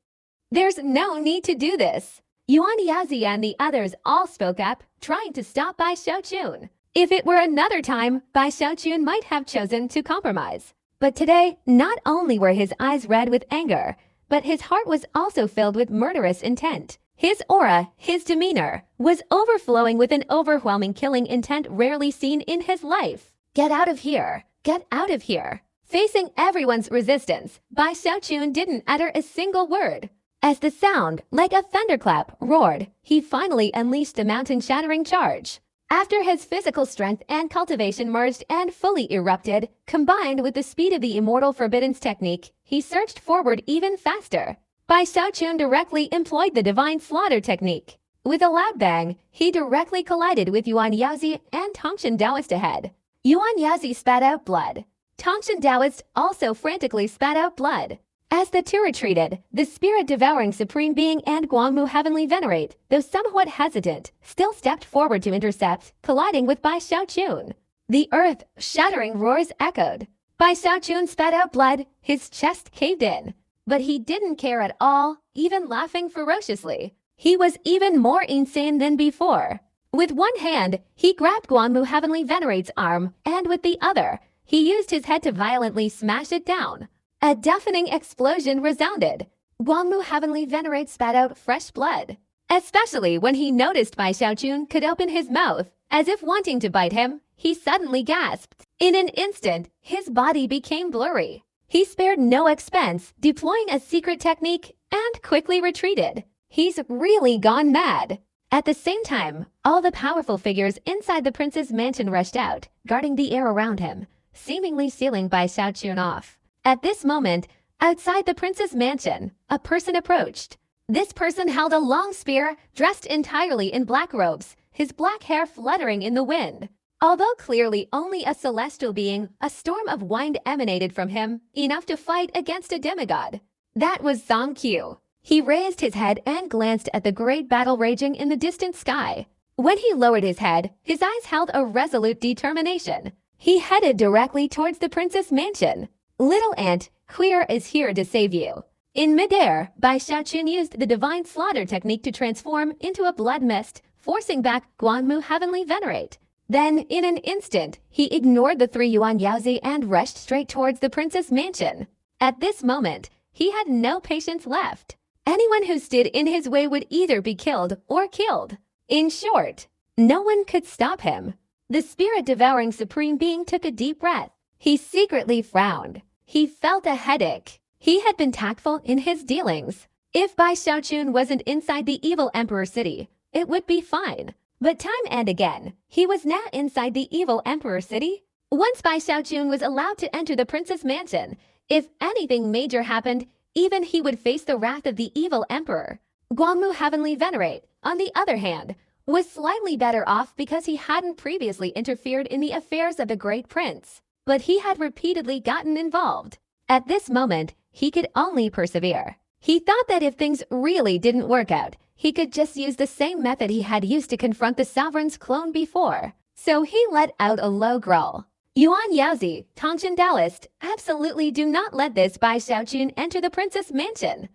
There's no need to do this. Yuan Yazi and the others all spoke up, trying to stop Bai Xiaochun. If it were another time, Bai Xiaochun might have chosen to compromise. But today, not only were his eyes red with anger, but his heart was also filled with murderous intent. His aura, his demeanor, was overflowing with an overwhelming killing intent rarely seen in his life. Get out of here! Get out of here! Facing everyone's resistance, Bai Xiaochun didn't utter a single word. As the sound, like a thunderclap, roared, he finally unleashed the mountain-shattering charge. After his physical strength and cultivation merged and fully erupted, combined with the speed of the immortal Forbidden's technique, he surged forward even faster. Bai Xiaochun directly employed the divine slaughter technique. With a loud bang, he directly collided with Yuan Yaozi and Tongshan Taoist ahead. Yuan Yaozi spat out blood. Tongshan Taoist also frantically spat out blood. As the two retreated, the spirit-devouring Supreme Being and Guangmu Heavenly Venerate, though somewhat hesitant, still stepped forward to intercept, colliding with Bai Xiaochun. The earth-shattering roars echoed. Bai Xiaochun spat out blood, his chest caved in. But he didn't care at all, even laughing ferociously. He was even more insane than before. With one hand, he grabbed Guangmu Heavenly Venerate's arm, and with the other, he used his head to violently smash it down. A deafening explosion resounded. Guangmu Heavenly Venerate spat out fresh blood. Especially when he noticed Bai Xiaochun could open his mouth, as if wanting to bite him, he suddenly gasped. In an instant, his body became blurry. He spared no expense, deploying a secret technique, and quickly retreated. He's really gone mad. At the same time, all the powerful figures inside the prince's mansion rushed out, guarding the air around him, seemingly sealing Bai Xiaochun off. At this moment, outside the prince's mansion, a person approached. This person held a long spear, dressed entirely in black robes, his black hair fluttering in the wind. Although clearly only a celestial being, a storm of wind emanated from him, enough to fight against a demigod. That was Zhang Qiu. He raised his head and glanced at the great battle raging in the distant sky. When he lowered his head, his eyes held a resolute determination. He headed directly towards the prince's mansion. Little ant, Queer is here to save you. In midair, Bai Xiaochun used the divine slaughter technique to transform into a blood mist, forcing back Guangmu Heavenly Venerate. Then, in an instant, he ignored the three Yuan Yaozi and rushed straight towards the prince's mansion. At this moment, he had no patience left. Anyone who stood in his way would either be killed or killed. In short, no one could stop him. The spirit-devouring Supreme Being took a deep breath. He secretly frowned. He felt a headache. He had been tactful in his dealings. If Bai Xiaochun wasn't inside the evil Emperor City, it would be fine. But time and again, he was now inside the evil Emperor City. Once Bai Xiaochun was allowed to enter the prince's mansion, if anything major happened, even he would face the wrath of the evil emperor. Guangmu Heavenly Venerate, on the other hand, was slightly better off because he hadn't previously interfered in the affairs of the great prince. But he had repeatedly gotten involved. At this moment, he could only persevere. He thought that if things really didn't work out, he could just use the same method he had used to confront the sovereign's clone before. So he let out a low growl. Yuan Yaozi, Tongshan Taoist, absolutely do not let this Bai Xiaochun enter the prince's mansion.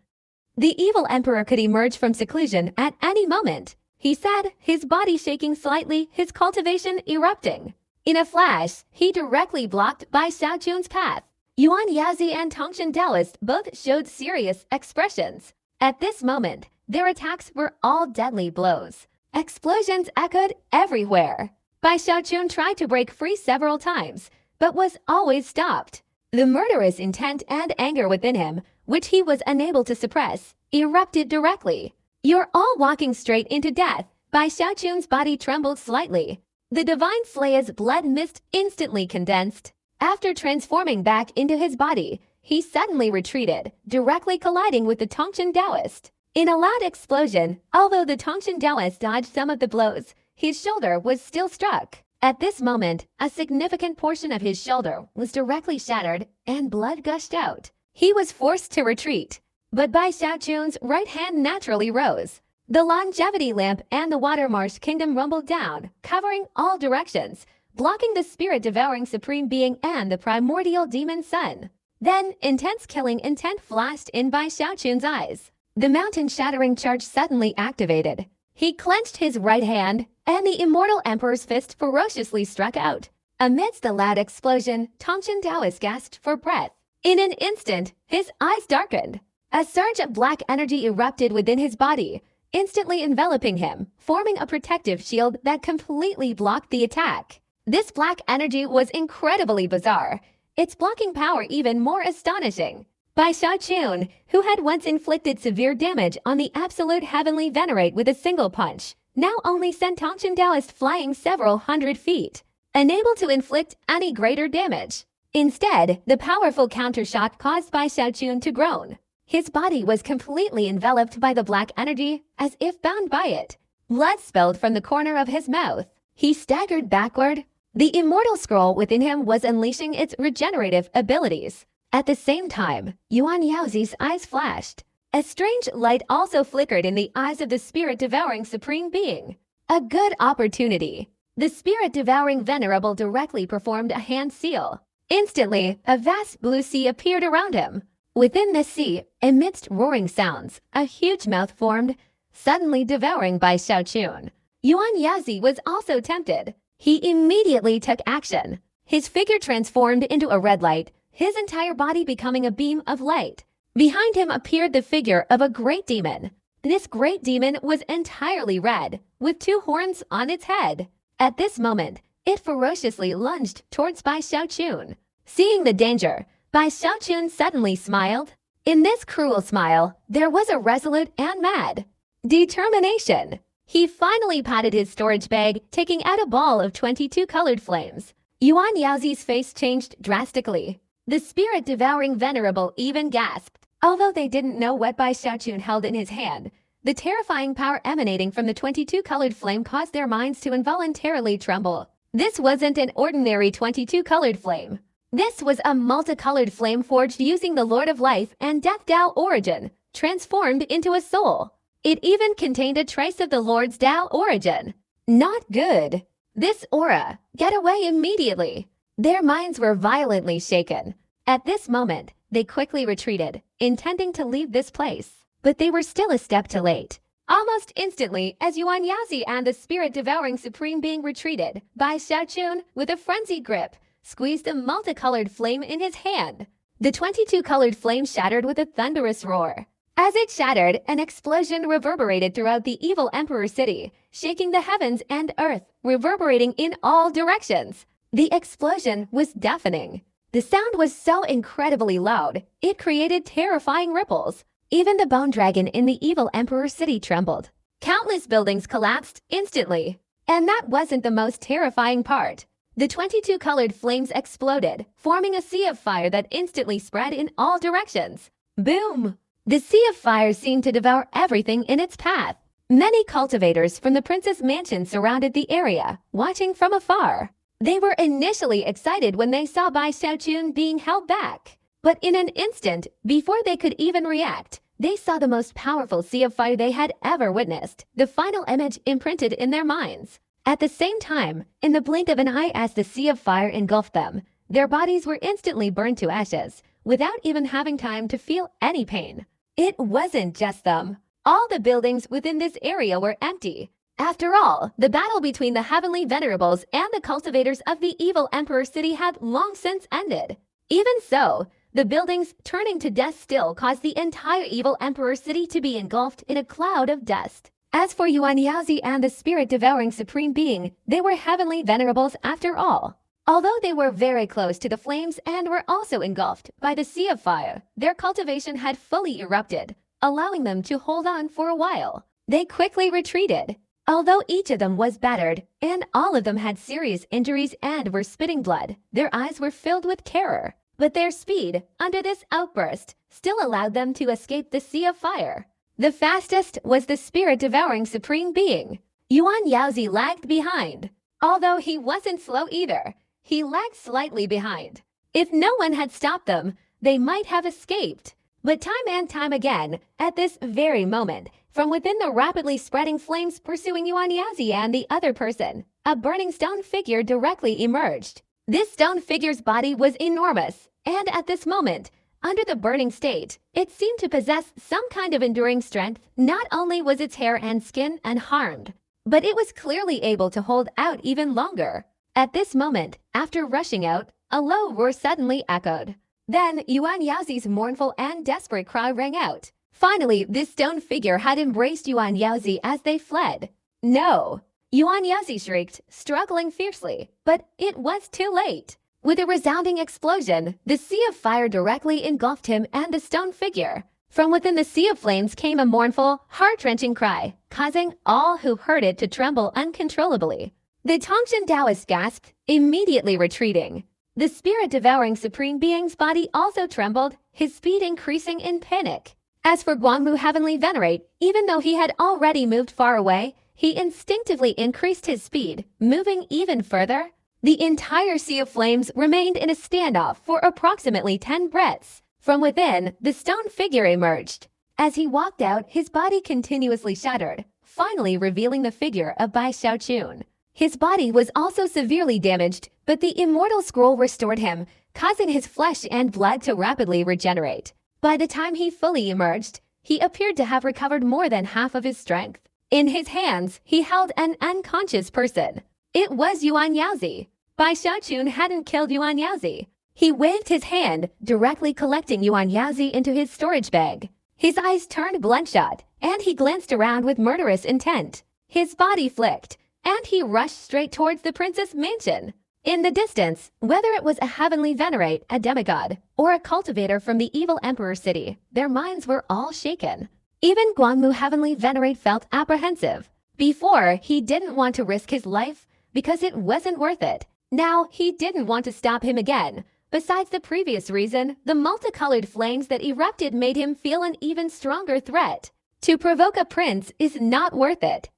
The evil emperor could emerge from seclusion at any moment, he said, his body shaking slightly, his cultivation erupting. In a flash, he directly blocked Bai Xiaochun's path. Yuan Yaozi and Tongshan Taoist both showed serious expressions. At this moment, their attacks were all deadly blows. Explosions echoed everywhere. Bai Xiaochun tried to break free several times, but was always stopped. The murderous intent and anger within him, which he was unable to suppress, erupted directly. You're all walking straight into death. Bai Xiaochun's body trembled slightly. The divine slayer's blood mist instantly condensed. After transforming back into his body, he suddenly retreated, directly colliding with the Tongshan Taoist. In a loud explosion, although the Tongshan Taoist dodged some of the blows, his shoulder was still struck. At this moment, a significant portion of his shoulder was directly shattered and blood gushed out. He was forced to retreat. But Bai Xiaochun's right hand naturally rose. The longevity lamp and the water marsh kingdom rumbled down, covering all directions, blocking the spirit-devouring Supreme Being and the primordial demon sun. Then, intense killing intent flashed in Bai Xiaochun's eyes. The mountain-shattering charge suddenly activated. He clenched his right hand, and the immortal emperor's fist ferociously struck out. Amidst the loud explosion, Tongchen Taoist gasped for breath. In an instant, his eyes darkened. A surge of black energy erupted within his body, instantly enveloping him, forming a protective shield that completely blocked the attack. This black energy was incredibly bizarre, its blocking power even more astonishing. Bai Xiaochun, who had once inflicted severe damage on the absolute heavenly venerate with a single punch, now only sent Tongchen Taoist flying several hundred feet, unable to inflict any greater damage. Instead, the powerful countershock caused Bai Xiaochun to groan. His body was completely enveloped by the black energy, as if bound by it. Blood spilled from the corner of his mouth. He staggered backward. The immortal scroll within him was unleashing its regenerative abilities. At the same time, Yuan Yaozi's eyes flashed. A strange light also flickered in the eyes of the spirit-devouring Supreme Being. A good opportunity. The spirit-devouring Venerable directly performed a hand seal. Instantly, a vast blue sea appeared around him. Within this sea, amidst roaring sounds, a huge mouth formed, suddenly devouring Bai Xiaochun. Yuan Yaozi was also tempted. He immediately took action. His figure transformed into a red light, his entire body becoming a beam of light. Behind him appeared the figure of a great demon. This great demon was entirely red, with 2 horns on its head. At this moment, it ferociously lunged towards Bai Xiaochun. Seeing the danger, Bai Xiaochun suddenly smiled. In this cruel smile, there was a resolute and mad determination. He finally patted his storage bag, taking out a ball of 22 colored flames. Yuan Yaozi's face changed drastically. The spirit-devouring Venerable even gasped. Although they didn't know what Bai Xiaochun held in his hand, the terrifying power emanating from the 22-colored flame caused their minds to involuntarily tremble. This wasn't an ordinary 22-colored flame. This was a multicolored flame forged using the Lord of Life and Death Tao origin, transformed into a soul. It even contained a trace of the Lord's Tao origin. Not good. This aura. Get away immediately. Their minds were violently shaken. At this moment, they quickly retreated, intending to leave this place. But they were still a step too late. Almost instantly, as Yuan Yaozi and the spirit-devouring Supreme Being retreated, Bai Xiaochun, with a frenzied grip, squeezed a multicolored flame in his hand. The 22-colored flame shattered with a thunderous roar. As it shattered, an explosion reverberated throughout the evil Emperor City, shaking the heavens and earth, reverberating in all directions. The explosion was deafening. The sound was so incredibly loud, it created terrifying ripples. Even the bone dragon in the evil Emperor City trembled. Countless buildings collapsed instantly. And that wasn't the most terrifying part. The 22 colored flames exploded, forming a sea of fire that instantly spread in all directions. Boom! The sea of fire seemed to devour everything in its path. Many cultivators from the prince's mansion surrounded the area, watching from afar. They were initially excited when they saw Bai Xiaochun being held back. But in an instant, before they could even react, they saw the most powerful sea of fire they had ever witnessed, the final image imprinted in their minds. At the same time, in the blink of an eye as the sea of fire engulfed them, their bodies were instantly burned to ashes, without even having time to feel any pain. It wasn't just them. All the buildings within this area were empty. After all, the battle between the heavenly venerables and the cultivators of the evil Emperor City had long since ended. Even so, the buildings turning to dust still caused the entire evil Emperor City to be engulfed in a cloud of dust. As for Yuan Yaozi and the spirit-devouring Supreme Being, they were heavenly venerables after all. Although they were very close to the flames and were also engulfed by the sea of fire, their cultivation had fully erupted, allowing them to hold on for a while. They quickly retreated. Although each of them was battered, and all of them had serious injuries and were spitting blood, their eyes were filled with terror. But their speed, under this outburst, still allowed them to escape the sea of fire. The fastest was the spirit-devouring Supreme Being. Yuan Yaozi lagged behind. Although he wasn't slow either, he lagged slightly behind. If no one had stopped them, they might have escaped. But time and time again, at this very moment, from within the rapidly spreading flames pursuing Yuan Yaozi and the other person, a burning stone figure directly emerged. This stone figure's body was enormous, and at this moment, Under the burning state, it seemed to possess some kind of enduring strength. Not only was its hair and skin unharmed, but it was clearly able to hold out even longer. At this moment, after rushing out, a low roar suddenly echoed. Then Yuan Yaozi's mournful and desperate cry rang out. Finally, this stone figure had embraced Yuan Yaozi as they fled. "No!" Yuan Yaozi shrieked, struggling fiercely, but it was too late. With a resounding explosion, the sea of fire directly engulfed him and the stone figure. From within the sea of flames came a mournful, heart-wrenching cry, causing all who heard it to tremble uncontrollably. The Tongshan Taoist gasped, immediately retreating. The spirit-devouring Supreme Being's body also trembled, his speed increasing in panic. As for Guangmu Heavenly Venerate, even though he had already moved far away, he instinctively increased his speed, moving even further. The entire sea of flames remained in a standoff for approximately 10 breaths. From within, the stone figure emerged. As he walked out, his body continuously shuddered, finally revealing the figure of Bai Xiaochun. His body was also severely damaged, but the immortal scroll restored him, causing his flesh and blood to rapidly regenerate. By the time he fully emerged, he appeared to have recovered more than half of his strength. In his hands, he held an unconscious person. It was Yuan Yaozi. Bai Xiaochun hadn't killed Yuan Yaozi. He waved his hand, directly collecting Yuan Yaozi into his storage bag. His eyes turned bloodshot, and he glanced around with murderous intent. His body flicked, and he rushed straight towards the prince's mansion. In the distance, whether it was a heavenly venerate, a demigod, or a cultivator from the evil emperor city, their minds were all shaken. Even Guangmu Heavenly Venerate felt apprehensive. Before, he didn't want to risk his life because it wasn't worth it. Now, he didn't want to stop him again. Besides the previous reason, the multicolored flames that erupted made him feel an even stronger threat. To provoke a prince is not worth it.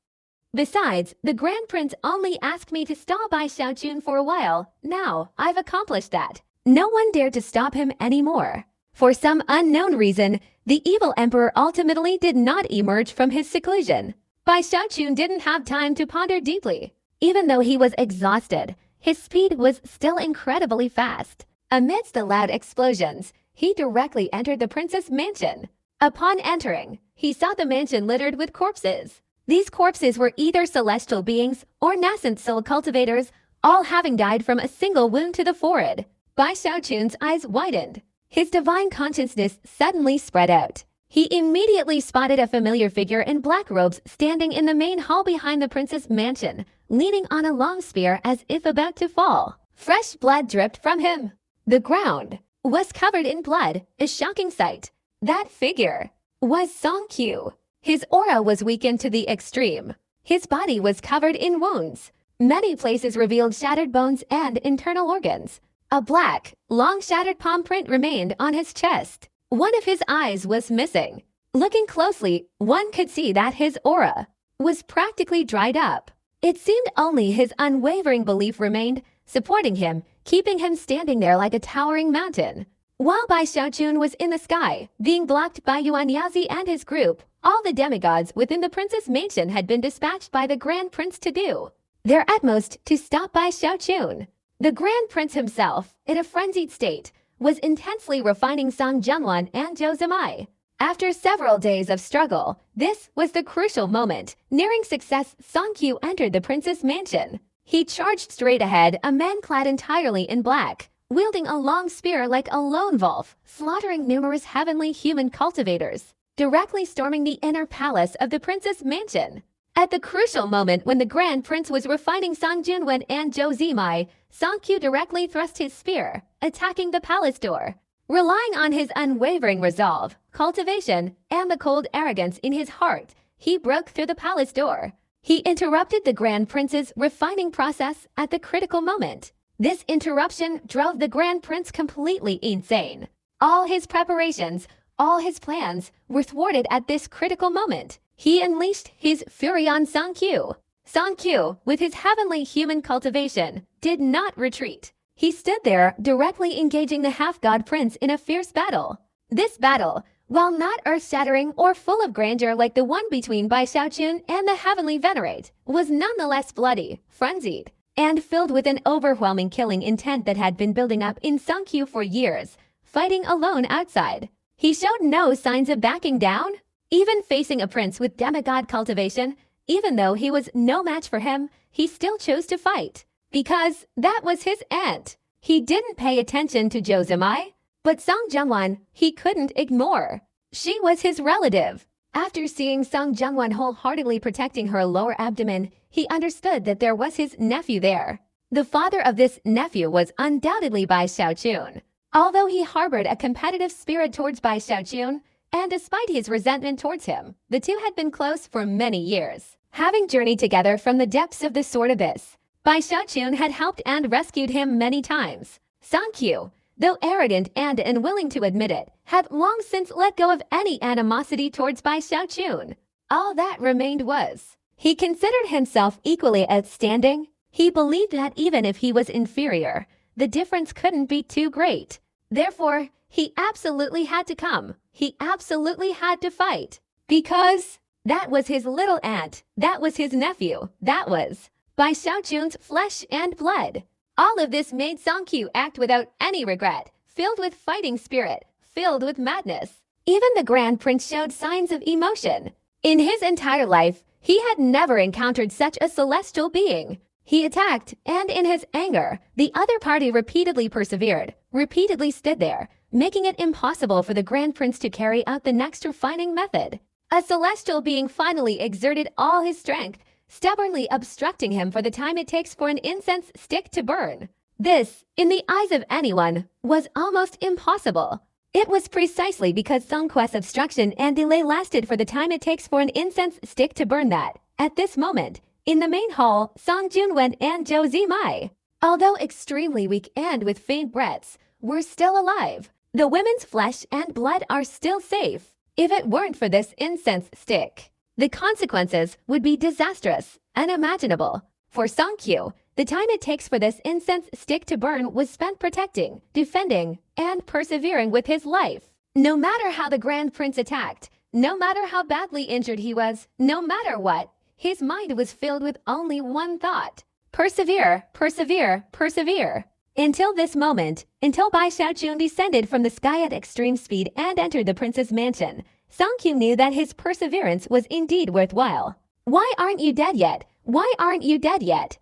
Besides, the Grand Prince only asked me to stop Bai Xiaochun for a while. Now, I've accomplished that. No one dared to stop him anymore. For some unknown reason, the evil emperor ultimately did not emerge from his seclusion. Bai Xiaochun didn't have time to ponder deeply. Even though he was exhausted, his speed was still incredibly fast. Amidst the loud explosions, he directly entered the prince's mansion. Upon entering, he saw the mansion littered with corpses. These corpses were either celestial beings or nascent soul cultivators, all having died from a single wound to the forehead. Bai Xiaochun's eyes widened. His divine consciousness suddenly spread out. He immediately spotted a familiar figure in black robes standing in the main hall behind the prince's mansion, leaning on a long spear as if about to fall. Fresh blood dripped from him. The ground was covered in blood, a shocking sight. That figure was Song Qiu. His aura was weakened to the extreme. His body was covered in wounds. Many places revealed shattered bones and internal organs. A black, long shattered palm print remained on his chest. One of his eyes was missing. Looking closely, one could see that his aura was practically dried up. It seemed only his unwavering belief remained, supporting him, keeping him standing there like a towering mountain. While Bai Xiaochun was in the sky, being blocked by Yuan Yaozi and his group, all the demigods within the prince's mansion had been dispatched by the Grand Prince to do their utmost to stop Bai Xiaochun. The Grand Prince himself, in a frenzied state, was intensely refining Song Jianluan and Zhou Zimai. After several days of struggle, this was the crucial moment. Nearing success, Song Qiu entered the prince's mansion. He charged straight ahead, a man clad entirely in black, wielding a long spear like a lone wolf, slaughtering numerous heavenly human cultivators, directly storming the inner palace of the prince's mansion. At the crucial moment when the Grand Prince was refining Song Jianluan and Zhou Zimai, Song Qiu directly thrust his spear, attacking the palace door. Relying on his unwavering resolve, cultivation, and the cold arrogance in his heart, he broke through the palace door. He interrupted the Grand Prince's refining process at the critical moment. This interruption drove the Grand Prince completely insane. All his preparations, all his plans were thwarted at this critical moment. He unleashed his fury on Song Qiu. Song Qiu, with his heavenly human cultivation, did not retreat. He stood there, directly engaging the half-god prince in a fierce battle. This battle, while not earth-shattering or full of grandeur like the one between Bai Xiaochun and the heavenly venerate, was nonetheless bloody, frenzied, and filled with an overwhelming killing intent that had been building up in Song Qiu for years. fighting alone outside. He showed no signs of backing down, even facing a prince with demigod cultivation. Even though he was no match for him, he still chose to fight. Because that was his aunt. He didn't pay attention to Josumai, but Song Jungwon he couldn't ignore. She was his relative. After seeing Song Jungwon wholeheartedly protecting her lower abdomen, he understood that there was his nephew there. The father of this nephew was undoubtedly Bai Xiaochun. Although he harbored a competitive spirit towards Bai Xiaochun, and despite his resentment towards him, the two had been close for many years. Having journeyed together from the depths of the sword abyss, Bai Xiaochun had helped and rescued him many times. Song Q, though arrogant and unwilling to admit it, had long since let go of any animosity towards Bai Xiaochun. All that remained was, he considered himself equally outstanding. He believed that even if he was inferior, the difference couldn't be too great. Therefore, he absolutely had to come. He absolutely had to fight. Because that was his little aunt, that was his nephew, that was Bai Xiaochun's flesh and blood. All of this made Song Q act without any regret, filled with fighting spirit, filled with madness. Even the Grand Prince showed signs of emotion. In his entire life, he had never encountered such a celestial being. He attacked, and in his anger, the other party repeatedly persevered, repeatedly stood there, making it impossible for the Grand Prince to carry out the next refining method. A celestial being finally exerted all his strength, stubbornly obstructing him for the time it takes for an incense stick to burn. This, in the eyes of anyone, was almost impossible. It was precisely because Song Quest's obstruction and delay lasted for the time it takes for an incense stick to burn that, at this moment, in the main hall, Song Junwen and Zhou Zimai, although extremely weak and with faint breaths, were still alive. The women's flesh and blood are still safe. If it weren't for this incense stick, the consequences would be disastrous, unimaginable. For Song Q, the time it takes for this incense stick to burn was spent protecting, defending, and persevering with his life. No matter how the Grand Prince attacked, no matter how badly injured he was, no matter what, his mind was filled with only one thought. Persevere, persevere, persevere. Until this moment, until Bai Xiaochun descended from the sky at extreme speed and entered the prince's mansion, Song Q knew that his perseverance was indeed worthwhile. Why aren't you dead yet? Why aren't you dead yet?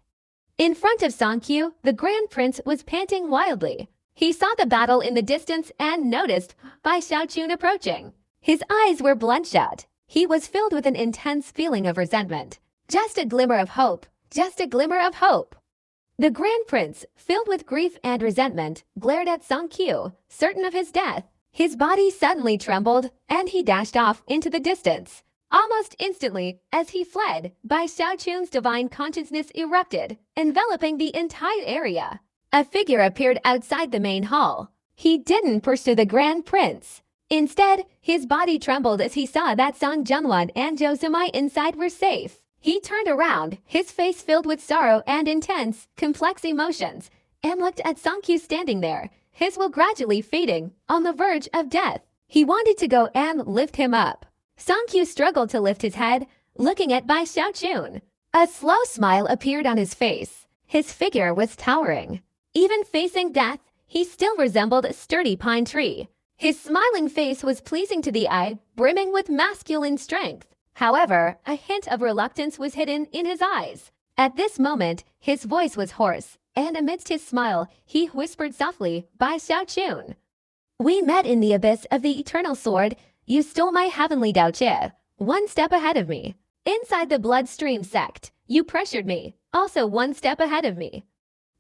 In front of Song Q, the Grand Prince was panting wildly. He saw the battle in the distance and noticed Bai Xiaochun approaching. His eyes were bloodshot. He was filled with an intense feeling of resentment. Just a glimmer of hope. Just a glimmer of hope. The Grand Prince, filled with grief and resentment, glared at Song Q, certain of his death. His body suddenly trembled, and he dashed off into the distance. Almost instantly, as he fled, Bai Xiaochun's divine consciousness erupted, enveloping the entire area. A figure appeared outside the main hall. He didn't pursue the Grand Prince. Instead, his body trembled as he saw that Song Jungwon and Zhou Zimai inside were safe. He turned around, his face filled with sorrow and intense, complex emotions, and looked at Song Q standing there, his will gradually fading, on the verge of death. He wanted to go and lift him up. Song Q struggled to lift his head, looking at Bai Xiaochun. A slow smile appeared on his face. His figure was towering. Even facing death, he still resembled a sturdy pine tree. His smiling face was pleasing to the eye, brimming with masculine strength. However, a hint of reluctance was hidden in his eyes. At this moment, his voice was hoarse, and amidst his smile, he whispered softly, Bai Xiaochun. We met in the abyss of the eternal sword. You stole my heavenly Dao Jie, one step ahead of me. Inside the bloodstream sect, you pressured me, also one step ahead of me.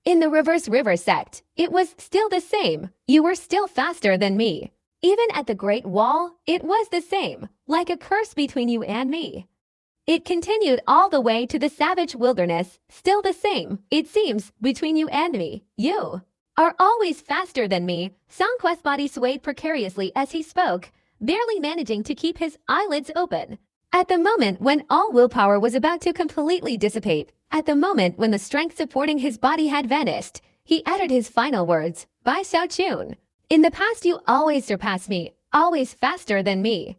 In the reverse river sect, it was still the same. You were still faster than me. Even at the Great Wall, it was the same, like a curse between you and me. It continued all the way to the savage wilderness, still the same, it seems, between you and me. You are always faster than me. Song Quest's body swayed precariously as he spoke, barely managing to keep his eyelids open. At the moment when all willpower was about to completely dissipate, at the moment when the strength supporting his body had vanished, he uttered his final words, Bai Xiaochun. In the past you always surpassed me, always faster than me.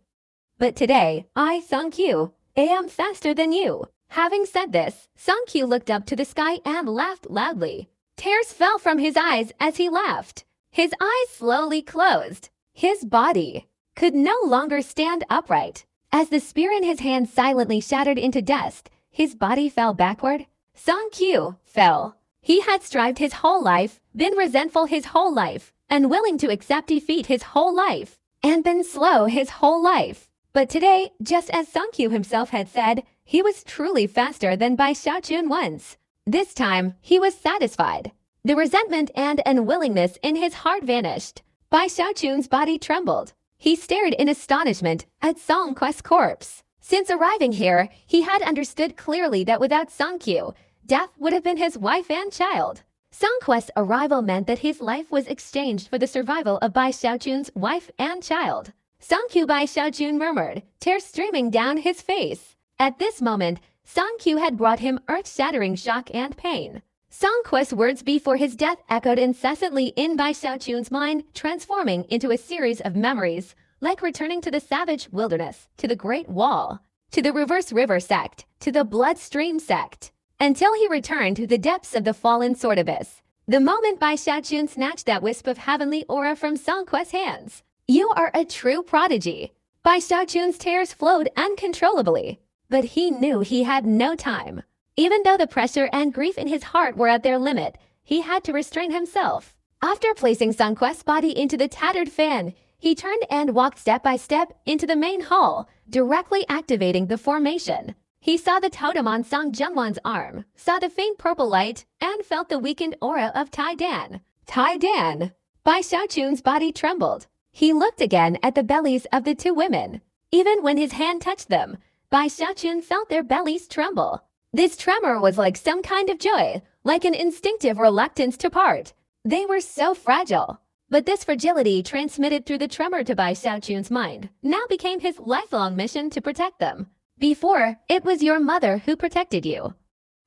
But today, I, Song Q, am faster than you. Having said this, Song Q looked up to the sky and laughed loudly. Tears fell from his eyes as he laughed. His eyes slowly closed. His body could no longer stand upright. As the spear in his hand silently shattered into dust, his body fell backward. Song Kyu fell. He had strived his whole life, been resentful his whole life, unwilling to accept defeat his whole life, and been slow his whole life. But today, just as Song Kyu himself had said, he was truly faster than Bai Xiaojun once. This time, he was satisfied. The resentment and unwillingness in his heart vanished. Bai Xiaojun's body trembled. He stared in astonishment at Song Quest's corpse. Since arriving here, he had understood clearly that without Song Kyu, death would have been his wife and child. Song Quest's arrival meant that his life was exchanged for the survival of Bai Xiaojun's wife and child. Song Kyu, Bai Xiaojun murmured, tears streaming down his face. At this moment, Song Kyu had brought him earth-shattering shock and pain. Song Quest's words before his death echoed incessantly in Bai Xiaojun's mind, transforming into a series of memories, like returning to the savage wilderness, to the Great Wall, to the Reverse River sect, to the Bloodstream sect, until he returned to the depths of the fallen sword abyss. The moment Bai Xiaojun snatched that wisp of heavenly aura from Song Quest's hands. You are a true prodigy. Bai Xiaojun's tears flowed uncontrollably, but he knew he had no time. Even though the pressure and grief in his heart were at their limit, he had to restrain himself. After placing Song Quest's body into the tattered fan, he turned and walked step by step into the main hall, directly activating the formation. He saw the totem on Song Jungwan's arm, saw the faint purple light, and felt the weakened aura of Tai Dan. Tai Dan! Bai Xiaojun's body trembled. He looked again at the bellies of the two women. Even when his hand touched them, Bai Xiaojun felt their bellies tremble. This tremor was like some kind of joy, like an instinctive reluctance to part. They were so fragile. But this fragility transmitted through the tremor to Bai Xiaojun's mind now became his lifelong mission to protect them. Before, it was your mother who protected you.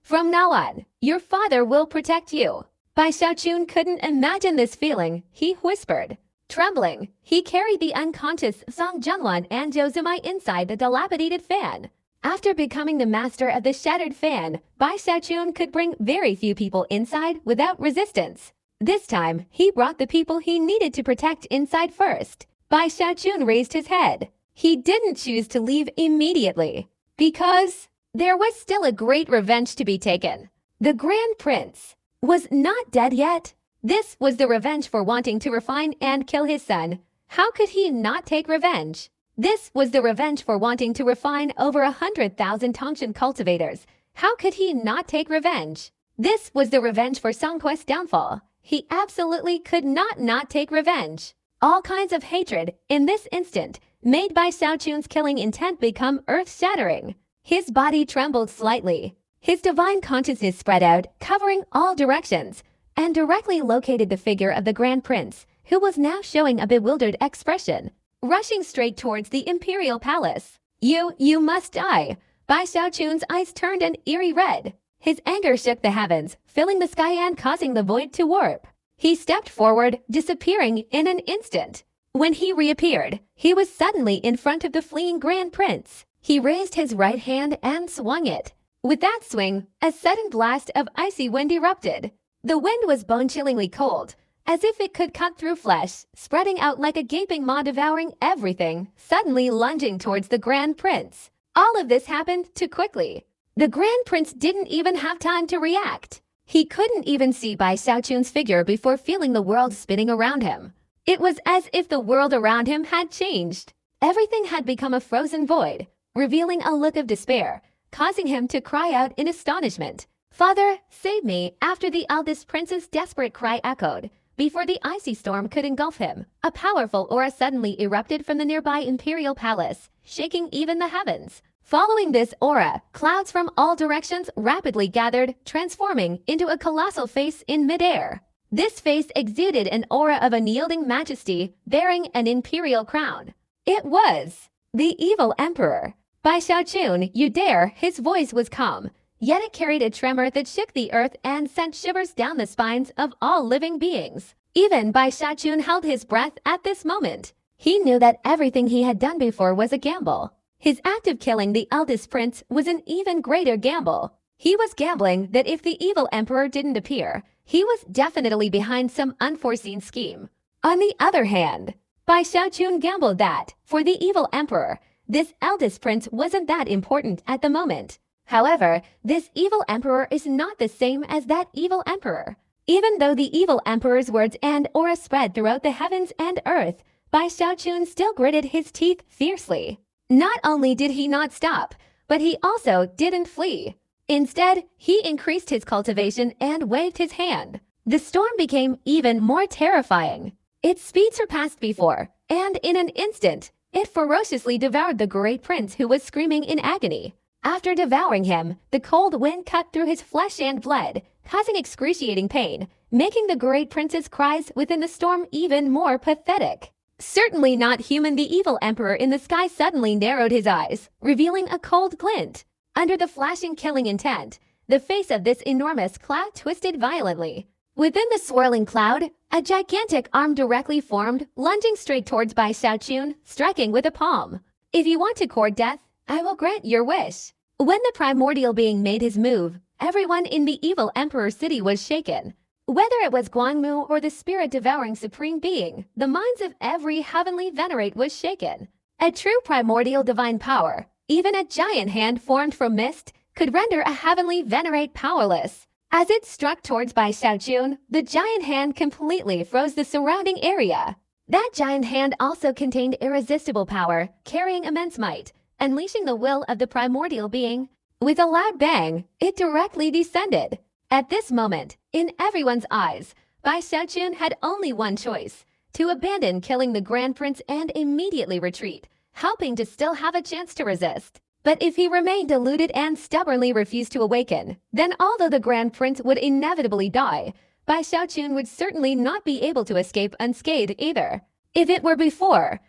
From now on, your father will protect you. Bai Xiaojun couldn't imagine this feeling, he whispered. Trembling, he carried the unconscious Song Jungwan and Zhou Zimai inside the dilapidated fan. After becoming the master of the shattered fan, Bai Xiaojun could bring very few people inside without resistance. This time, he brought the people he needed to protect inside first. Bai Xiaojun raised his head. He didn't choose to leave immediately, because there was still a great revenge to be taken. The Grand Prince was not dead yet. This was the revenge for wanting to refine and kill his son. How could he not take revenge? This was the revenge for wanting to refine over 100,000 Tongshan cultivators. How could he not take revenge? This was the revenge for Song Quest's downfall. He absolutely could not take revenge. All kinds of hatred, in this instant, made Bai Xiaojun's killing intent become earth-shattering. His body trembled slightly. His divine consciousness spread out, covering all directions, and directly located the figure of the Grand Prince, who was now showing a bewildered expression, rushing straight towards the Imperial Palace. You must die. Bai Xiaojun's eyes turned an eerie red. His anger shook the heavens, filling the sky and causing the void to warp. He stepped forward, disappearing in an instant. When he reappeared, he was suddenly in front of the fleeing Grand Prince. He raised his right hand and swung it. With that swing, a sudden blast of icy wind erupted. The wind was bone-chillingly cold, as if it could cut through flesh, spreading out like a gaping maw devouring everything, suddenly lunging towards the Grand Prince. All of this happened too quickly. The Grand Prince didn't even have time to react. He couldn't even see Bai Xiaojun's figure before feeling the world spinning around him. It was as if the world around him had changed. Everything had become a frozen void, revealing a look of despair, causing him to cry out in astonishment. "Father, save me!" After the eldest prince's desperate cry echoed, before the icy storm could engulf him, a powerful aura suddenly erupted from the nearby Imperial Palace, shaking even the heavens. Following this aura, clouds from all directions rapidly gathered, transforming into a colossal face in midair. This face exuded an aura of unyielding majesty, bearing an imperial crown. It was the evil emperor. "Bai Xiaojun, you dare!" His voice was calm, yet it carried a tremor that shook the earth and sent shivers down the spines of all living beings. Even Bai Xiaojun held his breath at this moment. He knew that everything he had done before was a gamble. His act of killing the eldest prince was an even greater gamble. He was gambling that if the evil emperor didn't appear, he was definitely behind some unforeseen scheme. On the other hand, Bai Xiaochun gambled that, for the evil emperor, this eldest prince wasn't that important at the moment. However, this evil emperor is not the same as that evil emperor. Even though the evil emperor's words and aura spread throughout the heavens and earth, Bai Xiaochun still gritted his teeth fiercely. Not only did he not stop, but he also didn't flee. Instead, he increased his cultivation and waved his hand. The storm became even more terrifying. Its speed surpassed before, and in an instant, it ferociously devoured the great prince who was screaming in agony. After devouring him, the cold wind cut through his flesh and blood, causing excruciating pain, making the great prince's cries within the storm even more pathetic. Certainly not human, the evil emperor in the sky suddenly narrowed his eyes, revealing a cold glint. Under the flashing killing intent, the face of this enormous cloud twisted violently. Within the swirling cloud, a gigantic arm directly formed, lunging straight towards Bai Xiaochun, striking with a palm. If you want to court death, I will grant your wish. When the primordial being made his move, everyone in the evil emperor city was shaken. Whether it was Guangmu or the spirit-devouring supreme being, the minds of every heavenly venerate was shaken. A true primordial divine power, even a giant hand formed from mist, could render a heavenly venerate powerless. As it struck towards Bai Xiaochun, the giant hand completely froze the surrounding area. That giant hand also contained irresistible power, carrying immense might, unleashing the will of the primordial being. With a loud bang, it directly descended. At this moment, in everyone's eyes, Bai Xiaochun had only one choice: to abandon killing the Grand Prince and immediately retreat, hoping to still have a chance to resist. But if he remained deluded and stubbornly refused to awaken, then although the Grand Prince would inevitably die, Bai Xiaochun would certainly not be able to escape unscathed either. If it were before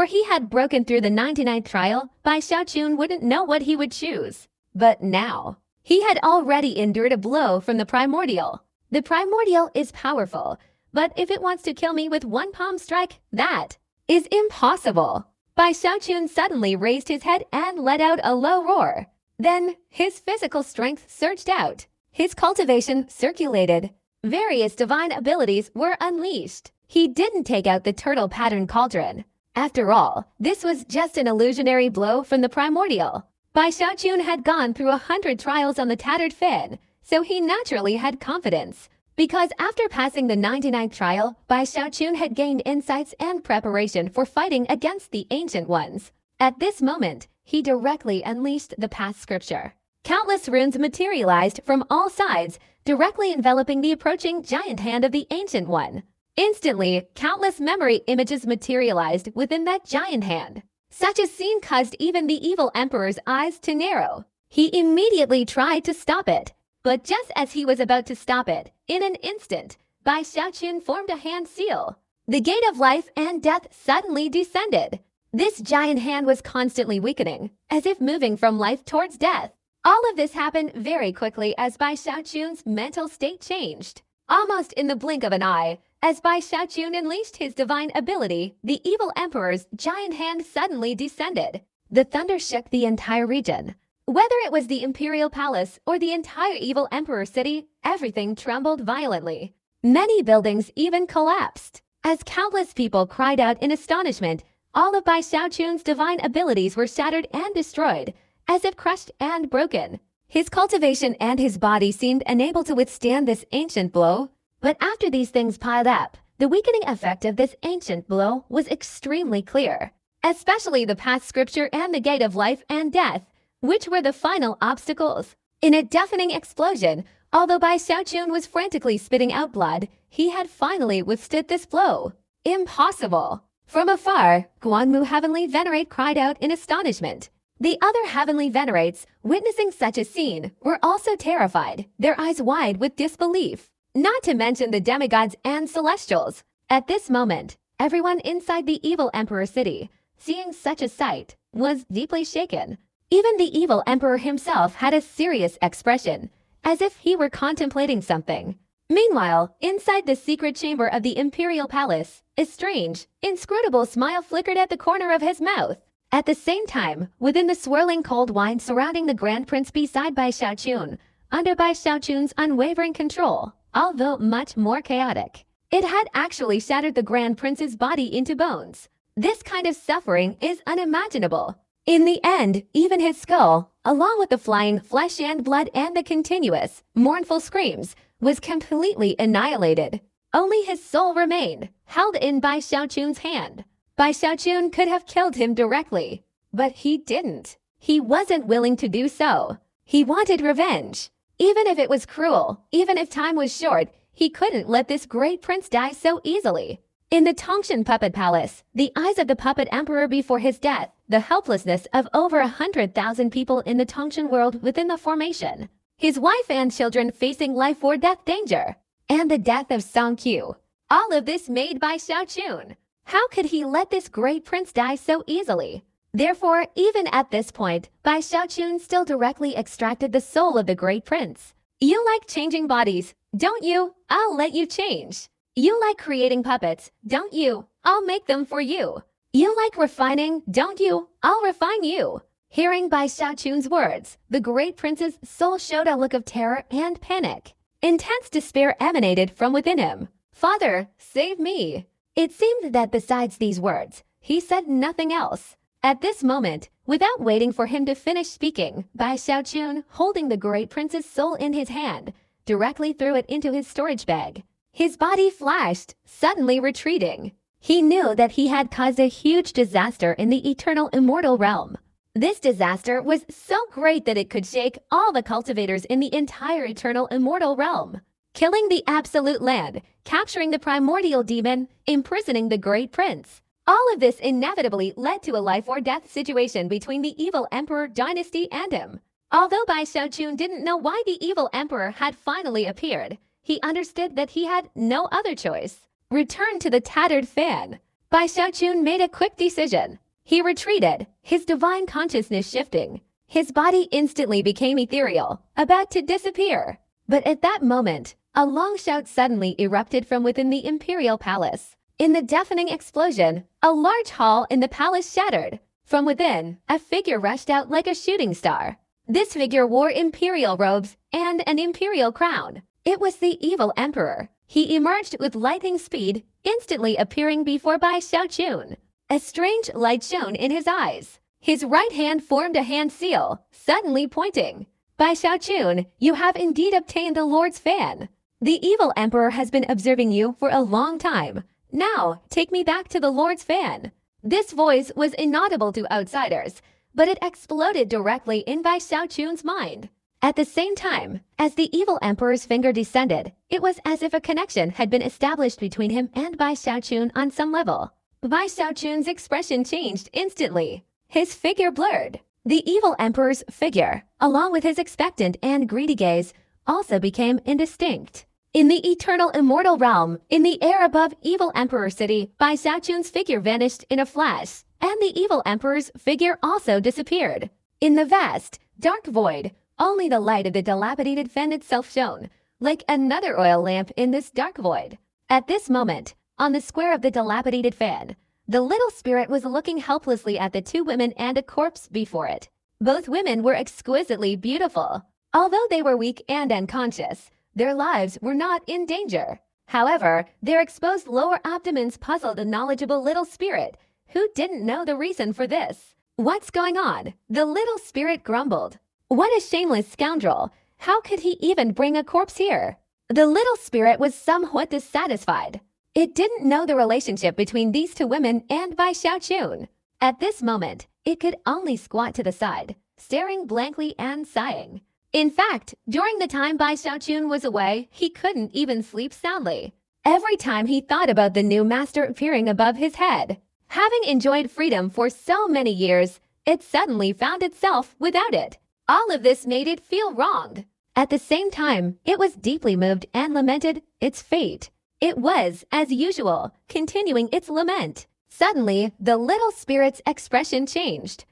he had broken through the 99th trial, Bai Xiaochun wouldn't know what he would choose. But now, he had already endured a blow from the primordial. The primordial is powerful, but if it wants to kill me with one palm strike, that is impossible. Bai Xiaochun suddenly raised his head and let out a low roar. Then, his physical strength surged out. His cultivation circulated. Various divine abilities were unleashed. He didn't take out the turtle pattern cauldron. After all, this was just an illusionary blow from the primordial. Bai Xiaochun had gone through 100 trials on the tattered fin, so he naturally had confidence. Because after passing the 99th trial, Bai Xiaochun had gained insights and preparation for fighting against the Ancient Ones. At this moment, he directly unleashed the past scripture. Countless runes materialized from all sides, directly enveloping the approaching giant hand of the Ancient One. Instantly, countless memory images materialized within that giant hand. Such a scene caused even the evil emperor's eyes to narrow. He immediately tried to stop it. But just as he was about to stop it, in an instant, Bai Xiaochun formed a hand seal. The gate of life and death suddenly descended. This giant hand was constantly weakening, as if moving from life towards death. All of this happened very quickly as Bai Xiaochun's mental state changed. Almost in the blink of an eye, as Bai Xiaochun unleashed his divine ability, the evil emperor's giant hand suddenly descended. The thunder shook the entire region. Whether it was the imperial palace or the entire evil emperor city, everything trembled violently. Many buildings even collapsed. As countless people cried out in astonishment, all of Bai Xiaochun's divine abilities were shattered and destroyed, as if crushed and broken. His cultivation and his body seemed unable to withstand this ancient blow. But after these things piled up, the weakening effect of this ancient blow was extremely clear. Especially the past scripture and the gate of life and death, which were the final obstacles. In a deafening explosion, although Bai Xiaochun was frantically spitting out blood, he had finally withstood this blow. Impossible! From afar, Guangmu Heavenly Venerate cried out in astonishment. The other Heavenly Venerates, witnessing such a scene, were also terrified, their eyes wide with disbelief. Not to mention the demigods and celestials. At this moment, everyone inside the evil emperor city, seeing such a sight, was deeply shaken. Even the evil emperor himself had a serious expression, as if he were contemplating something. Meanwhile, inside the secret chamber of the imperial palace, a strange, inscrutable smile flickered at the corner of his mouth. At the same time, within the swirling cold wine surrounding the Grand Prince beside Bai Xiaochun, under Bai Xiaochun's unwavering control, although much more chaotic, It had actually shattered the Grand Prince's body into bones. This kind of suffering is unimaginable. In the end, even his skull, along with the flying flesh and blood and the continuous, mournful screams, was completely annihilated. Only his soul remained, held in Bai Xiaochun's hand. Bai Xiaochun could have killed him directly, but he didn't. He wasn't willing to do so. He wanted revenge. Even if it was cruel, even if time was short, he couldn't let this great prince die so easily. In the Tongshan Puppet Palace, the eyes of the puppet emperor before his death, the helplessness of over 100,000 people in the Tongshan world within the formation, his wife and children facing life or death danger, and the death of Song Qiu. All of this made by Xiaochun. How could he let this great prince die so easily? Therefore, even at this point, Bai Xiaochun still directly extracted the soul of the great prince. You like changing bodies, don't you? I'll let you change. You like creating puppets, don't you? I'll make them for you. You like refining, don't you? I'll refine you. Hearing Bai Xiaochun's words, the great prince's soul showed a look of terror and panic. Intense despair emanated from within him. Father, save me. It seemed that besides these words, he said nothing else. At this moment, without waiting for him to finish speaking, Bai Xiaochun, holding the great prince's soul in his hand, directly threw it into his storage bag. His body flashed, suddenly retreating. He knew that he had caused a huge disaster in the eternal immortal realm. This disaster was so great that it could shake all the cultivators in the entire eternal immortal realm. Killing the absolute land, capturing the primordial demon, imprisoning the great prince. All of this inevitably led to a life or death situation between the evil emperor dynasty and him. Although Bai Xiaochun didn't know why the evil emperor had finally appeared, he understood that he had no other choice. Return to the tattered fan. Bai Xiaochun made a quick decision. He retreated, his divine consciousness shifting. His body instantly became ethereal, about to disappear. But at that moment, a long shout suddenly erupted from within the imperial palace. In the deafening explosion, a large hall in the palace shattered. From within, a figure rushed out like a shooting star. This figure wore imperial robes and an imperial crown. It was the evil emperor. He emerged with lightning speed, instantly appearing before Bai Xiaochun. A strange light shone in his eyes. His right hand formed a hand seal, suddenly pointing. Bai Xiaochun, you have indeed obtained the Lord's fan. The evil emperor has been observing you for a long time. Now, take me back to the Lord's fan. This voice was inaudible to outsiders, but it exploded directly in Bai Xiaochun's mind. At the same time, as the evil emperor's finger descended, it was as if a connection had been established between him and Bai Xiaochun on some level. Bai Xiaochun's expression changed instantly. His figure blurred. The evil emperor's figure, along with his expectant and greedy gaze, also became indistinct. In the eternal immortal realm, in the air above Evil Emperor City, Bai Xiaochun's figure vanished in a flash, and the evil emperor's figure also disappeared. In the vast, dark void, only the light of the dilapidated fan itself shone, like another oil lamp in this dark void. At this moment, on the square of the dilapidated fan, the little spirit was looking helplessly at the two women and a corpse before it. Both women were exquisitely beautiful. Although they were weak and unconscious, their lives were not in danger. However, their exposed lower abdomens puzzled a knowledgeable little spirit, who didn't know the reason for this. What's going on? The little spirit grumbled. What a shameless scoundrel! How could he even bring a corpse here? The little spirit was somewhat dissatisfied. It didn't know the relationship between these two women and Bai Xiaochun. At this moment, it could only squat to the side, staring blankly and sighing. In fact, during the time Bai Xiaochun was away, he couldn't even sleep soundly. Every time he thought about the new master appearing above his head. Having enjoyed freedom for so many years, it suddenly found itself without it. All of this made it feel wronged. At the same time, it was deeply moved and lamented its fate. It was, as usual, continuing its lament. Suddenly, the little spirit's expression changed.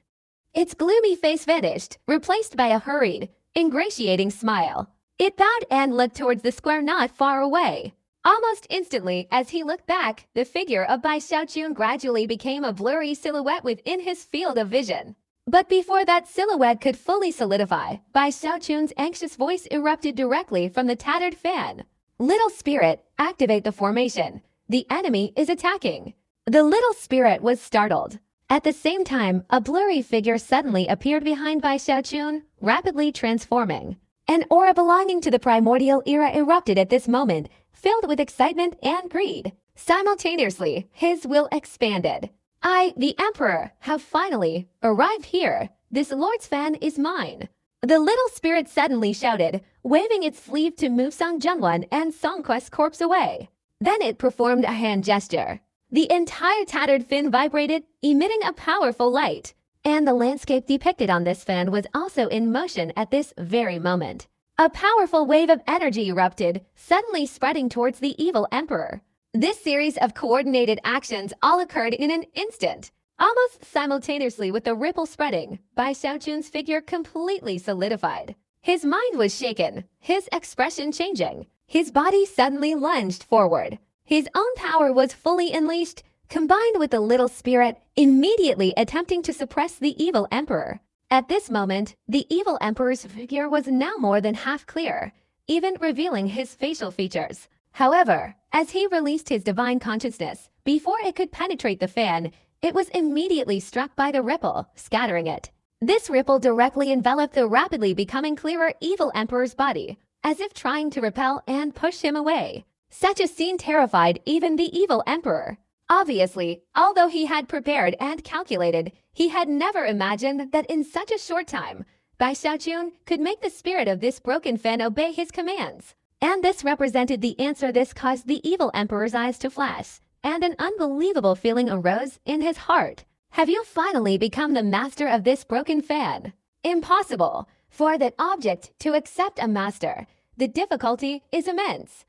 Its gloomy face vanished, replaced by a hurried, ingratiating smile. It bowed and looked towards the square not far away. Almost instantly, as he looked back, the figure of Bai Xiaochun gradually became a blurry silhouette within his field of vision. But before that silhouette could fully solidify, Bai Xiaochun's anxious voice erupted directly from the tattered fan. Little spirit, activate the formation. The enemy is attacking. The little spirit was startled. At the same time, a blurry figure suddenly appeared behind Bai Xiaochun, rapidly transforming. An aura belonging to the primordial era erupted at this moment, filled with excitement and greed. Simultaneously, his will expanded. I, the Emperor, have finally arrived here. This Lord's fan is mine. The little spirit suddenly shouted, waving its sleeve to move Song Zhengwan and Songquest's corpse away. Then it performed a hand gesture. The entire tattered fin vibrated, emitting a powerful light. And the landscape depicted on this fan was also in motion at this very moment. A powerful wave of energy erupted, suddenly spreading towards the evil emperor. This series of coordinated actions all occurred in an instant. Almost simultaneously with the ripple spreading, Bai Xiaochun's figure completely solidified. His mind was shaken, his expression changing. His body suddenly lunged forward. His own power was fully unleashed, combined with the little spirit immediately attempting to suppress the evil emperor. At this moment, the evil emperor's figure was now more than half clear, even revealing his facial features. However, as he released his divine consciousness, before it could penetrate the fan, it was immediately struck by the ripple, scattering it. This ripple directly enveloped the rapidly becoming clearer evil emperor's body, as if trying to repel and push him away. Such a scene terrified even the evil emperor. Obviously, although he had prepared and calculated, he had never imagined that in such a short time, Bai Xiaochun could make the spirit of this broken fan obey his commands. And this represented the answer. This caused the evil emperor's eyes to flash, and an unbelievable feeling arose in his heart. Have you finally become the master of this broken fan? Impossible, for that object to accept a master. The difficulty is immense.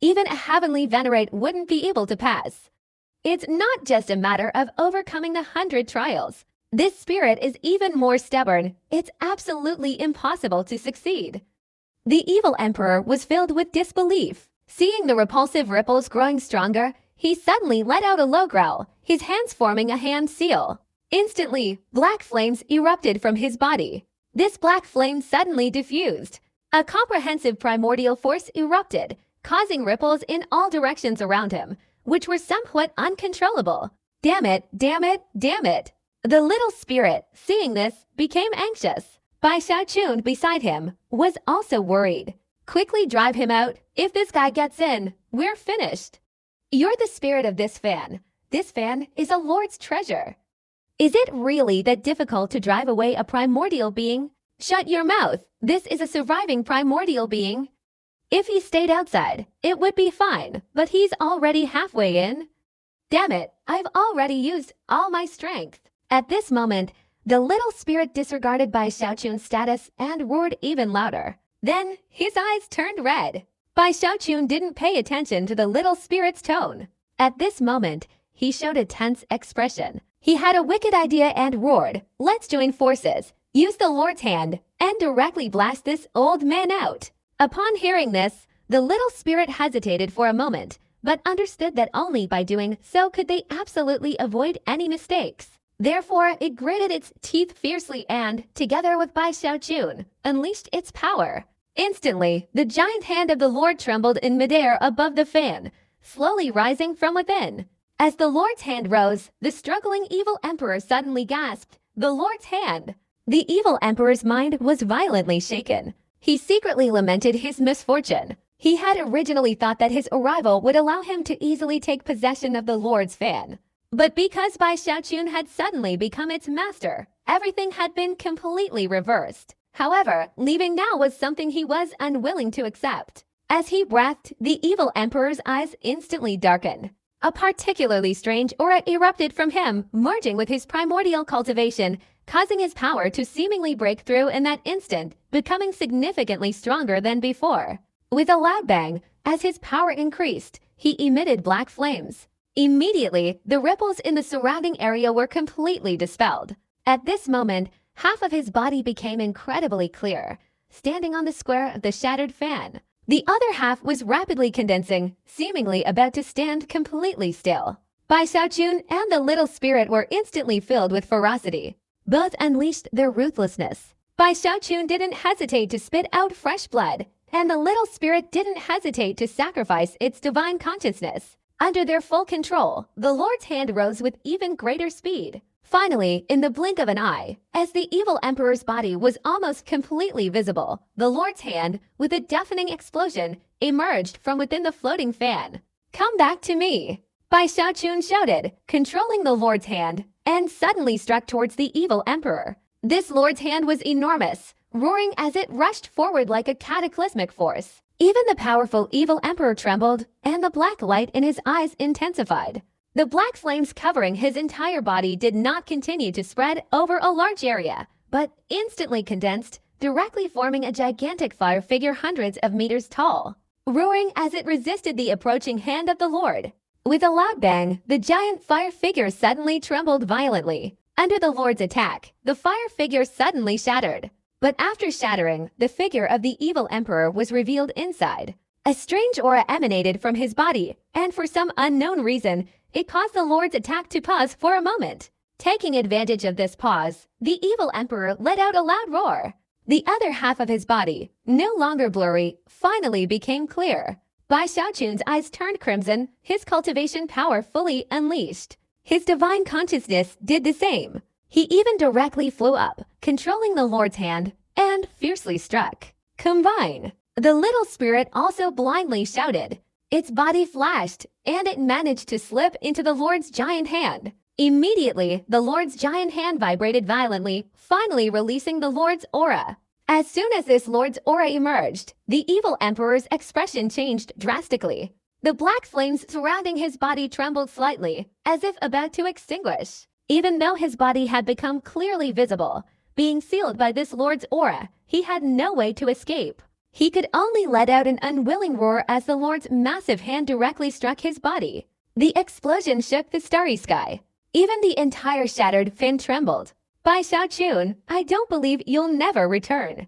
Even a heavenly venerate wouldn't be able to pass. It's not just a matter of overcoming the 100 trials. This spirit is even more stubborn. It's absolutely impossible to succeed. The evil emperor was filled with disbelief. Seeing the repulsive ripples growing stronger, he suddenly let out a low growl, his hands forming a hand seal. Instantly, black flames erupted from his body. This black flame suddenly diffused. A comprehensive primordial force erupted, causing ripples in all directions around him, which were somewhat uncontrollable. Damn it, damn it, damn it. The little spirit, seeing this, became anxious. Bai Xiaochun beside him was also worried. Quickly drive him out. If this guy gets in, we're finished. You're the spirit of this fan. This fan is a lord's treasure. Is it really that difficult to drive away a primordial being? Shut your mouth. This is a surviving primordial being. If he stayed outside, it would be fine, but he's already halfway in. Damn it, I've already used all my strength. At this moment, the little spirit disregarded Bai Xiaochun's status and roared even louder. Then, his eyes turned red. Bai Xiaochun didn't pay attention to the little spirit's tone. At this moment, he showed a tense expression. He had a wicked idea and roared, "Let's join forces, use the Lord's hand, and directly blast this old man out." Upon hearing this, the little spirit hesitated for a moment, but understood that only by doing so could they absolutely avoid any mistakes. Therefore, it gritted its teeth fiercely and, together with Bai Xiaochun, unleashed its power. Instantly, the giant hand of the Lord trembled in midair above the fan, slowly rising from within. As the Lord's hand rose, the struggling evil emperor suddenly gasped, "The Lord's hand!" The evil emperor's mind was violently shaken. He secretly lamented his misfortune. He had originally thought that his arrival would allow him to easily take possession of the Lord's fan. But because Bai Xiaochun had suddenly become its master, everything had been completely reversed. However, leaving now was something he was unwilling to accept. As he breathed, the evil emperor's eyes instantly darkened. A particularly strange aura erupted from him, merging with his primordial cultivation, causing his power to seemingly break through in that instant, becoming significantly stronger than before. With a loud bang, as his power increased, he emitted black flames. Immediately, the ripples in the surrounding area were completely dispelled. At this moment, half of his body became incredibly clear, standing on the square of the shattered fan. The other half was rapidly condensing, seemingly about to stand completely still. Bai Xiaochun and the little spirit were instantly filled with ferocity. Both unleashed their ruthlessness. Bai Xiaochun didn't hesitate to spit out fresh blood, and the little spirit didn't hesitate to sacrifice its divine consciousness. Under their full control, the Lord's hand rose with even greater speed. Finally, in the blink of an eye, as the evil emperor's body was almost completely visible, the Lord's hand, with a deafening explosion, emerged from within the floating fan. "Come back to me!" Bai Xiaochun shouted, controlling the Lord's hand, and suddenly struck towards the evil emperor. This Lord's hand was enormous, roaring as it rushed forward like a cataclysmic force. Even the powerful evil emperor trembled, and the black light in his eyes intensified. The black flames covering his entire body did not continue to spread over a large area, but instantly condensed, directly forming a gigantic fire figure hundreds of meters tall, roaring as it resisted the approaching hand of the Lord. With a loud bang, the giant fire figure suddenly trembled violently. Under the Lord's attack, the fire figure suddenly shattered. But after shattering, the figure of the evil emperor was revealed inside. A strange aura emanated from his body, and for some unknown reason, it caused the Lord's attack to pause for a moment. Taking advantage of this pause, the evil emperor let out a loud roar. The other half of his body, no longer blurry, finally became clear. Bai Xiaochun's eyes turned crimson, his cultivation power fully unleashed. His divine consciousness did the same. He even directly flew up, controlling the Lord's hand, and fiercely struck. "Combine!" The little spirit also blindly shouted. Its body flashed, and it managed to slip into the Lord's giant hand. Immediately, the Lord's giant hand vibrated violently, finally releasing the Lord's aura. As soon as this Lord's aura emerged, the evil emperor's expression changed drastically. The black flames surrounding his body trembled slightly, as if about to extinguish. Even though his body had become clearly visible, being sealed by this Lord's aura, he had no way to escape. He could only let out an unwilling roar as the Lord's massive hand directly struck his body. The explosion shook the starry sky. Even the entire shattered fin trembled. "Bai Xiaochun, I don't believe you'll never return."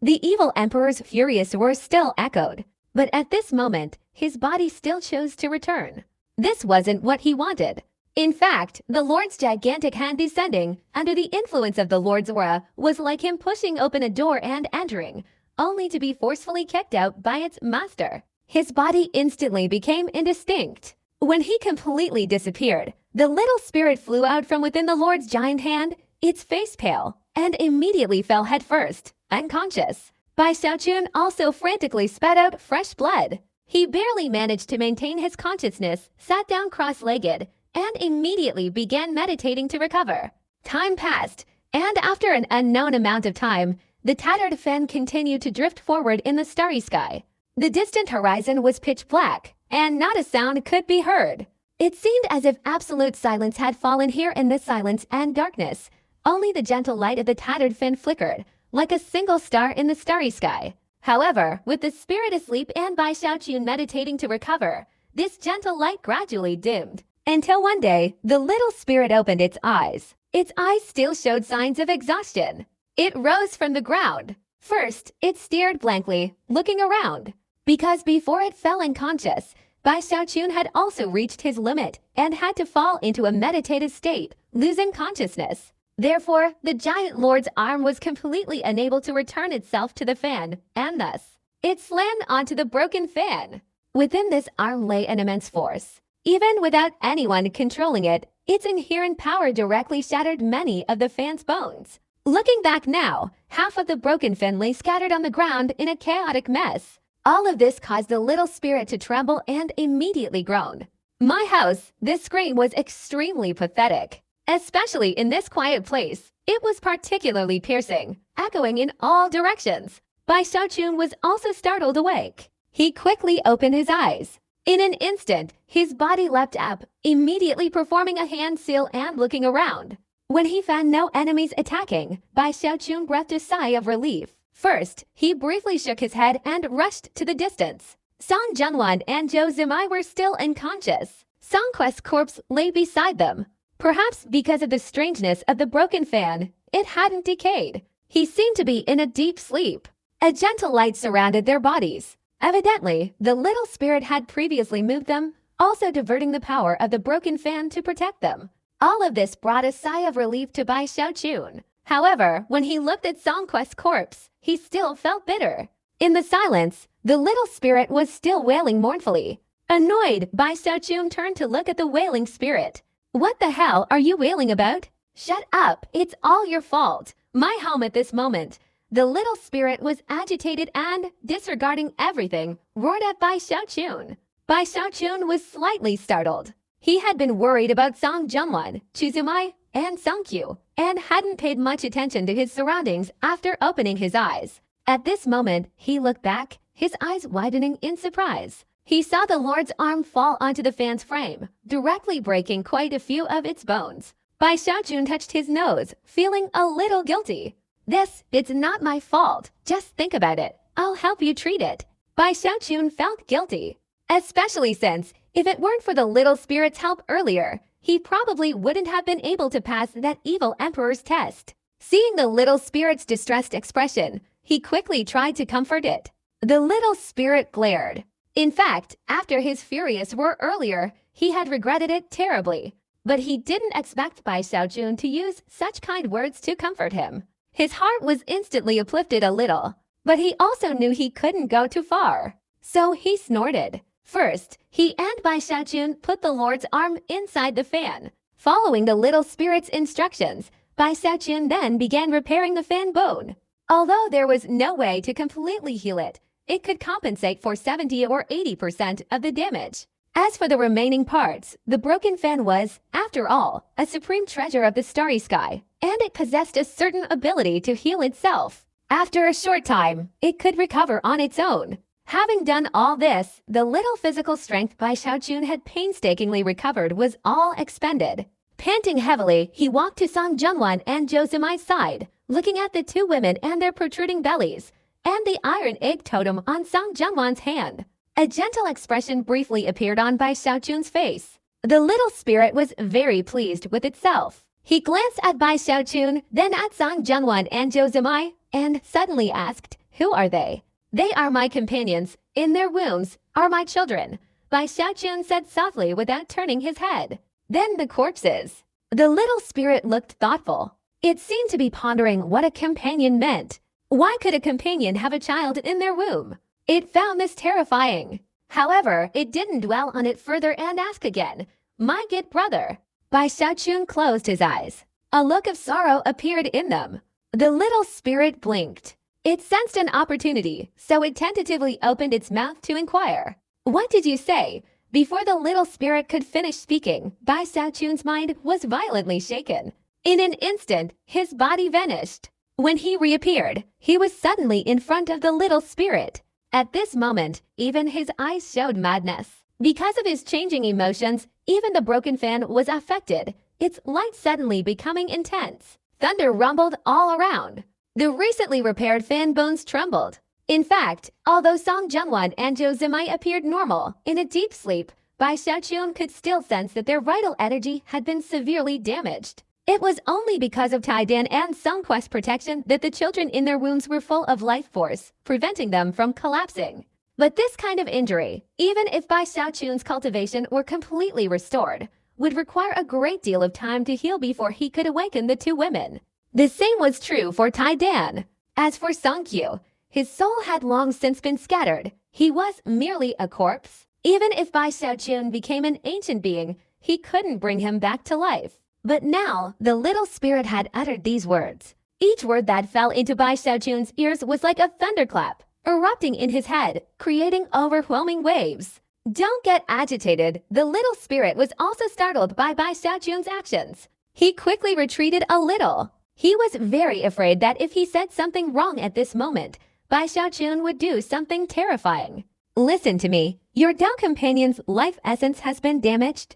The evil emperor's furious roar still echoed, but at this moment, his body still chose to return. This wasn't what he wanted. In fact, the Lord's gigantic hand descending, under the influence of the Lord's aura, was like him pushing open a door and entering, only to be forcefully kicked out by its master. His body instantly became indistinct. When he completely disappeared, the little spirit flew out from within the Lord's giant hand, its face pale, and immediately fell headfirst, unconscious. Bai Xiaochun also frantically spat out fresh blood. He barely managed to maintain his consciousness, sat down cross-legged, and immediately began meditating to recover. Time passed, and after an unknown amount of time, the tattered fan continued to drift forward in the starry sky. The distant horizon was pitch black, and not a sound could be heard. It seemed as if absolute silence had fallen here in this silence and darkness. Only the gentle light of the tattered fin flickered, like a single star in the starry sky. However, with the spirit asleep and Bai Xiaochun meditating to recover, this gentle light gradually dimmed. Until one day, the little spirit opened its eyes. Its eyes still showed signs of exhaustion. It rose from the ground. First, it stared blankly, looking around. Because before it fell unconscious, Bai Xiaochun had also reached his limit and had to fall into a meditative state, losing consciousness. Therefore, the giant lord's arm was completely unable to return itself to the fan, and thus, it slammed onto the broken fan. Within this arm lay an immense force. Even without anyone controlling it, its inherent power directly shattered many of the fan's bones. Looking back now, half of the broken fin lay scattered on the ground in a chaotic mess. All of this caused the little spirit to tremble and immediately groan. "My house," this scream was extremely pathetic. Especially in this quiet place, it was particularly piercing, echoing in all directions. Bai Xiaochun was also startled awake. He quickly opened his eyes. In an instant, his body leapt up, immediately performing a hand seal and looking around. When he found no enemies attacking, Bai Xiaochun breathed a sigh of relief. First, he briefly shook his head and rushed to the distance. Song Zhenwan and Zhou Zimai were still unconscious. Song Quest's corpse lay beside them. Perhaps because of the strangeness of the broken fan, it hadn't decayed. He seemed to be in a deep sleep. A gentle light surrounded their bodies. Evidently, the little spirit had previously moved them, also diverting the power of the broken fan to protect them. All of this brought a sigh of relief to Bai Xiaochun. However, when he looked at Song Quest's corpse, he still felt bitter. In the silence, the little spirit was still wailing mournfully. Annoyed, Bai Xiaochun turned to look at the wailing spirit. "What the hell are you wailing about?" "Shut up, it's all your fault. My home at this moment." The little spirit was agitated and, disregarding everything, roared at Bai Xiaochun. Bai Xiaochun was slightly startled. He had been worried about Song Zhenwan, Chu Zumai, and Song Qiu, and hadn't paid much attention to his surroundings after opening his eyes. At this moment, he looked back, his eyes widening in surprise. He saw the Lord's arm fall onto the fan's frame, directly breaking quite a few of its bones. Bai Xiaochun touched his nose, feeling a little guilty. It's not my fault. Just think about it. I'll help you treat it." Bai Xiaochun felt guilty, especially since, if it weren't for the little spirit's help earlier, he probably wouldn't have been able to pass that evil emperor's test. Seeing the little spirit's distressed expression, he quickly tried to comfort it. The little spirit glared. In fact, after his furious roar earlier, he had regretted it terribly. But he didn't expect Bai Xiaochun to use such kind words to comfort him. His heart was instantly uplifted a little, but he also knew he couldn't go too far. So he snorted. First, he and Bai Xiaochun put the Lord's arm inside the fan. Following the little spirit's instructions, Bai Xiaochun then began repairing the fan bone. Although there was no way to completely heal it, it could compensate for 70 or 80% of the damage. As for the remaining parts, the broken fan was, after all, a supreme treasure of the starry sky, and it possessed a certain ability to heal itself. After a short time, it could recover on its own. Having done all this, the little physical strength Bai Xiaochun had painstakingly recovered was all expended. Panting heavily, he walked to Song Zhenwan and Zhou Zimai's side, looking at the two women and their protruding bellies, and the iron egg totem on Song Zhenwan's hand. A gentle expression briefly appeared on Bai Xiaochun's face. The little spirit was very pleased with itself. He glanced at Bai Xiaochun, then at Song Zhenwan and Zhou Zimai, and suddenly asked, "Who are they?" "They are my companions. In their wombs are my children," Bai Xiaochun said softly without turning his head. "Then the corpses." The little spirit looked thoughtful. It seemed to be pondering what a companion meant. Why could a companion have a child in their womb? It found this terrifying. However, it didn't dwell on it further and asked again, "My good brother?" Bai Xiaochun closed his eyes. A look of sorrow appeared in them. The little spirit blinked. It sensed an opportunity, so it tentatively opened its mouth to inquire. "What did you say?" Before the little spirit could finish speaking, Bai Xiaochun's mind was violently shaken. In an instant, his body vanished. When he reappeared, he was suddenly in front of the little spirit. At this moment, even his eyes showed madness. Because of his changing emotions, even the broken fan was affected, its light suddenly becoming intense. Thunder rumbled all around. The recently repaired fan bones trembled. In fact, although Song Zhenwan and Zhou Zimai appeared normal, in a deep sleep, Bai Xiaochun could still sense that their vital energy had been severely damaged. It was only because of Taidan and Songquest's protection that the children in their wombs were full of life force, preventing them from collapsing. But this kind of injury, even if Bai Xiaochun's cultivation were completely restored, would require a great deal of time to heal before he could awaken the two women. The same was true for Taidan. As for Song Qiu, his soul had long since been scattered. He was merely a corpse. Even if Bai Xiaochun became an ancient being, he couldn't bring him back to life. But now, the little spirit had uttered these words. Each word that fell into Bai Xiaochun's ears was like a thunderclap, erupting in his head, creating overwhelming waves. Don't get agitated. The little spirit was also startled by Bai Xiaochun's actions. He quickly retreated a little. He was very afraid that if he said something wrong at this moment, Bai Xiaochun would do something terrifying. "Listen to me. Your Dao companion's life essence has been damaged.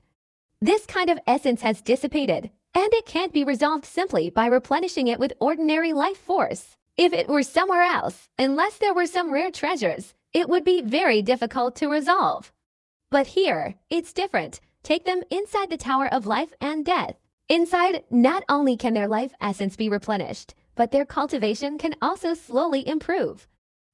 This kind of essence has dissipated, and it can't be resolved simply by replenishing it with ordinary life force. If it were somewhere else, unless there were some rare treasures, it would be very difficult to resolve. But here, it's different. Take them inside the Tower of Life and Death. Inside, not only can their life essence be replenished, but their cultivation can also slowly improve.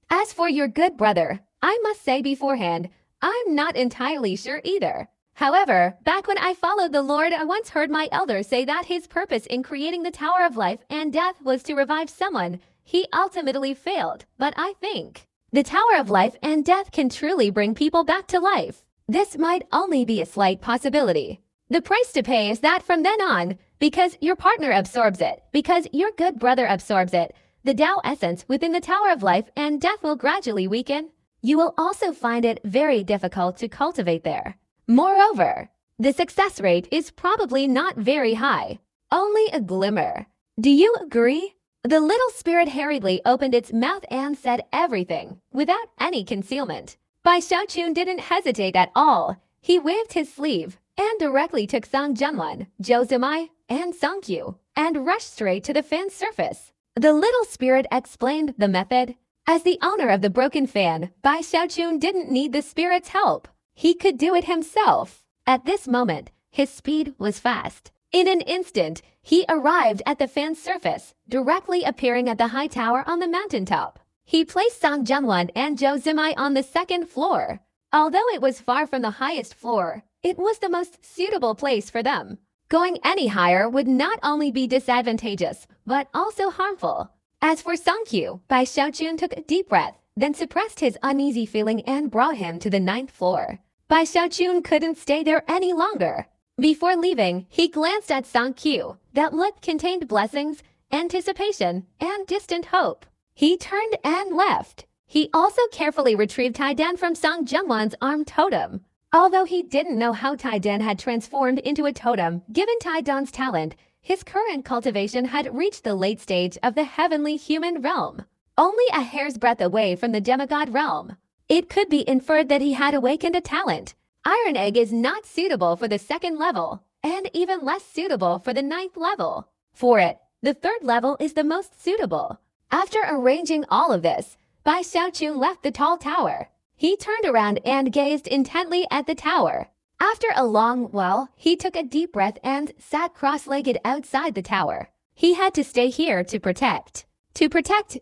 As for your good brother, I must say beforehand, I'm not entirely sure either. However, back when I followed the Lord, I once heard my elder say that his purpose in creating the Tower of Life and Death was to revive someone. He ultimately failed, but I think The Tower of Life and Death can truly bring people back to life. This might only be a slight possibility. The price to pay is that from then on, because your partner absorbs it, because your good brother absorbs it, the Tao essence within the Tower of Life and Death will gradually weaken. You will also find it very difficult to cultivate there. Moreover, the success rate is probably not very high, only a glimmer. Do you agree? The little spirit hurriedly opened its mouth and said everything, without any concealment. Bai Xiaochun didn't hesitate at all. He waved his sleeve and directly took Song Junwan, Zhou Zimai, and Song Qiu, and rushed straight to the fan's surface. The little spirit explained the method. As the owner of the broken fan, Bai Xiaochun didn't need the spirit's help. He could do it himself. At this moment, his speed was fast. In an instant, he arrived at the fan's surface, directly appearing at the high tower on the mountaintop. He placed Song Junwan and Zhou Zimai on the second floor. Although it was far from the highest floor, it was the most suitable place for them. Going any higher would not only be disadvantageous, but also harmful. As for Song Qiu, Bai Xiaochun took a deep breath, then suppressed his uneasy feeling and brought him to the 9th floor. Bai Xiaochun couldn't stay there any longer. Before leaving, he glanced at Song Qiu. That look contained blessings, anticipation, and distant hope. He turned and left. He also carefully retrieved Taidan from Song Junwan's arm totem. Although he didn't know how Taidan had transformed into a totem, given Taidan's talent, his current cultivation had reached the late stage of the heavenly human realm, only a hair's breadth away from the demigod realm. It could be inferred that he had awakened a talent. Iron Egg is not suitable for the 2nd level, and even less suitable for the 9th level. For it, the 3rd level is the most suitable. After arranging all of this, Bai Xiaochun left the tall tower. He turned around and gazed intently at the tower. After a long while, he took a deep breath and sat cross-legged outside the tower. He had to stay here to protect.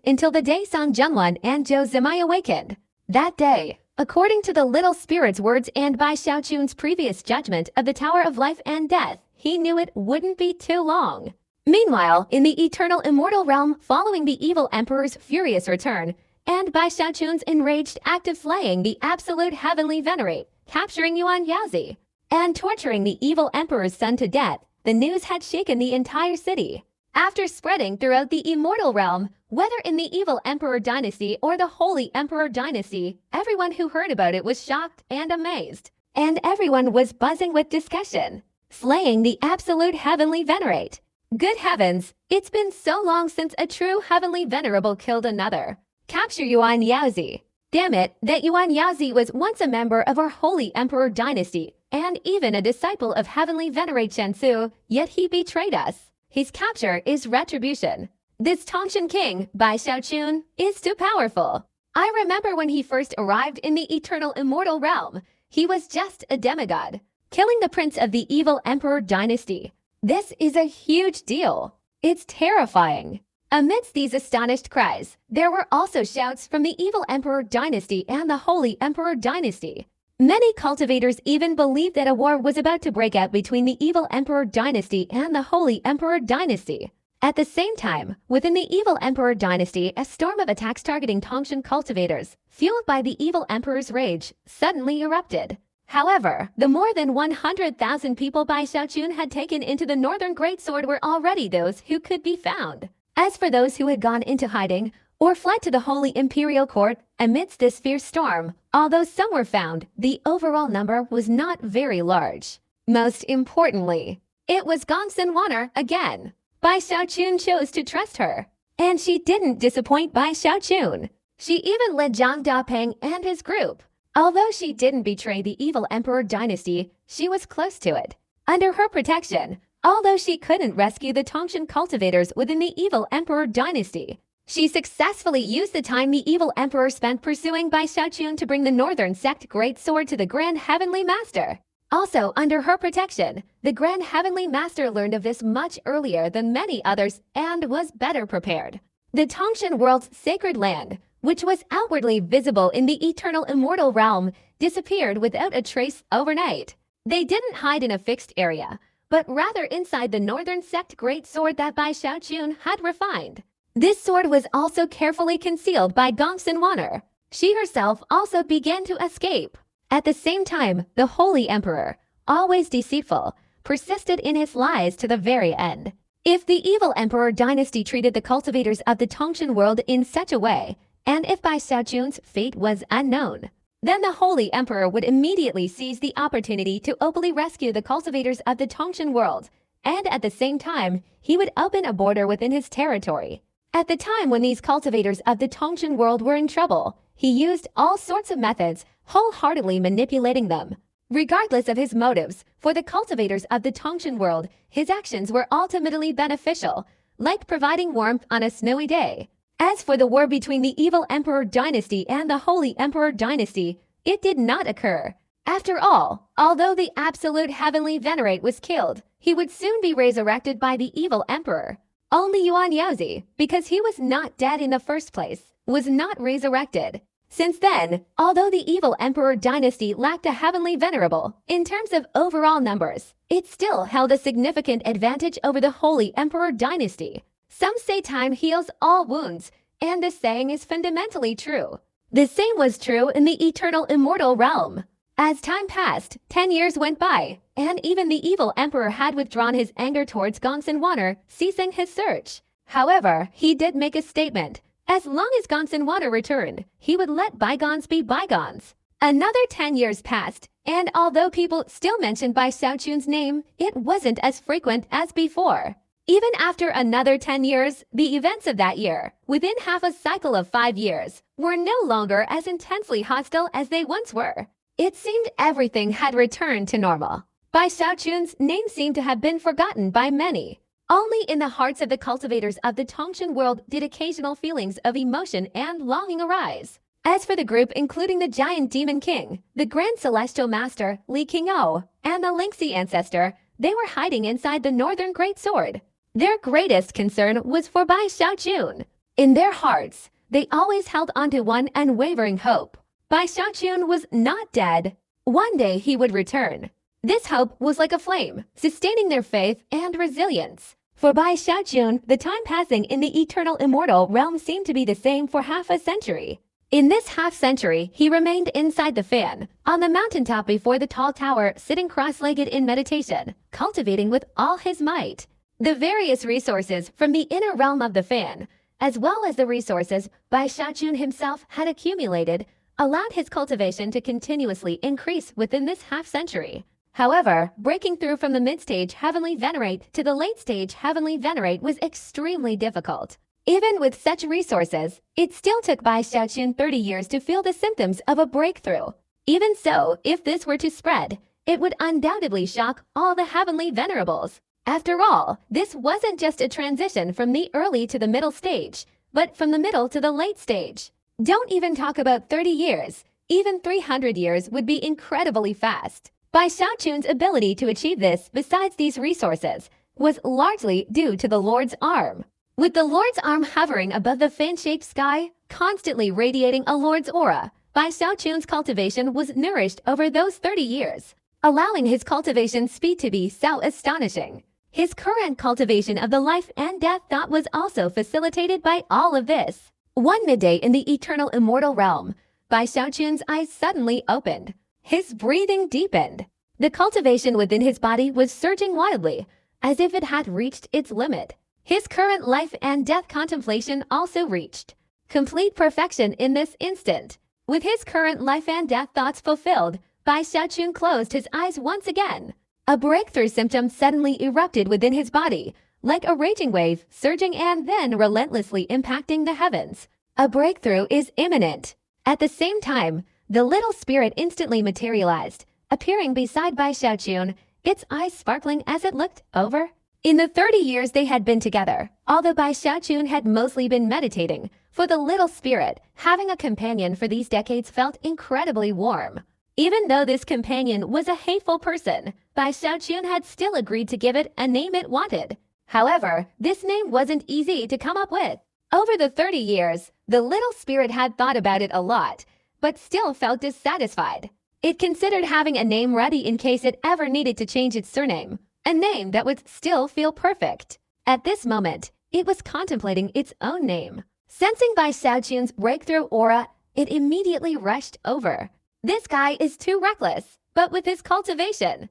Until the day Song Junwan and Zhou Zimai awakened. That day, according to the little spirit's words and Bai Xiaochun's previous judgment of the Tower of Life and Death, he knew it wouldn't be too long. Meanwhile, in the eternal immortal realm following the evil emperor's furious return, and Bai Xiaochun's enraged act of slaying the absolute heavenly venerate, capturing Yuan Yaozi, and torturing the evil emperor's son to death, the news had shaken the entire city. After spreading throughout the immortal realm, whether in the evil emperor dynasty or the holy emperor dynasty, everyone who heard about it was shocked and amazed. And everyone was buzzing with discussion. Slaying the absolute heavenly venerate. Good heavens, it's been so long since a true heavenly venerable killed another. Capture Yuan Yaozi. Damn it, that Yuan Yaozi was once a member of our holy emperor dynasty, and even a disciple of heavenly venerate Shensu, yet he betrayed us. His capture is retribution. This Tongshan king, Bai Xiaochun, is too powerful. I remember when he first arrived in the eternal immortal realm, he was just a demigod, killing the prince of the evil emperor dynasty. This is a huge deal. It's terrifying. Amidst these astonished cries, there were also shouts from the evil emperor dynasty and the holy emperor dynasty. Many cultivators even believed that a war was about to break out between the evil emperor dynasty and the holy emperor dynasty. At the same time, within the evil emperor dynasty, a storm of attacks targeting Tongshan cultivators, fueled by the evil emperor's rage, suddenly erupted. However, the more than 100,000 people Bai Xiaochun had taken into the Northern Greatsword were already those who could be found. As for those who had gone into hiding or fled to the Holy Imperial Court amidst this fierce storm, although some were found, the overall number was not very large. Most importantly, it was Gongsun Wanner again. Bai Xiaochun chose to trust her, and she didn't disappoint Bai Xiaochun. She even led Zhang Dapeng and his group. Although she didn't betray the evil emperor dynasty, she was close to it. Under her protection, although she couldn't rescue the Tongshan cultivators within the evil emperor dynasty, she successfully used the time the evil emperor spent pursuing Bai Xiaochun to bring the northern sect Great Sword to the Grand Heavenly Master. Also, under her protection, the Grand Heavenly Master learned of this much earlier than many others and was better prepared. The Tongshan world's sacred land, which was outwardly visible in the eternal immortal realm, disappeared without a trace overnight. They didn't hide in a fixed area, but rather inside the northern sect Great Sword that Bai Xiaochun had refined. This sword was also carefully concealed by Gongsun Wanner. she herself also began to escape. At the same time, the Holy Emperor, always deceitful, persisted in his lies to the very end. If the evil emperor dynasty treated the cultivators of the Tongshan world in such a way, and if Bai Xiaochun's fate was unknown, then the Holy Emperor would immediately seize the opportunity to openly rescue the cultivators of the Tongshan world, and at the same time, he would open a border within his territory. At the time when these cultivators of the Tongshan world were in trouble, he used all sorts of methods, wholeheartedly manipulating them. Regardless of his motives, for the cultivators of the Tongshan world, his actions were ultimately beneficial, like providing warmth on a snowy day. As for the war between the evil Emperor dynasty and the Holy Emperor dynasty, it did not occur. After all, although the absolute heavenly venerate was killed, he would soon be resurrected by the evil emperor. Only Yuan Yaozi, because he was not dead in the first place, was not resurrected. Since then, although the evil emperor dynasty lacked a heavenly venerable in terms of overall numbers, it still held a significant advantage over the Holy Emperor dynasty. Some say time heals all wounds, and this saying is fundamentally true. The same was true in the eternal immortal realm. As time passed, 10 years went by, and even the evil emperor had withdrawn his anger towards Gongsun Wanner, ceasing his search. However, he did make a statement. As long as Gongsun Wanner returned, he would let bygones be bygones. Another 10 years passed, and although people still mentioned Bai Xiaochun's name, it wasn't as frequent as before. Even after another 10 years, the events of that year, within half a cycle of 5 years, were no longer as intensely hostile as they once were. It seemed everything had returned to normal. Bai Xiaochun's name seemed to have been forgotten by many. Only in the hearts of the cultivators of the Tongshan world did occasional feelings of emotion and longing arise. As for the group including the giant demon king, the grand celestial master Li Qingou, and the Lingxi ancestor, they were hiding inside the northern great sword. Their greatest concern was for Bai Xiaochun. In their hearts, they always held onto one unwavering hope. Bai Xiaochun was not dead. One day he would return. This hope was like a flame, sustaining their faith and resilience. For Bai Xiaochun, the time passing in the eternal immortal realm seemed to be the same for half a century. In this half-century, he remained inside the fan, on the mountaintop before the tall tower, sitting cross-legged in meditation, cultivating with all his might the various resources from the inner realm of the fan, as well as the resources Bai Xiaochun himself had accumulated, allowed his cultivation to continuously increase within this half-century. However, breaking through from the mid-stage Heavenly Venerate to the late-stage Heavenly Venerate was extremely difficult. Even with such resources, it still took Bai Xiaochun 30 years to feel the symptoms of a breakthrough. Even so, if this were to spread, it would undoubtedly shock all the Heavenly Venerables. After all, this wasn't just a transition from the early to the middle stage, but from the middle to the late stage. Don't even talk about 30 years. Even 300 years would be incredibly fast. Bai Xiaochun's ability to achieve this, besides these resources, was largely due to the Lord's arm. With the Lord's arm hovering above the fan-shaped sky, constantly radiating a Lord's aura, Bai Xiaochun's cultivation was nourished over those 30 years, allowing his cultivation speed to be so astonishing. His current cultivation of the life and death thought was also facilitated by all of this. One midday in the eternal immortal realm, Bai Xiaochun's eyes suddenly opened. His breathing deepened. The cultivation within his body was surging wildly, as if it had reached its limit. His current life and death contemplation also reached complete perfection in this instant. With his current life and death thoughts fulfilled, Bai Xiaochun closed his eyes once again. A breakthrough symptom suddenly erupted within his body, like a raging wave, surging and then relentlessly impacting the heavens. A breakthrough is imminent. At the same time, the little spirit instantly materialized, appearing beside Bai Xiaochun, its eyes sparkling as it looked over. In the 30 years they had been together, although Bai Xiaochun had mostly been meditating, for the little spirit, having a companion for these decades felt incredibly warm. Even though this companion was a hateful person, Bai Xiaochun had still agreed to give it a name it wanted. However, this name wasn't easy to come up with. Over the 30 years, the little spirit had thought about it a lot, but still felt dissatisfied. It considered having a name ready in case it ever needed to change its surname, a name that would still feel perfect. At this moment, it was contemplating its own name. Sensing Bai Xiaochun's breakthrough aura it immediately rushed over. This guy is too reckless, but with his cultivation,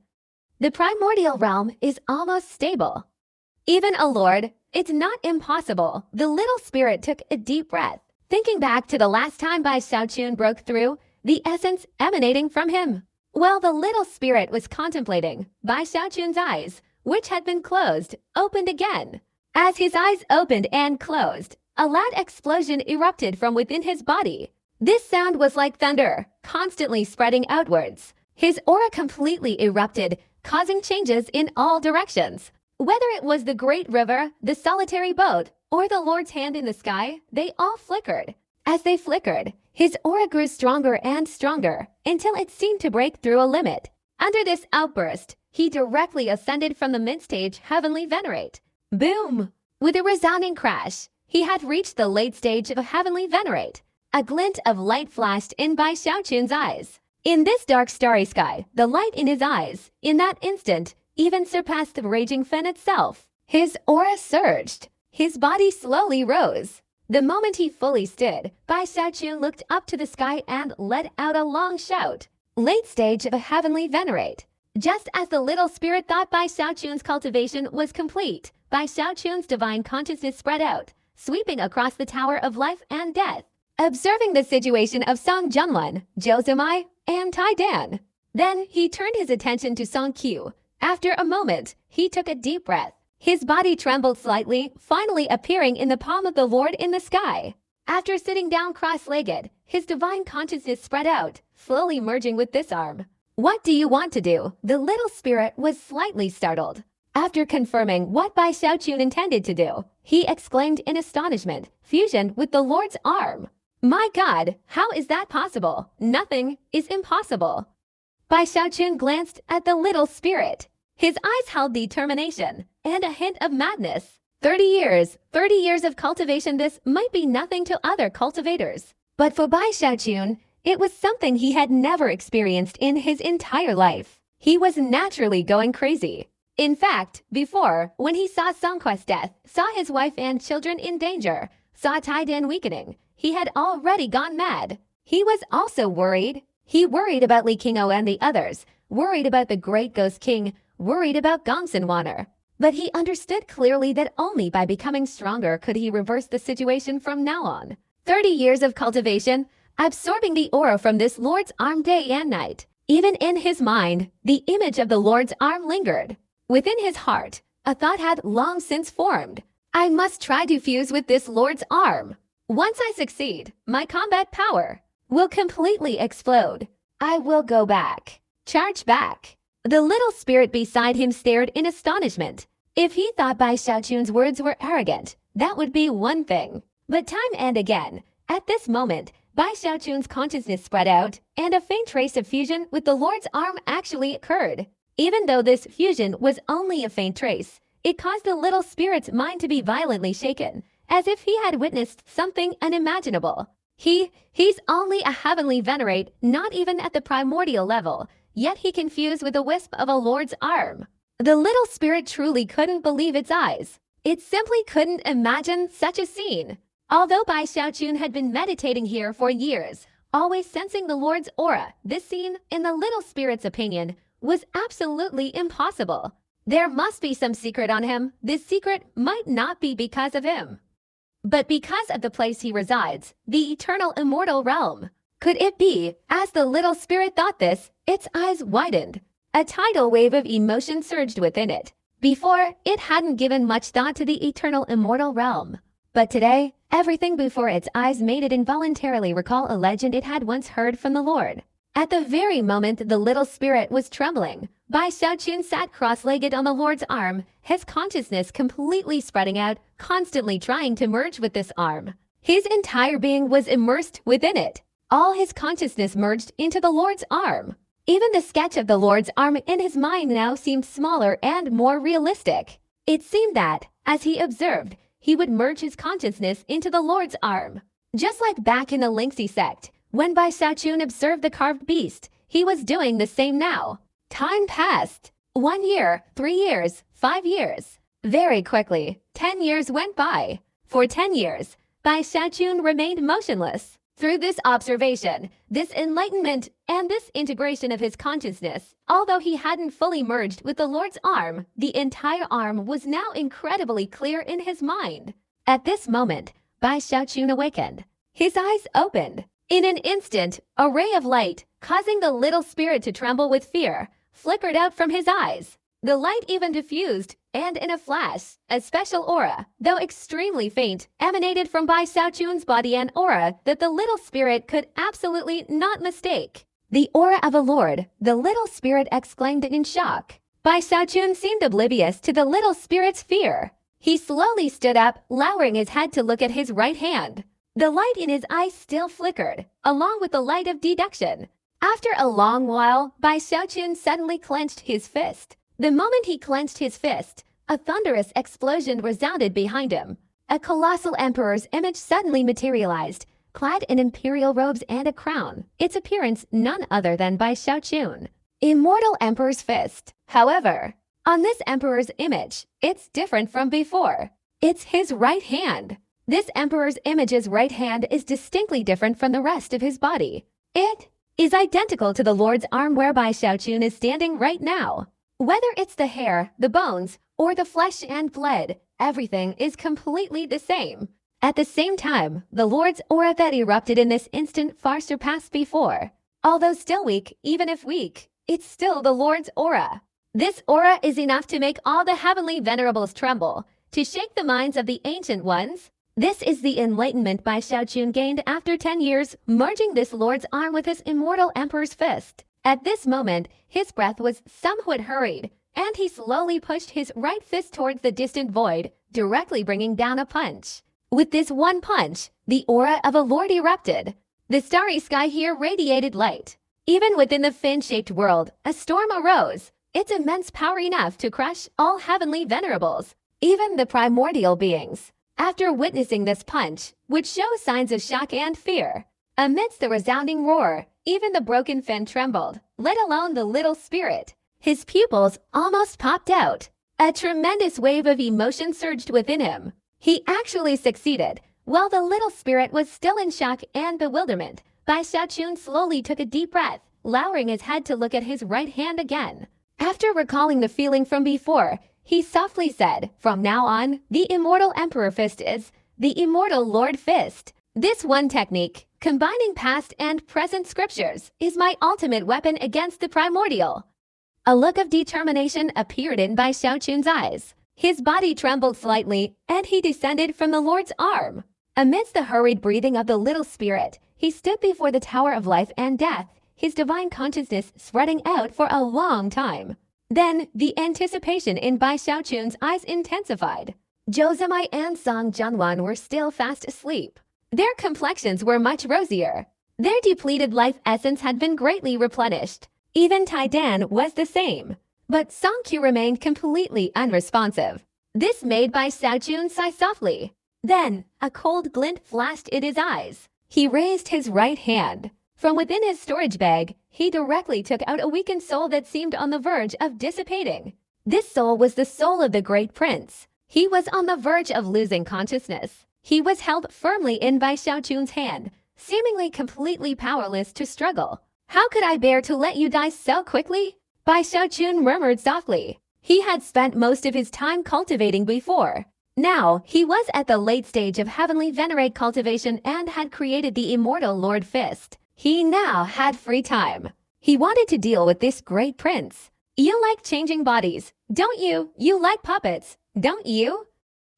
the primordial realm is almost stable. Even a lord, it's not impossible. The little spirit took a deep breath, thinking back to the last time Bai Xiaochun broke through, the essence emanating from him. While the little spirit was contemplating, Bai Xiaochun's eyes, which had been closed, opened again. As his eyes opened and closed, a loud explosion erupted from within his body. This sound was like thunder, constantly spreading outwards. His aura completely erupted, causing changes in all directions. Whether it was the great river, the solitary boat, or the Lord's hand in the sky, they all flickered. As they flickered, his aura grew stronger and stronger, until it seemed to break through a limit. Under this outburst, he directly ascended from the mid-stage Heavenly Venerate. Boom! With a resounding crash, he had reached the late stage of Heavenly Venerate. A glint of light flashed in Bai Xiaochun's eyes. In this dark starry sky, the light in his eyes, in that instant, even surpassed the raging fen itself. His aura surged. His body slowly rose. The moment he fully stood, Bai Xiaochun looked up to the sky and let out a long shout. Late stage of a Heavenly Venerate. Just as the little spirit thought Bai Xiaochun's cultivation was complete, Bai Xiaochun's divine consciousness spread out, sweeping across the tower of life and death. Observing the situation of Song Junlun, Zhou Zimai, and Tai Dan. Then he turned his attention to Song Qiu. After a moment, he took a deep breath. His body trembled slightly, finally appearing in the palm of the Lord in the sky. After sitting down cross-legged, his divine consciousness spread out, slowly merging with this arm. What do you want to do? The little spirit was slightly startled. After confirming what Bai Xiaochun intended to do, he exclaimed in astonishment, fusion with the Lord's arm. My God, how is that possible? Nothing is impossible. Bai Xiaochun glanced at the little spirit. His eyes held determination and a hint of madness. 30 years of cultivation. This might be nothing to other cultivators. But for Bai Xiaochun, it was something he had never experienced in his entire life. He was naturally going crazy. In fact, before, when he saw Song Quest's death, saw his wife and children in danger, saw Tai Dan weakening, he had already gone mad. He was also worried. He worried about Li Qingou and the others, worried about the great Ghost King, worried about Gongsun Wanner. But he understood clearly that only by becoming stronger could he reverse the situation from now on. 30 years of cultivation, absorbing the aura from this Lord's arm day and night. Even in his mind, the image of the Lord's arm lingered. Within his heart, a thought had long since formed. I must try to fuse with this Lord's arm. Once I succeed, my combat power will completely explode. I will go back. Charge back. The little spirit beside him stared in astonishment. If he thought Bai Xiaochun's words were arrogant, that would be one thing. But time and again, at this moment, Bai Xiaochun's consciousness spread out, and a faint trace of fusion with the Lord's arm actually occurred. Even though this fusion was only a faint trace, it caused the little spirit's mind to be violently shaken, as if he had witnessed something unimaginable. He's only a Heavenly Venerate, not even at the primordial level, yet he can fuse with a wisp of a Lord's arm. The little spirit truly couldn't believe its eyes. It simply couldn't imagine such a scene. Although Bai Xiaochun had been meditating here for years, always sensing the Lord's aura, this scene, in the little spirit's opinion, was absolutely impossible. There must be some secret on him. This secret might not be because of him, but because of the place he resides, the eternal immortal realm. Could it be? As the little spirit thought this, its eyes widened. A tidal wave of emotion surged within it. Before, it hadn't given much thought to the eternal immortal realm. But today, everything before its eyes made it involuntarily recall a legend it had once heard from the Lord. At the very moment the little spirit was trembling, Bai Xiaochun sat cross-legged on the Lord's arm, his consciousness completely spreading out, constantly trying to merge with this arm. His entire being was immersed within it. All his consciousness merged into the Lord's arm. Even the sketch of the Lord's arm in his mind now seemed smaller and more realistic. It seemed that, as he observed, he would merge his consciousness into the Lord's arm. Just like back in the Lingxi sect, when Bai Xiaochun observed the carved beast, he was doing the same now. Time passed. 1 year, 3 years, 5 years. Very quickly, 10 years went by. For 10 years, Bai Xiaochun remained motionless. Through this observation, this enlightenment, and this integration of his consciousness, although he hadn't fully merged with the Lord's arm, the entire arm was now incredibly clear in his mind. At this moment, Bai Xiaochun awakened. His eyes opened. In an instant, a ray of light, causing the little spirit to tremble with fear, flickered out from his eyes. The light even diffused, and in a flash, a special aura, though extremely faint, emanated from Bai Xiaochun's body, an aura that the little spirit could absolutely not mistake. The aura of a lord, the little spirit exclaimed in shock. Bai Xiaochun seemed oblivious to the little spirit's fear. He slowly stood up, lowering his head to look at his right hand. The light in his eyes still flickered, along with the light of deduction. After a long while, Bai Xiaochun suddenly clenched his fist. The moment he clenched his fist, a thunderous explosion resounded behind him. A colossal emperor's image suddenly materialized, clad in imperial robes and a crown, its appearance none other than Bai Xiaochun. Immortal Emperor's Fist. However, on this emperor's image, it's different from before. It's his right hand. This emperor's image's right hand is distinctly different from the rest of his body. It is identical to the Lord's arm where Bai Xiaochun is standing right now. Whether it's the hair, the bones, or the flesh and blood, everything is completely the same. At the same time, the Lord's aura that erupted in this instant far surpassed before. Although still weak, even if weak, it's still the Lord's aura. This aura is enough to make all the heavenly venerables tremble, to shake the minds of the ancient ones. This is the enlightenment Bai Xiaochun gained after 10 years, merging this Lord's arm with his immortal emperor's fist. At this moment, his breath was somewhat hurried, and he slowly pushed his right fist towards the distant void, directly bringing down a punch. With this one punch, the aura of a lord erupted. The starry sky here radiated light. Even within the fin-shaped world, a storm arose, its immense power enough to crush all heavenly venerables, even the primordial beings. After witnessing this punch, which shows signs of shock and fear, amidst the resounding roar, even the broken fin trembled, let alone the little spirit. His pupils almost popped out. A tremendous wave of emotion surged within him. He actually succeeded. While the little spirit was still in shock and bewilderment, Bai Xiaochun slowly took a deep breath, lowering his head to look at his right hand again. After recalling the feeling from before, he softly said, "From now on, the immortal Emperor Fist is the immortal Lord Fist. This one technique, combining past and present scriptures, is my ultimate weapon against the primordial." A look of determination appeared in Bai Xiaochun's eyes. His body trembled slightly, and he descended from the Lord's arm. Amidst the hurried breathing of the little spirit, he stood before the Tower of Life and Death, his divine consciousness spreading out for a long time. Then, the anticipation in Bai Xiaochun's eyes intensified. Zhou Zimai and Song Jianwan were still fast asleep. Their complexions were much rosier. Their depleted life essence had been greatly replenished. Even Tai Dan was the same. But Song Qiu remained completely unresponsive. This made Bai Xiaochun sigh softly. Then, a cold glint flashed in his eyes. He raised his right hand. From within his storage bag, he directly took out a weakened soul that seemed on the verge of dissipating. This soul was the soul of the great prince. He was on the verge of losing consciousness. He was held firmly in Bai Xiaochun's hand, seemingly completely powerless to struggle. "How could I bear to let you die so quickly?" Bai Xiaochun murmured softly. He had spent most of his time cultivating before. Now, he was at the late stage of heavenly venerate cultivation and had created the immortal Lord Fist. He now had free time. He wanted to deal with this great prince. "You like changing bodies, don't you? You like puppets, don't you?"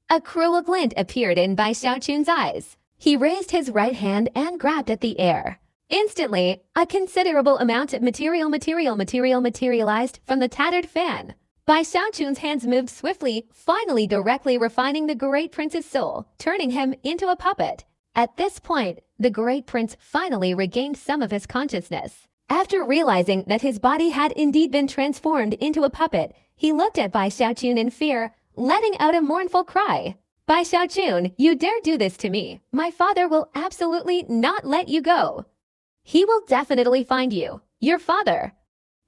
A cruel glint appeared in Bai Xiaochun's eyes. He raised his right hand and grabbed at the air. Instantly, a considerable amount of material materialized from the tattered fan. Bai Xiaochun's hands moved swiftly, finally directly refining the great prince's soul, turning him into a puppet. At this point, the great prince finally regained some of his consciousness. After realizing that his body had indeed been transformed into a puppet, he looked at Bai Xiaochun in fear, letting out a mournful cry. "Bai Xiaochun, you dare do this to me. My father will absolutely not let you go. He will definitely find you. Your father."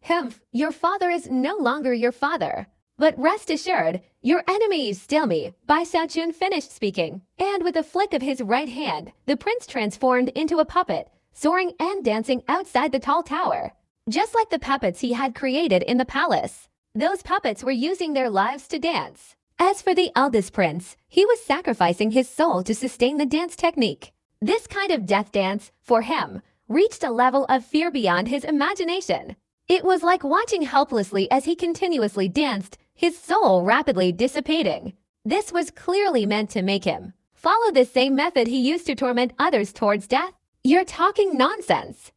"Humph, your father is no longer your father." But rest assured, your enemies still me. Bai Xiaojun finished speaking, and with a flick of his right hand, the prince transformed into a puppet, soaring and dancing outside the tall tower. Just like the puppets he had created in the palace, those puppets were using their lives to dance. As for the eldest prince, he was sacrificing his soul to sustain the dance technique. This kind of death dance, for him, reached a level of fear beyond his imagination. It was like watching helplessly as he continuously danced, his soul rapidly dissipating. This was clearly meant to make him follow the same method he used to torment others towards death. You're talking nonsense.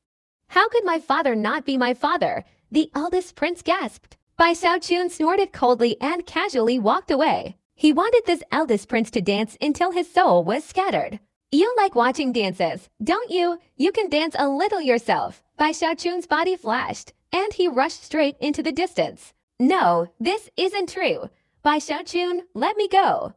How could my father not be my father? The eldest prince gasped. Bai Xiaojun snorted coldly and casually walked away. He wanted this eldest prince to dance until his soul was scattered. You like watching dances, don't you? You can dance a little yourself. Bai Xiaojun's body flashed, and he rushed straight into the distance. No, this isn't true. Bai Xiaojun, let me go.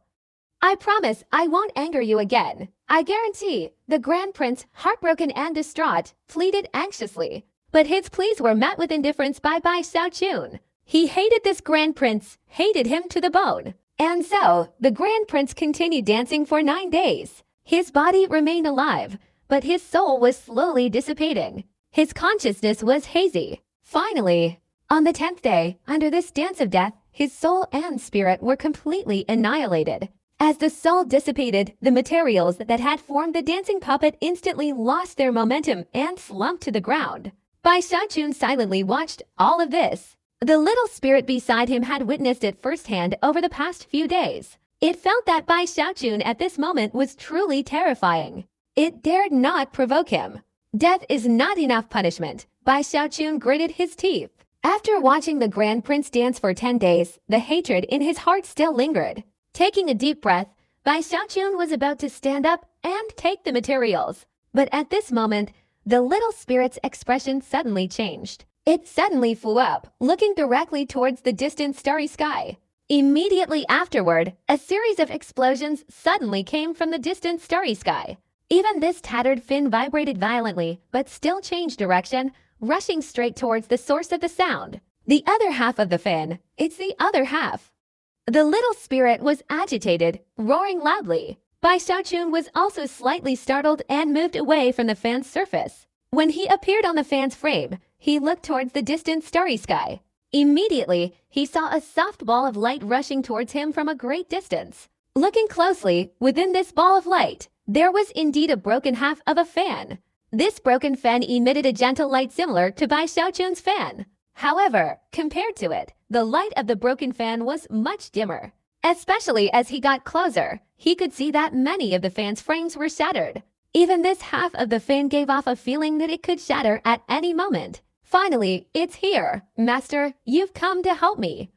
I promise I won't anger you again. I guarantee. The Grand Prince, heartbroken and distraught, pleaded anxiously. But his pleas were met with indifference by Bai Xiaojun. He hated this Grand Prince, hated him to the bone. And so, the Grand Prince continued dancing for 9 days. His body remained alive, but his soul was slowly dissipating. His consciousness was hazy. Finally, on the 10th day, under this dance of death, his soul and spirit were completely annihilated. As the soul dissipated, the materials that had formed the dancing puppet instantly lost their momentum and slumped to the ground. Bai Xiaojun silently watched all of this. The little spirit beside him had witnessed it firsthand over the past few days. It felt that Bai Xiaojun at this moment was truly terrifying. It dared not provoke him. Death is not enough punishment. Bai Xiaojun gritted his teeth. After watching the Grand Prince dance for 10 days, the hatred in his heart still lingered. Taking a deep breath, Bai Xiaojun was about to stand up and take the materials. But at this moment, the little spirit's expression suddenly changed. It suddenly flew up, looking directly towards the distant starry sky. Immediately afterward, a series of explosions suddenly came from the distant starry sky. Even this tattered fin vibrated violently, but still changed direction, rushing straight towards the source of the sound. The other half of the fin, it's the other half. The little spirit was agitated, roaring loudly. Bai Xiaojun was also slightly startled and moved away from the fan's surface. When he appeared on the fan's frame, he looked towards the distant starry sky. Immediately, he saw a soft ball of light rushing towards him from a great distance. Looking closely, within this ball of light, there was indeed a broken half of a fan. This broken fan emitted a gentle light similar to Bai Xiaojun's fan. However, compared to it, the light of the broken fan was much dimmer. Especially as he got closer, he could see that many of the fan's frames were shattered. Even this half of the fan gave off a feeling that it could shatter at any moment. Finally, it's here. Master, you've come to help me.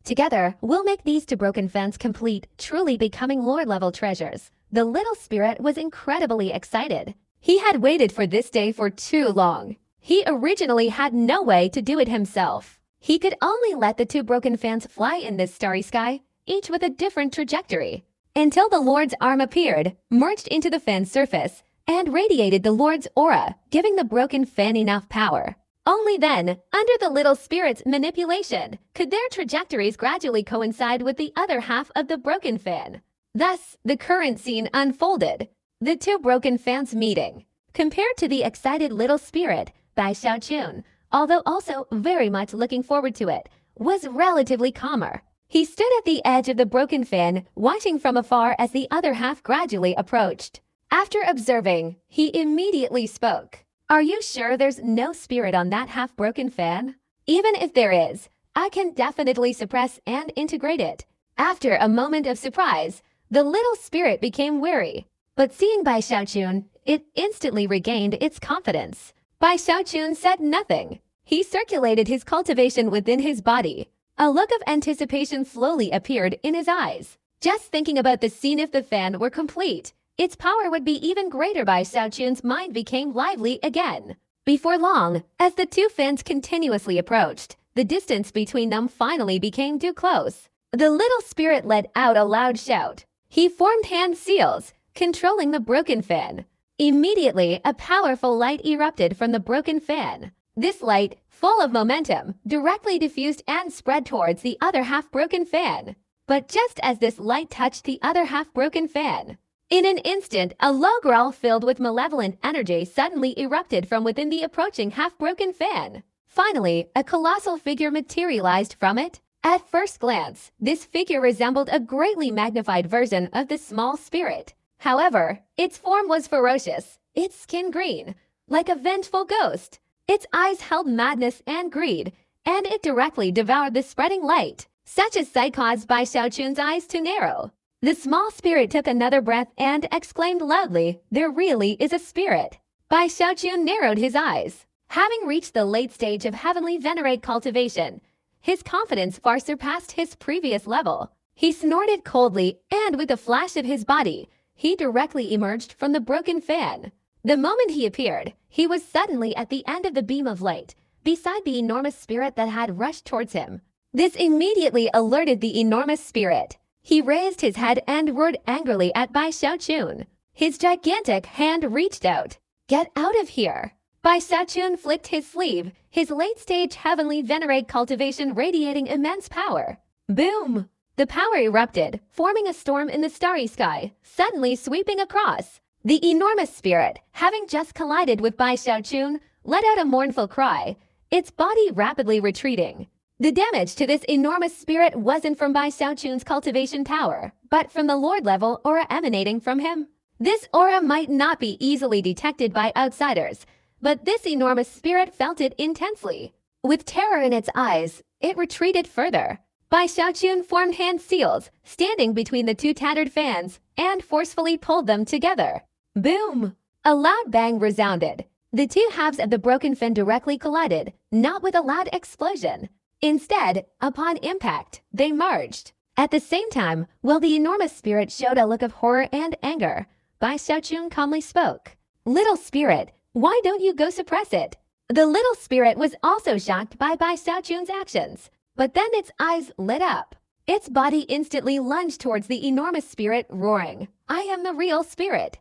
Together, we'll make these 2 broken fans complete, truly becoming lore-level treasures. The little spirit was incredibly excited. He had waited for this day for too long. He originally had no way to do it himself. He could only let the 2 broken fans fly in this starry sky, each with a different trajectory, until the Lord's arm appeared, merged into the fan's surface, and radiated the Lord's aura, giving the broken fan enough power. Only then, under the little spirit's manipulation, could their trajectories gradually coincide with the other half of the broken fan. Thus, the current scene unfolded. The 2 broken fans meeting. Compared to the excited little spirit, Bai Xiaojun, although also very much looking forward to it, was relatively calmer. He stood at the edge of the broken fan, watching from afar as the other half gradually approached. After observing, he immediately spoke. Are you sure there's no spirit on that half-broken fan? Even if there is, I can definitely suppress and integrate it. After a moment of surprise, the little spirit became wary. But seeing Bai Xiaojun, it instantly regained its confidence. Bai Xiaojun said nothing. He circulated his cultivation within his body. A look of anticipation slowly appeared in his eyes. Just thinking about the scene if the fan were complete, its power would be even greater. Bai Xiaojun's mind became lively again. Before long, as the 2 fans continuously approached, the distance between them finally became too close. The little spirit let out a loud shout. He formed hand seals, controlling the broken fan. Immediately, a powerful light erupted from the broken fan. This light, full of momentum, directly diffused and spread towards the other half-broken fan. But just as this light touched the other half-broken fan, in an instant, a low growl filled with malevolent energy suddenly erupted from within the approaching half-broken fan. Finally, a colossal figure materialized from it. At first glance, this figure resembled a greatly magnified version of the small spirit. However, its form was ferocious, its skin green, like a vengeful ghost. Its eyes held madness and greed, and it directly devoured the spreading light. Such a sight caused Bai Xiaochun's eyes to narrow. The small spirit took another breath and exclaimed loudly, "There really is a spirit." Bai Xiaochun narrowed his eyes. Having reached the late stage of heavenly venerate cultivation, his confidence far surpassed his previous level. He snorted coldly, and with a flash of his body, he directly emerged from the broken fan. The moment he appeared, he was suddenly at the end of the beam of light, beside the enormous spirit that had rushed towards him. This immediately alerted the enormous spirit. He raised his head and roared angrily at Bai Xiaochun. His gigantic hand reached out. "Get out of here!" Bai Xiaochun flicked his sleeve, his late-stage heavenly venerate cultivation radiating immense power. Boom! The power erupted, forming a storm in the starry sky, suddenly sweeping across. The enormous spirit, having just collided with Bai Xiaochun, let out a mournful cry, its body rapidly retreating. The damage to this enormous spirit wasn't from Bai Xiaochun's cultivation power, but from the Lord-level aura emanating from him. This aura might not be easily detected by outsiders, but this enormous spirit felt it intensely. With terror in its eyes, it retreated further. Bai Xiaochun formed hand seals, standing between the two tattered fans, and forcefully pulled them together. Boom! A loud bang resounded. The two halves of the broken fan directly collided, not with a loud explosion. Instead, upon impact, they merged. At the same time, while the enormous spirit showed a look of horror and anger, Bai Xiaochun calmly spoke. "Little spirit, why don't you go suppress it?" The little spirit was also shocked by Bai Xiaochun's actions, but then its eyes lit up. Its body instantly lunged towards the enormous spirit, roaring, "I am the real spirit.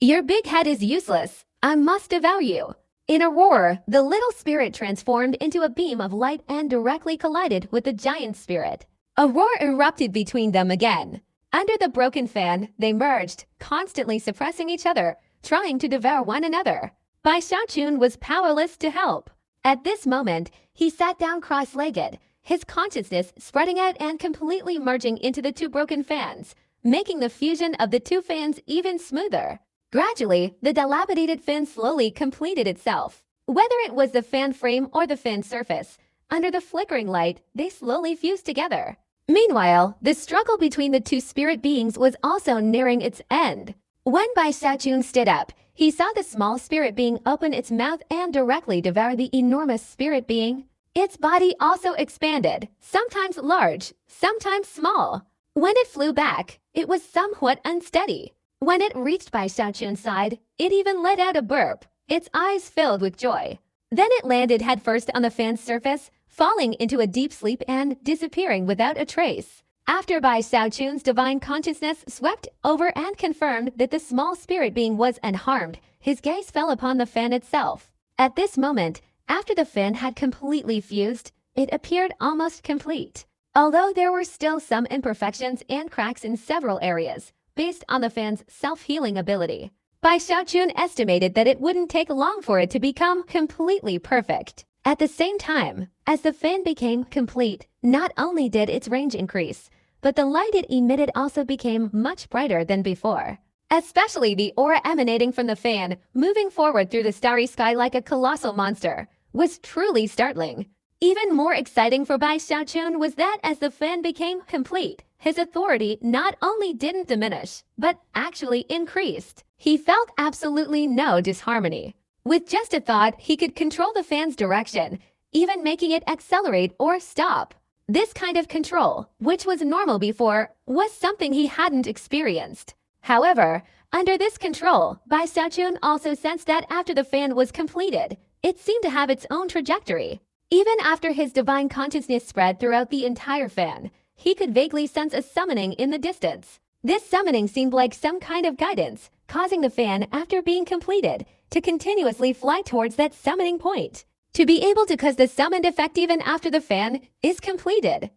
Your big head is useless. I must devour you." In a roar, the little spirit transformed into a beam of light and directly collided with the giant spirit. A roar erupted between them again. Under the broken fan, they merged, constantly suppressing each other, trying to devour one another. Bai Xiaochun was powerless to help. At this moment, he sat down cross-legged, his consciousness spreading out and completely merging into the two broken fans, making the fusion of the two fans even smoother. Gradually, the dilapidated fan slowly completed itself. Whether it was the fan frame or the fan surface, under the flickering light, they slowly fused together. Meanwhile, the struggle between the two spirit beings was also nearing its end. When Bai Xiaochun stood up, he saw the small spirit being open its mouth and directly devour the enormous spirit being. Its body also expanded, sometimes large, sometimes small. When it flew back, it was somewhat unsteady. When it reached Bai Xiaochun's side, it even let out a burp, its eyes filled with joy. Then it landed headfirst on the fan's surface, falling into a deep sleep and disappearing without a trace. After Bai Xiaochun's divine consciousness swept over and confirmed that the small spirit being was unharmed, his gaze fell upon the fan itself. At this moment, after the fan had completely fused, it appeared almost complete. Although there were still some imperfections and cracks in several areas, based on the fan's self-healing ability, Bai Xiaochun estimated that it wouldn't take long for it to become completely perfect. At the same time, as the fan became complete, not only did its range increase, but the light it emitted also became much brighter than before. Especially the aura emanating from the fan, moving forward through the starry sky like a colossal monster, was truly startling. Even more exciting for Bai Xiaochun was that as the fan became complete, his authority not only didn't diminish, but actually increased. He felt absolutely no disharmony. With just a thought, he could control the fan's direction, even making it accelerate or stop. This kind of control, which was normal before, was something he hadn't experienced. However, under this control, Bai Xiaochun also sensed that after the fan was completed, it seemed to have its own trajectory. Even after his divine consciousness spread throughout the entire fan, he could vaguely sense a summoning in the distance. This summoning seemed like some kind of guidance, causing the fan, after being completed, to continuously fly towards that summoning point. to be able to cause the summoned effect even after the fan is completed.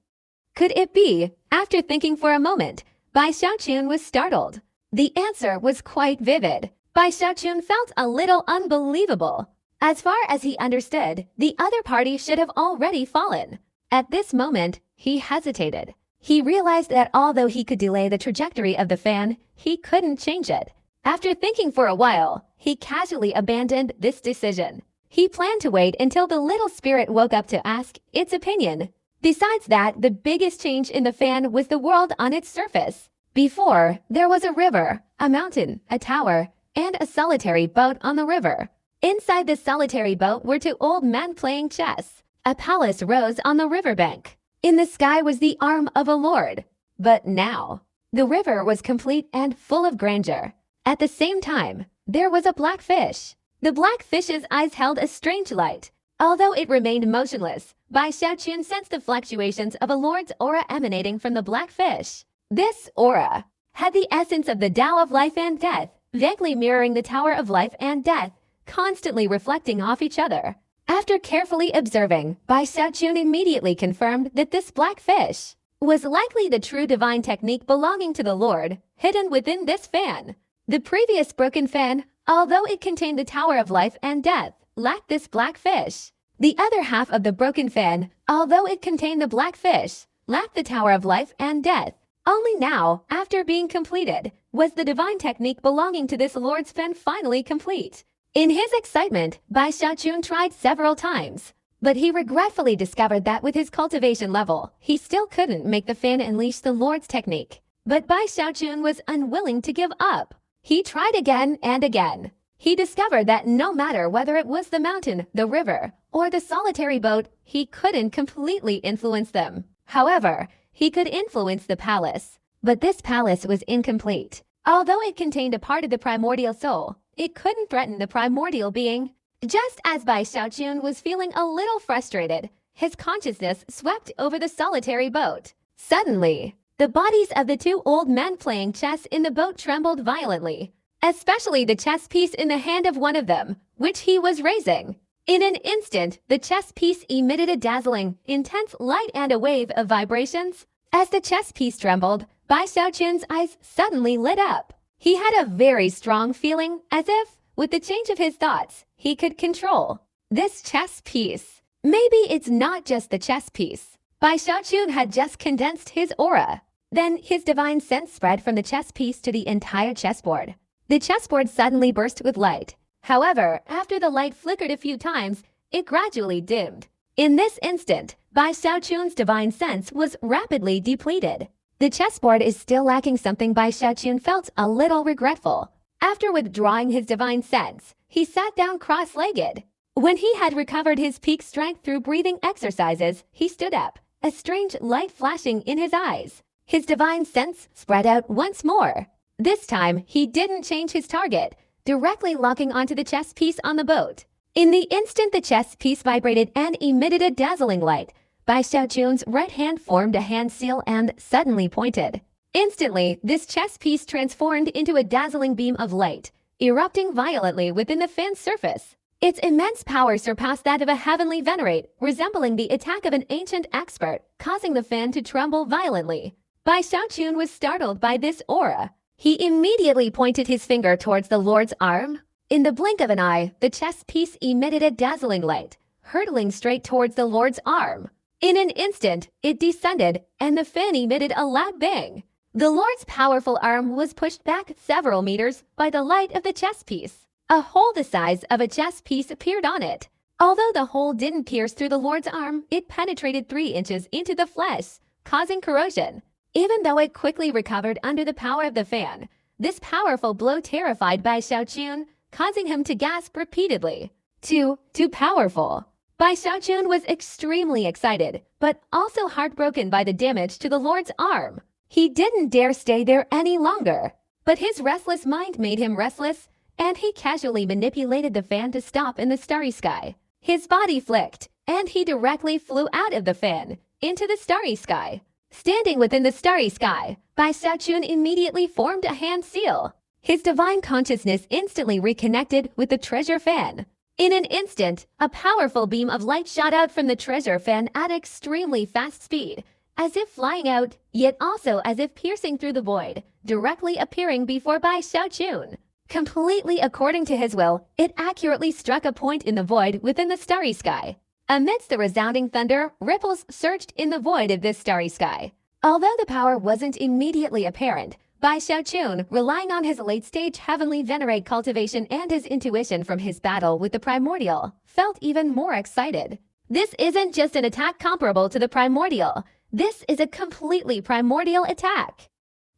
Could it be? After thinking for a moment, Bai Xiaochun was startled. The answer was quite vivid. Bai Xiaochun felt a little unbelievable. As far as he understood, the other party should have already fallen. At this moment, he hesitated. He realized that although he could delay the trajectory of the fan, he couldn't change it. After thinking for a while, he casually abandoned this decision. He planned to wait until the little spirit woke up to ask its opinion. Besides that, the biggest change in the fan was the world on its surface. Before, there was a river, a mountain, a tower, and a solitary boat on the river. Inside the solitary boat were two old men playing chess. A palace rose on the riverbank. In the sky was the arm of a lord. But now, the river was complete and full of grandeur. At the same time, there was a black fish. The black fish's eyes held a strange light. Although it remained motionless, Bai Xiaochun sensed the fluctuations of a lord's aura emanating from the black fish. This aura had the essence of the Tao of life and death, vaguely mirroring the Tower of life and death, constantly reflecting off each other. After carefully observing, Bai Xiaochun immediately confirmed that this black fish was likely the true divine technique belonging to the Lord, hidden within this fan. The previous broken fan, although it contained the Tower of life and death, lacked this black fish. The other half of the broken fan, although it contained the black fish, lacked the Tower of life and death. Only now, after being completed, was the divine technique belonging to this Lord's fan finally complete. In his excitement, Bai Xiaochun tried several times, but he regretfully discovered that with his cultivation level, he still couldn't make the fan unleash the Lord's technique. But Bai Xiaochun was unwilling to give up. He tried again and again. He discovered that no matter whether it was the mountain, the river, or the solitary boat, he couldn't completely influence them. However, he could influence the palace. But this palace was incomplete. Although it contained a part of the primordial soul, it couldn't threaten the primordial being. Just as Bai Xiaochun was feeling a little frustrated, his consciousness swept over the solitary boat. Suddenly, the bodies of the two old men playing chess in the boat trembled violently, especially the chess piece in the hand of one of them, which he was raising. In an instant, the chess piece emitted a dazzling, intense light and a wave of vibrations. As the chess piece trembled, Bai Xiaochun's eyes suddenly lit up. He had a very strong feeling, as if, with the change of his thoughts, he could control this chess piece. Maybe it's not just the chess piece. Bai Xiaochun had just condensed his aura. Then his divine sense spread from the chess piece to the entire chessboard. The chessboard suddenly burst with light. However, after the light flickered a few times, it gradually dimmed. In this instant, Bai Xiaochun's divine sense was rapidly depleted. The chessboard is still lacking something. Bai Xiaochun felt a little regretful. After withdrawing his divine sense, he sat down cross-legged. When he had recovered his peak strength through breathing exercises, he stood up, a strange light flashing in his eyes. His divine sense spread out once more. This time, he didn't change his target, directly locking onto the chess piece on the boat. In the instant the chess piece vibrated and emitted a dazzling light, Bai Xiaochun's right hand formed a hand seal and suddenly pointed. Instantly, this chess piece transformed into a dazzling beam of light, erupting violently within the fan's surface. Its immense power surpassed that of a heavenly venerate, resembling the attack of an ancient expert, causing the fan to tremble violently. Bai Xiaochun was startled by this aura. He immediately pointed his finger towards the Lord's arm. In the blink of an eye, the chess piece emitted a dazzling light, hurtling straight towards the Lord's arm. In an instant, it descended, and the fan emitted a loud bang. The Lord's powerful arm was pushed back several meters by the light of the chess piece. A hole the size of a chess piece appeared on it. Although the hole didn't pierce through the Lord's arm, it penetrated 3 inches into the flesh, causing corrosion. Even though it quickly recovered under the power of the fan, this powerful blow terrified Bai Xiaochun, causing him to gasp repeatedly. Too powerful. Bai Xiaochun was extremely excited, but also heartbroken by the damage to the Lord's arm. He didn't dare stay there any longer. But his restless mind made him restless, and he casually manipulated the fan to stop in the starry sky. His body flicked, and he directly flew out of the fan, into the starry sky. Standing within the starry sky, Bai Xiaochun immediately formed a hand seal. His divine consciousness instantly reconnected with the treasure fan. In an instant, a powerful beam of light shot out from the treasure fan at extremely fast speed, as if flying out, yet also as if piercing through the void, directly appearing before Bai Xiaochun. Completely according to his will, it accurately struck a point in the void within the starry sky. Amidst the resounding thunder, ripples surged in the void of this starry sky. Although the power wasn't immediately apparent, Bai Xiaochun, relying on his late-stage heavenly venerate cultivation and his intuition from his battle with the primordial, felt even more excited. This isn't just an attack comparable to the primordial. This is a completely primordial attack.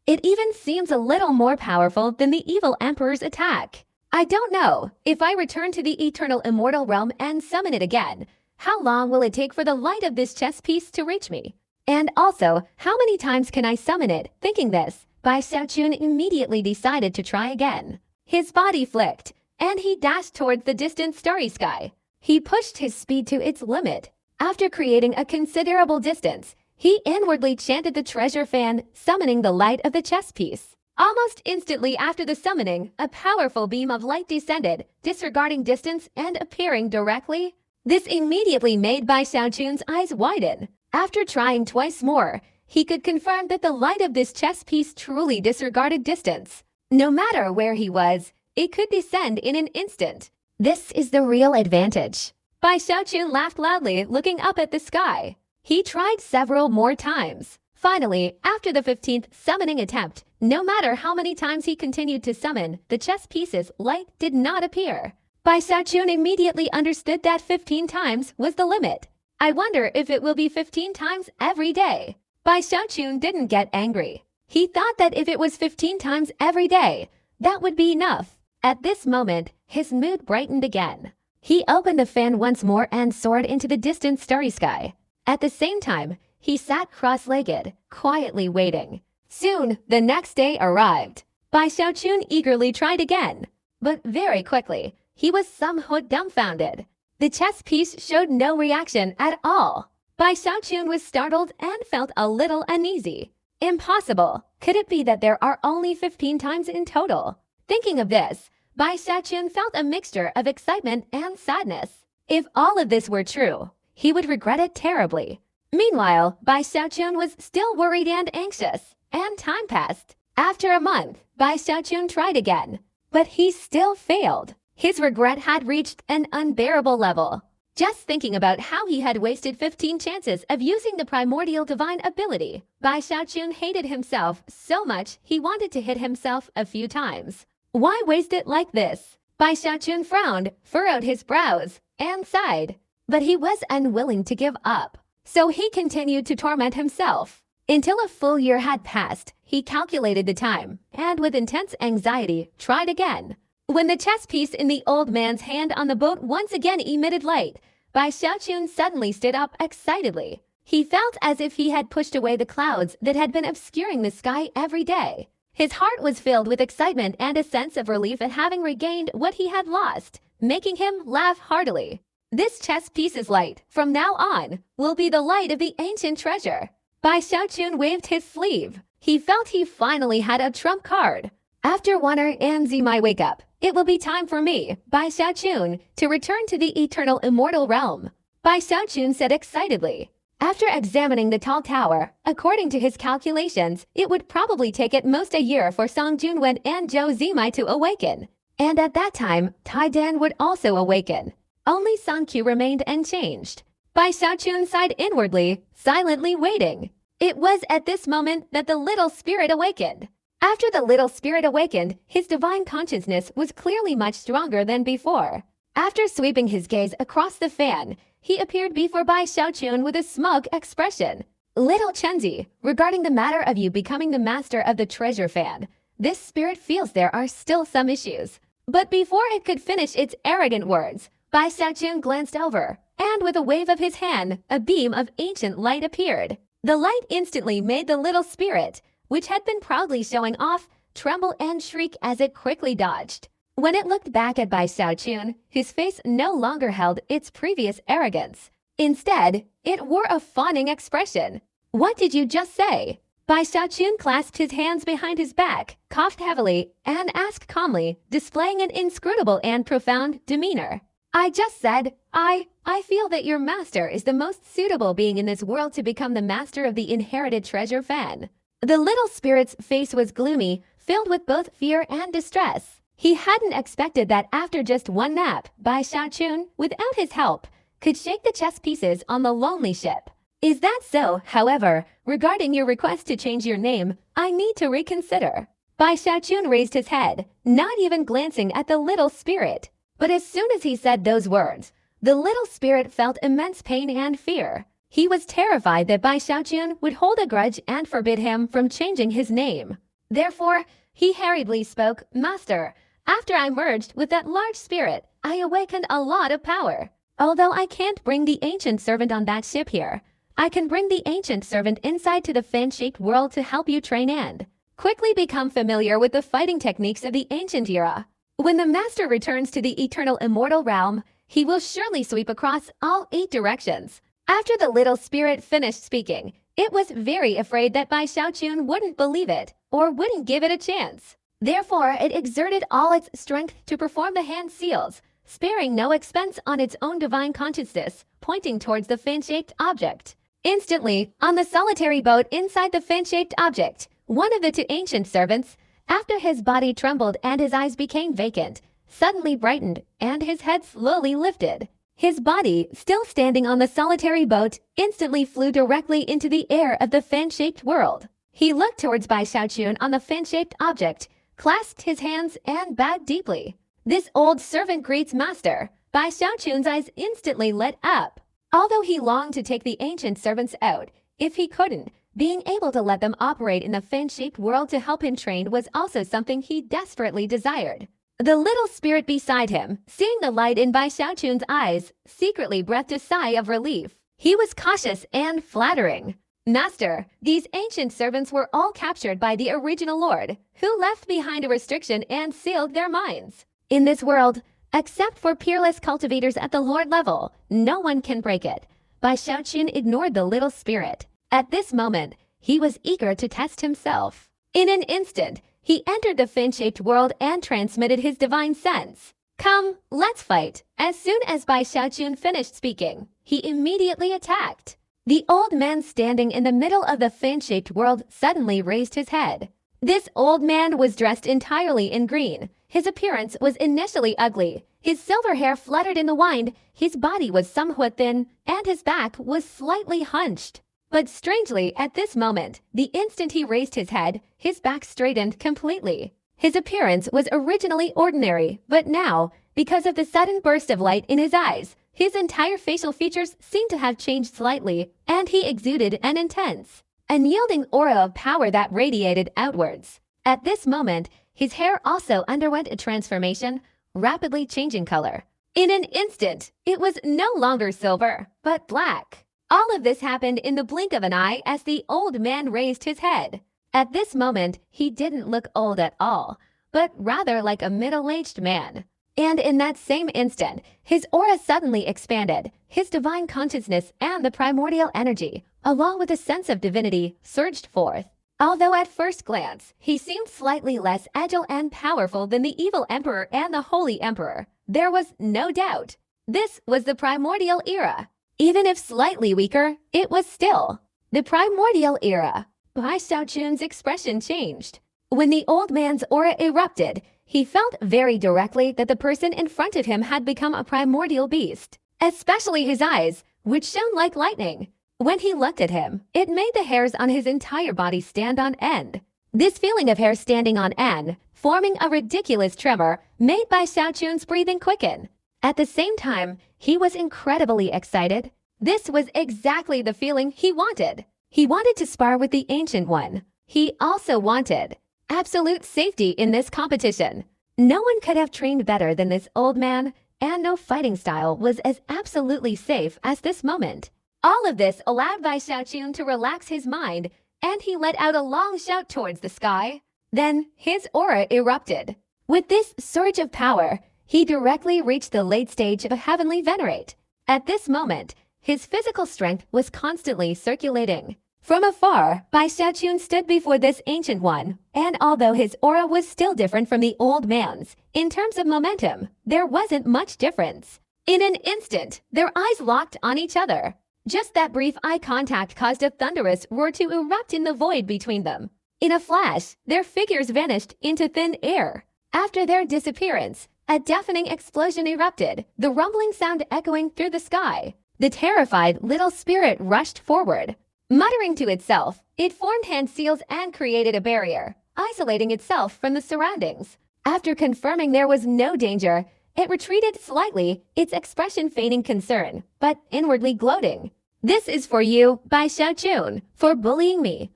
It even seems a little more powerful than the evil emperor's attack. I don't know, if I return to the eternal immortal realm and summon it again, how long will it take for the light of this chess piece to reach me? And also, how many times can I summon it? Thinking this, Bai Xiaochun immediately decided to try again. His body flicked, and he dashed towards the distant starry sky. He pushed his speed to its limit. After creating a considerable distance, he inwardly chanted the treasure fan, summoning the light of the chess piece. Almost instantly after the summoning, a powerful beam of light descended, disregarding distance and appearing directly. This immediately made Bai Xiaochun's eyes widen. After trying twice more, he could confirm that the light of this chess piece truly disregarded distance. No matter where he was, it could descend in an instant. This is the real advantage. Bai Xiaochun laughed loudly, looking up at the sky. He tried several more times. Finally, after the 15th summoning attempt, no matter how many times he continued to summon, the chess piece's light did not appear. Bai Xiaochun immediately understood that 15 times was the limit. I wonder if it will be 15 times every day. Bai Xiaochun didn't get angry. He thought that if it was 15 times every day, that would be enough. At this moment, his mood brightened again. He opened the fan once more and soared into the distant starry sky. At the same time, he sat cross-legged, quietly waiting. Soon, the next day arrived. Bai Xiaochun eagerly tried again, but very quickly, he was somewhat dumbfounded. The chess piece showed no reaction at all. Bai Xiaochun was startled and felt a little uneasy. Impossible! Could it be that there are only 15 times in total? Thinking of this, Bai Xiaochun felt a mixture of excitement and sadness. If all of this were true, he would regret it terribly. Meanwhile, Bai Xiaochun was still worried and anxious, and time passed. After a month, Bai Xiaochun tried again, but he still failed. His regret had reached an unbearable level. Just thinking about how he had wasted 15 chances of using the primordial divine ability, Bai Xiaochun hated himself so much he wanted to hit himself a few times. Why waste it like this? Bai Xiaochun frowned, furrowed his brows, and sighed. But he was unwilling to give up, so he continued to torment himself. Until a full year had passed, he calculated the time, and with intense anxiety, tried again. When the chess piece in the old man's hand on the boat once again emitted light, Bai Xiaochun suddenly stood up excitedly. He felt as if he had pushed away the clouds that had been obscuring the sky every day. His heart was filled with excitement and a sense of relief at having regained what he had lost, making him laugh heartily. This chess piece's light, from now on, will be the light of the ancient treasure. Bai Xiaochun waved his sleeve. He felt he finally had a trump card. After Warner and Zimai wake up, it will be time for me, Bai Xiaochun, to return to the eternal immortal realm. Bai Xiaochun said excitedly. After examining the tall tower, according to his calculations, it would probably take at most a year for Song Junwen and Zhou Zimai to awaken. And at that time, Tai Dan would also awaken. Only Song Qiu remained unchanged. Bai Xiaochun sighed inwardly, silently waiting. It was at this moment that the little spirit awakened. After the little spirit awakened, his divine consciousness was clearly much stronger than before. After sweeping his gaze across the fan, he appeared before Bai Xiaochun with a smug expression. Little Chenzi, regarding the matter of you becoming the master of the treasure fan, this spirit feels there are still some issues. But before it could finish its arrogant words, Bai Xiaochun glanced over, and with a wave of his hand, a beam of ancient light appeared. The light instantly made the little spirit, which had been proudly showing off, tremble and shriek as it quickly dodged. When it looked back at Bai Xiaochun, his face no longer held its previous arrogance. Instead, it wore a fawning expression. What did you just say? Bai Xiaochun clasped his hands behind his back, coughed heavily, and asked calmly, displaying an inscrutable and profound demeanor. I just said, I feel that your master is the most suitable being in this world to become the master of the inherited treasure fan. The little spirit's face was gloomy, filled with both fear and distress. He hadn't expected that after just one nap, Bai Xiaochun, without his help, could shake the chess pieces on the lonely ship. Is that so? However, regarding your request to change your name, I need to reconsider. Bai Xiaochun raised his head, not even glancing at the little spirit. But as soon as he said those words, the little spirit felt immense pain and fear. He was terrified that Bai Xiaochun would hold a grudge and forbid him from changing his name. Therefore, he hurriedly spoke, "Master, after I merged with that large spirit, I awakened a lot of power. Although I can't bring the ancient servant on that ship here, I can bring the ancient servant inside to the fan-shaped world to help you train and quickly become familiar with the fighting techniques of the ancient era. When the master returns to the eternal immortal realm, he will surely sweep across all 8 directions." After the little spirit finished speaking, it was very afraid that Bai Xiaochun wouldn't believe it or wouldn't give it a chance. Therefore, it exerted all its strength to perform the hand seals, sparing no expense on its own divine consciousness, pointing towards the fan-shaped object. Instantly, on the solitary boat inside the fan-shaped object, one of the 2 ancient servants, after his body trembled and his eyes became vacant, suddenly brightened and his head slowly lifted. His body, still standing on the solitary boat, instantly flew directly into the air of the fan-shaped world. He looked towards Bai Xiaochun on the fan-shaped object, clasped his hands and bowed deeply. "This old servant greets master." Bai Xiaochun's eyes instantly lit up. Although he longed to take the ancient servants out, if he couldn't, being able to let them operate in the fan-shaped world to help him train was also something he desperately desired. The little spirit beside him, seeing the light in Bai Xiaochun's eyes, secretly breathed a sigh of relief. He was cautious and flattering. "Master, these ancient servants were all captured by the original lord, who left behind a restriction and sealed their minds. In this world, except for peerless cultivators at the lord level, no one can break it." Bai Xiaochun ignored the little spirit. At this moment, he was eager to test himself. In an instant, he entered the fin-shaped world and transmitted his divine sense. "Come, let's fight." As soon as Bai Xiaochun finished speaking, he immediately attacked. The old man standing in the middle of the fin-shaped world suddenly raised his head. This old man was dressed entirely in green. His appearance was initially ugly. His silver hair fluttered in the wind, his body was somewhat thin, and his back was slightly hunched. But strangely, at this moment, the instant he raised his head, his back straightened completely. His appearance was originally ordinary, but now, because of the sudden burst of light in his eyes, his entire facial features seemed to have changed slightly, and he exuded an intense, unyielding aura of power that radiated outwards. At this moment, his hair also underwent a transformation, rapidly changing color. In an instant, it was no longer silver, but black. All of this happened in the blink of an eye as the old man raised his head. At this moment, he didn't look old at all, but rather like a middle-aged man. And in that same instant, his aura suddenly expanded. His divine consciousness and the primordial energy, along with a sense of divinity, surged forth. Although at first glance, he seemed slightly less agile and powerful than the evil emperor and the holy emperor, there was no doubt. This was the primordial era. Even if slightly weaker, it was still the primordial era. Bai Xiaochun's expression changed. When the old man's aura erupted, he felt very directly that the person in front of him had become a primordial beast, especially his eyes, which shone like lightning. When he looked at him, it made the hairs on his entire body stand on end. This feeling of hair standing on end, forming a ridiculous tremor, made Bai Xiaochun's breathing quicken. At the same time, he was incredibly excited. This was exactly the feeling he wanted. He wanted to spar with the Ancient One. He also wanted absolute safety in this competition. No one could have trained better than this old man, and no fighting style was as absolutely safe as this moment. All of this allowed Bai Xiaochun to relax his mind, and he let out a long shout towards the sky. Then his aura erupted. With this surge of power, he directly reached the late stage of a heavenly venerate. At this moment, his physical strength was constantly circulating. From afar, Bai Xiaochun stood before this Ancient One, and although his aura was still different from the old man's, in terms of momentum, there wasn't much difference. In an instant, their eyes locked on each other. Just that brief eye contact caused a thunderous roar to erupt in the void between them. In a flash, their figures vanished into thin air. After their disappearance, a deafening explosion erupted, the rumbling sound echoing through the sky. The terrified little spirit rushed forward. Muttering to itself, it formed hand seals and created a barrier, isolating itself from the surroundings. After confirming there was no danger, it retreated slightly, its expression feigning concern, but inwardly gloating. "This is for you, by Xiaochun, for bullying me."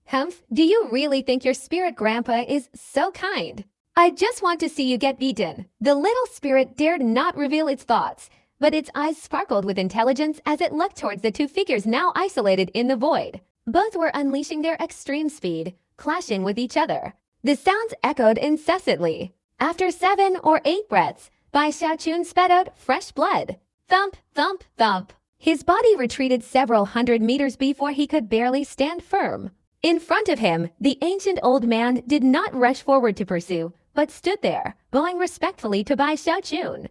"Humph, do you really think your spirit grandpa is so kind? I just want to see you get beaten." The little spirit dared not reveal its thoughts, but its eyes sparkled with intelligence as it looked towards the two figures now isolated in the void. Both were unleashing their extreme speed, clashing with each other. The sounds echoed incessantly. After 7 or 8 breaths, Bai Xiaochun spat out fresh blood. Thump, thump, thump. His body retreated several hundred meters before he could barely stand firm. In front of him, the ancient old man did not rush forward to pursue, but stood there, bowing respectfully to Bai Xiaochun.